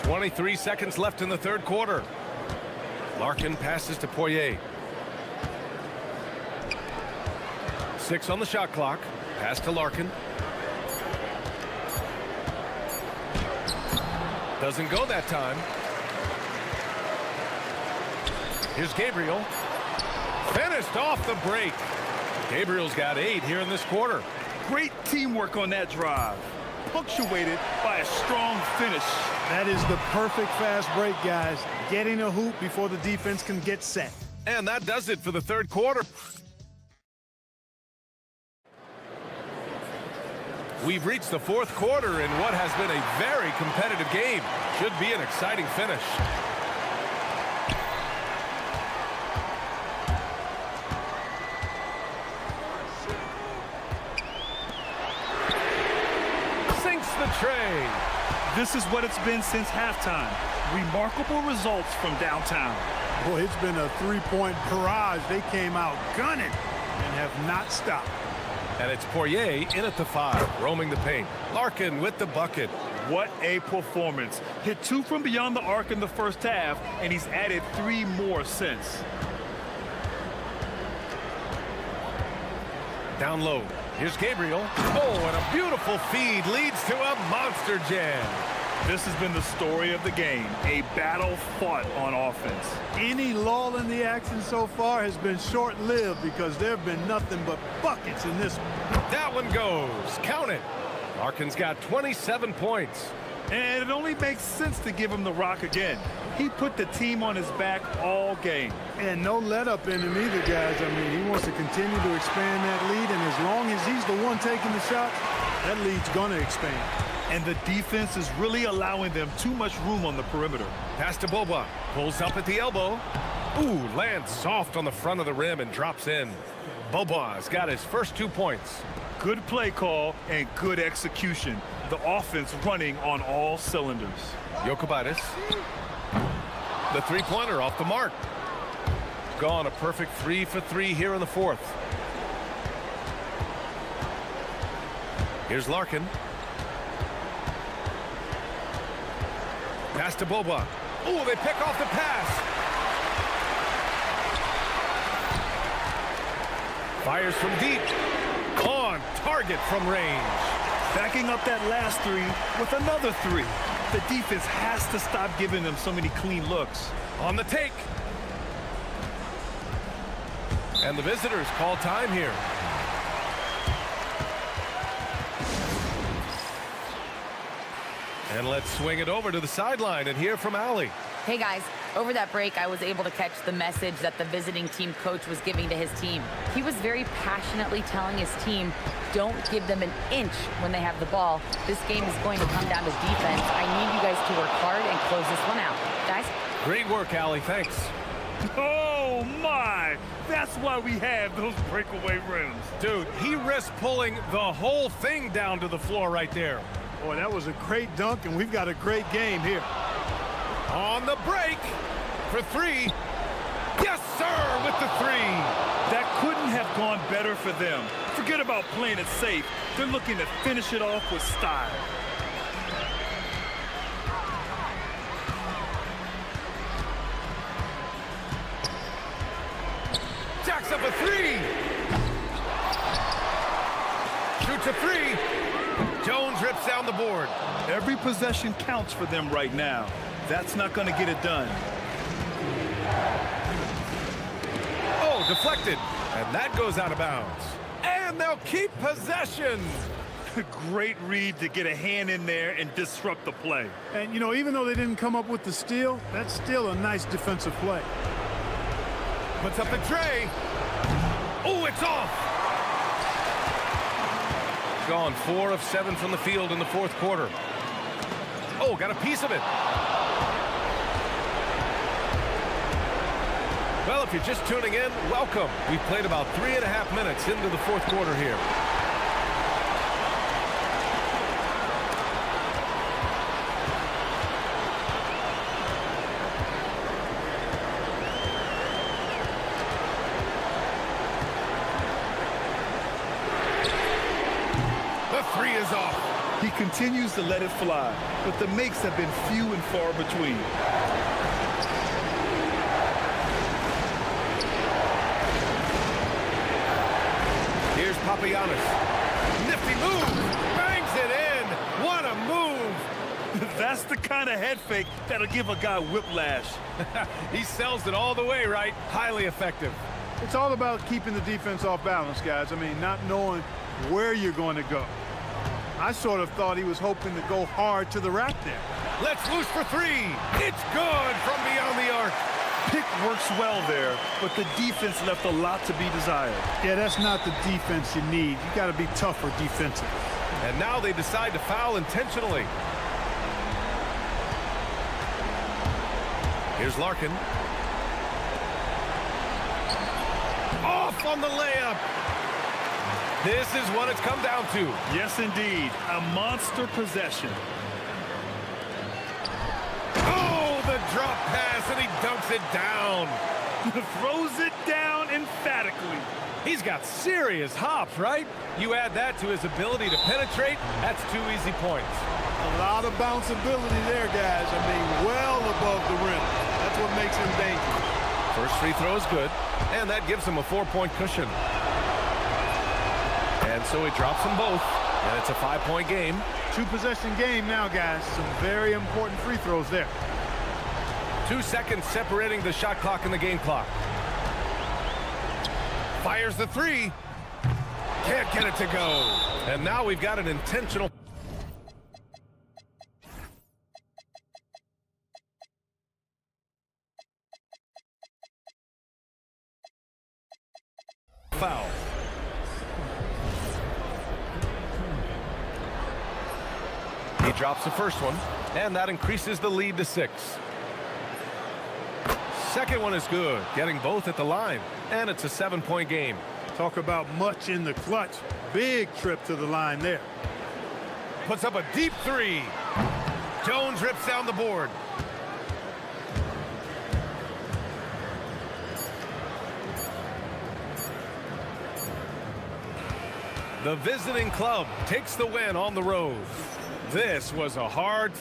23 seconds left in the third quarter. Larkin passes to Poirier. 6 on the shot clock. Pass to Larkin. Doesn't go that time. Here's Gabriel. Finished off the break. Gabriel's got 8 here in this quarter. Great teamwork on that drive, punctuated by a strong finish. That is the perfect fast break, guys. Getting a hoop before the defense can get set. And that does it for the third quarter. We've reached the fourth quarter in what has been a very competitive game. Should be an exciting finish. Sinks the tray. This is what it's been since halftime. Remarkable results from downtown. Boy, it's been a three-point barrage. They came out gunning and have not stopped. And it's Poirier in at the 5, roaming the paint. Larkin with the bucket. What a performance. Hit 2 from beyond the arc in the first half, and he's added 3 more since. Down low. Here's Gabriel. Oh, and a beautiful feed leads to a monster jam. This has been the story of the game, a battle fought on offense. Any lull in the action so far has been short-lived because there have been nothing but buckets in this one. That one goes. Count it. Larkin's got 27 points. And it only makes sense to give him the rock again. He put the team on his back all game. And no let-up in him either, guys. I mean, he wants to continue to expand that lead, and as long as he's the one taking the shots, that lead's going to expand. And the defense is really allowing them too much room on the perimeter. Pass to Boba. Pulls up at the elbow. Ooh, lands soft on the front of the rim and drops in. Boba's got his first 2 points. Good play call and good execution. The offense running on all cylinders. Jokubaitis. The three-pointer off the mark. Gone a perfect 3 for 3 here in the fourth. Here's Larkin. Pass to Boba. Oh, they pick off the pass. Fires from deep. On target from range. Backing up that last 3 with another 3. The defense has to stop giving them so many clean looks. On the take. And the visitors call time here. And let's swing it over to the sideline and hear from Allie. Hey guys, over that break, I was able to catch the message that the visiting team coach was giving to his team. He was very passionately telling his team, don't give them an inch when they have the ball. This game is going to come down to defense. I need you guys to work hard and close this one out. Guys? Great work, Allie. Thanks. Oh, my! That's why we have those breakaway rims. Dude, he risked pulling the whole thing down to the floor right there. Boy, that was a great dunk, and we've got a great game here. On the break for 3. Yes, sir, with the 3. That couldn't have gone better for them. Forget about playing it safe. They're looking to finish it off with style. Jacks up a 3. Shoots a 3. Jones rips down the board. Every possession counts for them right now. That's not going to get it done. Oh, deflected. And that goes out of bounds. And they'll keep possession. Great read to get a hand in there and disrupt the play. And, you know, even though they didn't come up with the steal, that's still a nice defensive play. Puts up the tray. Oh, it's off. Gone 4 of 7 from the field in the fourth quarter. Oh, got a piece of it. Well, if you're just tuning in, welcome. We've played about 3.5 minutes into the fourth quarter here. The three is off. He continues to let it fly, but the makes have been few and far between. Here's Papagiannis. Nifty move. Bangs it in. What a move. That's the kind of head fake that'll give a guy whiplash. He sells it all the way, right? Highly effective. It's all about keeping the defense off balance, guys. I mean, not knowing where you're going to go. I sort of thought he was hoping to go hard to the rack there. Let's loose for three. It's good from beyond the arc. Pick works well there, but the defense left a lot to be desired. Yeah, that's not the defense you need. You got to be tougher defensive. And now they decide to foul intentionally. Here's Larkin. Off on the layup. This is what it's come down to. Yes, indeed. A monster possession. Oh, the drop pass, and he dunks it down. Throws it down emphatically. He's got serious hops, right? You add that to his ability to penetrate, that's 2 easy points. A lot of bounceability there, guys. I mean, well above the rim. That's what makes him dangerous. First free throw is good, and that gives him a 4-point cushion. And so he drops them both, and it's a 5-point game. 2-possession game now, guys. Some very important free throws there. 2 seconds separating the shot clock and the game clock. Fires the three. Can't get it to go. And now we've got an intentional foul. He drops the first one, and that increases the lead to 6. Second one is good, getting both at the line, and it's a 7-point game. Talk about much in the clutch. Big trip to the line there. Puts up a deep three. Jones rips down the board. The visiting club takes the win on the road. This was a hard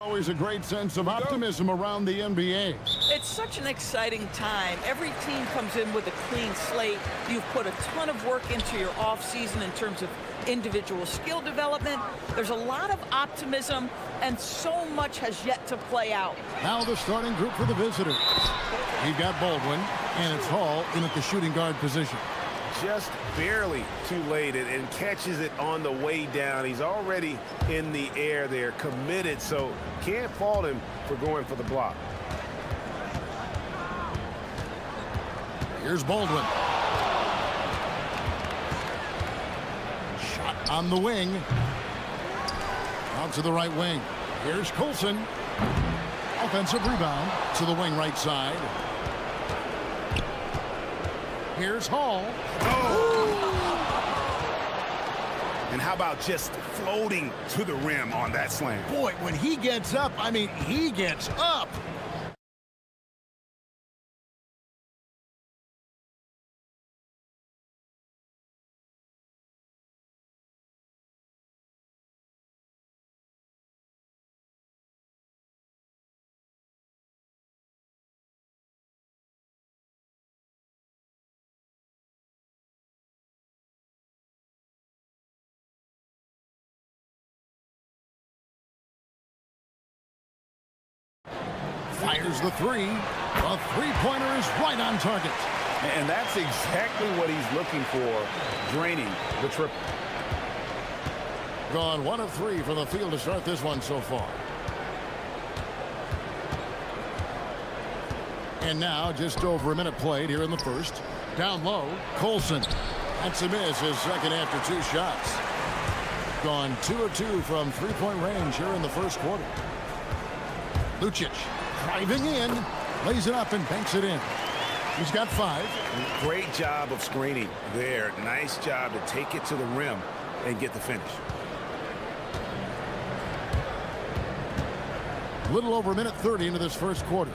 Always a great sense of optimism around the NBA. It's such an exciting time. Every team comes in with a clean slate. You've put a ton of work into your offseason in terms of individual skill development. There's a lot of optimism, and so much has yet to play out. Now the starting group for the visitors. You've got Baldwin, and it's Hall in at the shooting guard position. Just barely too late and catches it on the way down. He's already in the air there, committed, so can't fault him for going for the block. Here's Baldwin. Shot on the wing. Out to the right wing. Here's Colson. Offensive rebound to the wing right side. Here's Hall. And how about just floating to the rim on that slam? Boy, when he gets up, I mean, he gets up. Fires the three. The three-pointer is right on target. And that's exactly what he's looking for, draining the triple. Gone 1 of 3 from the field to start this one so far. And now just over a minute played here in the first. Down low, Colson. That's a miss, his second after 2 shots. Gone 2 of 2 from three-point range here in the first quarter. Lucic driving in, lays it up and banks it in. He's got 5. Great job of screening there. Nice job to take it to the rim and get the finish. A little over a minute 30 into this first quarter.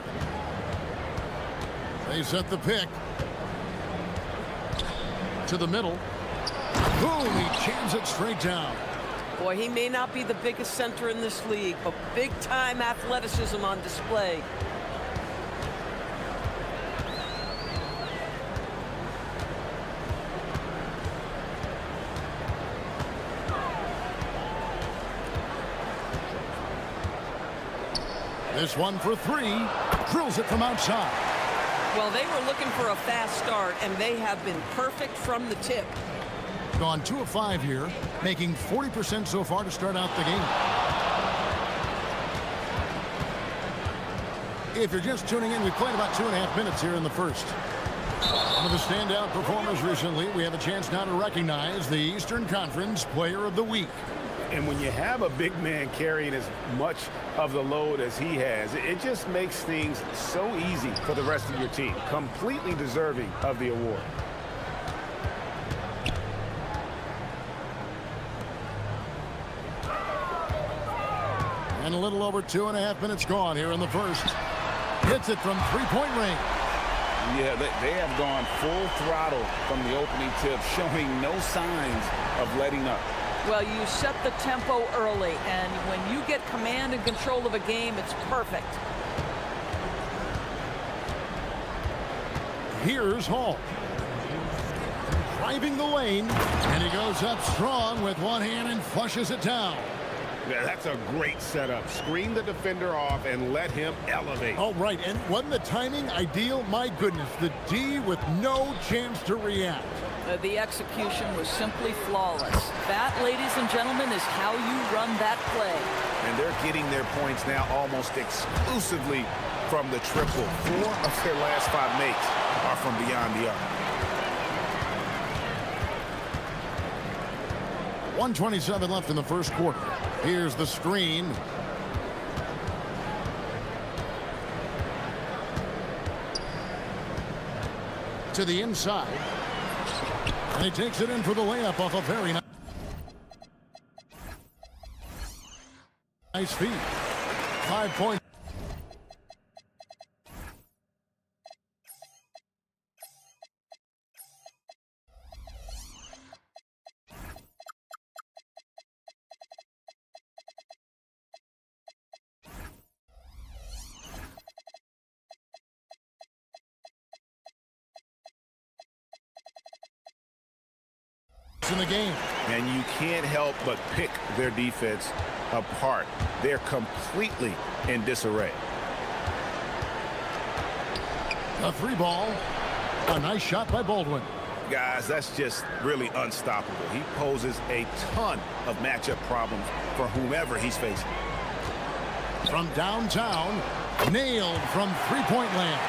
They set the pick. To the middle. Boom, he jams it straight down. Boy, he may not be the biggest center in this league, but big-time athleticism on display. This one for 3. Drills it from outside. Well, they were looking for a fast start, and they have been perfect from the tip. Gone 2 of 5 here, making 40% so far to start out the game. If you're just tuning in, we played about 2.5 minutes here in the first. One of the standout performers recently, we have a chance now to recognize the Eastern Conference Player of the Week. And when you have a big man carrying as much of the load as he has, it just makes things so easy for the rest of your team. Completely deserving of the award. And a little over 2.5 minutes gone here in the first. Hits it from three-point range. Yeah, they have gone full throttle from the opening tip, showing no signs of letting up. Well, you set the tempo early, and when you get command and control of a game, it's perfect. Here's Hall. Driving the lane, and he goes up strong with one hand and flushes it down. Yeah, that's a great setup. Screen the defender off and let him elevate. Oh, right, and wasn't the timing ideal? My goodness, the D with no chance to react. The execution was simply flawless. That, ladies and gentlemen, is how you run that play. And they're getting their points now almost exclusively from the triple. 4 of their last 5 makes are from beyond the arc. 1:27 left in the first quarter. Here's the screen. To the inside. And he takes it in for the layup off a very nice feed. 5 points. in the game. And you can't help but pick their defense apart. They're completely in disarray. A three ball. A nice shot by Baldwin. Guys, that's just really unstoppable. He poses a ton of matchup problems for whomever he's facing. From downtown, nailed from three-point land.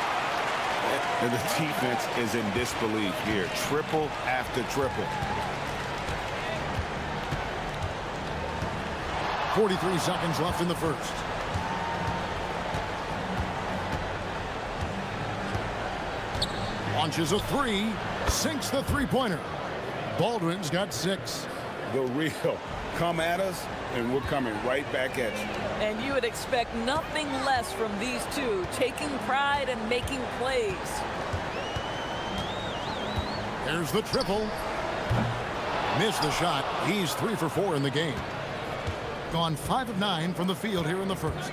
And the defense is in disbelief here. Triple after triple. 43 seconds left in the first. Launches a three, sinks the three-pointer. Baldwin's got 6. The real come at us, and we're coming right back at you. And you would expect nothing less from these two, taking pride and making plays. There's the triple. Missed the shot. He's 3 for 4 in the game. Gone 5 of 9 from the field here in the first.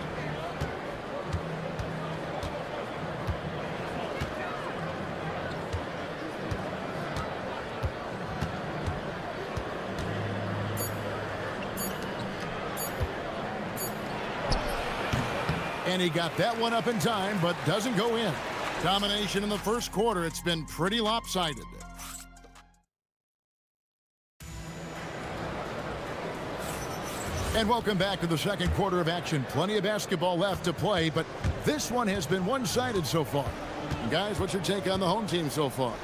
And he got that one up in time, but doesn't go in. Domination in the first quarter. It's been pretty lopsided. And welcome back to the second quarter of action. Plenty of basketball left to play, but this one has been one-sided so far. Guys, what's your take on the home team so far?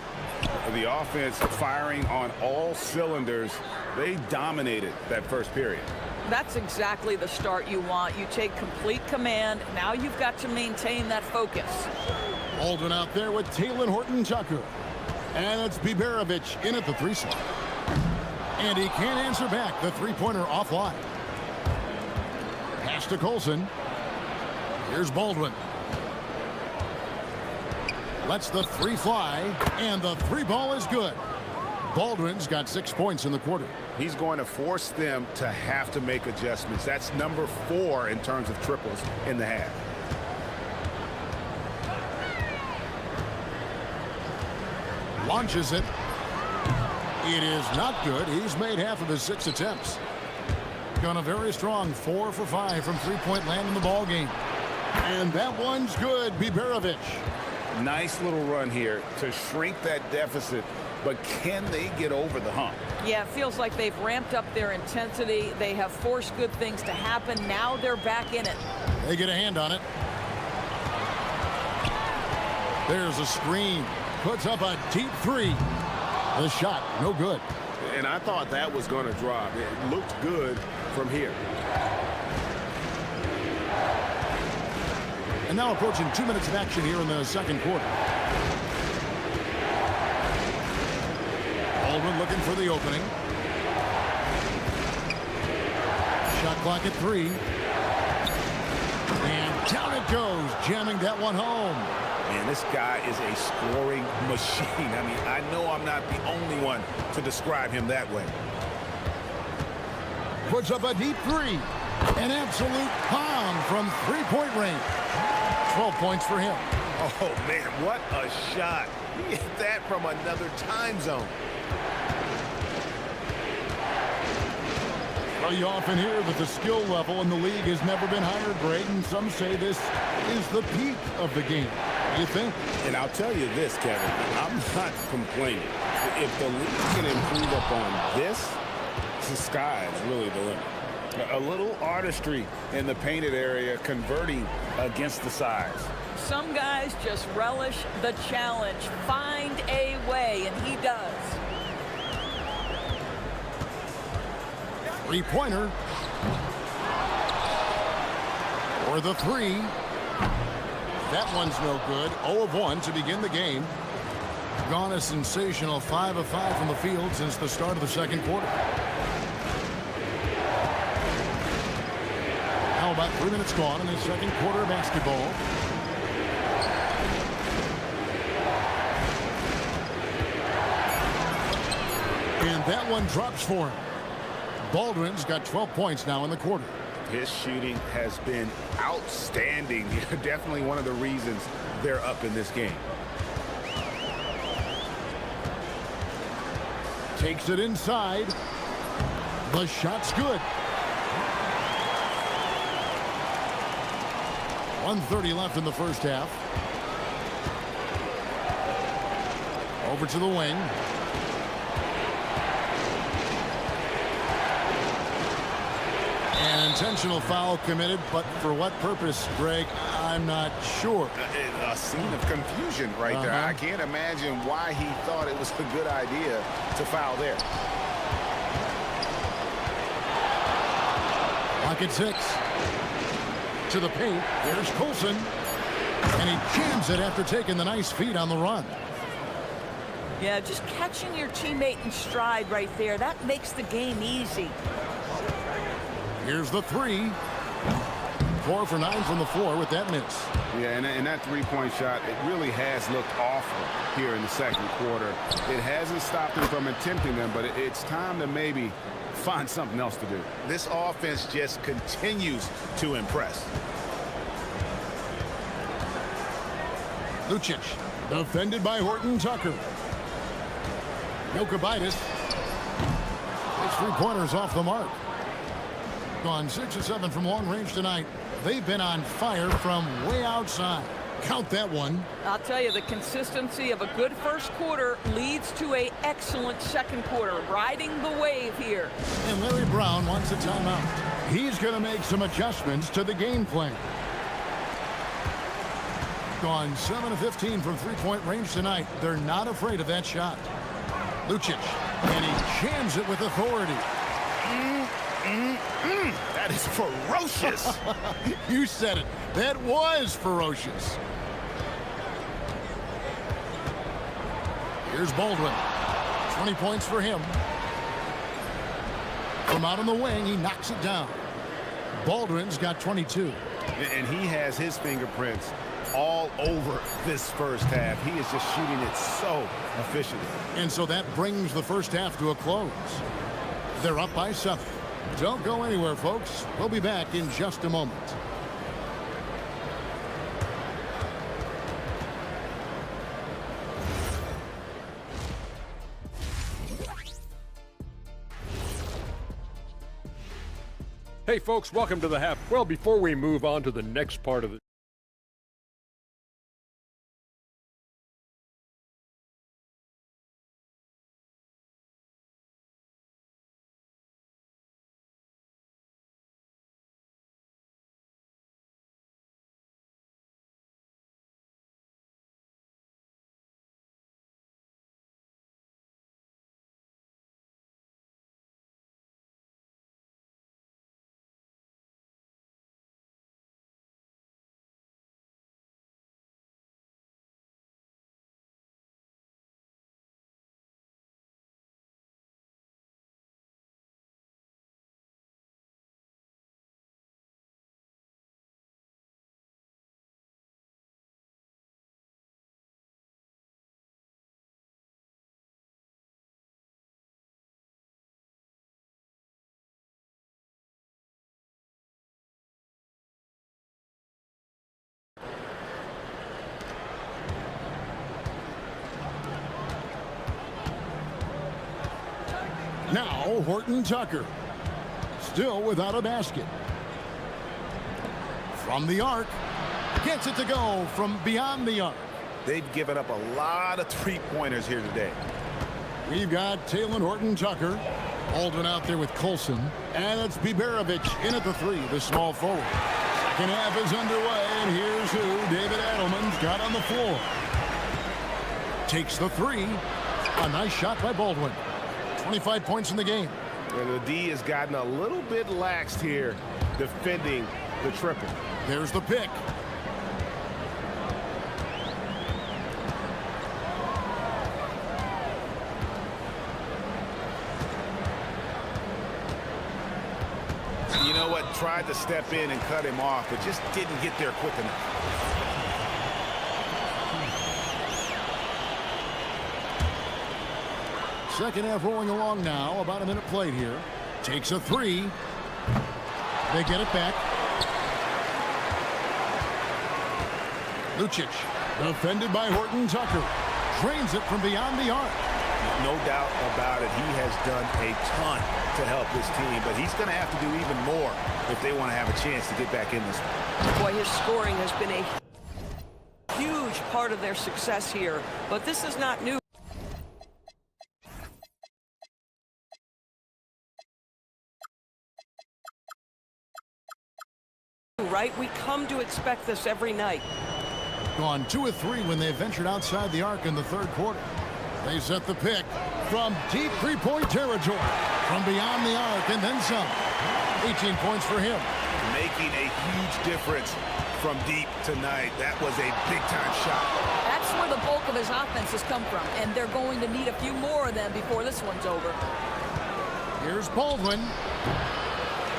The offense firing on all cylinders. They dominated that first period. That's exactly the start you want. You take complete command. Now you've got to maintain that focus. Baldwin out there with Taylor Horton-Tucker. And it's Biberovic in at the 3 slot. And he can't answer back. The three-pointer offline. Pass to Colson. Here's Baldwin. Lets the three fly, and the three ball is good. Baldwin's got 6 points in the quarter. He's going to force them to have to make adjustments. That's number 4 in terms of triples in the half. Launches it. It is not good. He's made half of his 6 attempts. Gone a very strong 4 for 5 from three-point land in the ball game. And that one's good. Biberovic. Nice little run here to shrink that deficit, but can they get over the hump? Yeah, it feels like they've ramped up their intensity. They have forced good things to happen. Now they're back in it. They get a hand on it. There's a screen. Puts up a deep 3. The shot, no good. And I thought that was going to drop. It looked good from here. And now approaching 2 minutes of action here in the second quarter. Baldwin looking for the opening. Shot clock at 3. And down it goes, jamming that one home. Man, this guy is a scoring machine. I mean, I know I'm not the only one to describe him that way. Puts up a deep 3. An absolute bomb from three-point range. 12 points for him. Oh, man, what a shot. He hit that from another time zone. Well, you often hear that the skill level in the league has never been higher, Greg, and some say this is the peak of the game. You think? And I'll tell you this, Kevin, I'm not complaining. If the league can improve upon this, the sky is really the limit. A little artistry in the painted area, converting against the size. Some guys just relish the challenge. Find a way, and he does. Three-pointer. For the 3. That one's no good. 0 of 1 to begin the game. Gone a sensational 5 of 5 from the field since the start of the second quarter. Now about 3 minutes gone in the second quarter of basketball. And that one drops for him. Baldwin's got 12 points now in the quarter. His shooting has been outstanding. Definitely one of the reasons they're up in this game. Takes it inside. The shot's good. 1:30 left in the first half. Over to the wing. An intentional foul committed, but for what purpose, Greg, I'm not sure. A scene of confusion right there. I can't imagine why he thought it was a good idea to foul there. Pocket 6. To the paint. There's Colson. And he jams it after taking the nice feed on the run. Yeah, just catching your teammate in stride right there. That makes the game easy. Here's the 3. 4 for 9 from the floor with that miss. Yeah, and that three-point shot, it really has looked awful here in the second quarter. It hasn't stopped him from attempting them, but it's time to maybe find something else to do. This offense just continues to impress. Lucic, defended by Horton Tucker. Jokic. His three-pointers off the mark. Gone 6 of 7 from long range tonight. They've been on fire from way outside. Count that one. I'll tell you, the consistency of a good first quarter leads to an excellent second quarter. Riding the wave here. And Larry Brown wants a timeout. He's going to make some adjustments to the game plan. Gone 7 of 15 from three-point range tonight. They're not afraid of that shot. Lucic, and he jams it with authority. That is ferocious. You said it. That was ferocious. Here's Baldwin. 20 points for him. From out on the wing, he knocks it down. Baldwin's got 22. And he has his fingerprints all over this first half. He is just shooting it so efficiently. And so that brings the first half to a close. They're up by 7. Don't go anywhere, folks. We'll be back in just a moment. Hey, folks, welcome to the half. Well, before we move on to the next part of the Now, Horton Tucker, still without a basket. From the arc, gets it to go from beyond the arc. They've given up a lot of three-pointers here today. We've got Taylor Horton Tucker. Baldwin out there with Colson. And it's Biberovic in at the 3, the small forward. Second half is underway, and here's who David Adelman's got on the floor. Takes the 3. A nice shot by Baldwin. 25 points in the game. And the D has gotten a little bit laxed here defending the triple. There's the pick. You know what? Tried to step in and cut him off, but just didn't get there quick enough. Second half rolling along now. About a minute played here. Takes a 3. They get it back. Lucic, defended by Horton Tucker. Drains it from beyond the arc. No doubt about it. He has done a ton to help this team, but he's going to have to do even more if they want to have a chance to get back in this one. Boy, his scoring has been a huge part of their success here, but this is not new. Right? We come to expect this every night. Gone 2 of 3 when they ventured outside the arc in the third quarter. They set the pick from deep three-point territory, from beyond the arc, and then some. 18 points for him. Making a huge difference from deep tonight. That was a big-time shot. That's where the bulk of his offense has come from, and they're going to need a few more of them before this one's over. Here's Baldwin.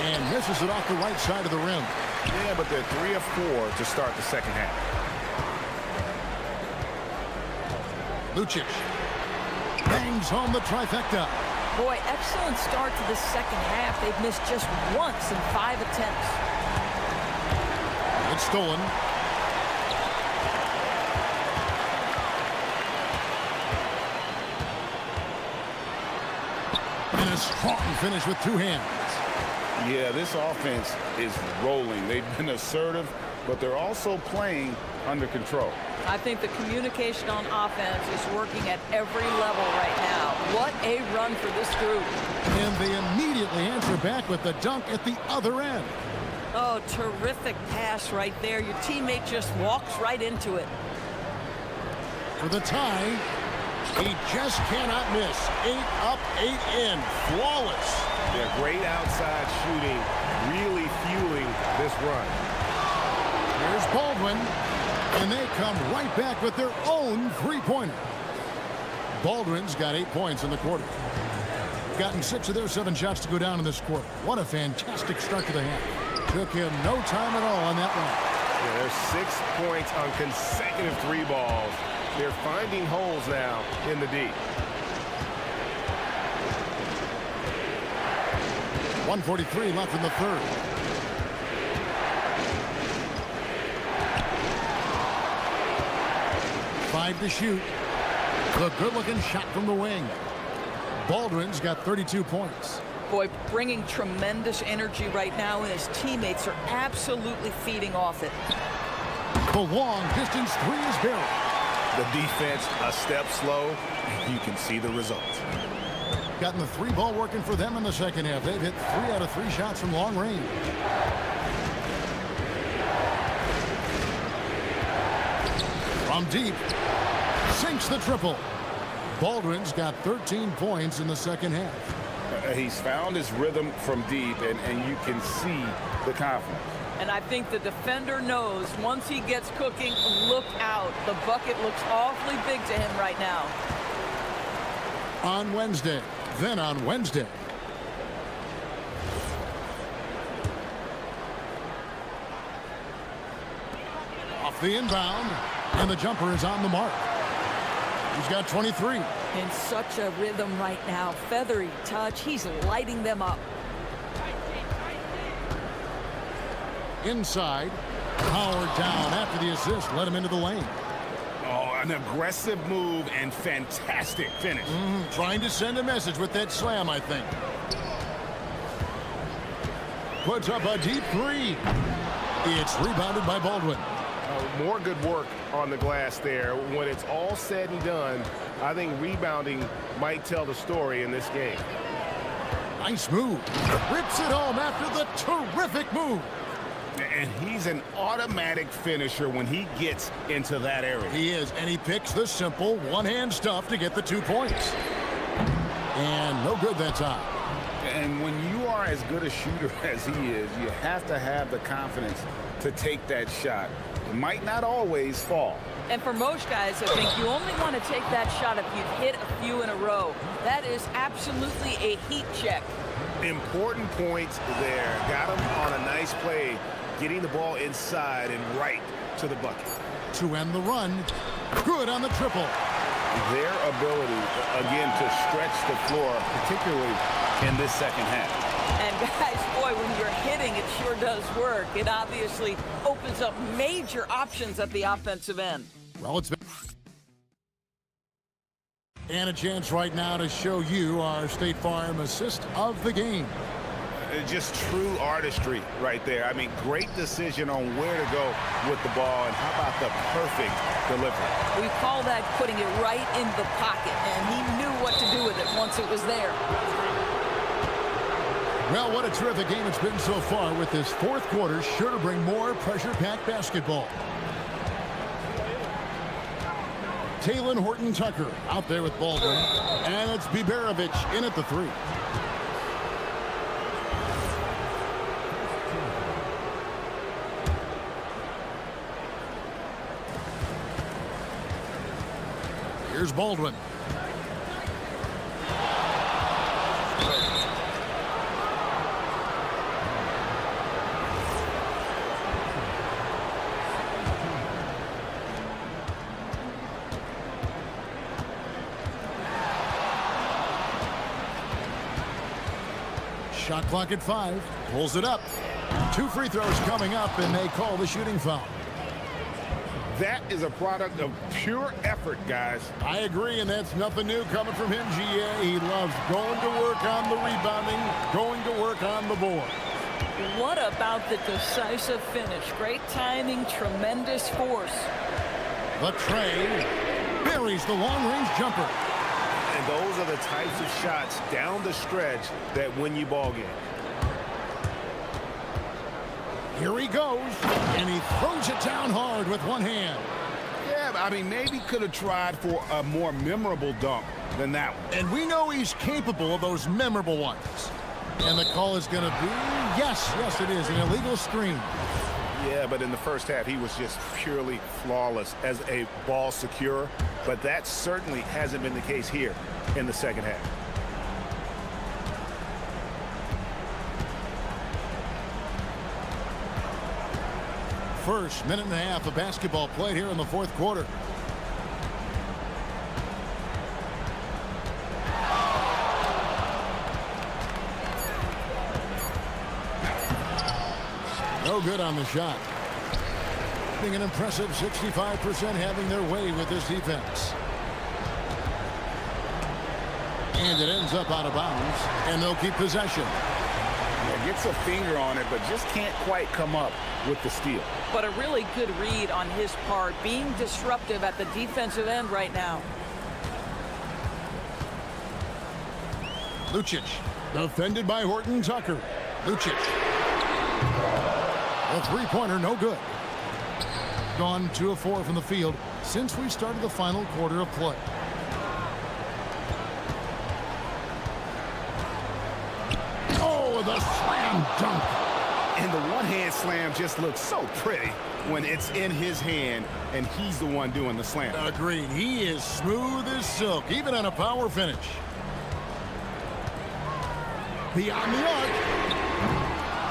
And misses it off the right side of the rim. Yeah, but they're 3 of 4 to start the second half. Lucic bangs home the trifecta. Boy, excellent start to the second half. They've missed just once in 5 attempts. It's stolen. And a strong finish with 2 hands. Yeah, this offense is rolling. They've been assertive, but they're also playing under control. I think the communication on offense is working at every level right now. What a run for this group. And they immediately answer back with the dunk at the other end. Oh, terrific pass right there. Your teammate just walks right into it. For the tie, he just cannot miss. 8 up, 8 in. Flawless. Yeah, great outside shooting, really fueling this run. Here's Baldwin, and they come right back with their own three-pointer. Baldwin's got 8 points in the quarter. Gotten 6 of their 7 shots to go down in this quarter. What a fantastic start to the half. Took him no time at all on that one. Yeah, there's 6 points on consecutive 3 balls. They're finding holes now in the D. 1:43 left in the third. Five to shoot. The good-looking shot from the wing. Baldwin's got 32 points. Boy, bringing tremendous energy right now, and his teammates are absolutely feeding off it. The long-distance 3 is buried. The defense a step slow, and you can see the results. Gotten the 3-ball working for them in the second half. They've hit 3 out of 3 shots from long range. From deep, sinks the triple. Baldwin's got 13 points in the second half. He's found his rhythm from deep, and you can see the confidence. And I think the defender knows once he gets cooking, look out. The bucket looks awfully big to him right now. On Wednesday. Then on Wednesday. Off the inbound, and the jumper is on the mark. He's got 23. In such a rhythm right now. Feathery touch. He's lighting them up. Inside. Powered down after the assist. Let him into the lane. Oh, an aggressive move and fantastic finish. Trying to send a message with that slam, I think. Puts up a deep 3. It's rebounded by Baldwin. More good work on the glass there. When it's all said and done, I think rebounding might tell the story in this game. Nice move. Rips it home after the terrific move. And he's an automatic finisher when he gets into that area. He is, and he picks the simple one-hand stuff to get the 2 points. And no good that time. And when you are as good a shooter as he is, you have to have the confidence to take that shot. It might not always fall. And for most guys, I think you only want to take that shot if you've hit a few in a row. That is absolutely a heat check. Important points there. Got him on a nice play, getting the ball inside and right to the bucket. To end the run, good on the triple. Their ability, again, to stretch the floor, particularly in this second half. And guys, boy, when you're hitting, it sure does work. It obviously opens up major options at the offensive end. Well, it's been And a chance right now to show you our State Farm assist of the game. Just true artistry right there. I mean, great decision on where to go with the ball, and how about the perfect delivery? We call that putting it right in the pocket, and he knew what to do with it once it was there. Well, what a terrific game it's been so far, with this fourth quarter sure to bring more pressure-packed basketball. Talon Horton-Tucker out there with Baldwin, and it's Biberovich in at the three. Here's Baldwin. Shot clock at 5. Pulls it up. 2 free throws coming up, and they call the shooting foul. That is a product of pure effort, guys. I agree, and that's nothing new coming from him, GA. He loves going to work on the rebounding, going to work on the board. What about the decisive finish? Great timing, tremendous force. The tray buries the long-range jumper. And those are the types of shots down the stretch that win you ball games. Here he goes, and he throws it down hard with one hand. Yeah, I mean, maybe could have tried for a more memorable dunk than that one. And we know he's capable of those memorable ones. And the call is going to be, yes, it is, an illegal screen. Yeah, but in the first half, he was just purely flawless as a ball securer. But that certainly hasn't been the case here in the second half. First minute and a half of basketball played here in the fourth quarter. No good on the shot. Being an impressive 65% having their way with this defense. And it ends up out of bounds, and they'll keep possession. Yeah, gets a finger on it, but just can't quite come up with the steal. But a really good read on his part, being disruptive at the defensive end right now. Lucic, defended by Horton-Tucker. Lucic. A three-pointer, no good. Gone 2 of 4 from the field since we started the final quarter of play. Oh, the slam dunk. And the one-hand slam just looks so pretty when it's in his hand and he's the one doing the slam. Agreed. He is smooth as silk, even on a power finish. Beyond the arc.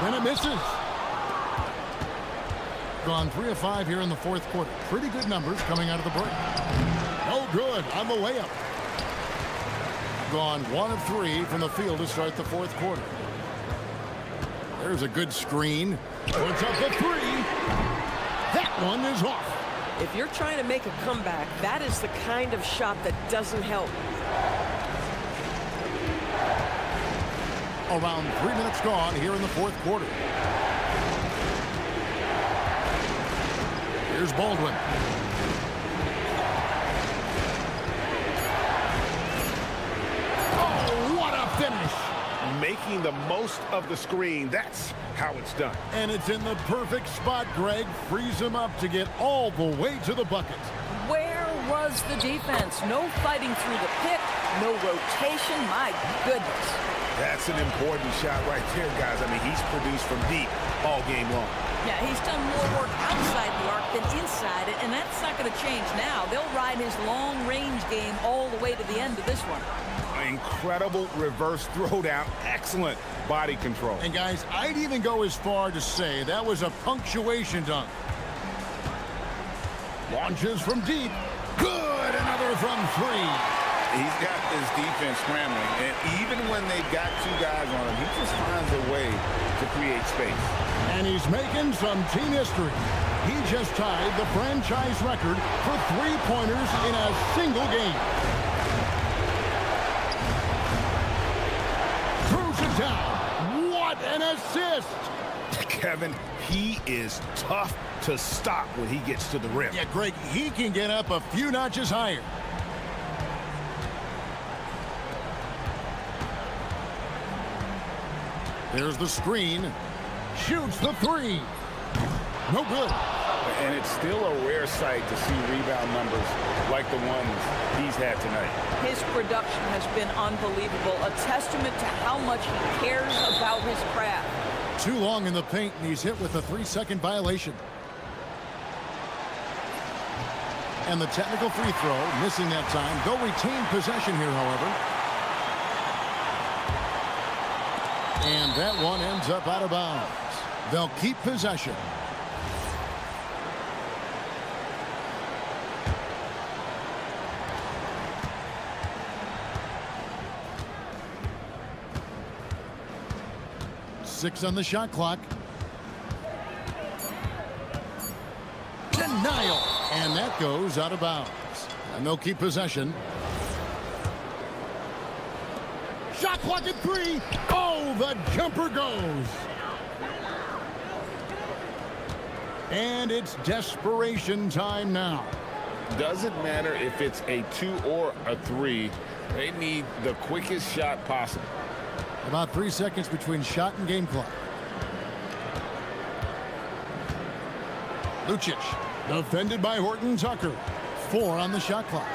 And it misses. Gone 3 of 5 here in the fourth quarter. Pretty good numbers coming out of the break. No good on the layup. Gone 1 of 3 from the field to start the fourth quarter. There's a good screen. Puts up the 3. That one is off. If you're trying to make a comeback, that is the kind of shot that doesn't help. Around 3 minutes gone here in the fourth quarter. Here's Baldwin. Oh, what a finish. Making the most of the screen. That's how it's done. And it's in the perfect spot, Greg. Frees him up to get all the way to the bucket. Where was the defense? No fighting through the pick, no rotation. My goodness. That's an important shot right there, guys. I mean, he's produced from deep all game long. Yeah, he's done more work outside the arc than inside it, and that's not going to change now. They'll ride his long-range game all the way to the end of this one. Incredible reverse throwdown. Excellent body control. And, guys, I'd even go as far to say that was a punctuation dunk. Launches from deep. Good. Another from 3. He's got his defense scrambling, and even when they've got 2 guys on him, he just finds a way to create space. And he's making some team history. He just tied the franchise record for 3-pointers in a single game. cruises down. What an assist! Kevin, he is tough to stop when he gets to the rim. Yeah, Greg, he can get up a few notches higher. There's the screen. Shoots the three. No good. And it's still a rare sight to see rebound numbers like the ones he's had tonight. His production has been unbelievable, a testament to how much he cares about his craft. Too long in the paint, and he's hit with a 3-second violation. And the technical free throw, missing that time. They'll retain possession here, however. And that one ends up out of bounds. They'll keep possession. Six on the shot clock. Denial. And that goes out of bounds. And they'll keep possession. Shot clock at 3. Oh, the jumper goes. And it's desperation time now. Doesn't matter if it's a 2 or a 3. They need the quickest shot possible. About 3 seconds between shot and game clock. Lucic, defended by Horton Tucker. 4 on the shot clock.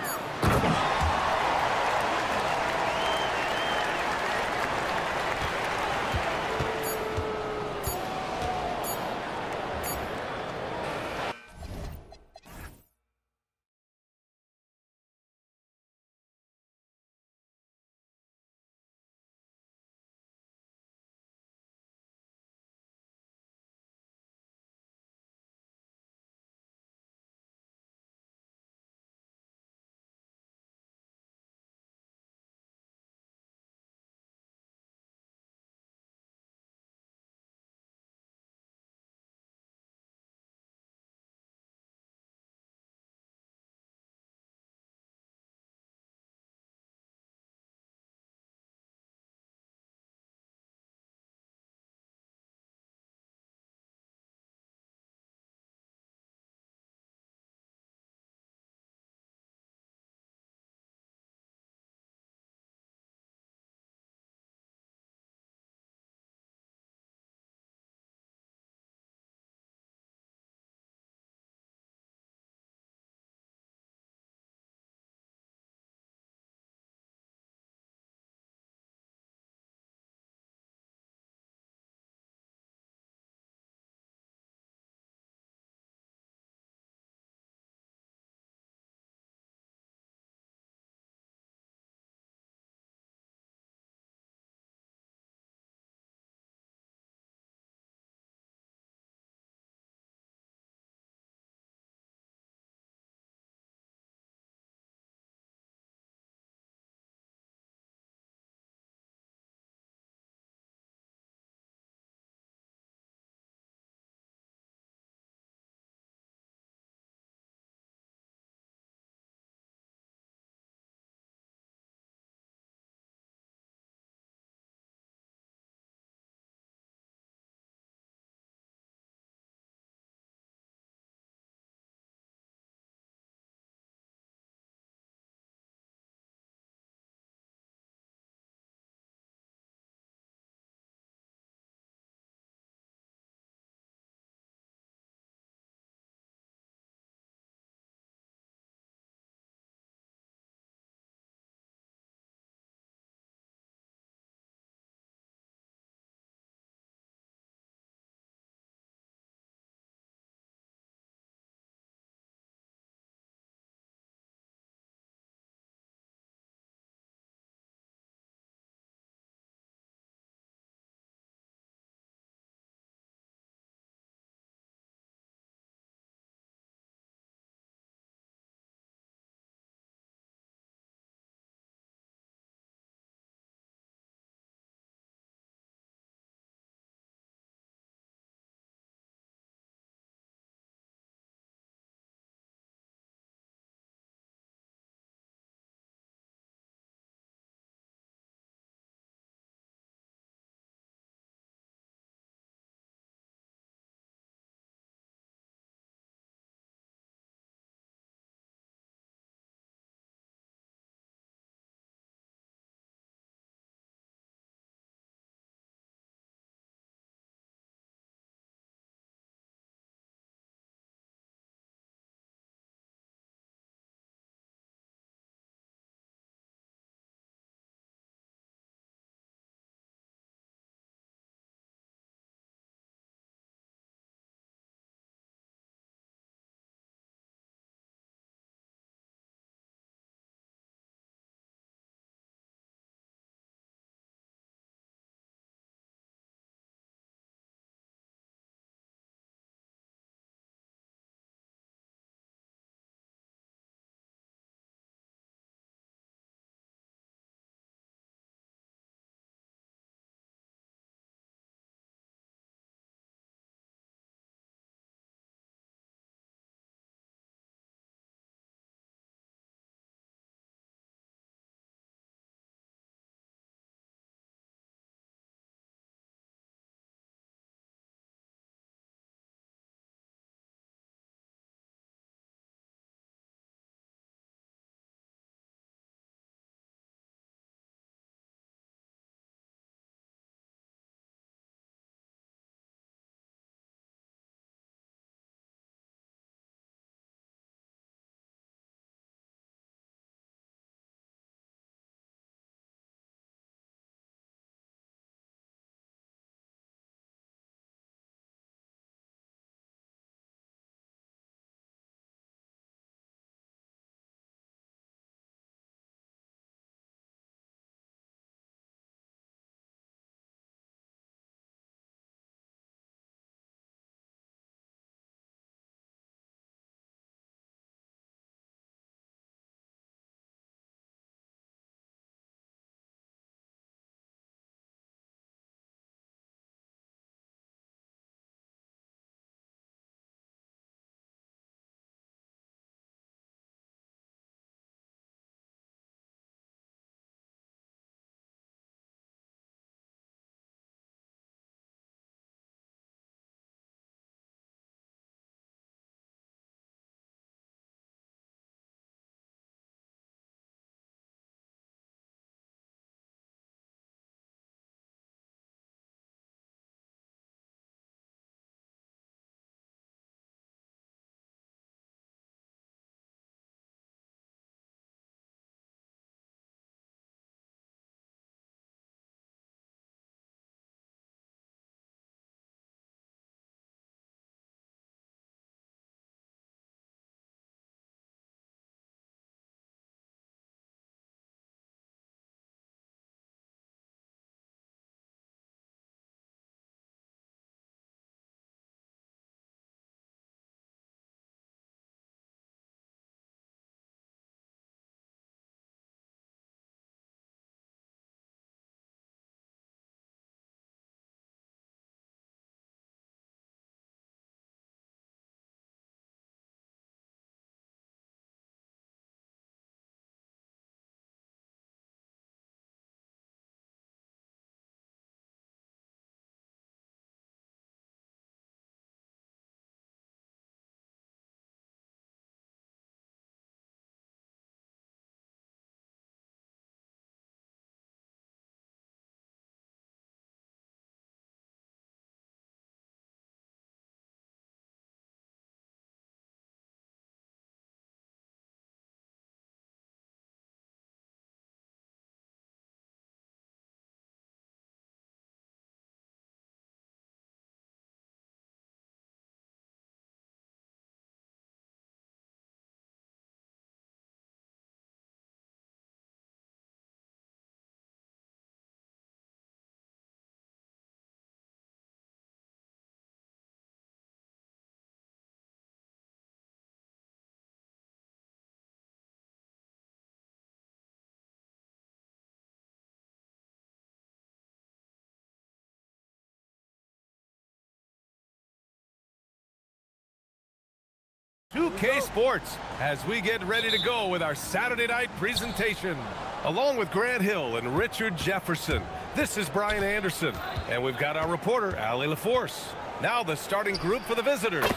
2K Sports, as we get ready to go with our Saturday night presentation. Along with Grant Hill and Richard Jefferson, this is Brian Anderson, and we've got our reporter, Allie LaForce. Now the starting group for the visitors.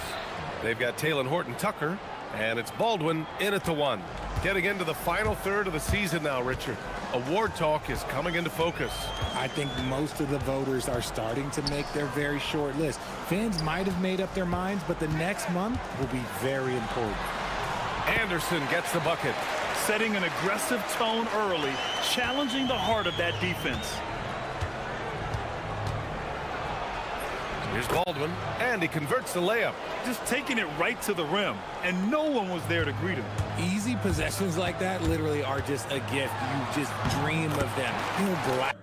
They've got Taylor Horton-Tucker, and it's Baldwin in at the 1. Getting into the final third of the season now, Richard. Award talk is coming into focus. I think most of the voters are starting to make their very short list. Fans might have made up their minds, but the next month will be very important. Anderson gets the bucket. Setting an aggressive tone early, challenging the heart of that defense. Here's Baldwin, and he converts the layup. Just taking it right to the rim, and no one was there to greet him. Easy possessions like that literally are just a gift. You just dream of them. He'll go out.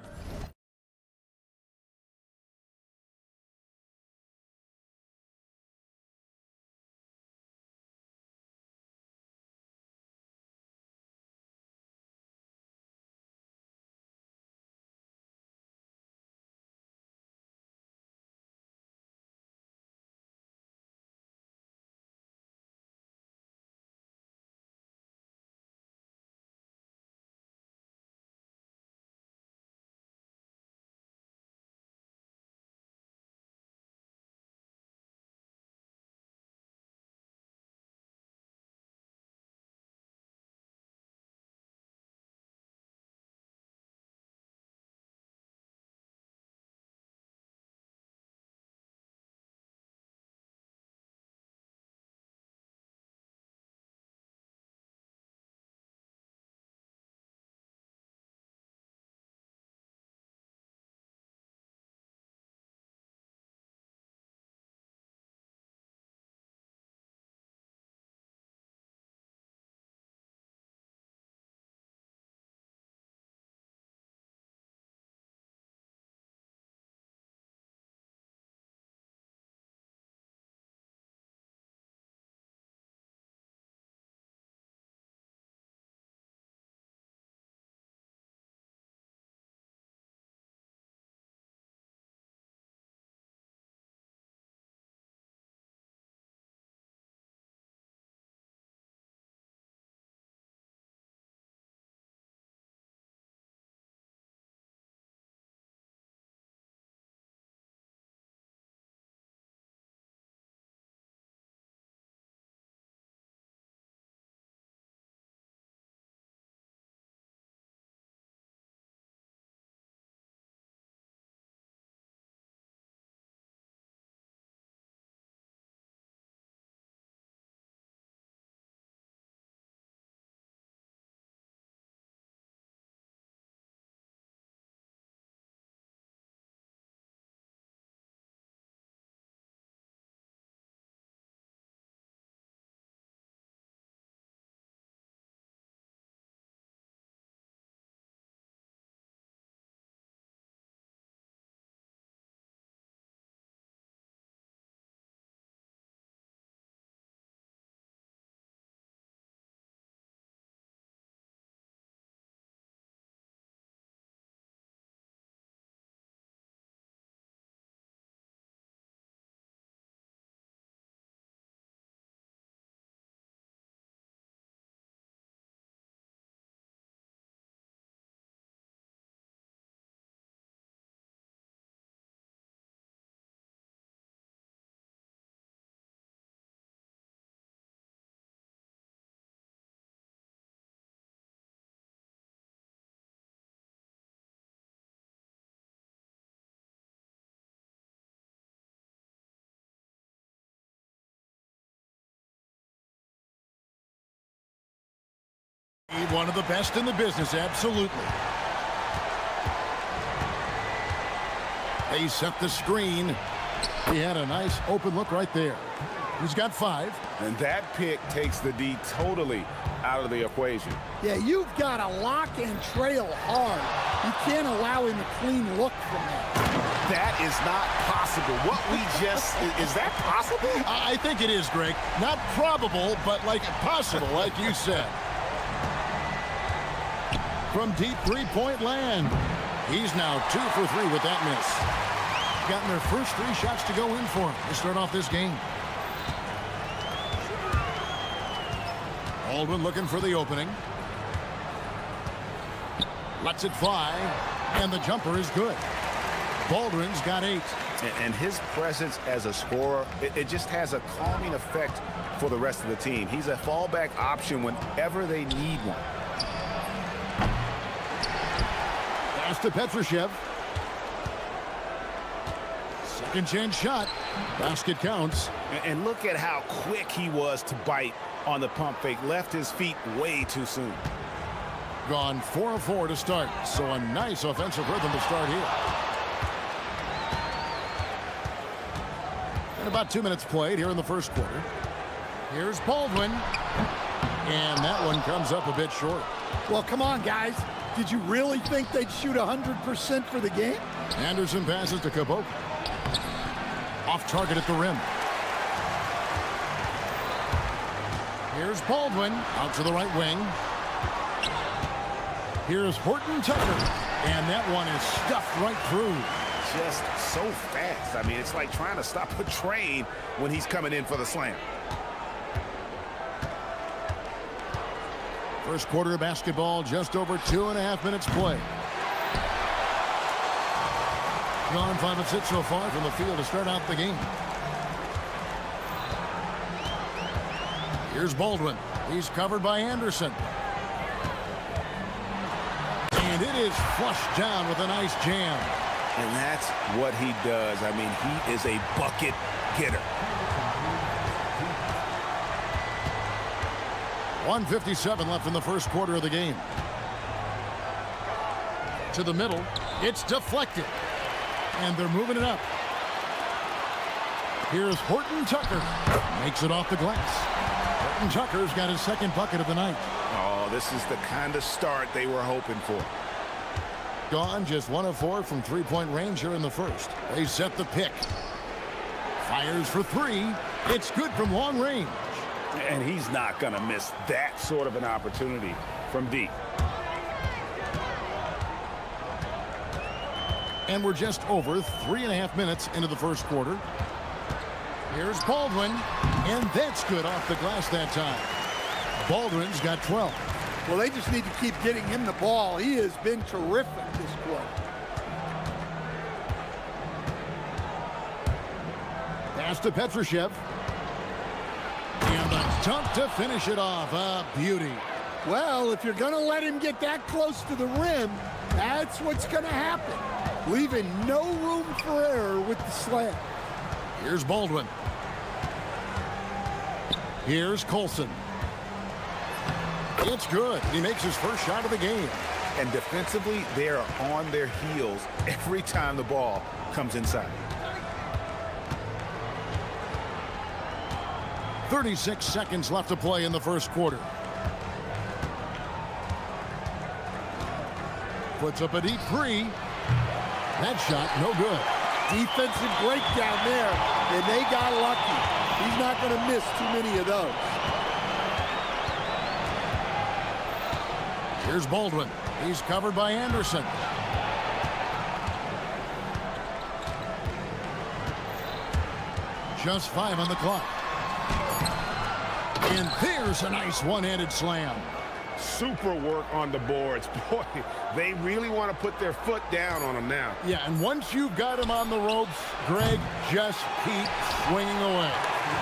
One of the best in the business, absolutely. They set the screen. He had a nice open look right there. He's got 5. And that pick takes the D totally out of the equation. Yeah, you've got to lock and trail hard. You can't allow him a clean look from that. That is not possible. What we just, is that possible? I think it is, Greg. Not probable, but like possible, like you said. From deep three-point land. He's now 2 for 3 with that miss. Gotten their first 3 shots to go in for him to start off this game. Baldwin looking for the opening. Lets it fly, and the jumper is good. Baldwin's got 8. And his presence as a scorer, it just has a calming effect for the rest of the team. He's a fallback option whenever they need one. Pass to Petrushev. Second chance shot. Basket counts. And look at how quick he was to bite on the pump fake. Left his feet way too soon. Gone 4 of 4 to start. So a nice offensive rhythm to start here. And about 2 minutes played here in the first quarter. Here's Baldwin. And that one comes up a bit short. Well, come on, guys. Did you really think they'd shoot 100% for the game? Anderson passes to Caboclo. Off target at the rim. Here's Baldwin out to the right wing. Here's Horton Tucker. And that one is stuffed right through. Just so fast. I mean, it's like trying to stop a train when he's coming in for the slam. First quarter of basketball, just over 2.5 minutes play. Gone 5 of 6 so far from the field to start out the game. Here's Baldwin. He's covered by Anderson. And it is flushed down with a nice jam. And that's what he does. I mean, he is a bucket getter. 1:57 left in the first quarter of the game. To the middle. It's deflected. And they're moving it up. Here's Horton Tucker. Makes it off the glass. Horton Tucker's got his second bucket of the night. Oh, this is the kind of start they were hoping for. Gone just 1 of 4 from three-point range here in the first. They set the pick. Fires for 3. It's good from long range. And he's not going to miss that sort of an opportunity from deep. And we're just over 3.5 minutes into the first quarter. Here's Baldwin, and that's good off the glass that time. Baldwin's got 12. Well, they just need to keep getting him the ball. He has been terrific this quarter. Pass to Petrushev. And the dunk to finish it off. A beauty. Well, if you're going to let him get that close to the rim, that's what's going to happen. Leaving no room for error with the slam. Here's Baldwin. Here's Colson. It's good. He makes his first shot of the game. And defensively, they are on their heels every time the ball comes inside. 36 seconds left to play in the first quarter. Puts up a deep 3. That shot, no good. Defensive breakdown there, and they got lucky. He's not going to miss too many of those. Here's Baldwin. He's covered by Anderson. Just 5 on the clock. And there's a nice one-handed slam. Super work on the boards. Boy, they really want to put their foot down on him now. Yeah, and once you've got him on the ropes, Greg, just keep swinging away.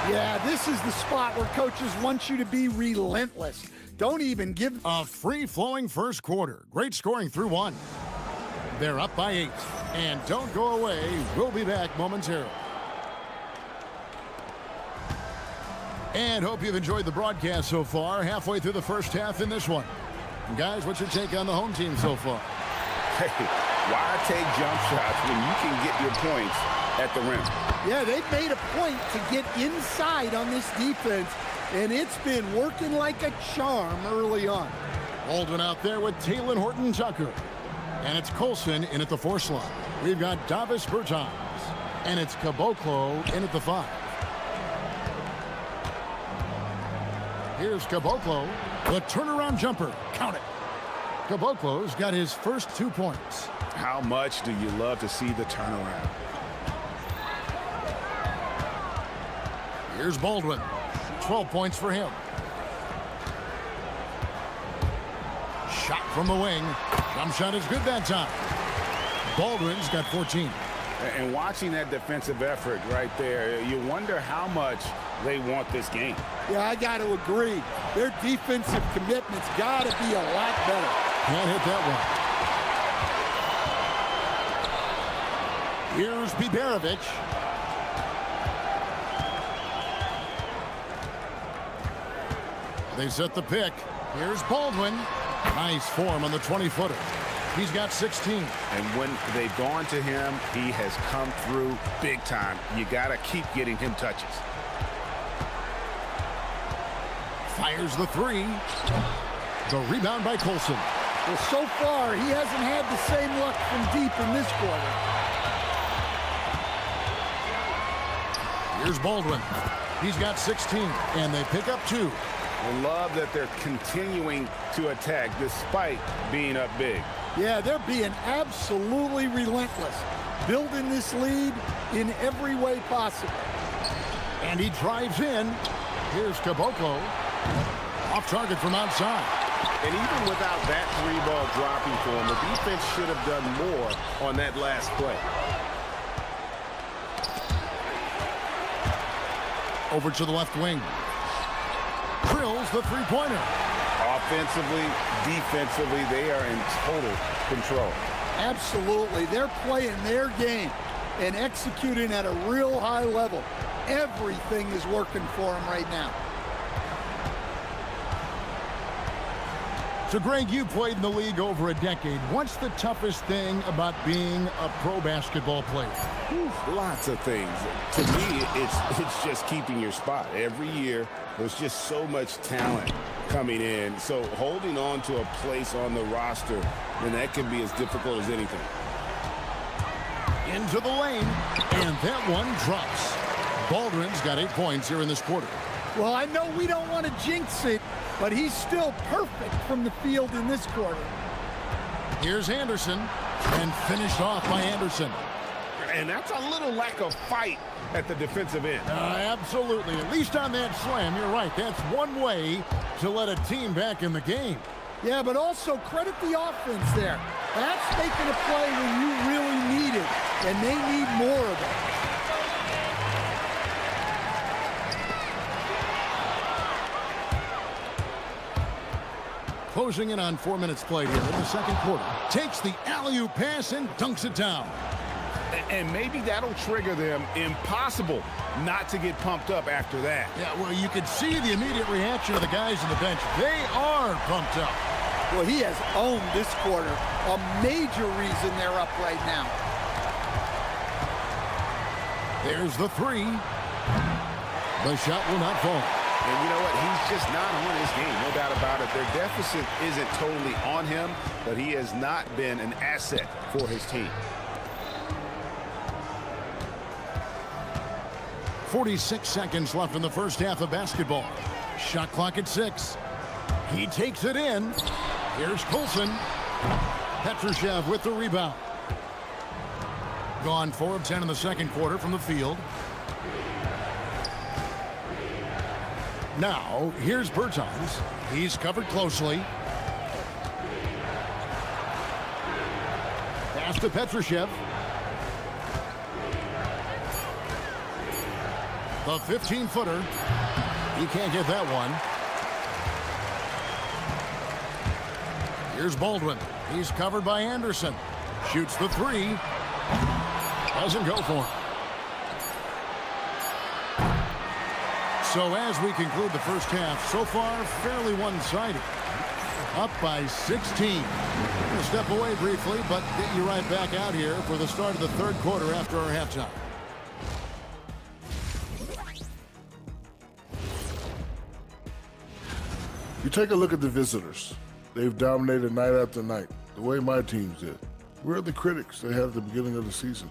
Yeah, this is the spot where coaches want you to be relentless. Don't even give... A free-flowing first quarter. Great scoring through 1. They're up by 8. And don't go away. We'll be back momentarily. And hope you've enjoyed the broadcast so far. Halfway through the first half in this one. And guys, what's your take on the home team so far? Hey, why take jump shots when you can get your points at the rim? Yeah, they've made a point to get inside on this defense, and it's been working like a charm early on. Baldwin out there with Taylor Horton Tucker. And it's Colson in at the 4 slot. We've got Davis Bertans. And it's Caboclo in at the 5. Here's Caboclo, the turnaround jumper. Count it. Caboclo's got his first 2 points. How much do you love to see the turnaround? Here's Baldwin. 12 points for him. from the wing. Jump shot is good that time. Baldwin's got 14. And watching that defensive effort right there, you wonder how much they want this game. Yeah, I got to agree. Their defensive commitment's got to be a lot better. Can't hit that one. Here's Biberovic. They set the pick. Here's Baldwin. Nice form on the 20-footer. He's got 16. And when they've gone to him, he has come through big time. You got to keep getting him touches. Fires the three. The rebound by Colson. Well, so far, he hasn't had the same luck from deep in this quarter. Here's Baldwin. He's got 16, and they pick up 2. I love that they're continuing to attack despite being up big. Yeah, they're being absolutely relentless, building this lead in every way possible. And he drives in. Here's Caboclo. Off target from outside. And even without that 3-ball dropping for him, the defense should have done more on that last play. Over to the left wing. Drills the three-pointer. Offensively, defensively, they are in total control. Absolutely. They're playing their game and executing at a real high level. Everything is working for them right now. So, Greg, you played in the league over a decade. What's the toughest thing about being a pro basketball player? Lots of things. To me, it's just keeping your spot. Every year, there's just so much talent coming in. So holding on to a place on the roster, then that can be as difficult as anything. Into the lane, and that one drops. Baldwin's got 8 points here in this quarter. Well, I know we don't want to jinx it, but he's still perfect from the field in this quarter. Here's Anderson, and finished off by Anderson. And that's a little lack of fight at the defensive end. Absolutely. At least on that slam, you're right. That's one way to let a team back in the game. Yeah, but also credit the offense there. That's making a play when you really need it, and they need more of it. Closing in on 4 minutes played here in the second quarter. Takes the alley-oop pass and dunks it down. And maybe that'll trigger them. Impossible not to get pumped up after that. Yeah, well, you could see the immediate reaction of the guys on the bench. They are pumped up. Well, he has owned this quarter. A major reason they're up right now. There's the three. The shot will not fall. And you know what? He's just not on his game, no doubt about it. Their deficit isn't totally on him, but he has not been an asset for his team. 46 seconds left in the first half of basketball. Shot clock at 6. He takes it in. Here's Colson. Petrushev with the rebound. Gone 4 of 10 in the second quarter from the field. Now, here's Bertans. He's covered closely. Pass to Petrushev. The 15-footer. He can't get that one. Here's Baldwin. He's covered by Anderson. Shoots the three. Doesn't go for him. So as we conclude the first half, so far fairly one-sided. Up by 16. I'm going to step away briefly, but get you right back out here for the start of the third quarter after our halftime. You take a look at the visitors. They've dominated night after night, the way my teams did. We're the critics they had at the beginning of the season.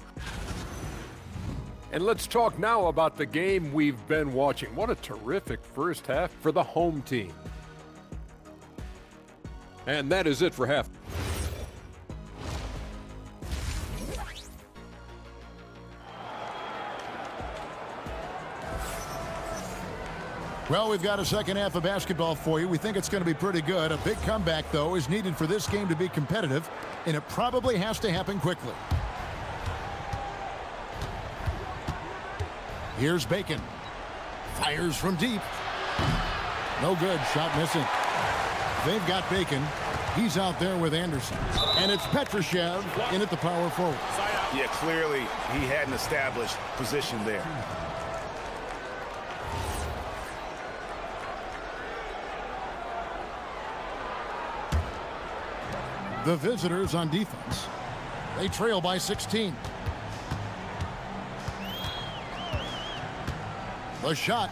And let's talk now about the game we've been watching. What a terrific first half for the home team. And that is it for half. Well, we've got a second half of basketball for you. We think it's going to be pretty good. A big comeback, though, is needed for this game to be competitive, and it probably has to happen quickly. Here's Bacon. Fires from deep. No good. Shot missing. They've got Bacon. He's out there with Anderson. And it's Petrushev in at the power forward. Yeah, clearly he had an established position there. The visitors on defense. They trail by 16. The shot.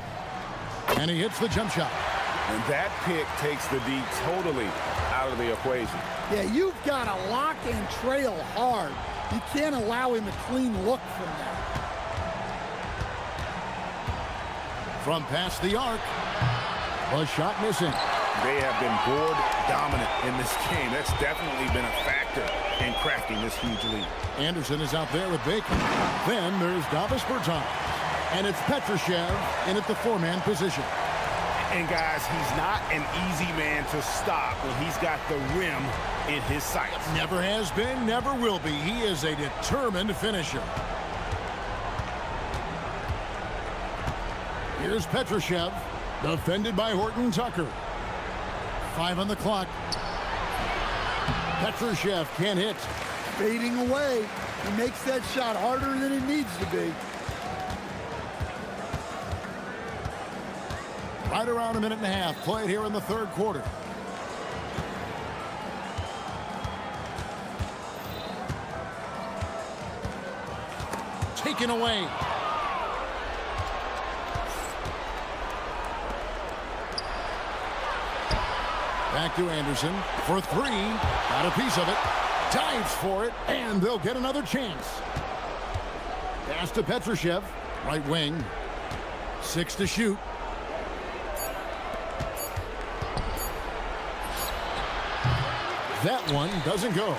And he hits the jump shot. And that pick takes the D totally out of the equation. Yeah, you've got to lock and trail hard. You can't allow him a clean look from that. From past the arc. The shot missing. They have been board dominant in this game. That's definitely been a factor in crafting this huge lead. Anderson is out there with Bacon. Then there's Davis Bertans. And it's Petrushev in at the four-man position. And guys, he's not an easy man to stop when he's got the rim in his sights. Never has been, never will be. He is a determined finisher. Here's Petrushev, defended by Horton Tucker. 5 on the clock. Petrushev can't hit. Fading away. He makes that shot harder than it needs to be. Right around a minute and a half played here in the third quarter. Taken away. Back to Anderson for three. Got a piece of it. Dives for it, and they'll get another chance. Pass to Petrushev, right wing. 6 to shoot. That one doesn't go.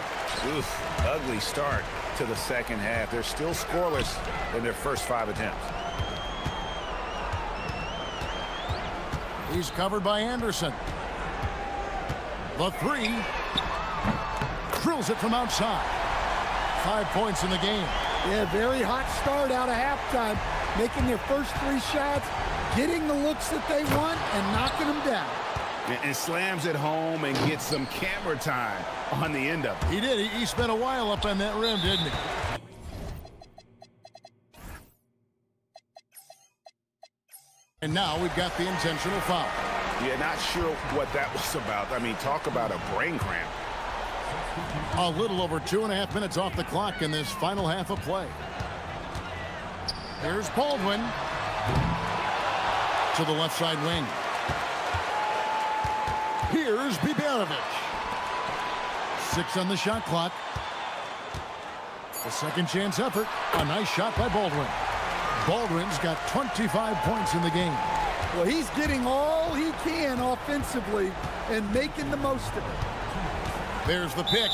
Oof, ugly start to the second half. They're still scoreless in their first 5 attempts. He's covered by Anderson. The three. Drills it from outside. 5 points in the game. Yeah, very hot start out of halftime. Making their first 3 shots, getting the looks that they want, and knocking them down. And slams it home and gets some camera time on the end of it. He did. He spent a while up on that rim, didn't he? And now we've got the intentional foul. Yeah, not sure what that was about. I mean, talk about a brain cramp. A little over 2.5 minutes off the clock in this final half of play. Here's Baldwin to the left side wing. Here's Biberovic. 6 on the shot clock. A second chance effort. A nice shot by Baldwin. Baldwin's got 25 points in the game. Well, he's getting all he can offensively and making the most of it. There's the pick,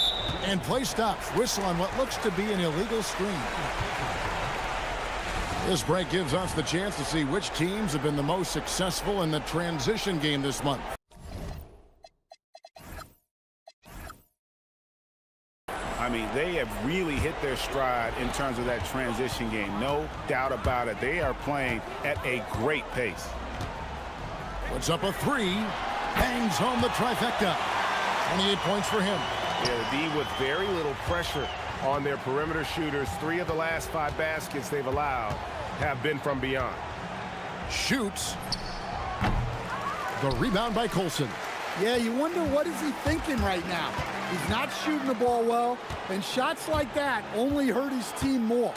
and play stops. Whistle on what looks to be an illegal screen. This break gives us the chance to see which teams have been the most successful in the transition game this month. I mean, they have really hit their stride in terms of that transition game. No doubt about it. They are playing at a great pace. Puts up a 3. Bangs home the trifecta. 28 points for him. Yeah, the D with very little pressure on their perimeter shooters. 3 of the last 5 baskets they've allowed have been from beyond. Shoots. The rebound by Colson. Yeah, you wonder what is he thinking right now. He's not shooting the ball well, and shots like that only hurt his team more.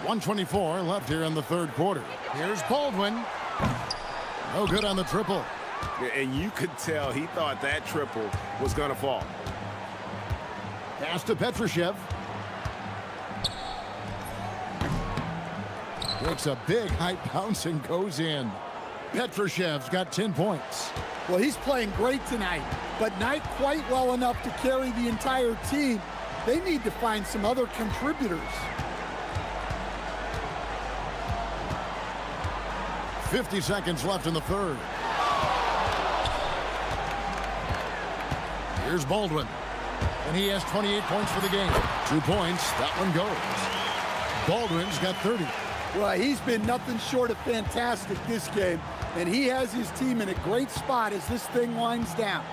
1:24 left here in the third quarter. Here's Baldwin. No good on the triple. And you could tell he thought that triple was going to fall. Pass to Petrushev. Takes a big high bounce and goes in. Petrushev's got 10 points. Well, he's playing great tonight, but not quite well enough to carry the entire team. They need to find some other contributors. 50 seconds left in the third. Here's Baldwin. And he has 28 points for the game. 2 points. That one goes. Baldwin's got 30. Well, he's been nothing short of fantastic this game. And he has his team in a great spot as this thing winds down.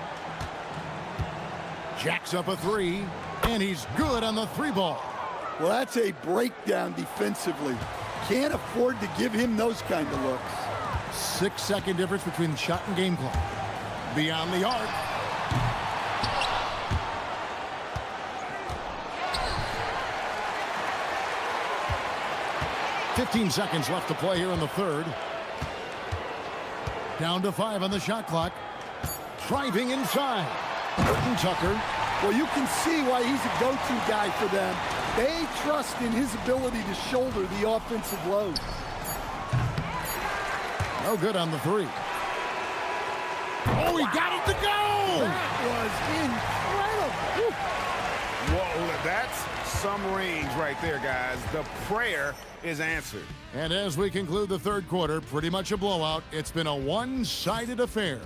Jacks up a three. And he's good on the three ball. Well, that's a breakdown defensively. Can't afford to give him those kind of looks. 6-second difference between the shot and game clock. Beyond the arc. $15 seconds left to play here in the third. Down to 5 on the shot clock. Driving inside. Horton Tucker. Well, you can see why he's a go-to guy for them. They trust in his ability to shoulder the offensive load. No good on the three. Oh, he got it to go! That was incredible. Whoa, that's some range right there, guys. The prayer is answered. And as we conclude the third quarter, pretty much a blowout. It's been a one-sided affair.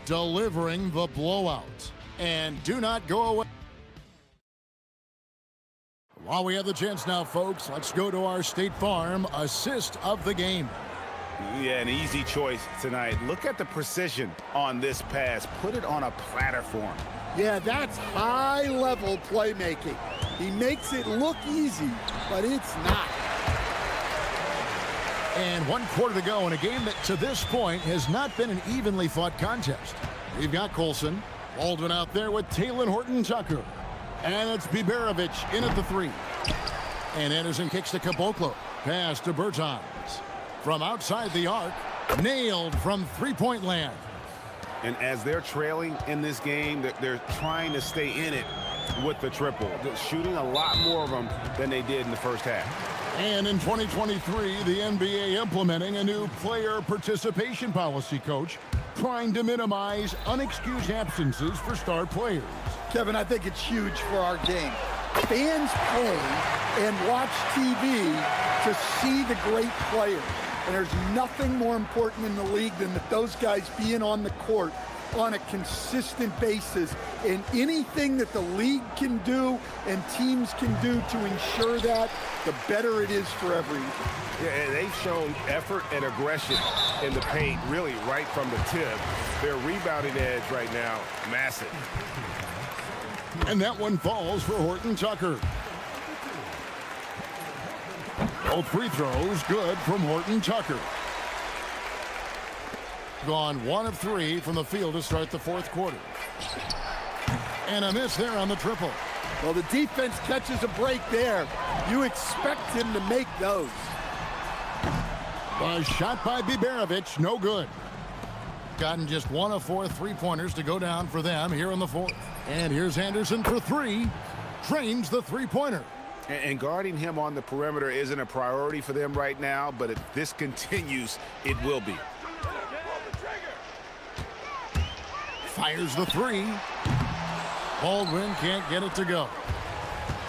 Delivering the blowout. And do not go away. While we have the chance now, folks, let's go to our State Farm assist of the game. Yeah, an easy choice tonight. Look at the precision on this pass. Put it on a platform. Yeah, that's high-level playmaking. He makes it look easy, but it's not. And 1 quarter to go in a game that, to this point, has not been an evenly fought contest. We've got Colson. Baldwin out there with Talon Horton Tucker. And it's Biberovich in at the three. And Anderson kicks to Caboclo. Pass to Bertans. From outside the arc. Nailed from three-point land. And as they're trailing in this game, they're trying to stay in it with the triple. They're shooting a lot more of them than they did in the first half. And in 2023, the NBA implementing a new player participation policy, Coach, trying to minimize unexcused absences for star players. Kevin, I think it's huge for our game. Fans pay and watch TV to see the great players. And there's nothing more important in the league than that those guys being on the court on a consistent basis. And anything that the league can do and teams can do to ensure that, the better it is for everyone. Yeah, they've shown effort and aggression in the paint, really right from the tip. Their rebounding edge right now, massive. And that one falls for Horton Tucker. Both free throws good from Horton Tucker. Gone 1 of 3 from the field to start the fourth quarter. And a miss there on the triple. Well, the defense catches a break there. You expect him to make those. A shot by Biberovich, no good. Gotten just 1 of 4 three-pointers to go down for them here in the fourth. And here's Anderson for 3. Drains the three-pointer. And guarding him on the perimeter isn't a priority for them right now, but if this continues, it will be. Fires the 3. Baldwin can't get it to go.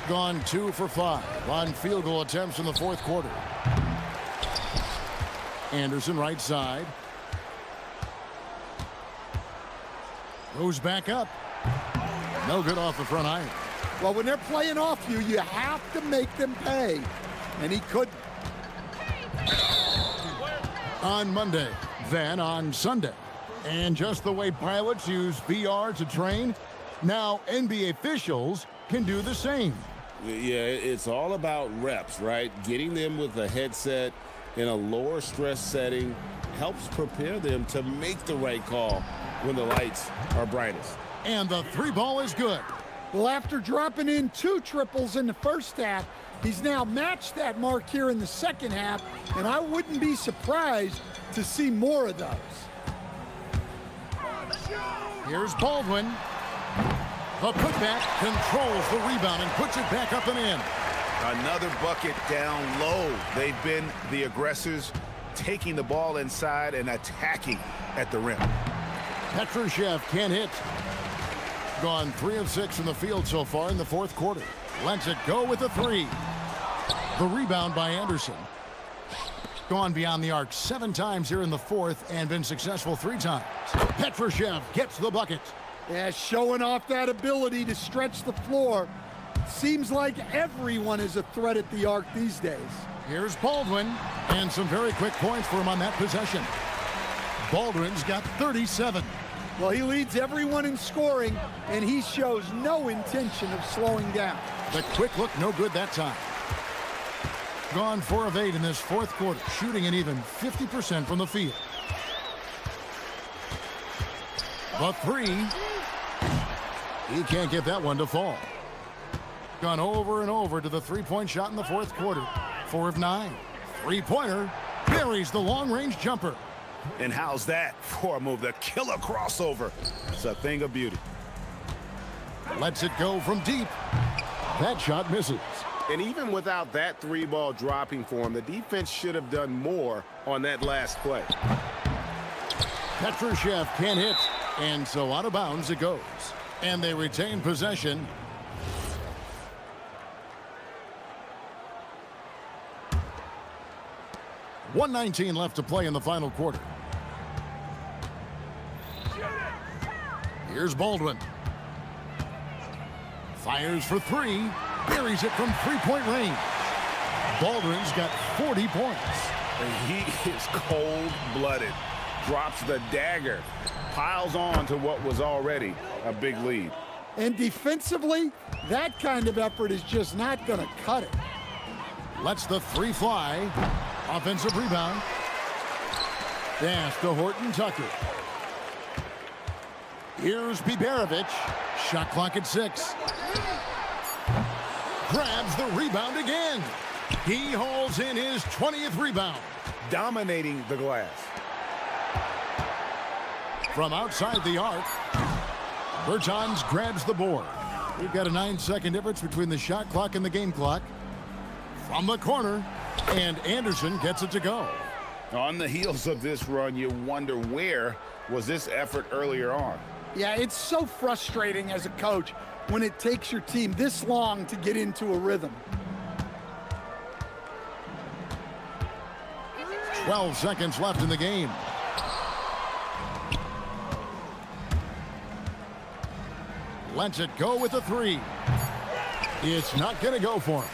Gone 2 for 5 on field goal attempts in the fourth quarter. Anderson right side. Goes back up. No good off the front iron. Well, when they're playing off you, you have to make them pay. And he couldn't. On Monday, then on Sunday. And just the way pilots use VR to train, now NBA officials can do the same. Yeah, it's all about reps, right? Getting them with a headset in a lower stress setting helps prepare them to make the right call when the lights are brightest. And the 3 ball is good. Well, after dropping in 2 triples in the first half, he's now matched that mark here in the second half, and I wouldn't be surprised to see more of those. Here's Baldwin. The putback controls the rebound and puts it back up and in. Another bucket down low. They've been the aggressors, taking the ball inside and attacking at the rim. Petrushev can't hit. Gone 3 of 6 from the field so far in the fourth quarter. Lets it go with a 3. The rebound by Anderson. Gone beyond the arc 7 times here in the fourth and been successful 3 times. Petrushev gets the bucket. Yeah, showing off that ability to stretch the floor. Seems like everyone is a threat at the arc these days. Here's Baldwin, and some very quick points for him on that possession. Baldwin's got 37. Well, he leads everyone in scoring, and he shows no intention of slowing down. The quick look, no good that time. Gone 4 of 8 in this fourth quarter, shooting an even 50% from the field. The 3. He can't get that one to fall. Gone over and over to the three-point shot in the fourth quarter. 4 of 9. Three-pointer buries the long-range jumper. And how's that for a move? The killer crossover. It's a thing of beauty. Lets it go from deep. That shot misses. And even without that 3-ball dropping for him, the defense should have done more on that last play. Petrushev can't hit, and so out of bounds it goes. And they retain possession. .119 left to play in the final quarter. Here's Baldwin. Fires for 3. Buries it from three-point range. Baldwin's got 40 points. And he is cold-blooded. Drops the dagger. Piles on to what was already a big lead. And defensively, that kind of effort is just not going to cut it. Lets the 3 fly. Offensive rebound. Pass to Horton Tucker. Here's Biberovic. Shot clock at 6. Grabs the rebound again. He hauls in his 20th rebound. Dominating the glass. From outside the arc, Bertans grabs the board. We've got a 9-second difference between the shot clock and the game clock. From the corner, and Anderson gets it to go. On the heels of this run, you wonder where was this effort earlier on? Yeah, it's so frustrating as a coach when it takes your team this long to get into a rhythm. 12 seconds left in the game. Lets it go with a 3. It's not going to go for him.